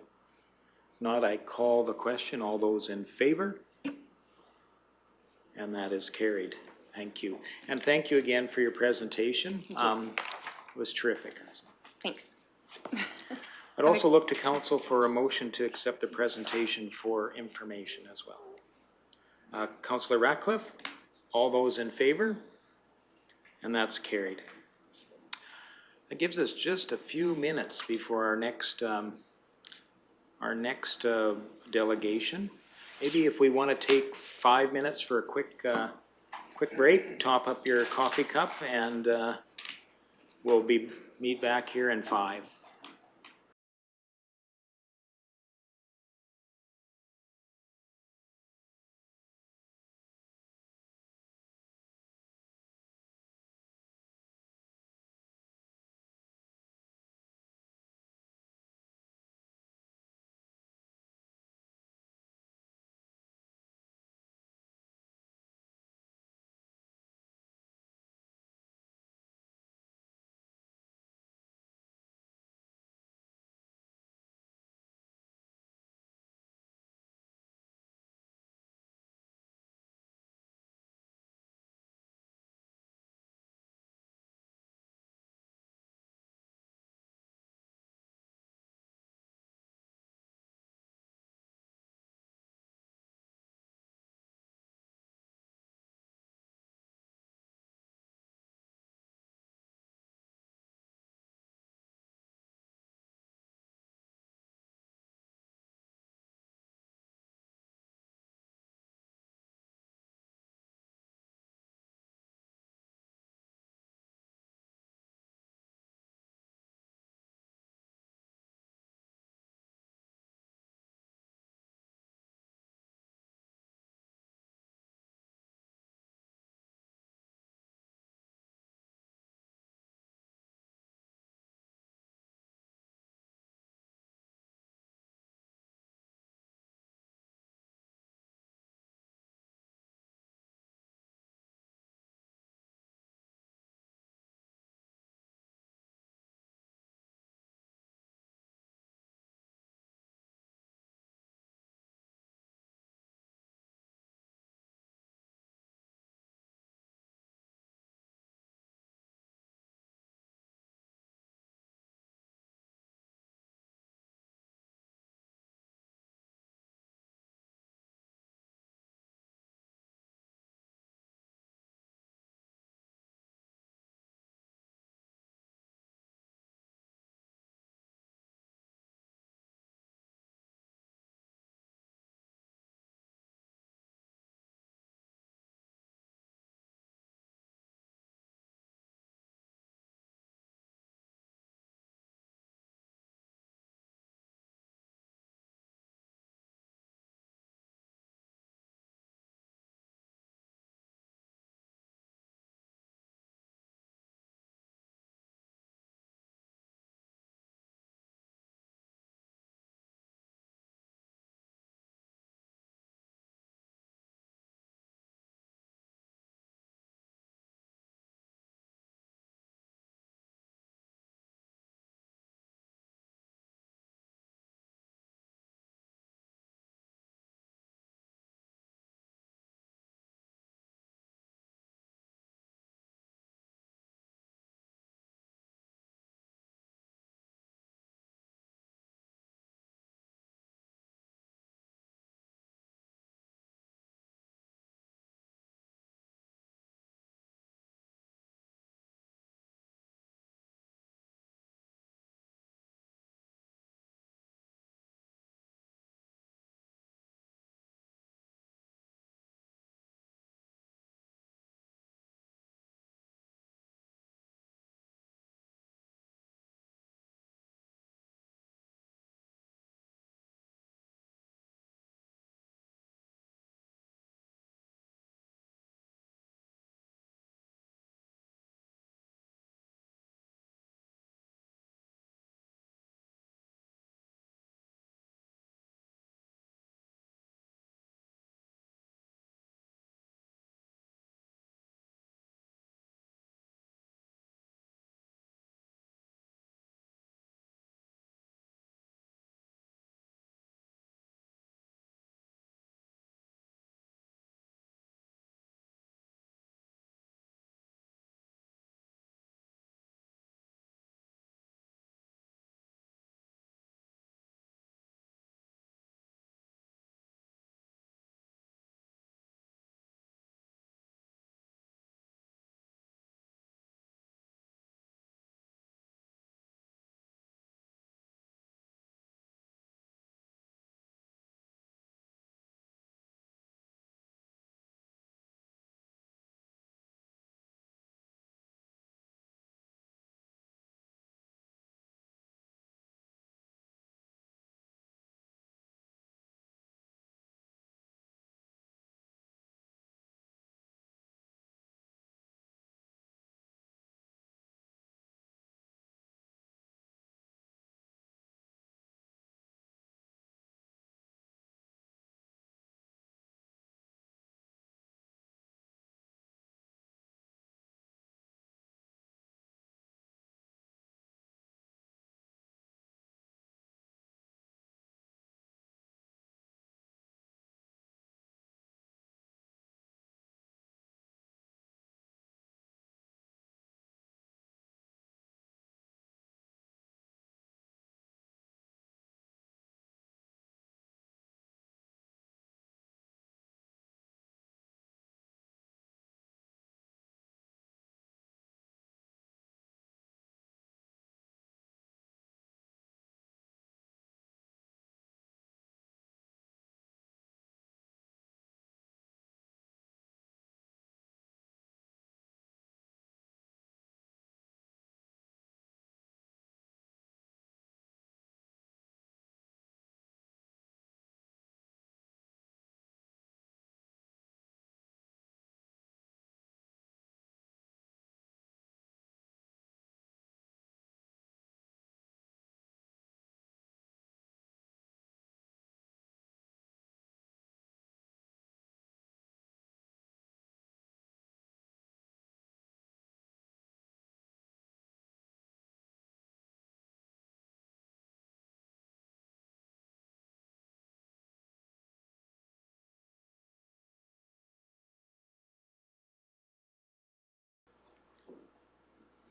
If not, I call the question. All those in favor? And that is carried. Thank you. And thank you again for your presentation. It was terrific. Thanks. I'd also look to council for a motion to accept the presentation for information as well. Councillor Ratcliffe, all those in favor? And that's carried. That gives us just a few minutes before our next delegation. Maybe if we want to take 5 minutes for a quick break, top up your coffee cup, and we'll meet back here in 5.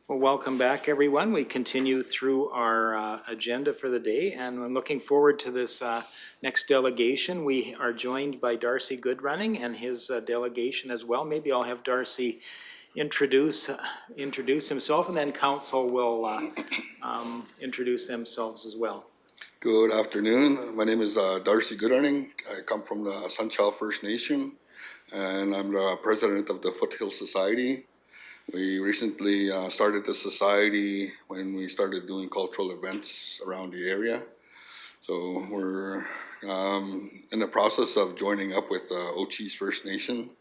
Well, welcome back, everyone. We continue through our agenda for the day, and I'm looking forward to this next delegation. We are joined by Darcy Goodrunning and his delegation as well. Maybe I'll have Darcy introduce himself, and then council will introduce themselves as well. Good afternoon. My name is Darcy Goodrunning. I come from the Sunchild First Nation, and I'm the president of the Foothills Society. We recently started the society when we started doing cultural events around the area. So we're in the process of joining up with Ochees First Nation.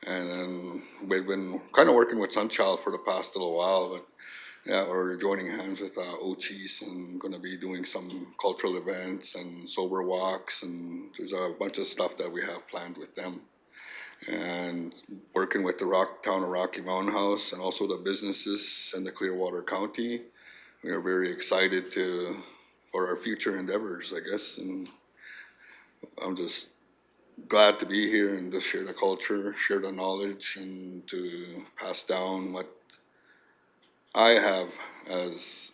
And then we've been kind of working with Sunchild for the past little while, but yeah, we're joining hands with Ochees and going to be doing some cultural events and sober walks, and there's a bunch of stuff that we have planned with them. And working with the town of Rocky Mountain House and also the businesses in the Clearwater County. We are very excited for our future endeavors, I guess, and I'm just glad to be here and to share the culture, share the knowledge, and to pass down what I have as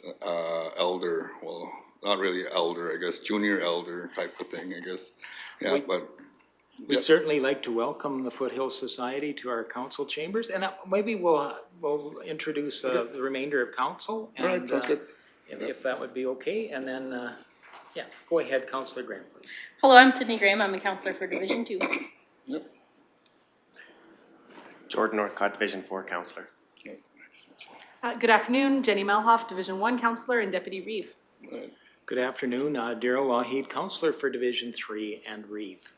elder, well, not really elder, I guess, junior elder type of thing, I guess. Yeah, We'd certainly like to welcome the Foothills Society to our council chambers, and maybe we'll introduce the remainder of council, and if that would be okay, and then, yeah, go ahead, Councillor Graham, please. Hello, I'm Sydney Graham. I'm a councillor for Division 2. Yep. Jordan Northcott, Division 4 councillor. Good afternoon, Jenny Melhoff, Division 1 councillor and Deputy Reeve. Good afternoon, Daryl Lougheed, councillor for Division 3 and Reeve.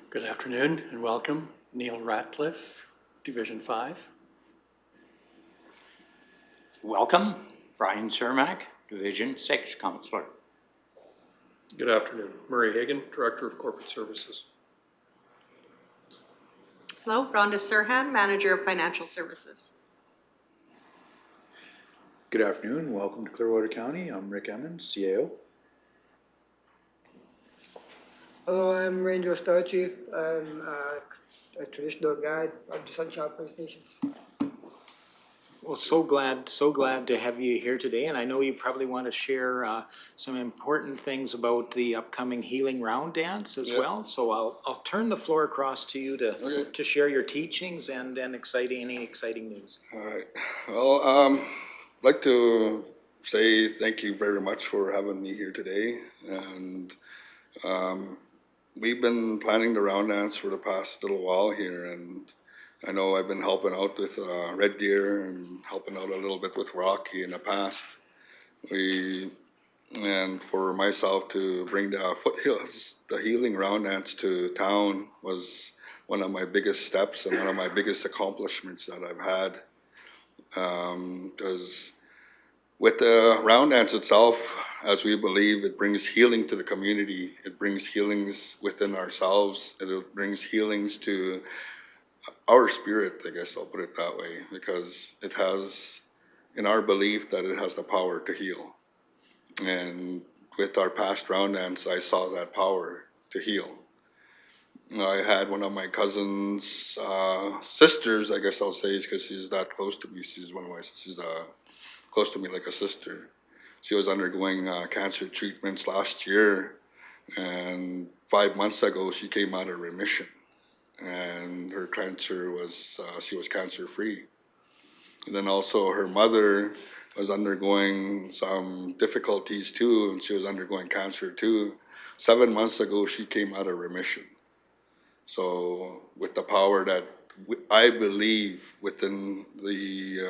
Good afternoon and welcome. Neil Ratcliffe, Division 5. Welcome, Brian Cermak, Division 6 councillor. Good afternoon. Murray Hagan, Director of Corporate Services. Hello, Rhonda Serhan, Manager of Financial Services. Good afternoon. Welcome to Clearwater County. I'm Rick Emmons, CAO. Hello, I'm Ranger Star Chief. I'm a traditional guide of the Sunchild First Nations. Well, so glad to have you here today, and I know you probably want to share some important things about the upcoming Healing Roundance as well. So I'll turn the floor across to you to share your teachings and any exciting news. All right. Well, I'd like to say thank you very much for having me here today, and we've been planning the Roundance for the past little while here, and I know I've been helping out with Red Deer and helping out a little bit with Rocky in the past. And for myself to bring the Foothills, the Healing Roundance to town was one of my biggest steps and one of my biggest accomplishments that I've had. Because with the Roundance itself, as we believe, it brings healing to the community. It brings healings within ourselves. It brings healings to our spirit, I guess I'll put it that way, because it has, in our belief, that it has the power to heal. And with our past Roundance, I saw that power to heal. I had one of my cousin's sisters, I guess I'll say, because she's that close to me. She's close to me like a sister. She was undergoing cancer treatments last year, and 5 months ago she came out of remission, and her cancer was she was cancer free. And then also her mother was undergoing some difficulties too, and she was undergoing cancer too. 7 months ago she came out of remission. So with the power that I believe within the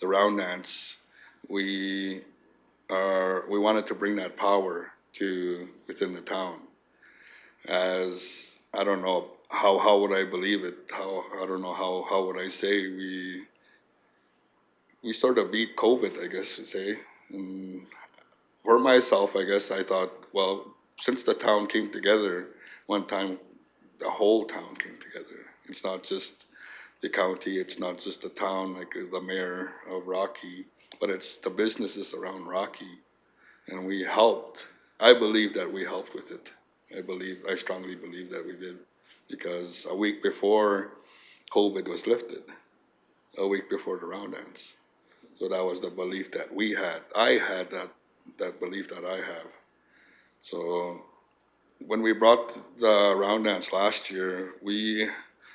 Roundance, we wanted to bring that power to within the town. As I don't know how would I believe it? I don't know how would I say we sort of beat COVID, I guess to say. And for myself, I guess I thought, well, since the town came together one time, the whole town came together. It's not just the county, it's not just the town, like the mayor of Rocky, but it's the businesses around Rocky. And we helped. I believe that we helped with it. I strongly believe that we did, because a week before COVID was lifted, a week before the Roundance. So that was the belief that we had. I had that belief that I have. So when we brought the Roundance last year, we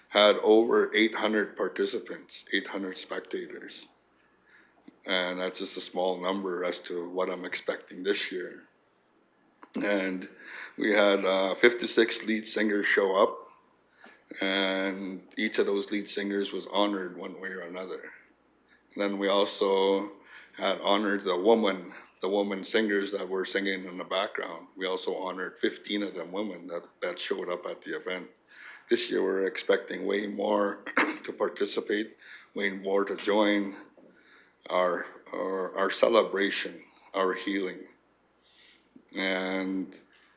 had over 800 participants, 800 spectators. And that's just a small number as to what I'm expecting this year. And we had 56 lead singers show up, and each of those lead singers was honored one way or another. And then we also had honored the woman singers that were singing in the background. We also honored 15 of them women that showed up at the event. This year we're expecting way more to participate, way more to join our celebration, our healing. And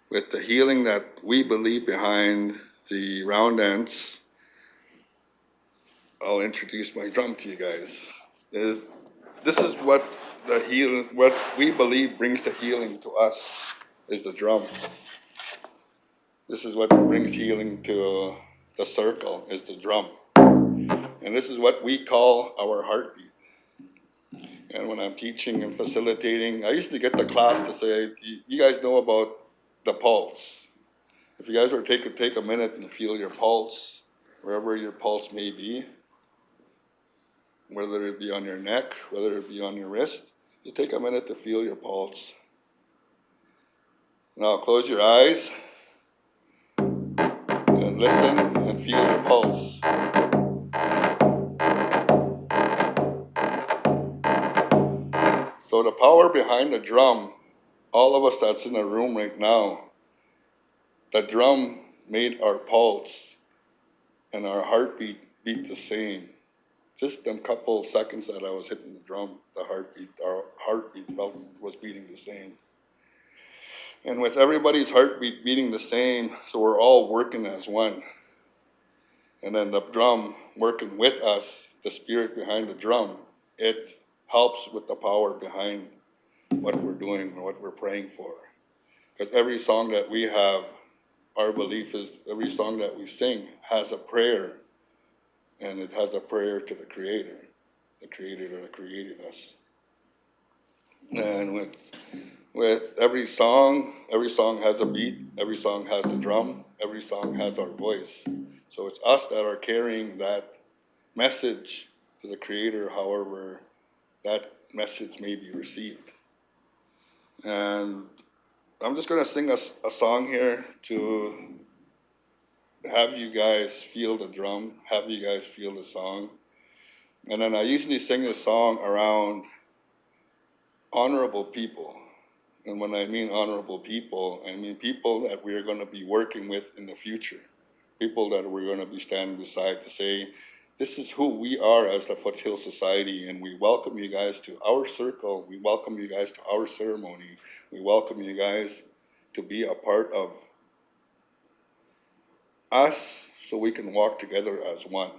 with the healing that we believe behind the Roundance, I'll introduce my drum to you guys. This is what what we believe brings the healing to us, is the drum. This is what brings healing to the circle, is the drum. And this is what we call our heartbeat. And when I'm teaching and facilitating, I usually get the class to say, you guys know about the pulse. If you guys were to take a minute and feel your pulse, wherever your pulse may be, whether it be on your neck, whether it be on your wrist, just take a minute to feel your pulse. Now close your eyes and listen and feel your pulse. So the power behind the drum, all of us that's in the room right now, the drum made our pulse and our heartbeat beat the same. Just them couple seconds that I was hitting the drum, our heartbeat was beating the same. And with everybody's heartbeat beating the same, so we're all working as one. And then the drum working with us, the spirit behind the drum, it helps with the power behind what we're doing and what we're praying for. Because every song that we have, our belief is every song that we sing has a prayer, and it has a prayer to the Creator that created us. And with every song has a beat, every song has a drum, every song has our voice. So it's us that are carrying that message to the Creator, however that message may be received. And I'm just gonna sing a song here to have you guys feel the drum, have you guys feel the song. And then I usually sing this song around honorable people. And when I mean honorable people, I mean people that we're gonna be working with in the future. People that we're gonna be standing beside to say, this is who we are as the Foothills Society, and we welcome you guys to our circle, we welcome you guys to our ceremony, we welcome you guys to be a part of us so we can walk together as one.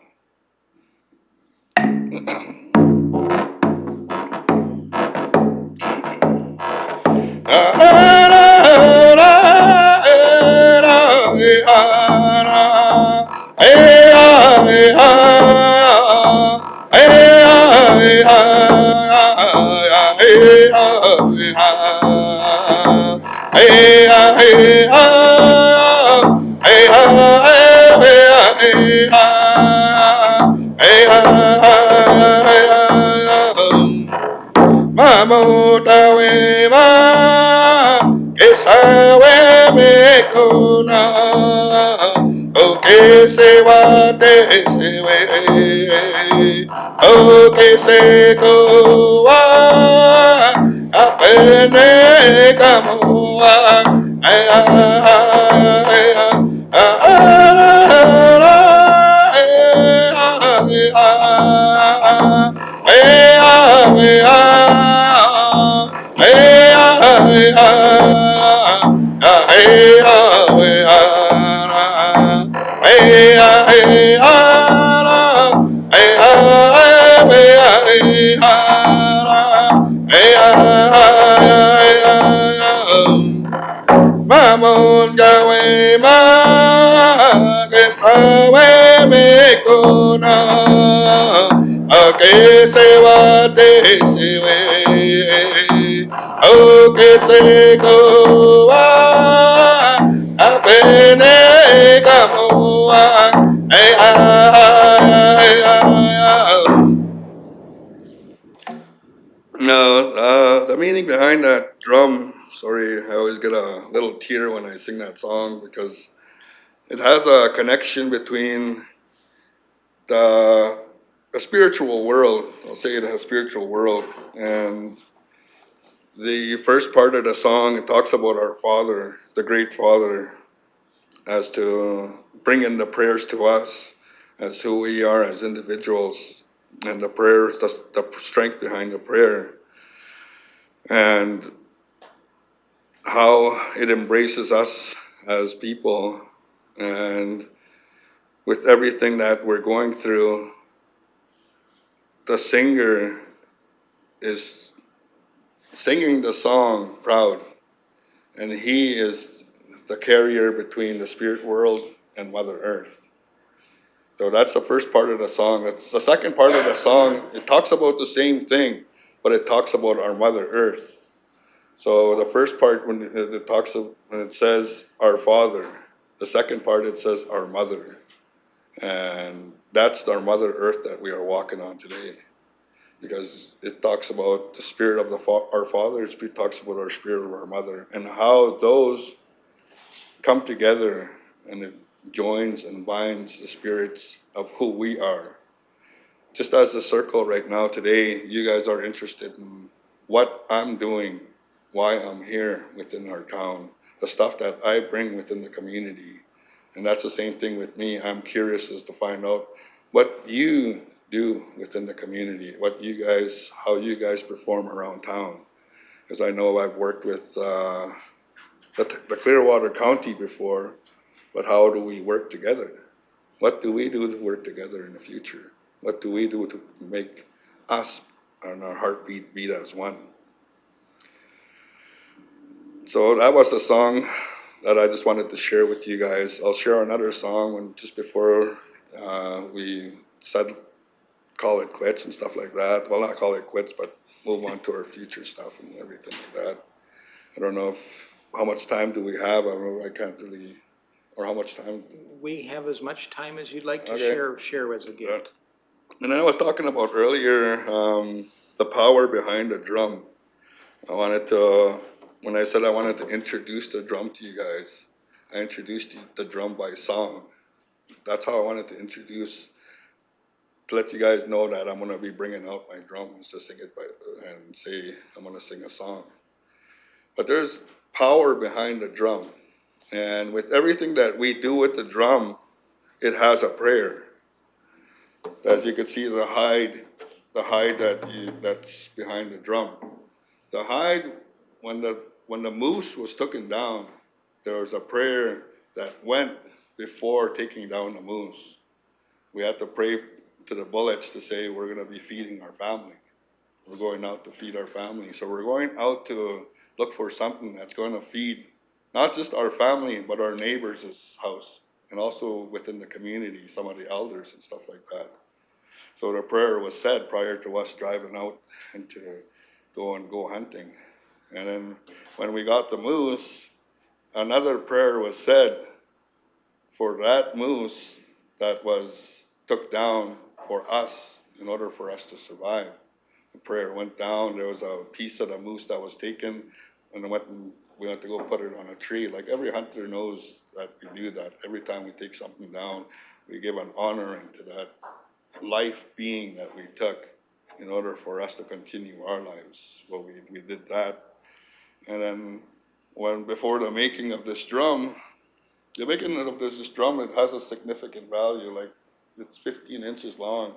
que se coa apene camoa ay Mamon Yahweh ma que sabe me cona que se va te se ve, oh que se coa, apene camoa, ay ay ay. No, the meaning behind that drum, sorry, I always get a little tear when I sing that song because it has a connection between the spiritual world. I'll say it has a spiritual world. And the first part of the song, it talks about our Father, the great Father, as to bring in the prayers to us as who we are as individuals, and the prayer, the strength behind the prayer, and how it embraces us as people. And with everything that we're going through, the singer is singing the song proud, and he is the carrier between the spirit world and Mother Earth. So that's the first part of the song. It's the second part of the song. It talks about the same thing, but it talks about our Mother Earth. So the first part, when it says our Father, the second part it says our Mother, and that's our Mother Earth that we are walking on today. Because it talks about the spirit of our Father, it talks about our spirit of our Mother, and how those come together, and it joins and binds the spirits of who we are. Just as the circle right now today, you guys are interested in what I'm doing, why I'm here within our town, the stuff that I bring within the community. And that's the same thing with me. I'm curious as to find out what you do within the community, how you guys perform around town. Because I know I've worked with the Clearwater County before, but how do we work together? What do we do to work together in the future? What do we do to make us and our heartbeat beat as one? So that was the song that I just wanted to share with you guys. I'll share another song just before we call it quits and stuff like that. Well, not call it quits, but move on to our future stuff and everything like that. I don't know how much time do we have? I can't really, or how much time? We have as much time as you'd like to Okay. share as a gift. And then I was talking about earlier, the power behind the drum. When I said I wanted to introduce the drum to you guys, I introduced the drum by song. That's how I wanted to let you guys know that I'm gonna be bringing out my drums to sing it and say I'm gonna sing a song. But there's power behind the drum. And with everything that we do with the drum, it has a prayer. As you can see, the hide that's behind the drum. The hide, when the moose was taken down, there was a prayer that went before taking down the moose. We had to pray to the bullets to say we're going to be feeding our family. We're going out to feed our family. So we're going out to look for something that's going to feed not just our family, but our neighbors' house, and also within the community, some of the elders and stuff like that. So the prayer was said prior to us driving out and to go hunting. And then when we got the moose, another prayer was said for that moose that was took down for us in order for us to survive. The prayer went down. There was a piece of the moose that was taken, and we had to go put it on a tree. Like every hunter knows that we do that. Every time we take something down, we give an honoring to that life being that we took in order for us to continue our lives. Well, we did that. And then before the making of this drum, it has a significant value. Like it's 15 inches long,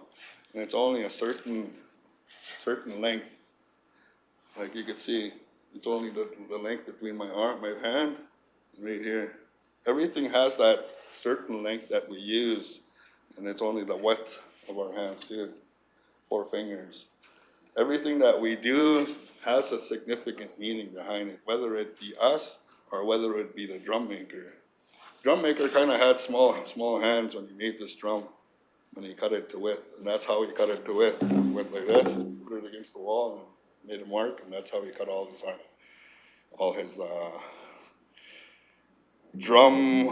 and it's only a certain length. Like you could see, it's only the length between my hand, right here. Everything has that certain length that we use, and it's only the width of our hands too, 4 fingers. Everything that we do has a significant meaning behind it, whether it be us or whether it be the drum maker. Drum maker kind of had small hands when he made this drum. when he cut it to width, and that's how he cut it to width. He went like this, put it against the wall, and made a mark, and that's how he cut all his drum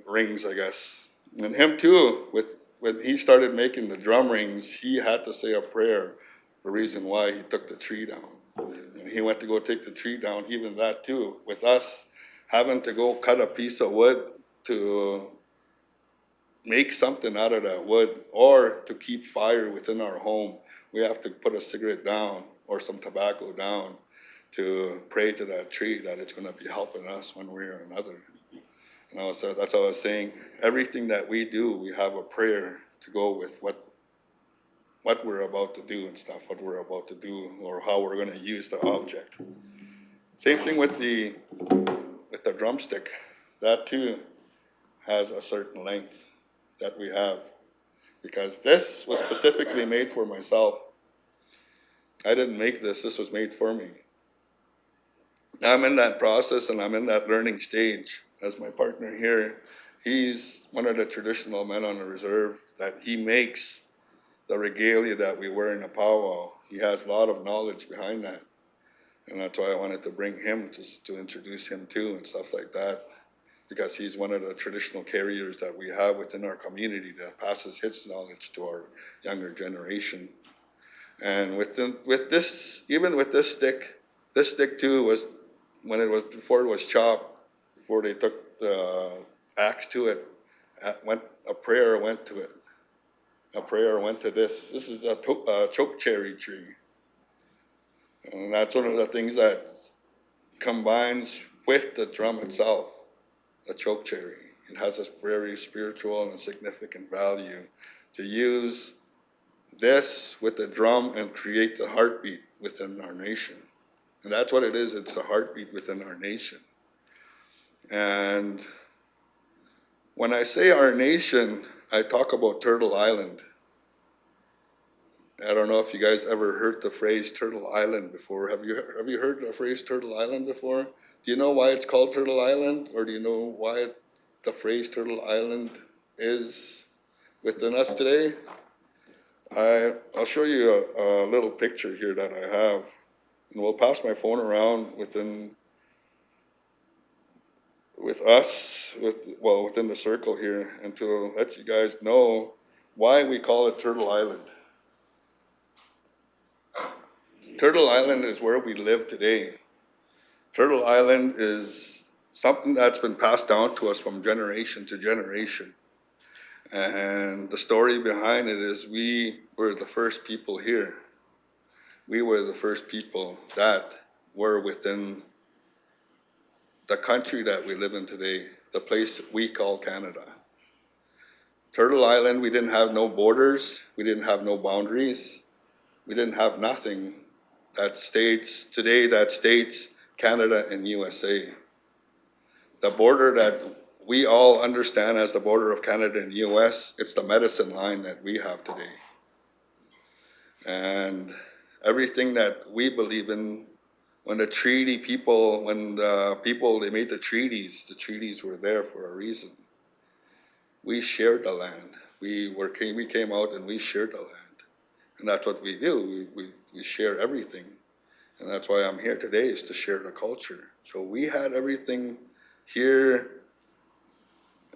rings, I guess. And him too, when he started making the drum rings, he had to say a prayer, the reason why he took the tree down. And he went to go take the tree down, even that too, with us having to go cut a piece of wood to make something out of that wood, or to keep fire within our home. We have to put a cigarette down or some tobacco down to pray to that tree that it's gonna be helping us one way or another. And that's what I was saying. Everything that we do, we have a prayer to go with what we're about to do and stuff, what we're about to do, or how we're gonna use the object. Same thing with the drumstick. That too has a certain length that we have, because this was specifically made for myself. I didn't make this, this was made for me. I'm in that process and I'm in that learning stage. As my partner here, he's one of the traditional men on the reserve that he makes the regalia that we wear in a powwow. He has a lot of knowledge behind that. And that's why I wanted to bring him to introduce him too and stuff like that. Because he's one of the traditional carriers that we have within our community that passes his knowledge to our younger generation. And with this, even with this stick too was, before it was chopped, before they took the axe to it, a prayer went to it. A prayer went to this. This is a choke cherry tree. And that's one of the things that combines with the drum itself, the choke cherry. It has a very spiritual and significant value to use this with the drum and create the heartbeat within our nation. And that's what it is, it's a heartbeat within our nation. And when I say our nation, I talk about Turtle Island. I don't know if you guys ever heard the phrase Turtle Island before. Have you heard the phrase Turtle Island before? Do you know why it's called Turtle Island? Or do you know why the phrase Turtle Island is within us today? I'll show you a little picture here that I have. And we'll pass my phone around within the circle here, and to let you guys know why we call it Turtle Island. Turtle Island is where we live today. Turtle Island is something that's been passed down to us from generation to generation. And the story behind it is we were the first people here. We were the first people that were within the country that we live in today, the place we call Canada. Turtle Island, we didn't have no borders, we didn't have no boundaries, we didn't have nothing that states Canada and USA. The border that we all understand as the border of Canada and US, it's the medicine line that we have today. And everything that we believe in, when the people, they made the treaties were there for a reason. We shared the land. We came out and we shared the land. And that's what we do, we share everything. And that's why I'm here today, is to share the culture. So we had everything here,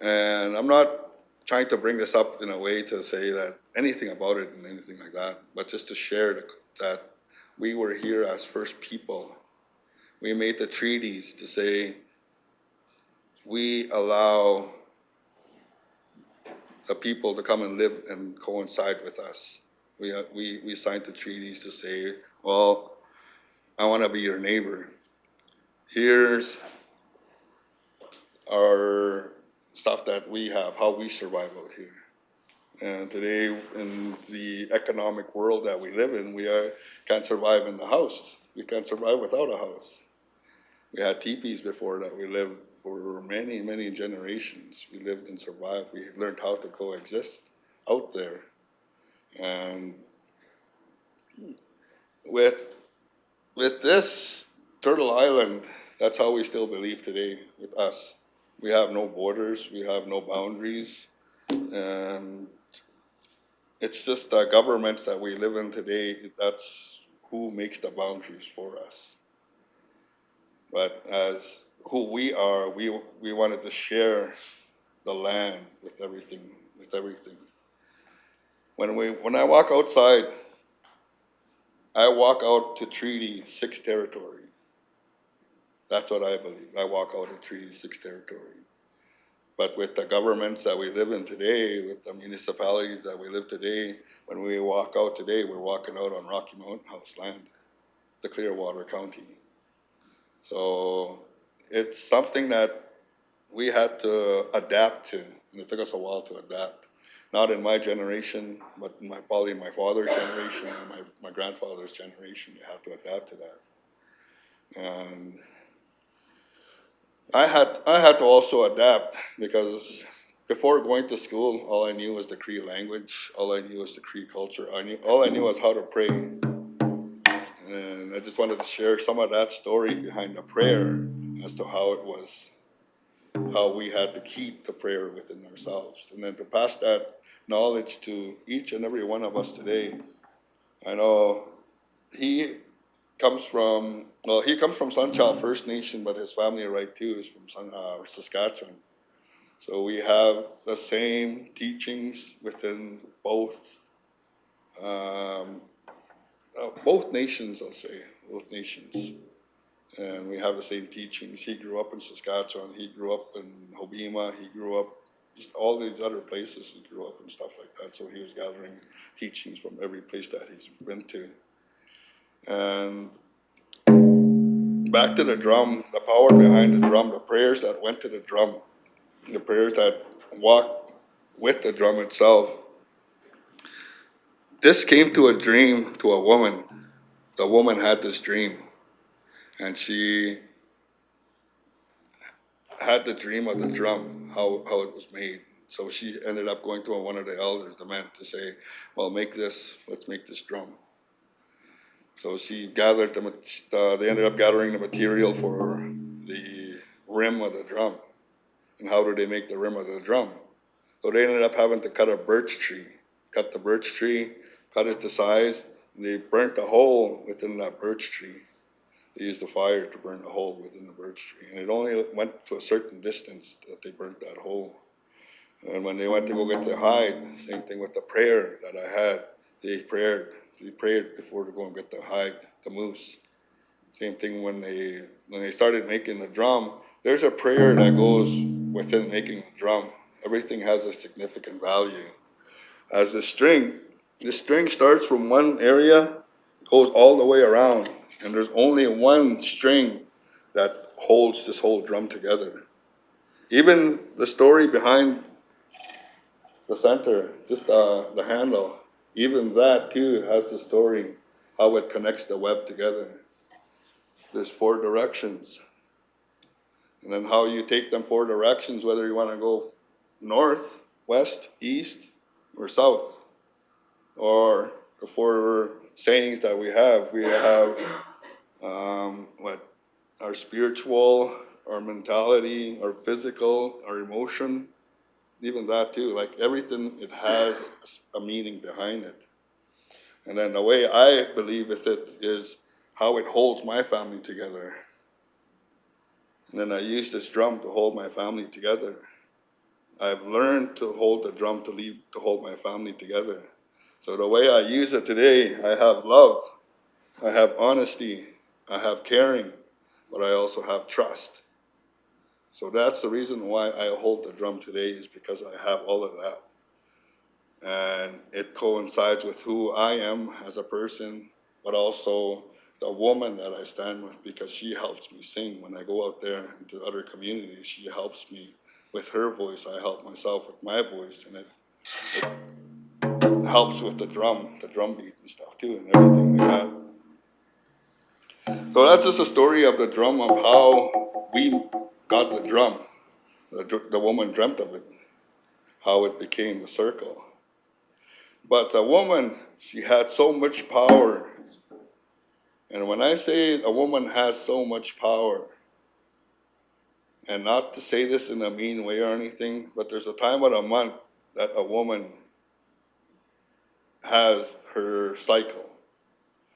and I'm not trying to bring this up in a way to say that anything about it and anything like that, but just to share that we were here as first people. We made the treaties to say we allow the people to come and live and coincide with us. We signed the treaties to say, well, I want to be your neighbor. Here's our stuff that we have, how we survive out here. And today, in the economic world that we live in, we can't survive in the house. We can't survive without a house. We had teepees before that we lived for many, many generations. We lived and survived. We learned how to coexist out there. And with this Turtle Island, that's how we still believe today with us. We have no borders, we have no boundaries. And it's just the governments that we live in today, that's who makes the boundaries for us. But as who we are, we wanted to share the land with everything, When I walk outside, I walk out to Treaty 6 territory. That's what I believe. I walk out of Treaty 6 territory. But with the governments that we live in today, with the municipalities that we live today, when we walk out today, we're walking out on Rocky Mountain House land, the Clearwater County. So it's something that we had to adapt to, and it took us a while to adapt. Not in my generation, but probably my father's generation and my grandfather's generation, they had to adapt to that. And I had to also adapt because before going to school, all I knew was the Cree language, all I knew was the Cree culture. All I knew was how to pray. And I just wanted to share some of that story behind the prayer as to how it was, how we had to keep the prayer within ourselves. And then to pass that knowledge to each and every one of us today. I know he comes from Sunchild First Nation, but his family right too is from Saskatchewan. So we have the same teachings within both nations, I'll say, both nations. And we have the same teachings. He grew up in Saskatchewan, he grew up in Hobima, he grew up just all these other places he grew up and stuff like that. So he was gathering teachings from every place that he's been to. And back to the drum, the power behind the drum, the prayers that went to the drum, the prayers that walked with the drum itself. This came to a dream to a woman. The woman had this dream, and she had the dream of the drum, how it was made. So she ended up going to one of the elders, the man, to say, well, let's make this drum. So she gathered they ended up gathering the material for the rim of the drum. And how do they make the rim of the drum? So they ended up having to cut the birch tree, cut it to size, and they burnt a hole within that birch tree. They used the fire to burn a hole within the birch tree. And it only went to a certain distance that they burnt that hole. And when they went to go get the hide, same thing with the prayer that I had, they prayed before to go and get the hide, the moose. Same thing when they started making the drum, there's a prayer that goes within making the drum. Everything has a significant value. As the string starts from one area, goes all the way around, and there's only one string that holds this whole drum together. Even the story behind the center, just the handle, even that too has the story, how it connects the web together. There's 4 directions. And then how you take them 4 directions, whether you want to go north, west, east, or south. Or the 4 sayings that we have our spiritual, our mentality, our physical, our emotion, even that too. Like everything, it has a meaning behind it. And then the way I believe with it is how it holds my family together. And then I use this drum to hold my family together. I've learned to hold the drum to hold my family together. So the way I use it today, I have love, I have honesty, I have caring, but I also have trust. So that's the reason why I hold the drum today, is because I have all of that. And it coincides with who I am as a person, but also the woman that I stand with, because she helps me sing. When I go out there into other communities, she helps me with her voice. I help myself with my voice, and it helps with the drum beat and stuff too, and everything like that. So that's just a story of the drum, of how we got the drum. The woman dreamt of it, how it became the circle. But the woman, she had so much power. And when I say a woman has so much power, and not to say this in a mean way or anything, but there's a time of the month that a woman has her cycle.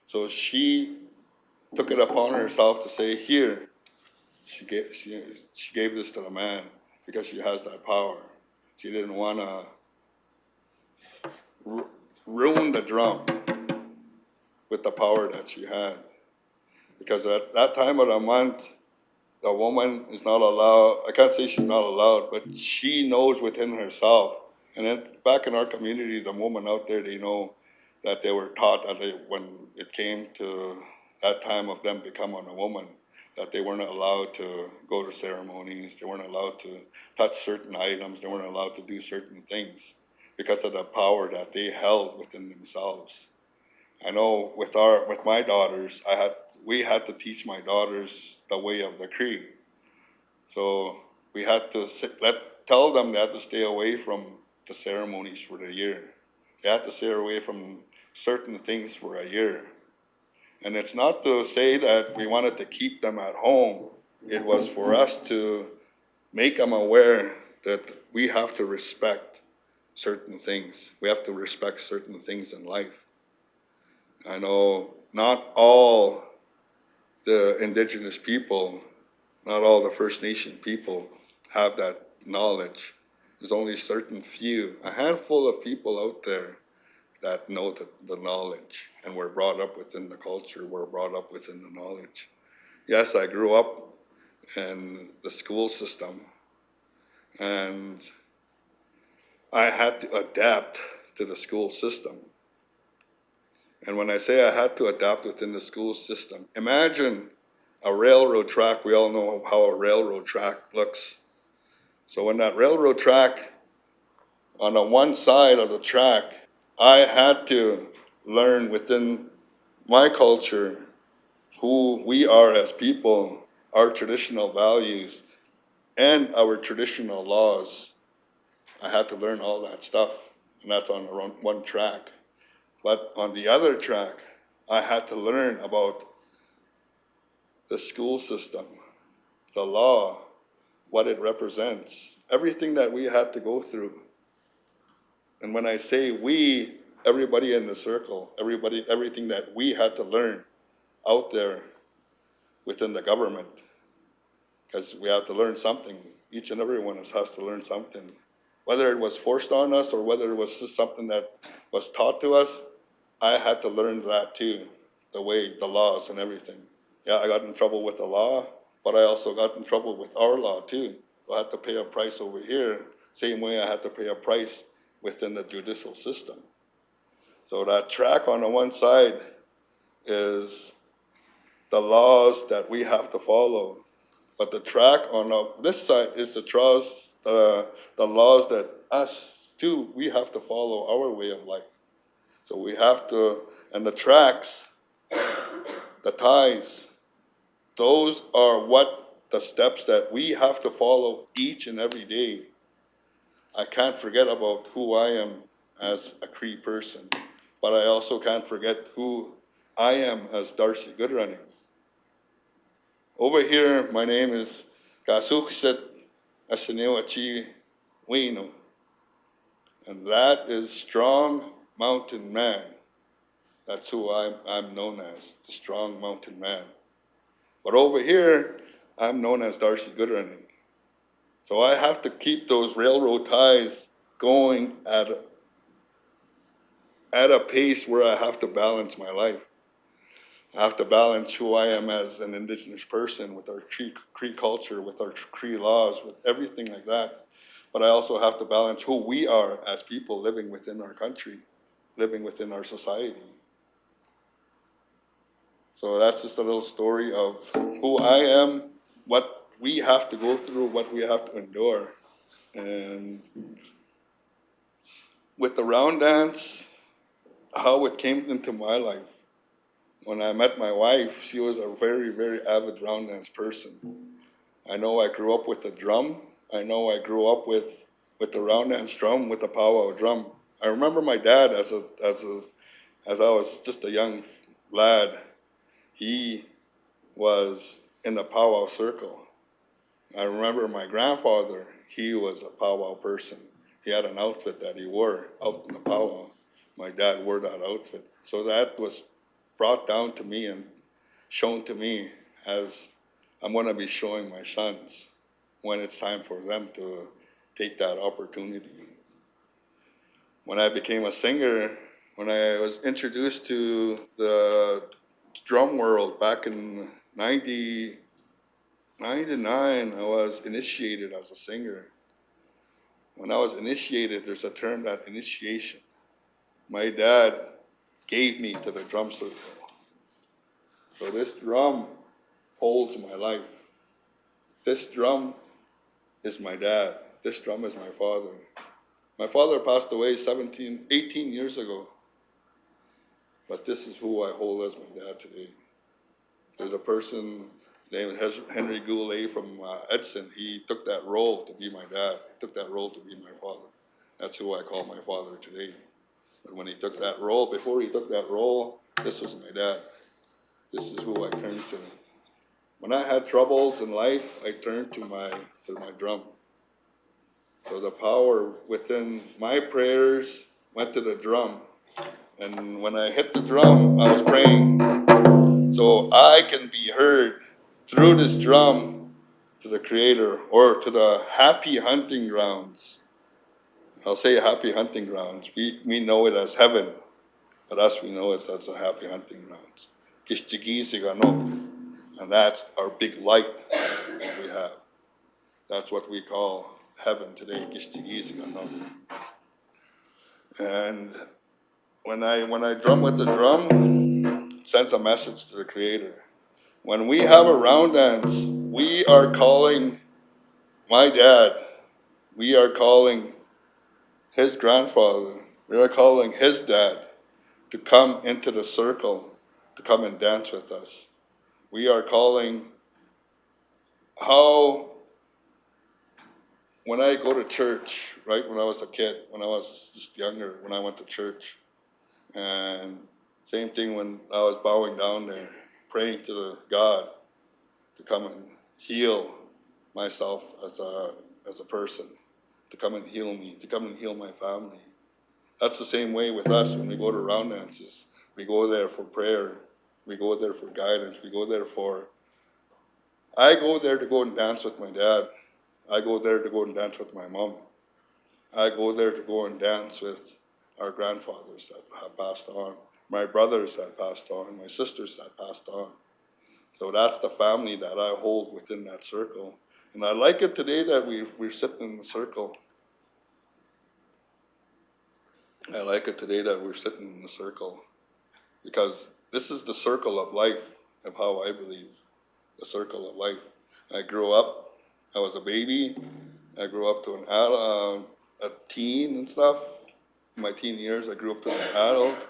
So she took it upon herself to say, here, she gave this to the man because she has that power. She didn't want to ruin the drum with the power that she had. Because at that time of the month, the woman is not allowed, I can't say she's not allowed, but she knows within herself. And then back in our community, the women out there, they know that they were taught that when it came to that time of them becoming a woman, that they weren't allowed to go to ceremonies, they weren't allowed to touch certain items, they weren't allowed to do certain things because of the power that they held within themselves. I know with my daughters, we had to teach my daughters the way of the Cree. So we had to tell them they had to stay away from the ceremonies for the year. They had to stay away from certain things for a year. And it's not to say that we wanted to keep them at home. It was for us to make them aware that we have to respect certain things. We have to respect certain things in life. I know not all the Indigenous people, not all the First Nation people have that knowledge. There's only certain few, a handful of people out there that know the knowledge and were brought up within the culture, were brought up within the knowledge. Yes, I grew up in the school system and I had to adapt to the school system. And when I say I had to adapt within the school system, imagine a railroad track. We all know how a railroad track looks. So when that railroad track, on the one side of the track, I had to learn within my culture who we are as people, our traditional values, and our traditional laws. I had to learn all that stuff, and that's on one track. But on the other track, I had to learn about the school system, the law, what it represents, everything that we had to go through. And when I say we, everybody in the circle, everything that we had to learn out there within the government, because we have to learn something. Each and every one of us has to learn something. Whether it was forced on us or whether it was just something that was taught to us, I had to learn that too, the laws and everything. Yeah, I got in trouble with the law, but I also got in trouble with our law too. I had to pay a price over here, same way I had to pay a price within the judicial system. So that track on the one side is the laws that we have to follow, but the track on this side is the laws that us too, we have to follow our way of life. So we have to, and the tracks, the ties, those are the steps that we have to follow each and every day. I can't forget about who I am as a Cree person, but I also can't forget who I am as Darcy Goodrunning. Over here, my name is Kasukset Asiniwachi Wino, and that is Strong Mountain Man. That's who I'm known as, the Strong Mountain Man. But over here, I'm known as Darcy Goodrunning. So I have to keep those railroad ties going at a pace where I have to balance my life. I have to balance who I am as an Indigenous person with our Cree culture, with our Cree laws, with everything like that. But I also have to balance who we are as people living within our country, living within our society. So that's just a little story of who I am, what we have to go through, what we have to endure. And with the Roundance, how it came into my life. When I met my wife, she was a very, very avid Roundance person. I know I grew up with the drum. I know I grew up with the Roundance drum, with the powwow drum. I remember my dad as I was just a young lad. He was in the powwow circle. I remember my grandfather, he was a powwow person. he had an outfit that he wore out in the powwow. My dad wore that outfit. So that was brought down to me and shown to me as I'm going to be showing my sons when it's time for them to take that opportunity. When I became a singer, when I was introduced to the drum world back in 99, I was initiated as a singer. When I was initiated, there's a term, that initiation. My dad gave me to the drum circle. So this drum holds my life. This drum is my dad. This drum is my father. My father passed away 18 years ago. But this is who I hold as my dad today. There's a person named Henry Goulet from Edson. He took that role to be my dad. He took that role to be my father. That's who I call my father today. But when he took that role, before he took that role, this was my dad. This is who I turned to. When I had troubles in life, I turned to my drum. So the power within my prayers went to the drum. And when I hit the drum, I was praying. So I can be heard through this drum to the Creator, or to the happy hunting grounds. I'll say happy hunting grounds. We know it as heaven, but us, we know it as the happy hunting grounds. And that's our big light that we have. That's what we call heaven today. And when I drum with the drum, it sends a message to the Creator. When we have a round dance, we are calling my dad. We are calling his grandfather. We are calling his dad to come into the circle, to come and dance with us. We are calling how, when I go to church, right, when I was a kid, when I was just younger, when I went to church, and same thing when I was bowing down there, praying to the God to come and heal myself as a person, to come and heal me, to come and heal my family. That's the same way with us when we go to round dances. We go there for prayer. We go there for guidance. We go there for... I go there to go and dance with my dad. I go there to go and dance with my mom. I go there to go and dance with our grandfathers that have passed on, my brothers that passed on, my sisters that passed on. So that's the family that I hold within that circle. And I like it today that we're sitting in the circle. I like it today that we're sitting in the circle, because this is the circle of life, of how I believe, the circle of life. I grew up, I was a baby, I grew up to an adult, a teen and stuff. In my teen years, I grew up to an adult,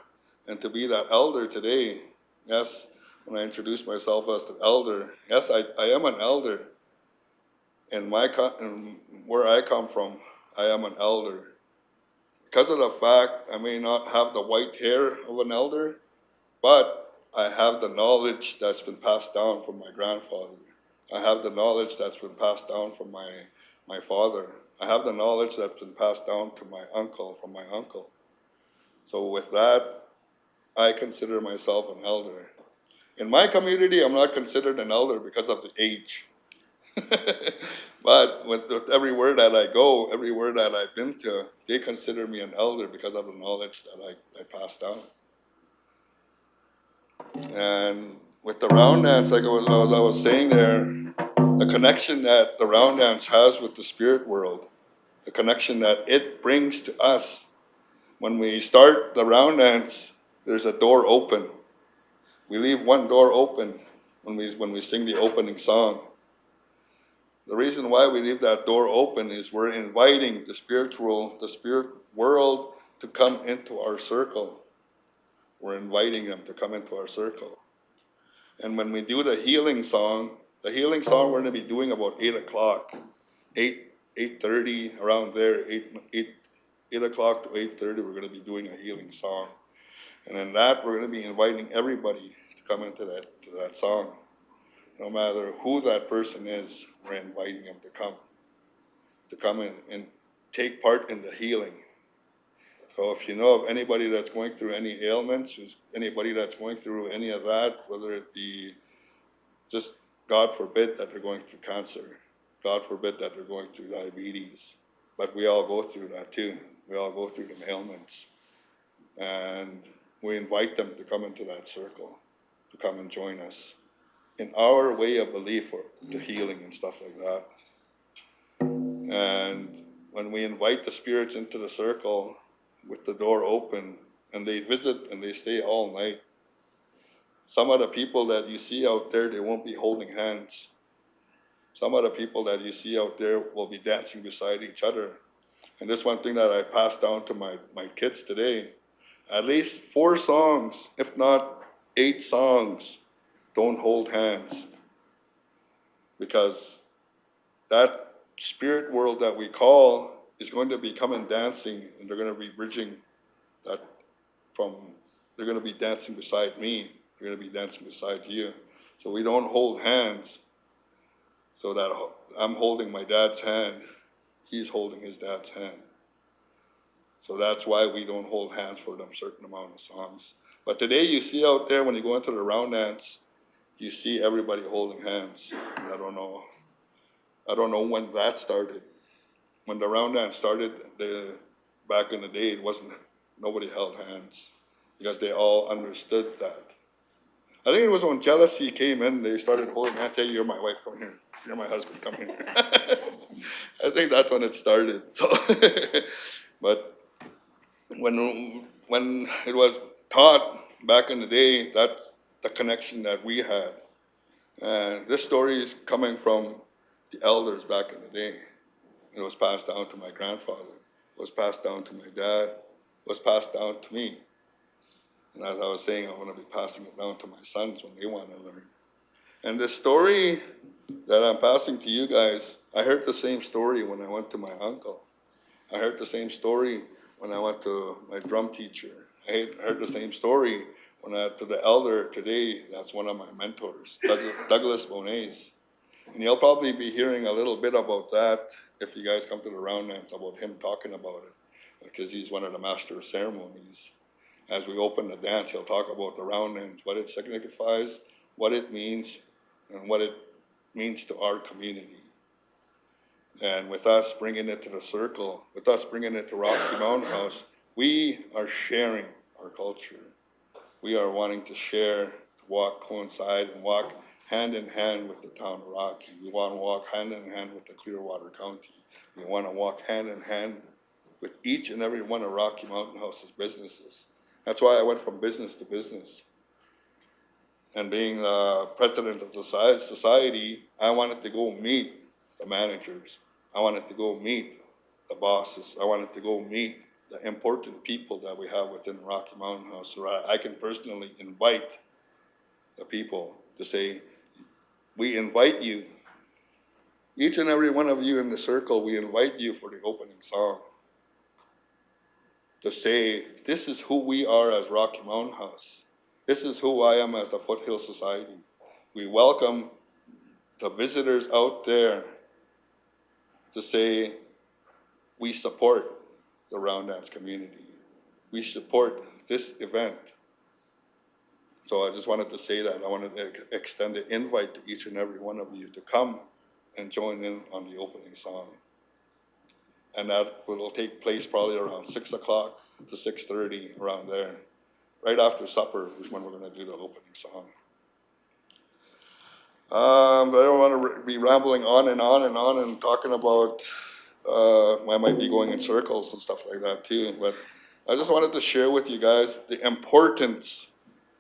and to be that elder today, yes, when I introduce myself as the elder, yes, I am an elder. In where I come from, I am an elder. Because of the fact I may not have the white hair of an elder, but I have the knowledge that's been passed down from my grandfather. I have the knowledge that's been passed down from my father. I have the knowledge that's been passed down to my uncle, from my uncle. So with that, I consider myself an elder. In my community, I'm not considered an elder because of the age. But with everywhere that I go, everywhere that I've been to, they consider me an elder because of the knowledge that I passed down. And with the round dance, like I was saying there, the connection that the round dance has with the spirit world, the connection that it brings to us. When we start the round dance, there's a door open. We leave one door open when we sing the opening song. The reason why we leave that door open is we're inviting the spirit world to come into our circle. We're inviting them to come into our circle. And when we do the healing song we're going to be doing about 8 o'clock, 8:30, around there, 8 o'clock to 8:30, we're going to be doing a healing song. And in that, we're going to be inviting everybody to come into that song. No matter who that person is, we're inviting them to come in and take part in the healing. So if you know of anybody that's going through any ailments, anybody that's going through any of that, whether it be just God forbid that they're going through cancer, God forbid that they're going through diabetes, but we all go through that too. We all go through the ailments. And we invite them to come into that circle, to come and join us in our way of belief for the healing and stuff like that. And when we invite the spirits into the circle with the door open, and they visit and they stay all night, some of the people that you see out there, they won't be holding hands. Some of the people that you see out there will be dancing beside each other. And this one thing that I passed down to my kids today, at least 4 songs, if not 8 songs, don't hold hands. Because that spirit world that we call is going to be coming dancing, and they're going to be bridging that they're going to be dancing beside me, they're going to be dancing beside you. So we don't hold hands, so that I'm holding my dad's hand, he's holding his dad's hand. So that's why we don't hold hands for them certain amount of songs. But today you see out there, when you go into the Roundance, you see everybody holding hands. And I don't know when that started. When the Roundance started, back in the day, nobody held hands, because they all understood that. I think it was when jealousy came in, they started holding hands, say, you're my wife, come here. You're my husband, come here. I think that's when it started. So, but when it was taught back in the day, that's the connection that we had. And this story is coming from the elders back in the day. It was passed down to my grandfather. It was passed down to my dad. It was passed down to me. And as I was saying, I want to be passing it down to my sons when they want to learn. And this story that I'm passing to you guys, I heard the same story when I went to my uncle. I heard the same story when I went to my drum teacher. I heard the same story when I went to the elder today. That's one of my mentors, Douglas Bonays. And you'll probably be hearing a little bit about that if you guys come to the Roundance, about him talking about it, because he's one of the master of ceremonies. As we open the dance, he'll talk about the Roundance, what it signifies, what it means, and what it means to our community. And with us bringing it to the circle, with us bringing it to Rocky Mountain House, we are sharing our culture. We are wanting to share, to walk, coincide, and walk hand in hand with the town of Rocky. We want to walk hand in hand with the Clearwater County. We want to walk hand in hand with each and every one of Rocky Mountain House's businesses. That's why I went from business to business. And being the president of the society, I wanted to go meet the managers. I wanted to go meet the bosses. I wanted to go meet the important people that we have within Rocky Mountain House, so I can personally invite the people to say, we invite you, each and every one of you in the circle, we invite you for the opening song. To say, this is who we are as Rocky Mountain House. This is who I am as the Foothills Society. We welcome the visitors out there to say, we support the Roundance community. We support this event. So I just wanted to say that. I wanted to extend an invite to each and every one of you to come and join in on the opening song. And that will take place probably around 6 o'clock to 6:30, around there. Right after supper is when we're going to do the opening song. But I don't want to be rambling on and on and on and talking about, I might be going in circles and stuff like that too. But I just wanted to share with you guys the importance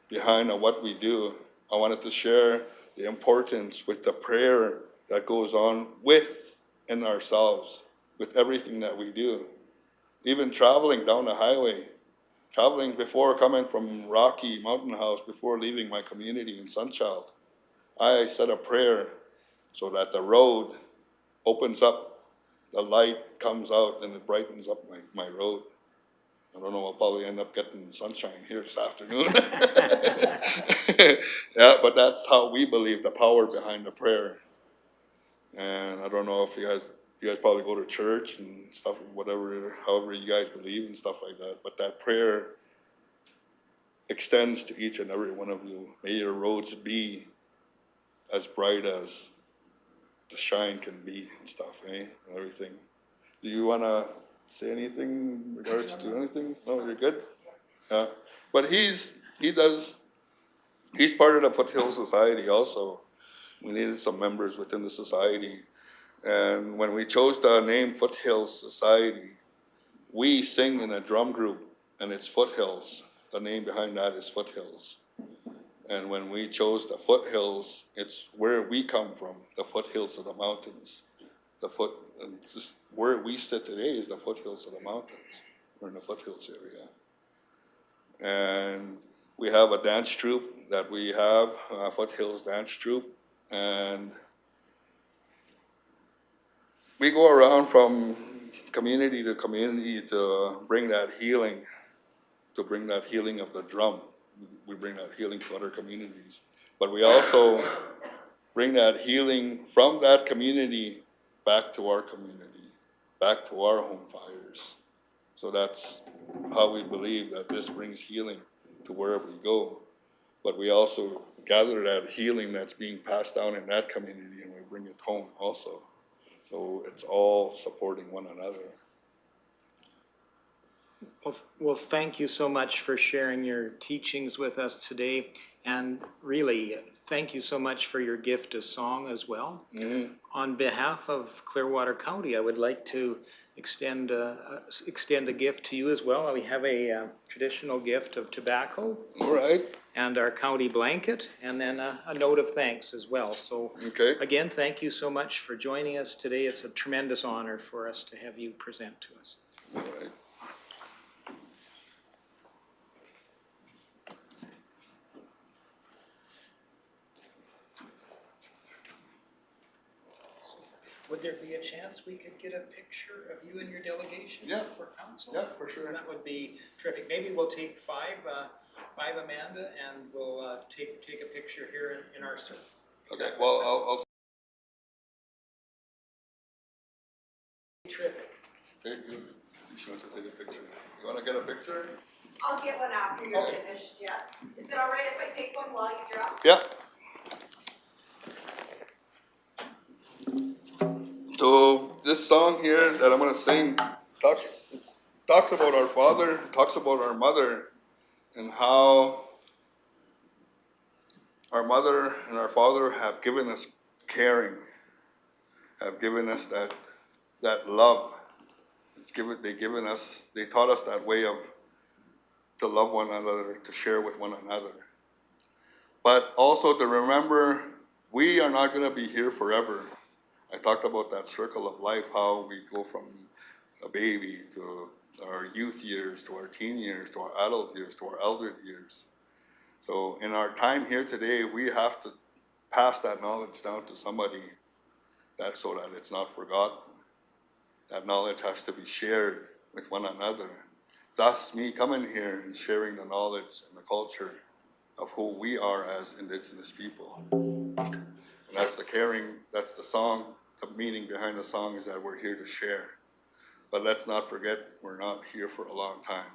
behind what we do. I wanted to share the importance with the prayer that goes on within ourselves, with everything that we do. Even traveling down the highway, traveling before coming from Rocky Mountain House, before leaving my community in Sunchild, I said a prayer so that the road opens up, the light comes out, and it brightens up my road. I don't know, I'll probably end up getting sunshine here this afternoon. Yeah, but that's how we believe the power behind the prayer. And I don't know if you guys you guys probably go to church and stuff, whatever, however you guys believe and stuff like that, but that prayer extends to each and every one of you. May your roads be as bright as the shine can be and stuff, and everything. Do you wanna say anything in regards to anything? No, you're good? Yeah, but he's part of the Foothills Society also. We needed some members within the society. And when we chose the name Foothills Society, we sing in a drum group, and it's Foothills. The name behind that is Foothills. And when we chose the Foothills, it's where we come from, the foothills of the mountains. And just where we sit today is the foothills of the mountains. We're in the foothills area. And we have a dance troupe that we have, Foothills Dance Troupe, and we go around from community to community to bring that healing of the drum. We bring that healing to other communities. But we also bring that healing from that community back to our community, back to our home fires. So that's how we believe that this brings healing to wherever we go. But we also gather that healing that's being passed down in that community and we bring it home also. So it's all supporting one another. Well, thank you so much for sharing your teachings with us today. And really, thank you so much for your gift of song as well. Mm-hmm. On behalf of Clearwater County, I would like to extend a gift to you as well. We have a traditional gift of tobacco. All right. And our county blanket, and then a note of thanks as well. So again, thank you so much for joining us today. It's a tremendous honor for us to have you present to us. All right. Would there be a chance we could get a picture of you and your delegation for council? Yeah, for sure. That would be terrific. Maybe we'll take five, Amanda, and we'll take a picture here in our circle. Okay, well, I'll Terrific. Okay, good. She wants to take a picture. You want to get a picture? I'll get one after you're finished, yeah. Is it all right if I take one while you draw? Yeah. So this song here that I'm going to sing talks about our father, talks about our mother, and how our mother and our father have given us caring, have given us that love. They taught us that way to love one another, to share with one another. But also to remember, we are not going to be here forever. I talked about that circle of life, how we go from a baby to our youth years, to our teen years, to our adult years, to our elder years. So in our time here today, we have to pass that knowledge down to somebody so that it's not forgotten. That knowledge has to be shared with one another. Thus, me coming here and sharing the knowledge and the culture of who we are as Indigenous people. And that's the caring, that's the song, the meaning behind the song is that we're here to share. But let's not forget, we're not here for a long time.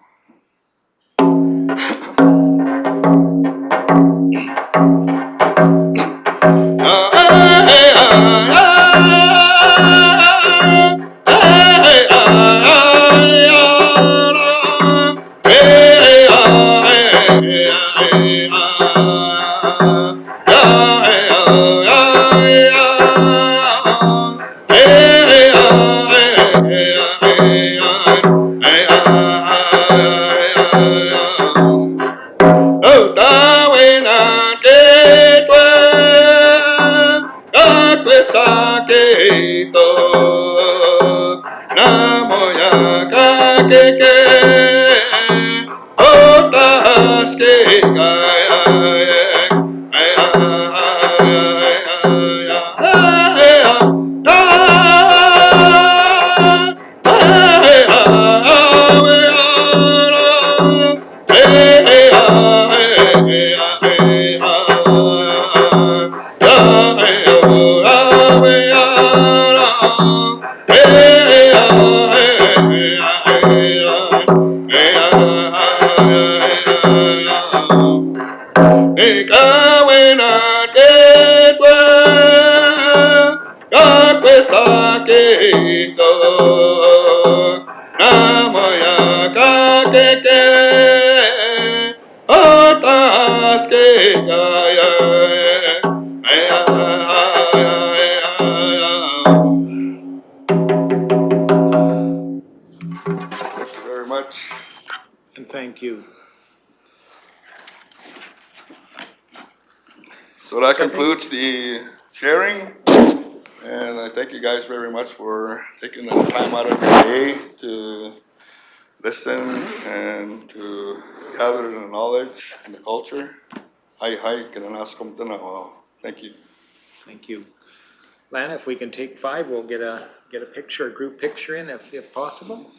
much. And thank you. So that concludes the sharing, and I thank you guys very much for taking the time out of your day to listen and to gather the knowledge and the culture. Hi, thank you. Thank you. Lana, if we can take 5, we'll get a picture, a group picture in if possible.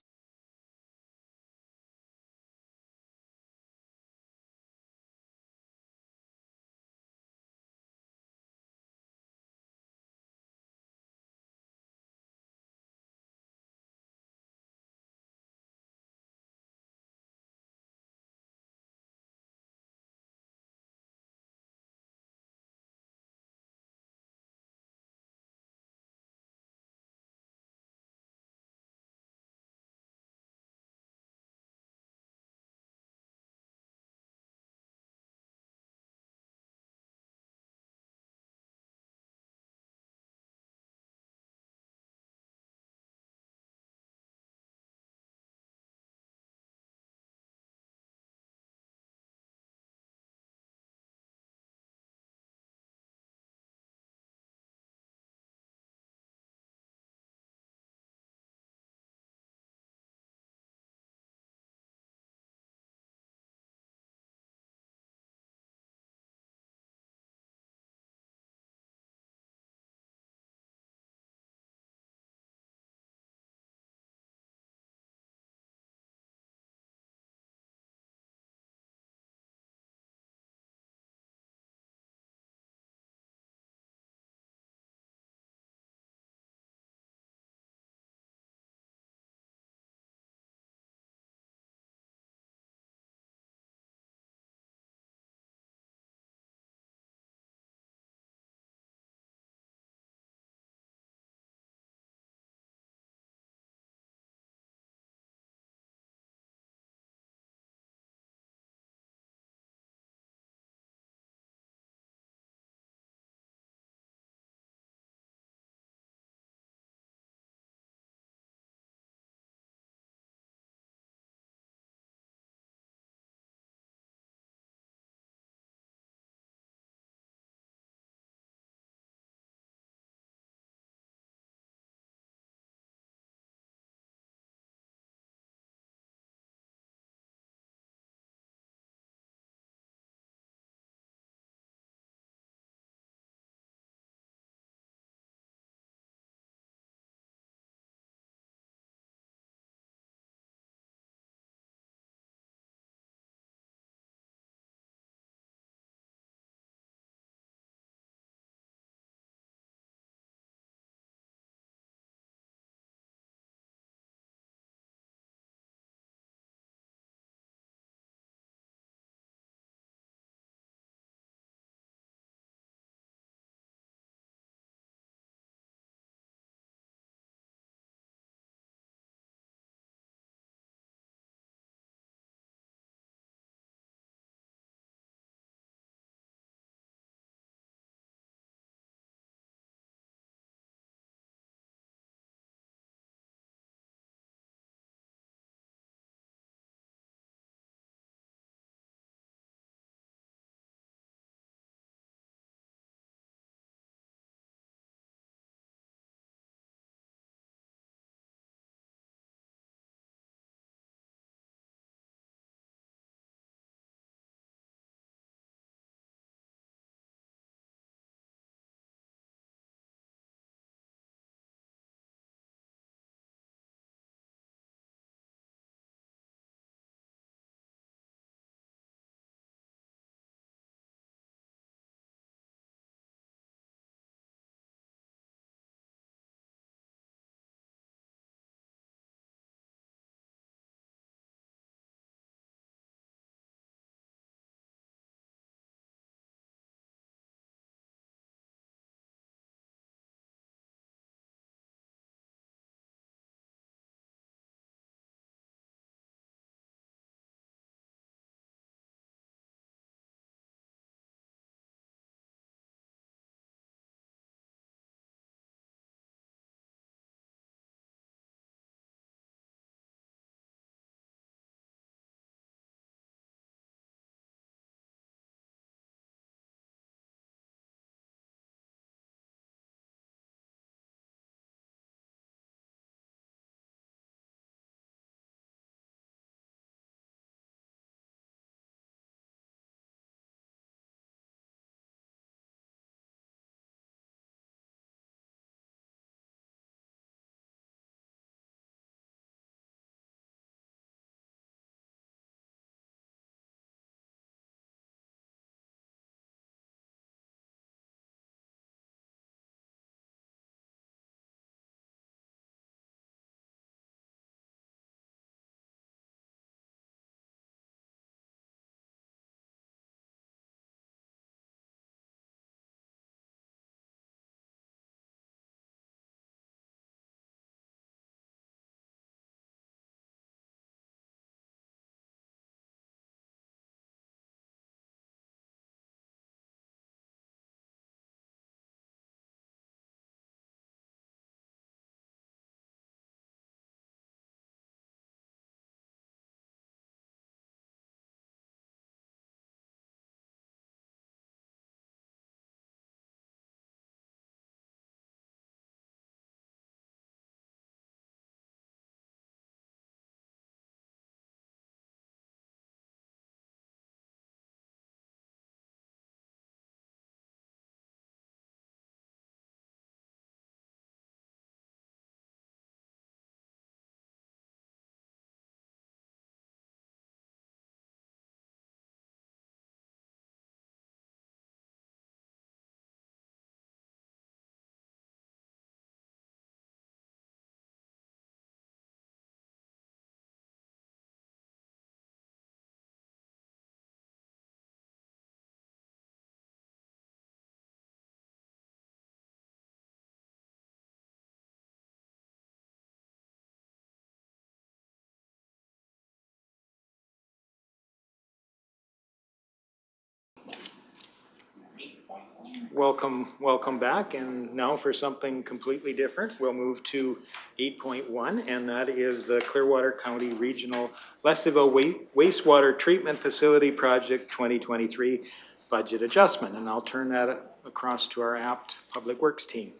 Welcome back, and now for something completely different, we'll move to 8.1, and that is the Clearwater County Regional Leslieville Wastewater Treatment Facility Project 2023 budget adjustment, and I'll turn that across to our apt Public Works team.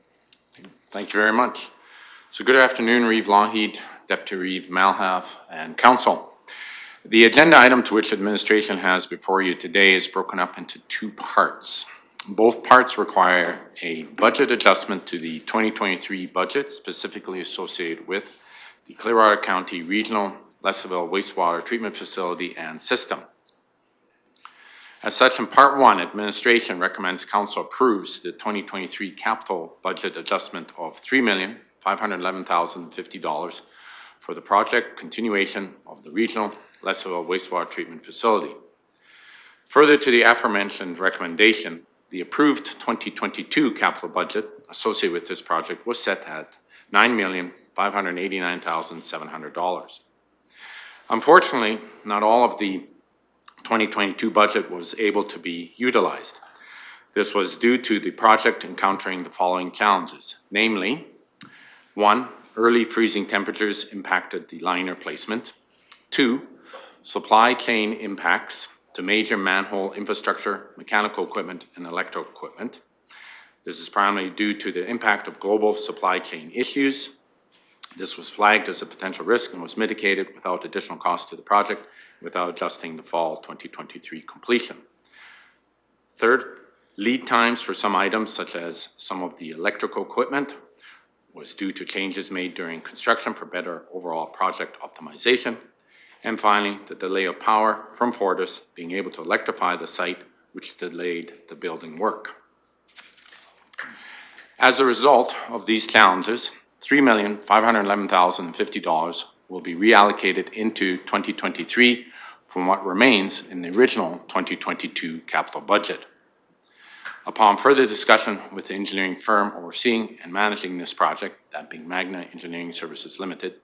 Thank you very much. So good afternoon, Reeve Lougheed, Deputy Reeve Malhalf, and Council. The agenda item to which administration has before you today is broken up into two parts. Both parts require a budget adjustment to the 2023 budget, specifically associated with the Clearwater County Regional Leslieville Wastewater Treatment Facility and System. As such, in Part 1, administration recommends Council approves the 2023 capital budget adjustment of $3,511,050 for the project continuation of the Regional Leslieville Wastewater Treatment Facility. Further to the aforementioned recommendation, the approved 2022 capital budget associated with this project was set at $9,589,700. Unfortunately, not all of the 2022 budget was able to be utilized. This was due to the project encountering the following challenges, namely, 1, early freezing temperatures impacted the liner placement. 2, supply chain impacts to major manhole infrastructure, mechanical equipment, and electrical equipment. This is primarily due to the impact of global supply chain issues. This was flagged as a potential risk and was mitigated without additional cost to the project, without adjusting the fall 2023 completion. Third, lead times for some items, such as some of the electrical equipment, was due to changes made during construction for better overall project optimization. And finally, the delay of power from Fortis being able to electrify the site, which delayed the building work. As a result of these challenges, $3,511,050 will be reallocated into 2023 from what remains in the original 2022 capital budget. Upon further discussion with the engineering firm overseeing and managing this project, that being Magna Engineering Services Limited,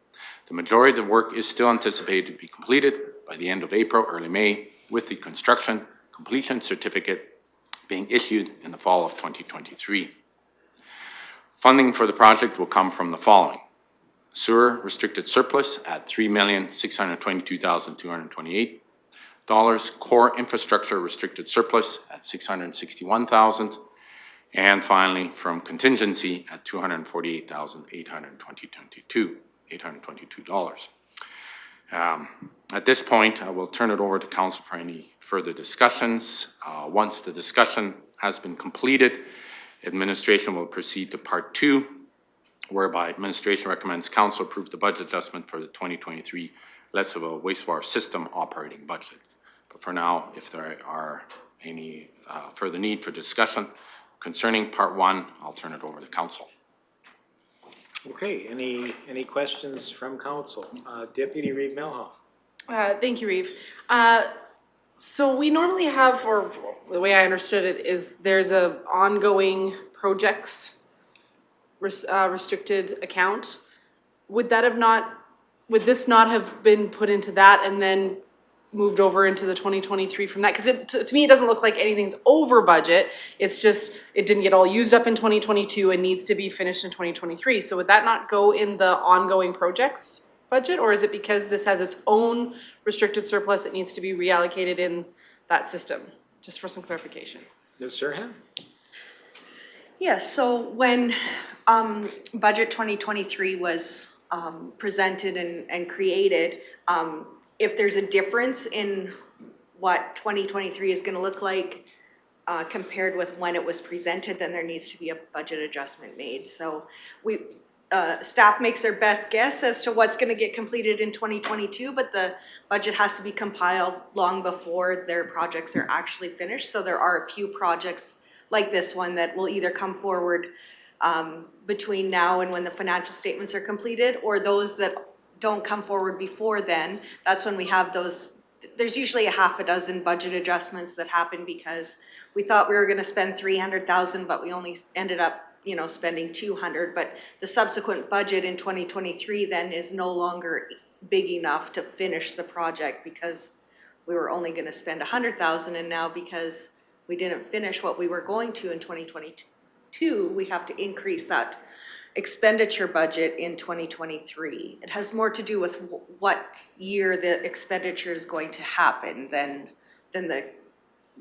the majority of the work is still anticipated to be completed by the end of April, early May, with the construction completion certificate being issued in the fall of 2023. Funding for the project will come from the following: sewer restricted surplus at $3,622,228, core infrastructure restricted surplus at $661,000, and finally from contingency at $248,822. At this point, I will turn it over to Council for any further discussions. Once the discussion has been completed, administration will proceed to Part 2, whereby administration recommends Council approve the budget adjustment for the 2023 Leslieville Wastewater System operating budget. But for now, if there are any further need for discussion concerning Part 1, I'll turn it over to Council. Okay, any questions from Council? Deputy Reeve Malhalf. Thank you, Reeve. So we normally have, or the way I understood it is there's a ongoing projects restricted account. Would this not have been put into that and then moved over into the 2023 from that? Because to me, it doesn't look like anything's over budget. It's just, it didn't get all used up in 2022 and needs to be finished in 2023. So would that not go in the ongoing projects budget? Or is it because this has its own restricted surplus, it needs to be reallocated in that system? Just for some clarification. Ms. Sirhan? Yes, so when budget 2023 was presented and created, if there's a difference in what 2023 is going to look like compared with when it was presented, then there needs to be a budget adjustment made. So staff makes their best guess as to what's going to get completed in 2022, but the budget has to be compiled long before their projects are actually finished. So there are a few projects like this one that will either come forward between now and when the financial statements are completed, or those that don't come forward before then. That's when we have those. There's usually a half a dozen budget adjustments that happen because we thought we were going to spend $300,000, but we only ended up, spending $200,000. But the subsequent budget in 2023 then is no longer big enough to finish the project because we were only going to spend $100,000, and now because we didn't finish what we were going to in 2022, we have to increase that expenditure budget in 2023. It has more to do with what year the expenditure is going to happen than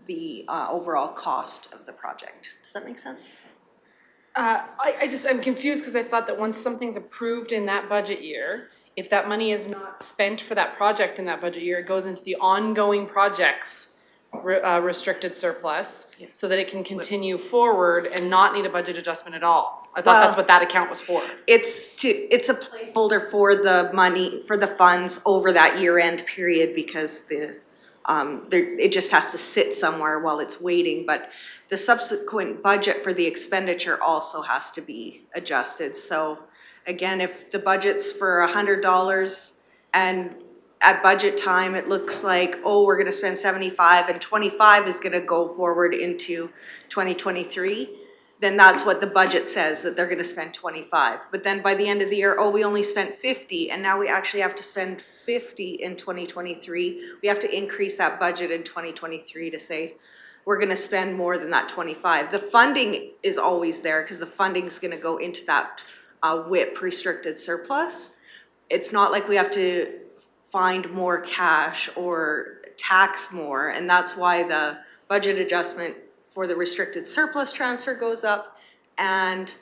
the overall cost of the project. Does that make sense? I'm confused because I thought that once something's approved in that budget year, if that money is not spent for that project in that budget year, it goes into the ongoing projects restricted surplus so that it can continue forward and not need a budget adjustment at all. I thought that's what that account was for. It's a placeholder for the money, for the funds over that year-end period because it just has to sit somewhere while it's waiting, but the subsequent budget for the expenditure also has to be adjusted. So again, if the budget's for $100 and at budget time, it looks like, oh, we're gonna spend 75 and 25 is gonna go forward into 2023, then that's what the budget says, that they're gonna spend 25. But then by the end of the year, oh, we only spent 50 and now we actually have to spend 50 in 2023. We have to increase that budget in 2023 to say, we're gonna spend more than that 25. The funding is always there because the funding's gonna go into that WIP restricted surplus. It's not like we have to find more cash or tax more, and that's why the budget adjustment for the restricted surplus transfer goes up and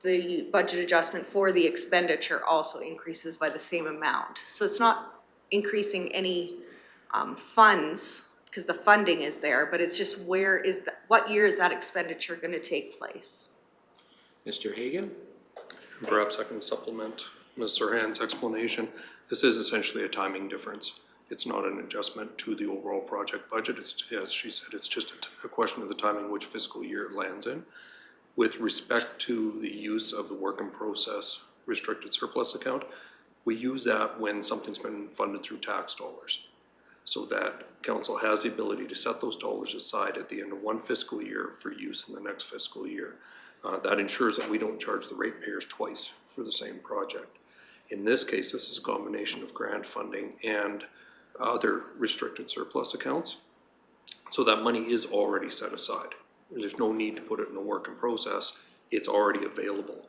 the budget adjustment for the expenditure also increases by the same amount. So it's not increasing any funds because the funding is there, but it's just what year is that expenditure going to take place? Mr. Hagan? Perhaps I can supplement Ms. Serhan's explanation. This is essentially a timing difference. It's not an adjustment to the overall project budget. It's, as she said, it's just a question of the timing which fiscal year it lands in. With respect to the use of the work in process restricted surplus account, we use that when something's been funded through tax dollars. So that council has the ability to set those dollars aside at the end of one fiscal year for use in the next fiscal year. That ensures that we don't charge the ratepayers twice for the same project. In this case, this is a combination of grant funding and other restricted surplus accounts. So that money is already set aside. There's no need to put it in a work in process. It's already available.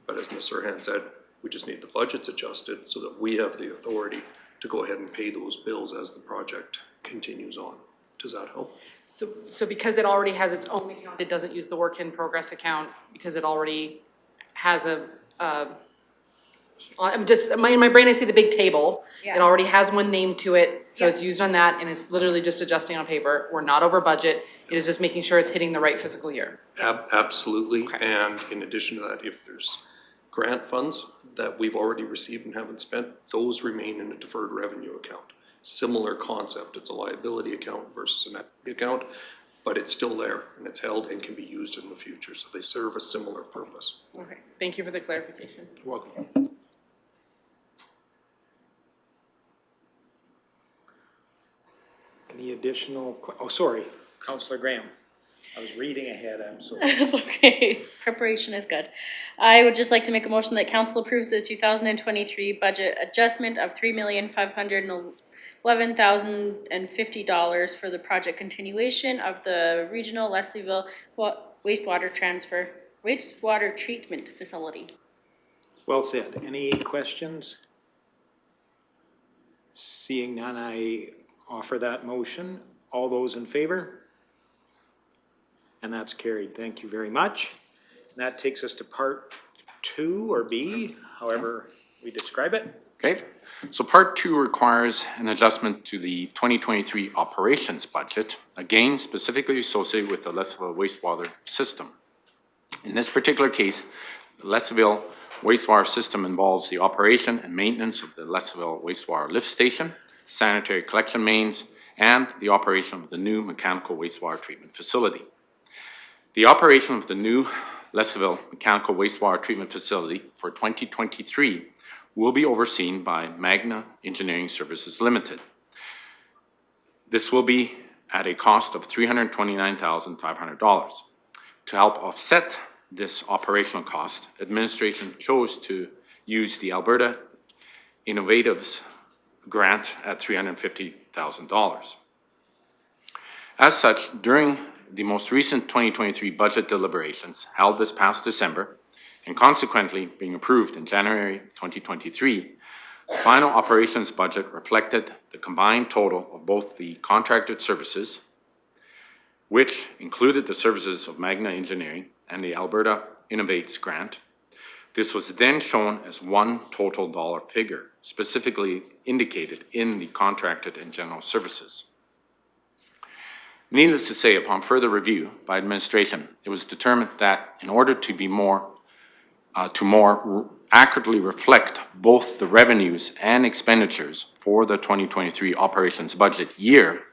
But as Ms. Serhan said, we just need the budgets adjusted so that we have the authority to go ahead and pay those bills as the project continues on. Does that help? So because it already has its own account, it doesn't use the work in progress account because it already has I'm just, in my brain I see the big table. Yeah. It already has one name to it, so it's used on that and it's literally just adjusting on paper. We're not over budget. It is just making sure it's hitting the right fiscal year. Absolutely. Okay. And in addition to that, if there's grant funds that we've already received and haven't spent, those remain in a deferred revenue account. Similar concept. It's a liability account versus an equity account, but it's still there and it's held and can be used in the future. So they serve a similar purpose. Okay, thank you for the clarification. You're welcome. Any additional, sorry, Councillor Graham. I was reading ahead, I'm sorry. It's okay, preparation is good. I would just like to make a motion that council approves the 2023 budget adjustment of $3,511,050 for the project continuation of the regional Leslieville wastewater treatment facility. Well said. Any questions? Seeing none, I offer that motion. All those in favor? And that's carried. Thank you very much. And that takes us to part 2 or B, however we describe it. Okay, so part 2 requires an adjustment to the 2023 operations budget, again specifically associated with the Leslieville wastewater system. In this particular case, the Leslieville wastewater system involves the operation and maintenance of the Leslieville wastewater lift station, sanitary collection mains, and the operation of the new mechanical wastewater treatment facility. The operation of the new Leslieville mechanical wastewater treatment facility for 2023 will be overseen by Magna Engineering Services Limited. This will be at a cost of $329,500. To help offset this operational cost, administration chose to use the Alberta Innovatives grant at $350,000. As such, during the most recent 2023 budget deliberations held this past December, and consequently being approved in January of 2023, the final operations budget reflected the combined total of both the contracted services, which included the services of Magna Engineering and the Alberta Innovates grant. This was then shown as one total dollar figure, specifically indicated in the contracted and general services. Needless to say, upon further review by administration, it was determined that in order to be more accurately reflect both the revenues and expenditures for the 2023 operations budget year,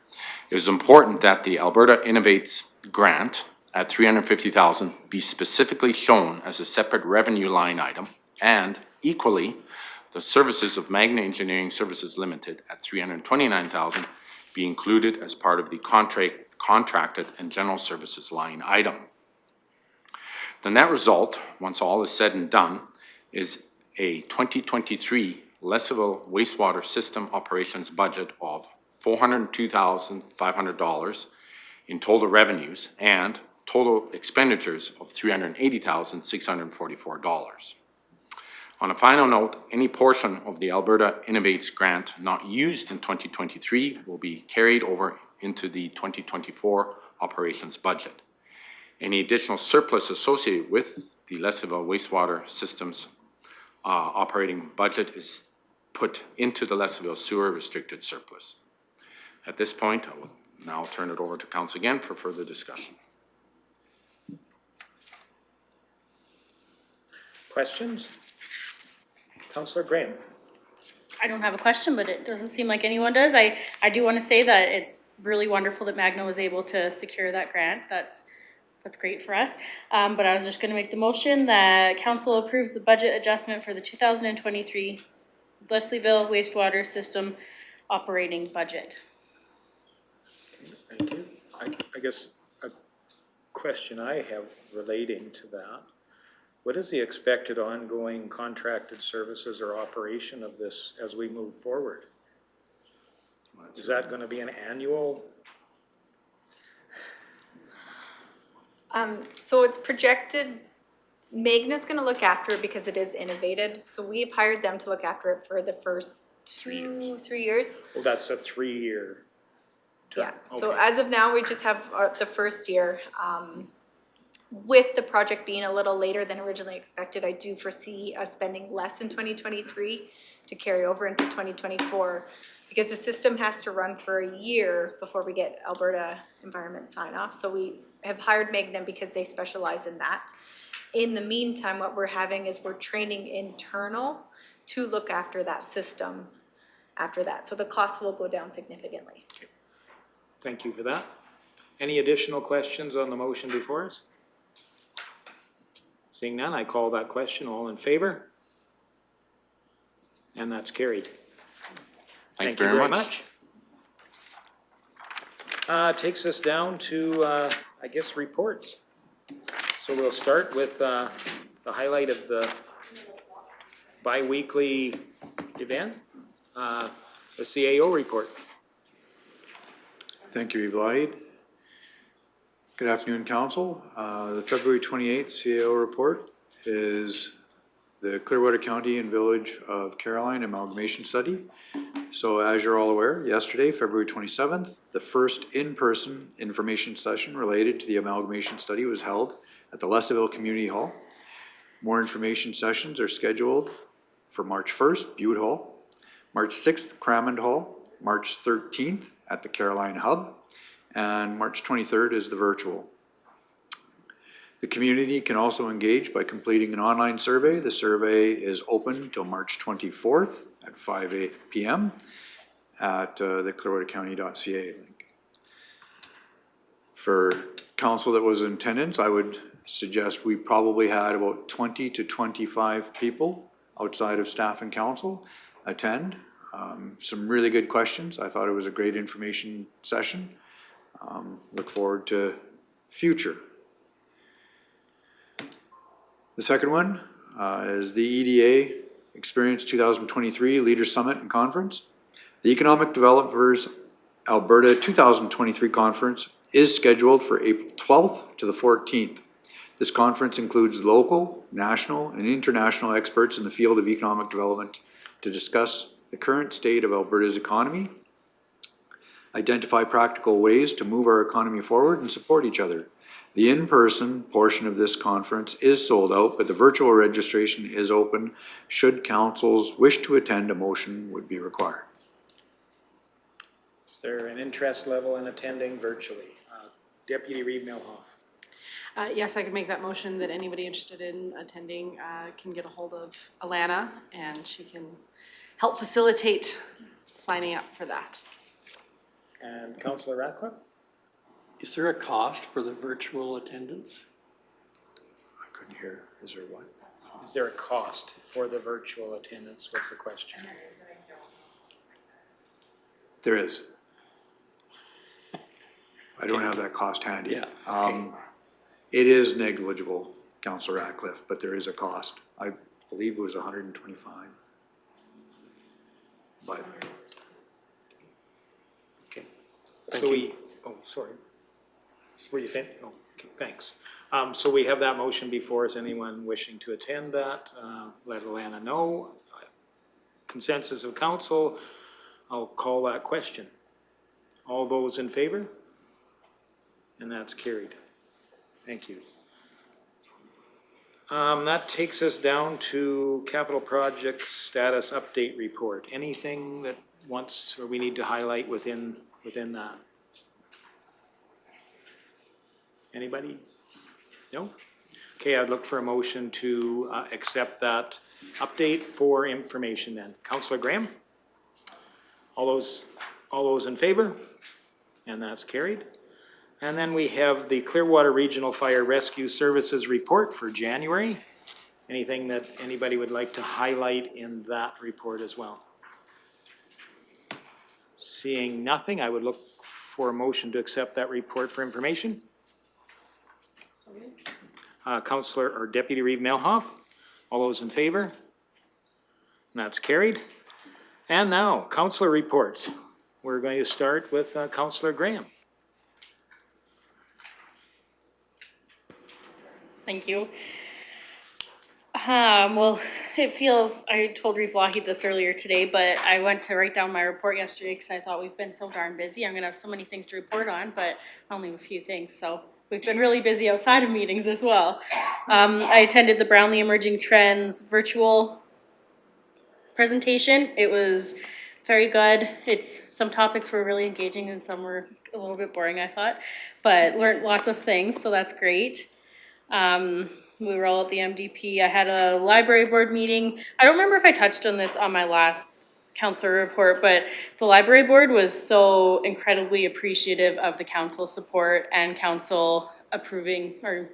it was important that the Alberta Innovates grant at $350,000 be specifically shown as a separate revenue line item, and equally, the services of Magna Engineering Services Limited at $329,000 be included as part of the contracted and general services line item. The net result, once all is said and done, is a 2023 Lesaville wastewater system operations budget of $402,500 in total revenues and total expenditures of $380,644. On a final note, any portion of the Alberta Innovates grant not used in 2023 will be carried over into the 2024 operations budget. Any additional surplus associated with the Lesaville wastewater systems operating budget is put into the Lesaville sewer restricted surplus. At this point, I will now turn it over to Council again for further discussion. Questions? Councillor Graham. I don't have a question, but it doesn't seem like anyone does. I do want to say that it's really wonderful that Magna was able to secure that grant. That's great for us. But I was just going to make the motion that council approves the budget adjustment for the 2023 Leslieville wastewater system operating budget. Thank you. I guess a question I have relating to that. What is the expected ongoing contracted services or operation of this as we move forward? Is that going to be an annual? So it's projected, Magna's gonna look after it because it is innovated. So we've hired them to look after it for the first 3 years. Well, that's a 3-year term. Yeah, so Okay. as of now, we just have the first year. With the project being a little later than originally expected, I do foresee us spending less in 2023 to carry over into 2024 because the system has to run for a year before we get Alberta environment sign off. So we have hired Magna because they specialize in that. In the meantime, what we're having is we're training internal to look after that system after that. So the cost will go down significantly. Okay. Thank you for that. Any additional questions on the motion before us? Seeing none, I call that question. All in favor? And that's carried. Thank you very much. Takes us down to, I guess, reports. So we'll start with the highlight of the bi-weekly event, the CAO report. Thank you, Bylaw. Good afternoon, Council. The February 28th CAO report is the Clearwater County and Village of Caroline Amalgamation Study. So as you're all aware, yesterday, February 27th, the first in-person information session related to the amalgamation study was held at the Lesaville Community Hall. More information sessions are scheduled for March 1st, Butte Hall, March 6th, Cramond Hall, March 13th at the Caroline Hub, and March 23rd is the virtual. The community can also engage by completing an online survey. The survey is open till March 24th at 5 p.m. at the clearwatercounty.ca link. For council that was in attendance, I would suggest we probably had about 20 to 25 people outside of staff and council attend. Some really good questions. I thought it was a great information session. Look forward to future. The second one is the EDA Experience 2023 Leaders Summit and Conference. The Economic Developers Alberta 2023 conference is scheduled for April 12th to the 14th. This conference includes local, national, and international experts in the field of economic development to discuss the current state of Alberta's economy, identify practical ways to move our economy forward, and support each other. The in-person portion of this conference is sold out, but the virtual registration is open. Should councils wish to attend, a motion would be required. Is there an interest level in attending virtually? Deputy Reeve Milhoff. Yes, I could make that motion that anybody interested in attending can get a hold of Alana, and she can help facilitate signing up for that. And Councillor Ratcliffe? Is there a cost for the virtual attendance? I couldn't hear. Is there what? Is there a cost for the virtual attendance? What's the question? There is. I don't have that cost handy. Yeah. It is negligible, Councillor Ratcliffe, but there is a cost. I believe it was 125. But Okay. Thank So you. we, oh, sorry. Were you finished? Oh, okay, thanks. So we have that motion before us. Anyone wishing to attend that, let Alana know. Consensus of council, I'll call that question. All those in favor? And that's carried. Thank you. That takes us down to capital project status update report. Anything that wants, or we need to highlight within that? Anybody? No? Okay, I'd look for a motion to accept that update for information then. Councillor Graham? All those in favor? And that's carried. And then we have the Clearwater Regional Fire Rescue Services report for January. Anything that anybody would like to highlight in that report as well? Seeing nothing, I would look for a motion to accept that report for information. Councillor or Deputy Reeve Melhoff, all those in favor? And that's carried. And now, councillor reports. We're going to start with Councillor Graham. Thank you. Well, it feels, I told Reeve Lougheed this earlier today, but I went to write down my report yesterday because I thought we've been so darn busy. I'm gonna have so many things to report on, but only a few things. So we've been really busy outside of meetings as well. I attended the Brownlee Emerging Trends virtual presentation. It was very good. Some topics were really engaging and some were a little bit boring, I thought, but learned lots of things, so that's great. We were all at the MDP. I had a library board meeting. I don't remember if I touched on this on my last council report, but the library board was so incredibly appreciative of the council support and council approving or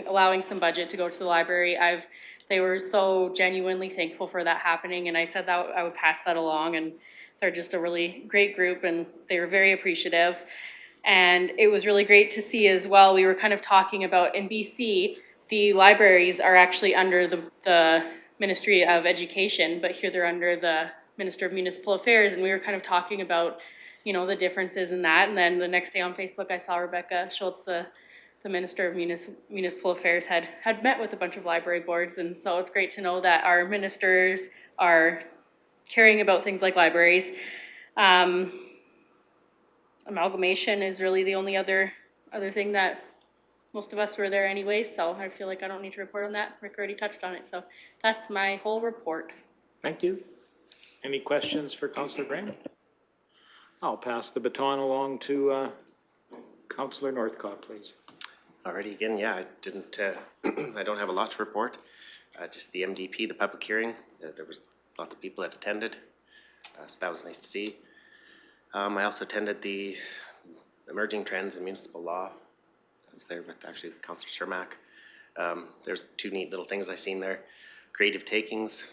allowing some budget to go to the library. They were so genuinely thankful for that happening, and I said that I would pass that along, and they're just a really great group and they were very appreciative. And it was really great to see as well, we were kind of talking about in BC, the libraries are actually under the Ministry of Education, but here they're under the Minister of Municipal Affairs, and we were kind of talking about, you know, the differences in that. And then the next day on Facebook, I saw Rebecca Schultz, the Minister of Municipal Affairs, had met with a bunch of library boards, and so it's great to know that our ministers are caring about things like libraries. Amalgamation is really the only other thing that most of us were there anyway, so I feel like I don't need to report on that. Rick already touched on it, so that's my whole report. Thank you. Any questions for Councillor Graham? I'll pass the baton along to Councillor Northcott, please. Alrighty, again, yeah, I didn't, I don't have a lot to report. Just the MDP, the public hearing, there was lots of people that attended, so that was nice to see. I also attended the Emerging Trends in Municipal Law. I was there with actually Councillor Cermak. There's two neat little things I seen there. Creative takings,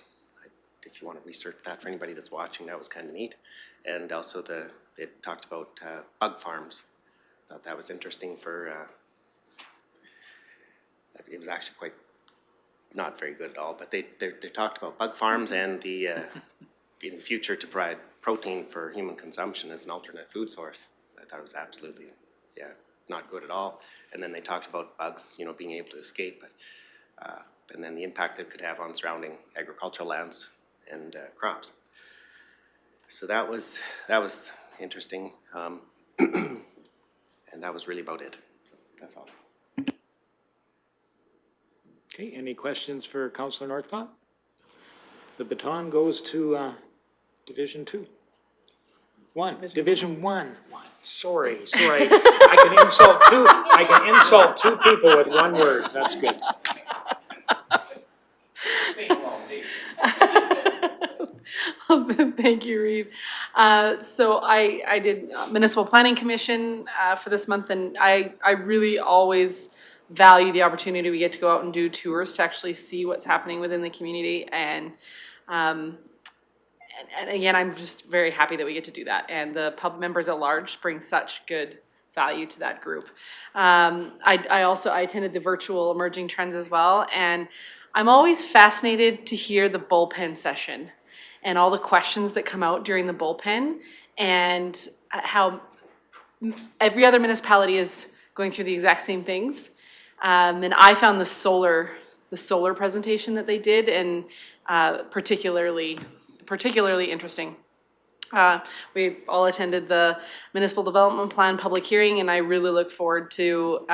if you want to research that for anybody that's watching, that was kind of neat. And also they talked about bug farms. Thought that was interesting for, it was actually quite, not very good at all, but they talked about bug farms and the in the future to protein for human consumption as an alternate food source. I thought it was absolutely, yeah, not good at all. And then they talked about bugs, you know, being able to escape, but, and then the impact it could have on surrounding agricultural lands and crops. So that was interesting, and that was really about it. So that's all. Okay, any questions for Councillor Northcott? The baton goes to Division 2. Division 1. Sorry. I can insult two people with one word. That's good. Thank you, Reeve. So I did Municipal Planning Commission for this month, and I really always value the opportunity we get to go out and do tours to actually see what's happening within the community. And again, I'm just very happy that we get to do that. And the pub members at large bring such good value to that group. I attended the virtual Emerging Trends as well, and I'm always fascinated to hear the bullpen session and all the questions that come out during the bullpen, and how every other municipality is going through the exact same things. And I found the solar presentation that they did, and particularly interesting. We all attended the Municipal Development Plan public hearing, and I really look forward to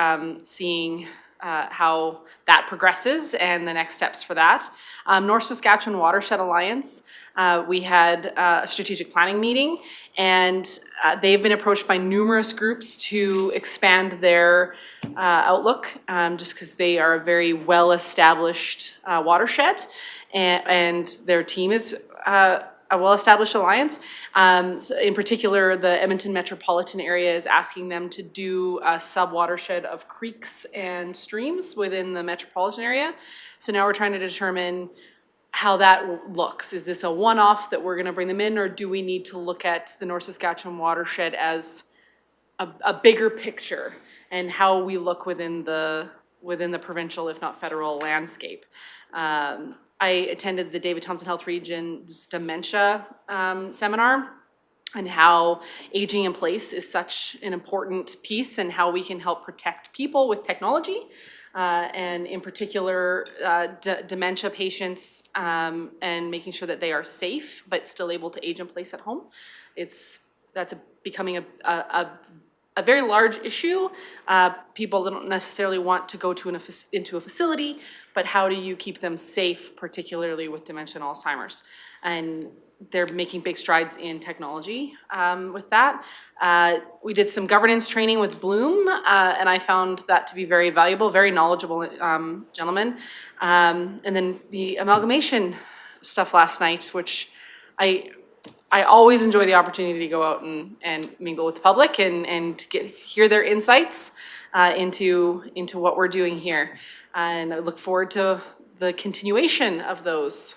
seeing how that progresses and the next steps for that. North Saskatchewan Watershed Alliance, we had a strategic planning meeting, and they've been approached by numerous groups to expand their outlook, just because they are a very well-established watershed, and their team is a well-established alliance. So in particular, the Edmonton metropolitan area is asking them to do a sub-watershed of creeks and streams within the metropolitan area. So now we're trying to determine how that looks. Is this a one-off that we're gonna bring them in, or do we need to look at the North Saskatchewan watershed as a bigger picture, and how we look within the provincial, if not federal, landscape? I attended the David Thompson Health Region's dementia seminar, and how aging in place is such an important piece, and how we can help protect people with technology, and in particular dementia patients, and making sure that they are safe but still able to age in place at home. That's becoming a very large issue. People don't necessarily want to go to into a facility, but how do you keep them safe, particularly with dementia and Alzheimer's? And they're making big strides in technology with that. We did some governance training with Bloom, and I found that to be very valuable, very knowledgeable gentlemen. And then the amalgamation stuff last night, which I always enjoy the opportunity to go out and mingle with the public and hear their insights into what we're doing here. And I look forward to the continuation of those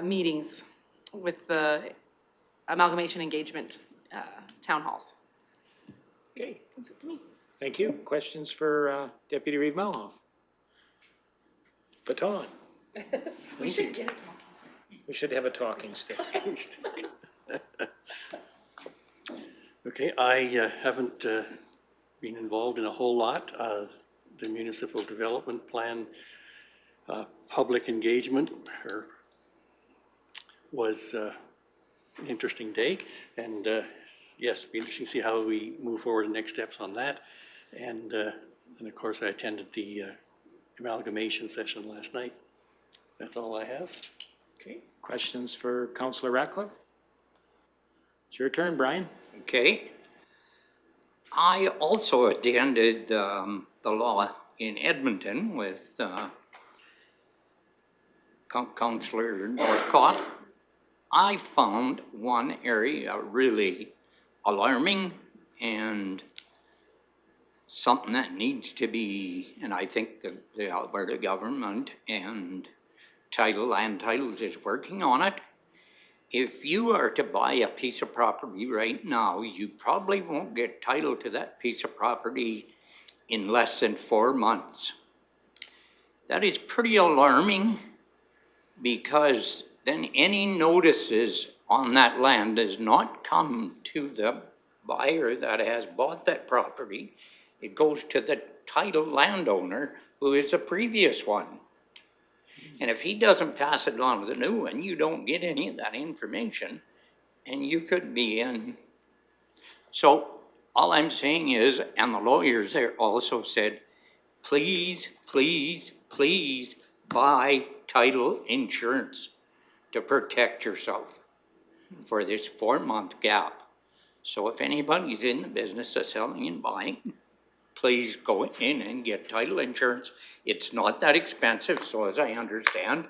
meetings with the amalgamation engagement town halls. Okay, that's it for me. Thank you. Questions for Deputy Reeve Melhoff? Baton. We should get a talking stick. We should have a talking stick. Okay, I haven't been involved in a whole lot. The Municipal Development Plan public engagement was an interesting day, and yes, it'll be interesting to see how we move forward, the next steps on that. And of course, I attended the amalgamation session last night. That's all I have. Okay, questions for Councillor Ratcliffe? It's your turn, Brian. Okay. I also attended the law in Edmonton with Councillor Northcott. I found one area really alarming and something that needs to be, and I think the Alberta government and Land Titles is working on it. If you are to buy a piece of property right now, you probably won't get title to that piece of property in less than 4 months. That is pretty alarming, because then any notices on that land does not come to the buyer that has bought that property. It goes to the title landowner, who is a previous one. And if he doesn't pass it on to the new one, you don't get any of that information, and you could be in. So all I'm saying is, and the lawyers there also said, please, please, please buy title insurance to protect yourself for this 4-month gap. So if anybody's in the business of selling and buying, please go in and get title insurance. It's not that expensive, so as I understand,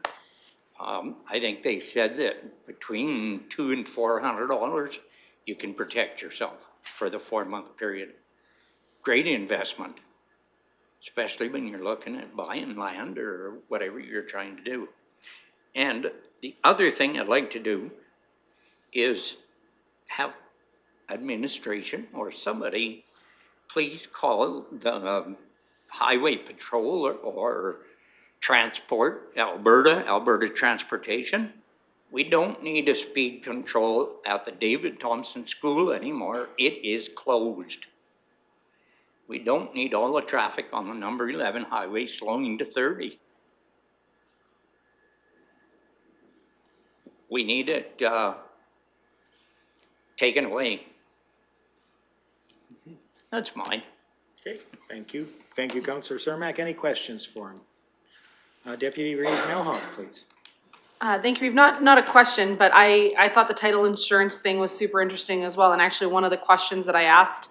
I think they said that between $200 and $400, you can protect yourself for the 4-month period. Great investment, especially when you're looking at buying land or whatever you're trying to do. And the other thing I'd like to do is have administration or somebody please call the highway patrol or transport, Alberta Transportation. We don't need a speed control at the David Thompson School anymore. It is closed. We don't need all the traffic on the number 11 highway slowing to 30. We need it taken away. That's mine. Okay, thank you. Thank you, Councillor Cermak. Any questions for him? Deputy Reeve Melhoff, please. Thank you, Reeve. Not a question, but I thought the title insurance thing was super interesting as well. And actually, one of the questions that I asked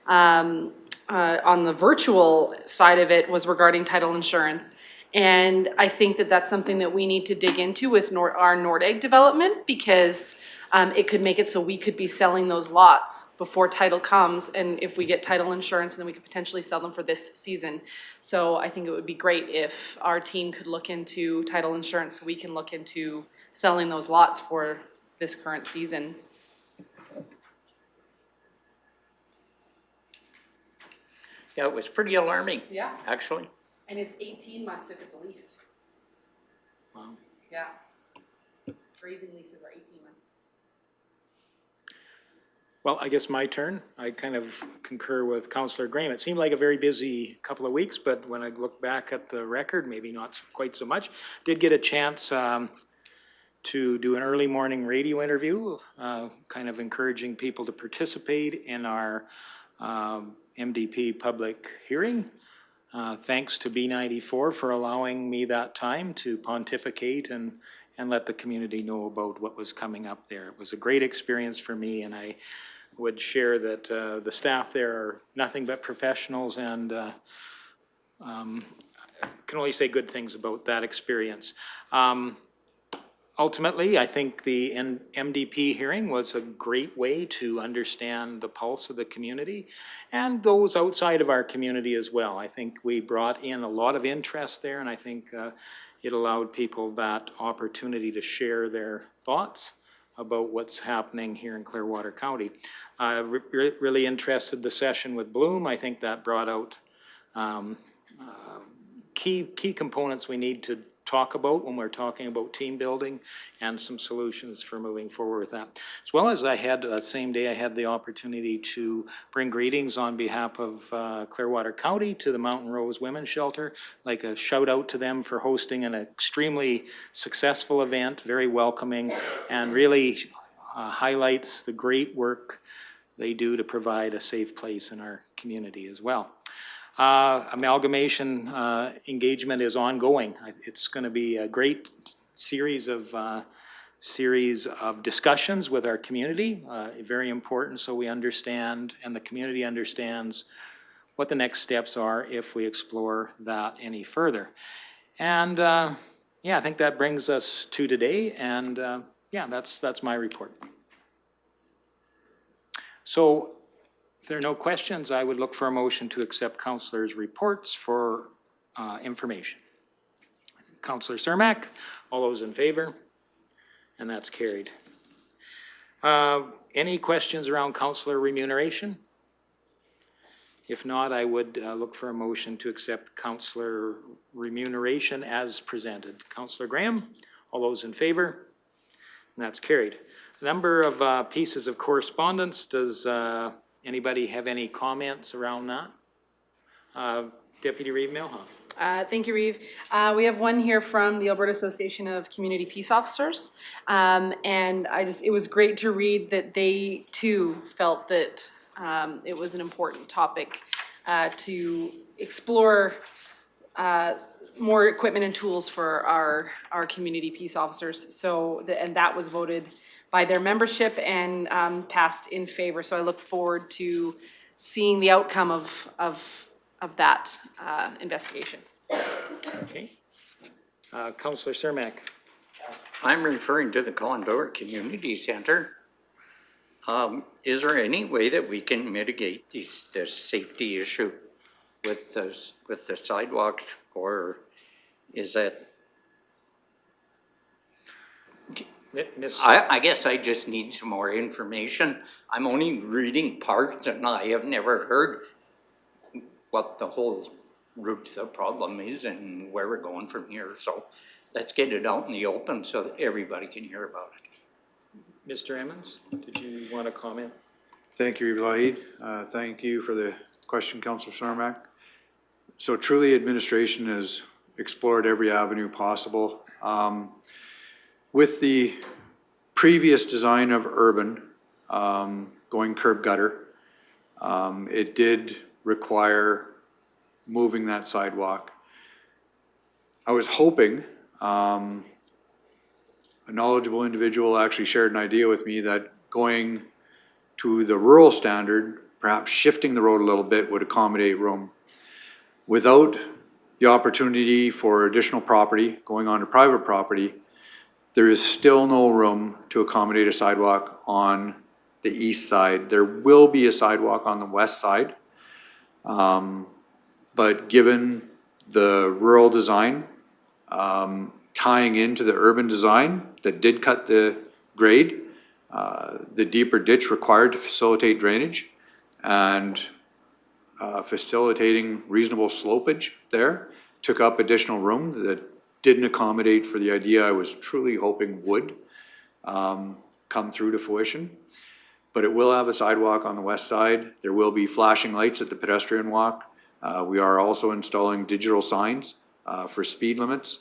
on the virtual side of it was regarding title insurance. And I think that that's something that we need to dig into with our Nordegg development, because it could make it so we could be selling those lots before title comes, and if we get title insurance, then we could potentially sell them for this season. So I think it would be great if our team could look into title insurance so we can look into selling those lots for this current season. Yeah, it was pretty alarming. Yeah. Actually. And it's 18 months if it's a lease. Wow. Yeah. Grazing leases are 18 months. Well, I guess my turn. I kind of concur with Councillor Graham. It seemed like a very busy couple of weeks, but when I look back at the record, maybe not quite so much. Did get a chance to do an early morning radio interview, kind of encouraging people to participate in our MDP public hearing. Thanks to B94 for allowing me that time to pontificate and let the community know about what was coming up there. It was a great experience for me, and I would share that the staff there are nothing but professionals, and can only say good things about that experience. Ultimately, I think the MDP hearing was a great way to understand the pulse of the community and those outside of our community as well. I think we brought in a lot of interest there, and I think it allowed people that opportunity to share their thoughts about what's happening here in Clearwater County. Really interested the session with Bloom. I think that brought out key components we need to talk about when we're talking about team building and some solutions for moving forward with that. As well as I had, same day I had the opportunity to bring greetings on behalf of Clearwater County to the Mountain Rose Women's Shelter. Like a shout out to them for hosting an extremely successful event, very welcoming, and really highlights the great work they do to provide a safe place in our community as well. Amalgamation engagement is ongoing. It's going to be a great series of discussions with our community. Very important, so we understand and the community understands what the next steps are if we explore that any further. And yeah, I think that brings us to today. And yeah, that's my report. So, if there are no questions, I would look for a motion to accept councillors' reports for information. Councillor Cermak, all those in favor? And that's carried. Any questions around councillor remuneration? If not, I would look for a motion to accept councillor remuneration as presented. Councillor Graham, all those in favor? And that's carried. Number of pieces of correspondence. Does anybody have any comments around that? Deputy Reeve Milhoff. Thank you, Reeve. We have one here from the Alberta Association of Community Peace Officers. And it was great to read that they too felt that it was an important topic to explore more equipment and tools for our community peace officers. So, and that was voted by their membership and passed in favor. So I look forward to seeing the outcome of that investigation. Okay. Councillor Cermak. I'm referring to the Condor Community Center. Is there any way that we can mitigate this safety issue with the sidewalks, or is that? I guess I just need some more information. I'm only reading parts and I have never heard what the whole root of the problem is and where we're going from here. So let's get it out in the open so that everybody can hear about it. Mr. Emmons, did you want to comment? Thank you, Wahid. Thank you for the question, Councillor Sarmak. So truly, administration has explored every avenue possible. With the previous design of urban, going curb gutter, it did require moving that sidewalk. I was hoping a knowledgeable individual actually shared an idea with me that going to the rural standard, perhaps shifting the road a little bit, would accommodate room. Without the opportunity for additional property going onto private property, there is still no room to accommodate a sidewalk on the east side. There will be a sidewalk on the west side. But given the rural design, tying into the urban design that did cut the grade, the deeper ditch required to facilitate drainage, and facilitating reasonable slopage there, took up additional room that didn't accommodate for the idea I was truly hoping would come through to fruition. But it will have a sidewalk on the west side. There will be flashing lights at the pedestrian walk. We are also installing digital signs for speed limits.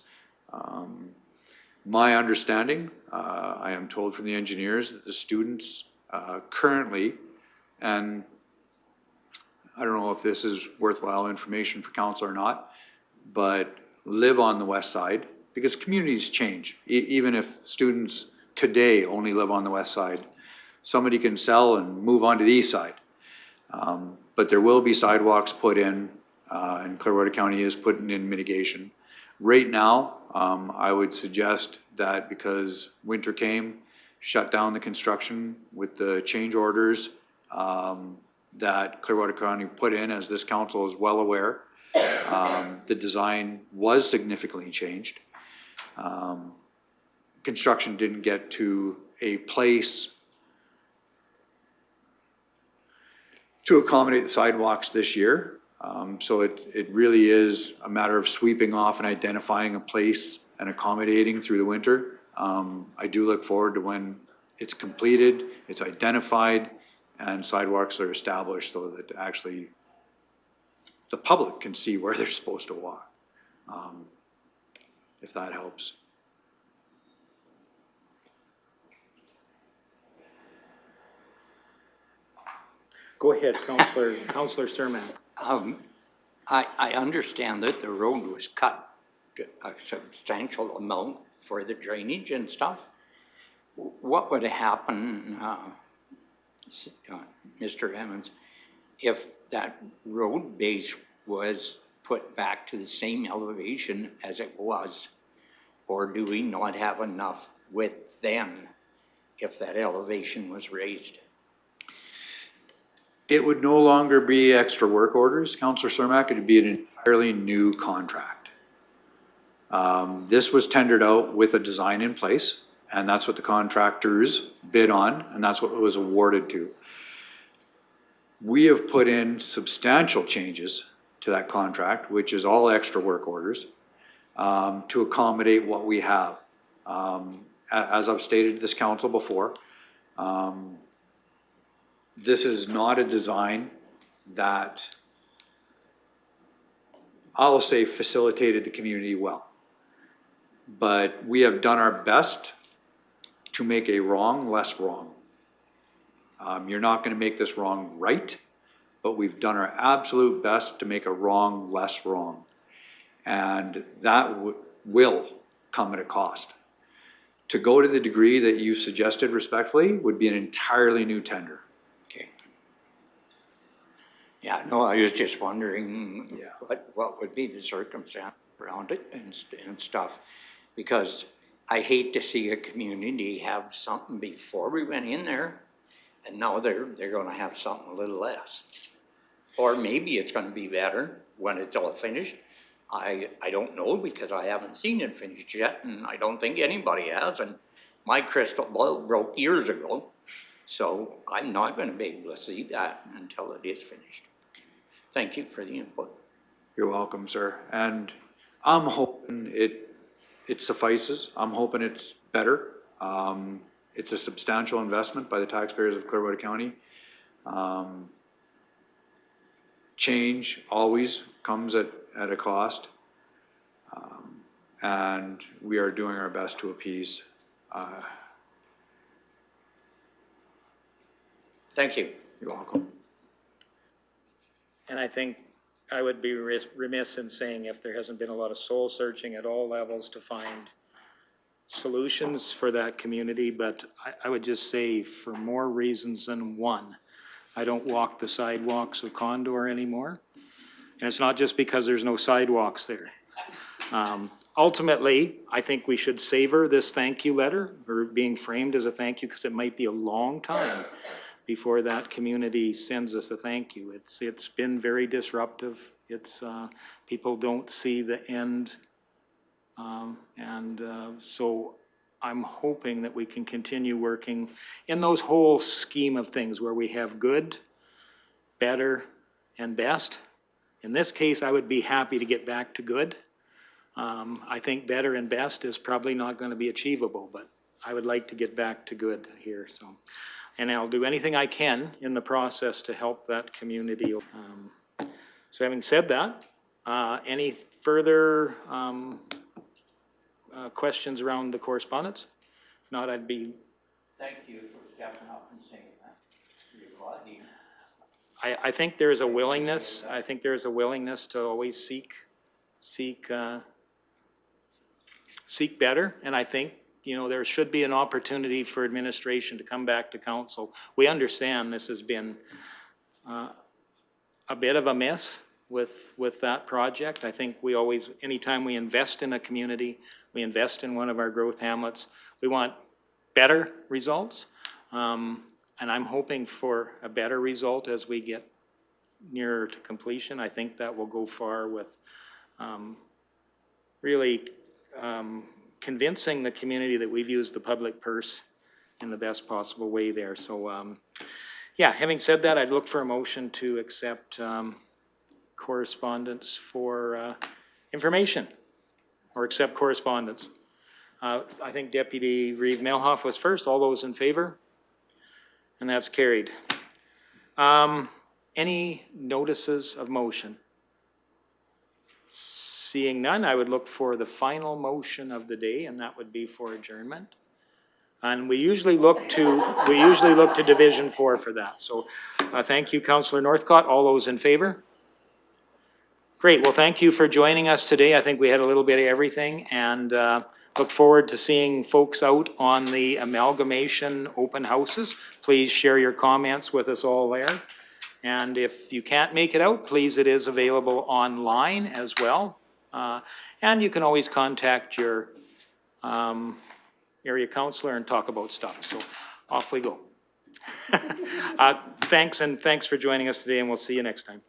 My understanding, I am told from the engineers, that the students currently, and I don't know if this is worthwhile information for council or not, but live on the west side, because communities change. Even if students today only live on the west side, somebody can sell and move on to the east side. But there will be sidewalks put in, and Clearwater County is putting in mitigation. Right now, I would suggest that because winter came, shut down the construction with the change orders that Clearwater County put in, as this council is well aware. The design was significantly changed. Construction didn't get to a place to accommodate the sidewalks this year. So it really is a matter of sweeping off and identifying a place and accommodating through the winter. I do look forward to when it's completed, it's identified, and sidewalks are established so that actually the public can see where they're supposed to walk, if that helps. Go ahead, Councillor Cermak. I understand that the road was cut a substantial amount for the drainage and stuff. What would happen, Mr. Emmons, if that road base was put back to the same elevation as it was? Or do we not have enough width then if that elevation was raised? It would no longer be extra work orders, Councillor Cermak. It would be an entirely new contract. This was tendered out with a design in place, and that's what the contractors bid on, and that's what it was awarded to. We have put in substantial changes to that contract, which is all extra work orders, to accommodate what we have. As I've stated to this council before, This is not a design that, I'll say, facilitated the community well. But we have done our best to make a wrong less wrong. You're not gonna make this wrong right, but we've done our absolute best to make a wrong less wrong. And that will come at a cost. To go to the degree that you suggested respectfully would be an entirely new tender. Okay. Yeah, no, I was just wondering what would be the circumstance around it and stuff. Because I hate to see a community have something before we went in there, and now they're gonna have something a little less. Or maybe it's gonna be better when it's all finished. I don't know, because I haven't seen it finished yet, and I don't think anybody has, and my crystal ball broke years ago. So I'm not gonna be able to see that until it is finished. Thank you for the input. You're welcome, sir. And I'm hoping it suffices. I'm hoping it's better. It's a substantial investment by the taxpayers of Clearwater County. Change always comes at a cost. And we are doing our best to appease. Thank you. You're welcome. And I think I would be remiss in saying if there hasn't been a lot of soul searching at all levels to find solutions for that community, but I would just say for more reasons than one, I don't walk the sidewalks of Condor anymore. And it's not just because there's no sidewalks there. Ultimately, I think we should savor this thank you letter, or being framed as a thank you, because it might be a long time before that community sends us a thank you. It's been very disruptive. People don't see the end. So I'm hoping that we can continue working in those whole scheme of things where we have good, better, and best. In this case, I would be happy to get back to good. I think better and best is probably not going to be achievable, but I would like to get back to good here. And I'll do anything I can in the process to help that community. So having said that, any further questions around the correspondence? If not, I'd be. Thank you for stepping up and saying that. I think there's a willingness. I think there's a willingness to always seek better, and I think, there should be an opportunity for administration to come back to council. We understand this has been a bit of a miss with that project. I think we always, anytime we invest in a community, we invest in one of our growth hamlets, we want better results. And I'm hoping for a better result as we get nearer to completion. I think that will go far with really convincing the community that we've used the public purse in the best possible way there. So, yeah, having said that, I'd look for a motion to accept correspondence for information, or accept correspondence. I think Deputy Reeve Melhoff was first. All those in favor? And that's carried. Any notices of motion? Seeing none, I would look for the final motion of the day, and that would be for adjournment. And we usually look to Division 4 for that. So thank you, Councillor Northcott. All those in favor? Great. Well, thank you for joining us today. I think we had a little bit of everything, and look forward to seeing folks out on the amalgamation open houses. Please share your comments with us all there. And if you can't make it out, please, it is available online as well. And you can always contact your area councillor and talk about stuff. So off we go. Thanks for joining us today, and we'll see you next time.